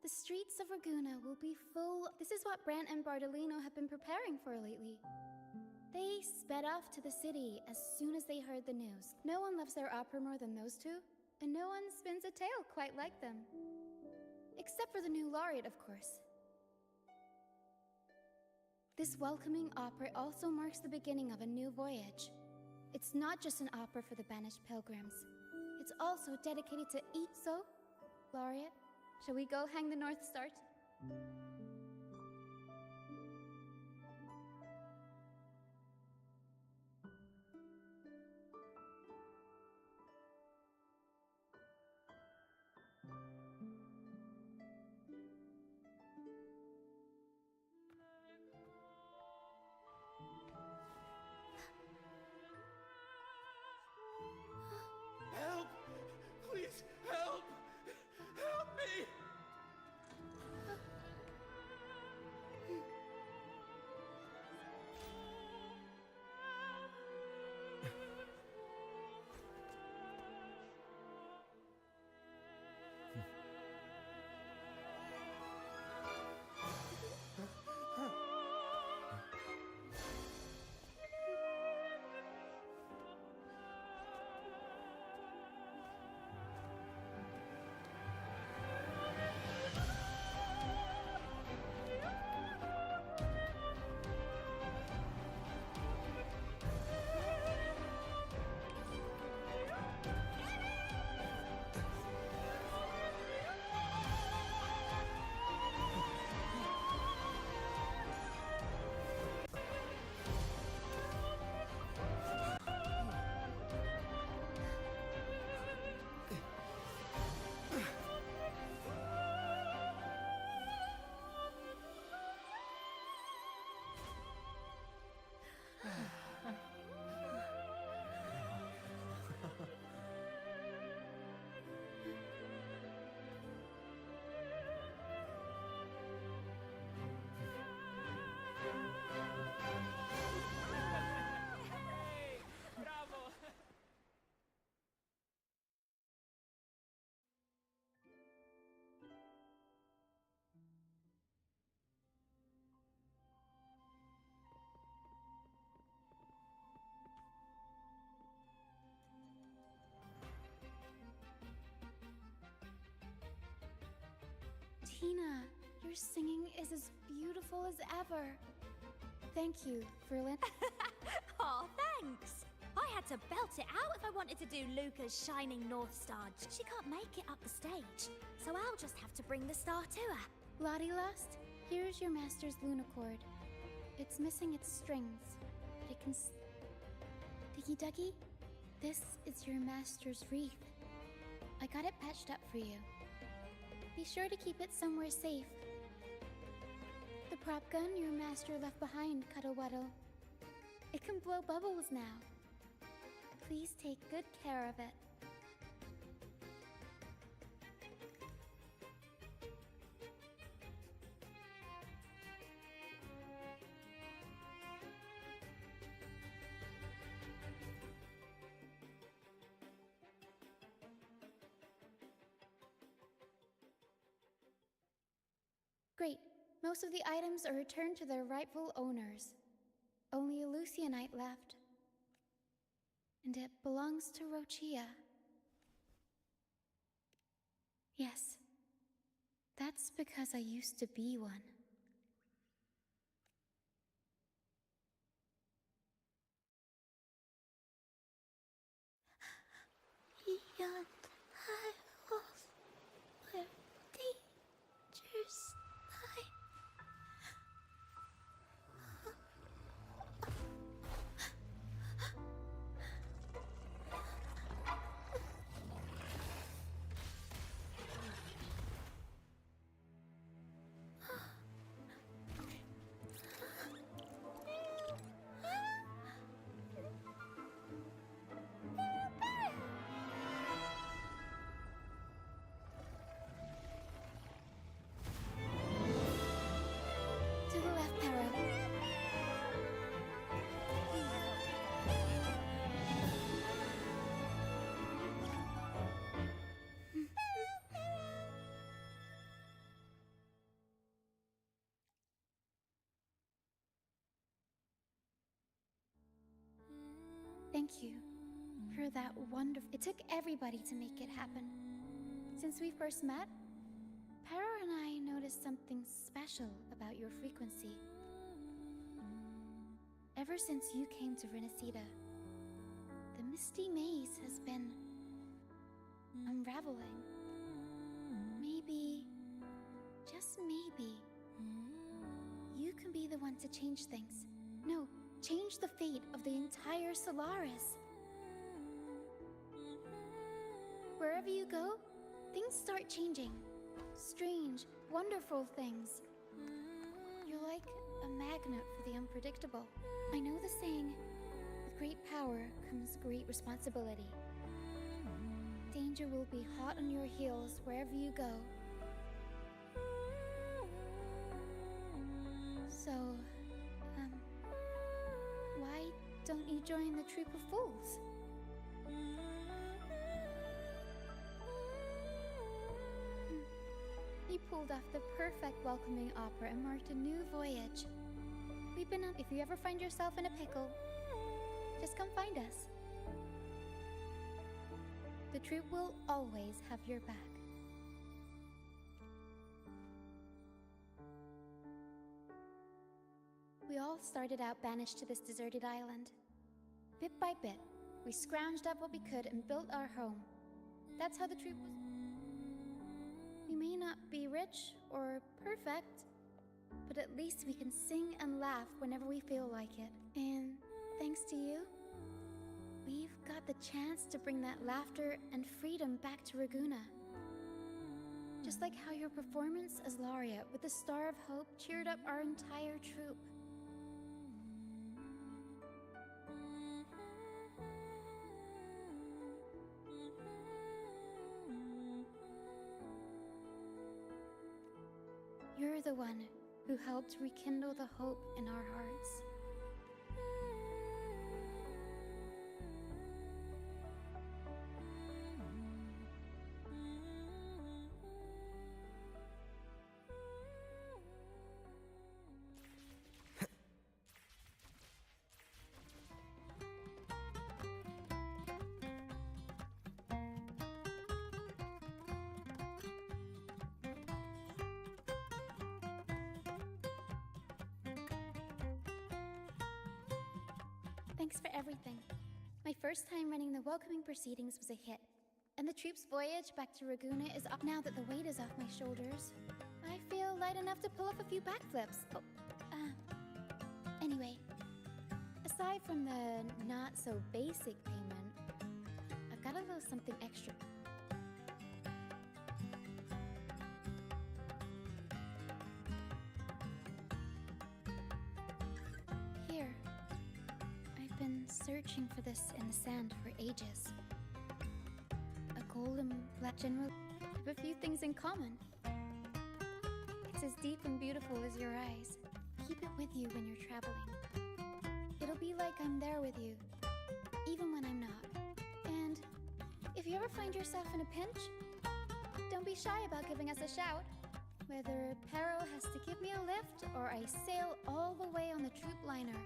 the streets of Raguuna will be full. This is what Brant and Bardolino have been preparing for lately. They sped off to the city as soon as they heard the news. No one loves their opera more than those two, and no one spins a tale quite like them. Except for the new laureate, of course. This welcoming opera also marks the beginning of a new voyage. It's not just an opera for the banished pilgrims. It's also dedicated to each. So, laureate, shall we go hang the North Star? singing is as beautiful as ever. Thank you, Verlin.
Oh, thanks. I had to belt it out if I wanted to do Luca's Shining North Star. She can't make it up the stage, so I'll just have to bring the star to her.
Lottie Lust, here's your master's lunacord. It's missing its strings, but it can Diggy Duggy, this is your master's wreath. I got it patched up for you. Be sure to keep it somewhere safe. The prop gun your master left behind, Cuddle Wuddle. It can blow bubbles now. Please take good care of it. Great. Most of the items are returned to their rightful owners. Only a Lucianite left. And it belongs to Rochia. Yes. That's because I used to be one.
Beyond high walls, where dangers lie.
To the left, Para. Thank you for that wonderful... It took everybody to make it happen. Since we first met, Para and I noticed something special about your frequency. Ever since you came to Renacida, the Misty Maze has been unraveling. Maybe, just maybe, you can be the one to change things. No, change the fate of the entire Solaris. Wherever you go, things start changing. Strange, wonderful things. You're like a magnet for the unpredictable. I know the saying, with great power comes great responsibility. Danger will be hot on your heels wherever you go. So, why don't you join the troop of fools? You pulled off the perfect welcoming opera and marked a new voyage. We've been on. If you ever find yourself in a pickle, just come find us. The troop will always have your back. We all started out banished to this deserted island. Bit by bit, we scrounged up what we could and built our home. That's how the troop was. We may not be rich or perfect, but at least we can sing and laugh whenever we feel like it. And thanks to you, we've got the chance to bring that laughter and freedom back to Raguna. Just like how your performance as Laria with the Star of Hope cheered up our entire troop. You're the one who helped rekindle the hope in our hearts. Thanks for everything. My first time running the welcoming proceedings was a hit, and the troop's voyage back to Raguna is up now that the weight is off my shoulders. I feel light enough to pull off a few backflips. Anyway, aside from the not-so-basic payment, I've got a little something extra. Here. I've been searching for this in the sand for ages. A gold and black general have a few things in common. It's as deep and beautiful as your eyes. Keep it with you when you're traveling. It'll be like I'm there with you, even when I'm not. And if you ever find yourself in a pinch, don't be shy about giving us a shout. Whether Perro has to give me a lift or I sail all the way on the troop liner,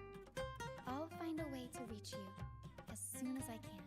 I'll find a way to reach you as soon as I can.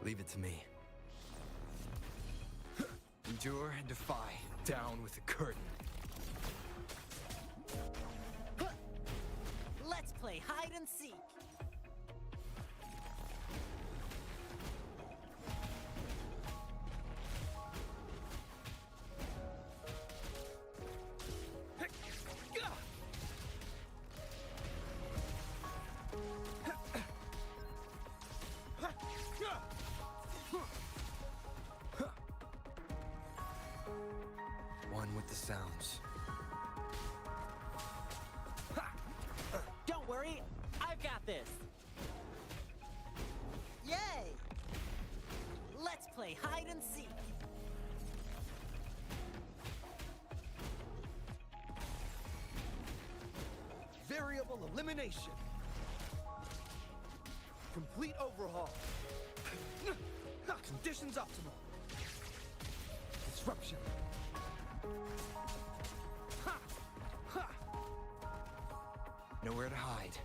Leave it to me. Endure and defy. Down with the curtain.
Let's play hide and seek.
One with the sounds.
Don't worry, I've got this. Yay! Let's play hide and seek.
Variable elimination. Complete overhaul. Conditions optimal. Disruption.
Nowhere to hide.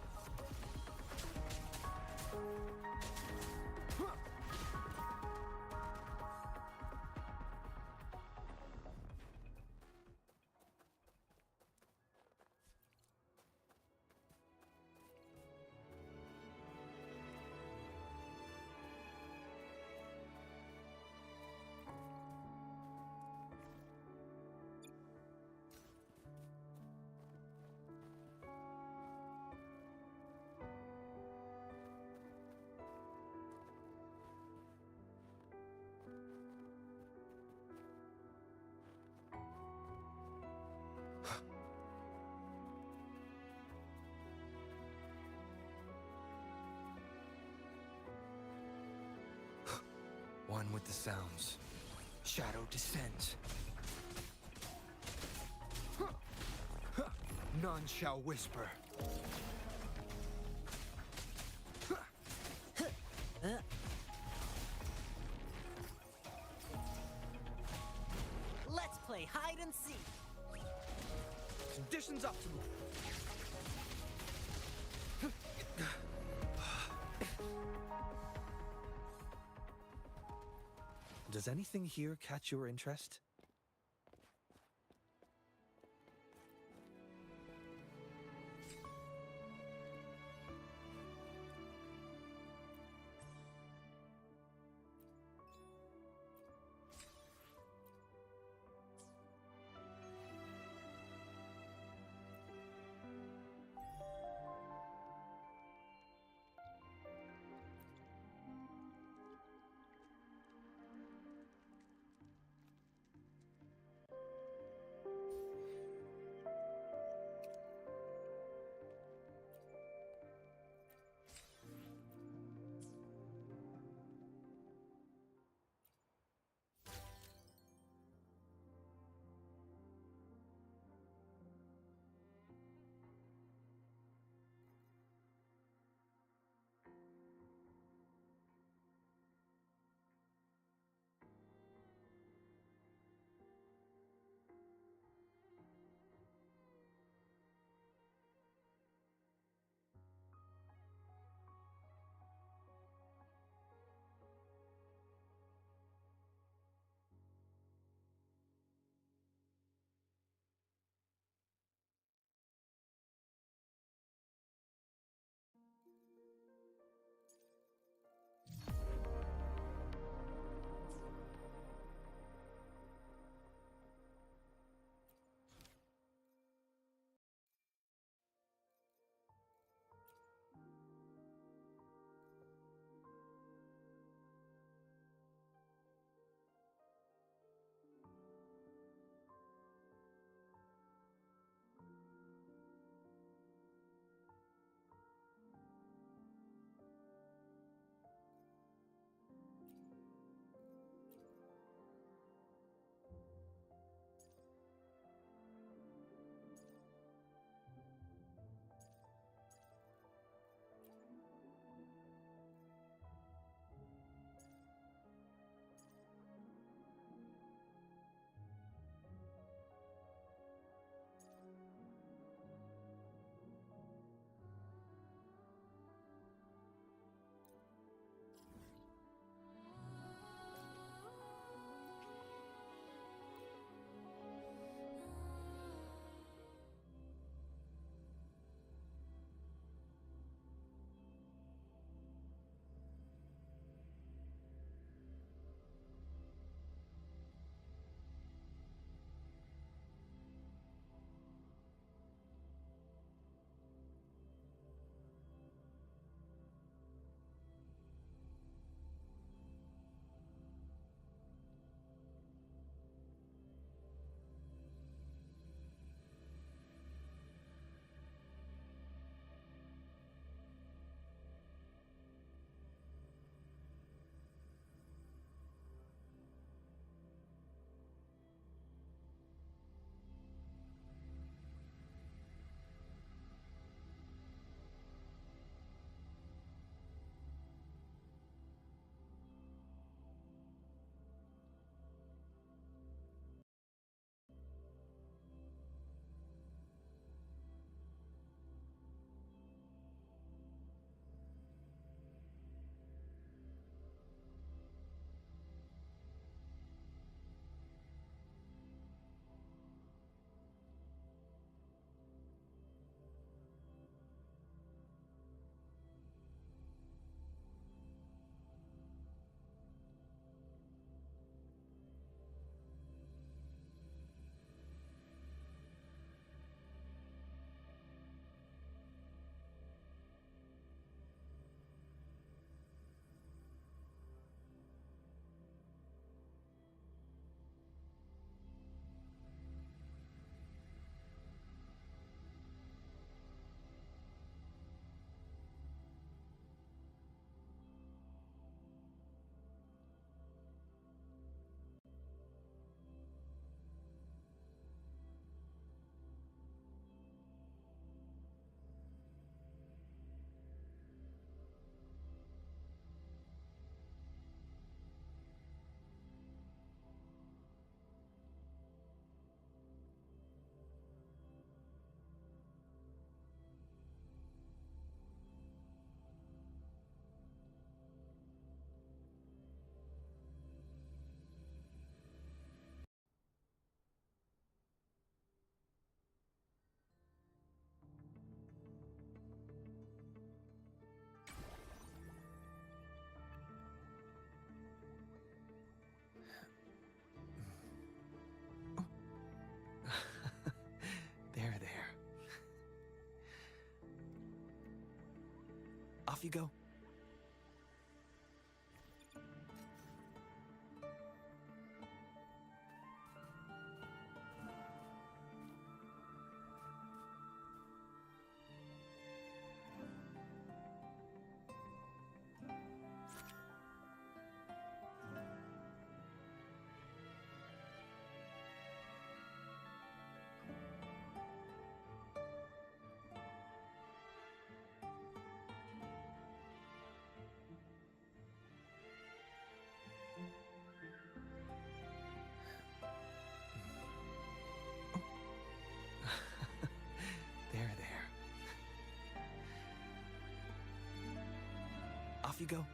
one with the sounds. Shadow descends. None shall whisper.
Let's play hide and seek.
Conditions optimal.
Does anything here catch your interest?
you go. There. Off you go.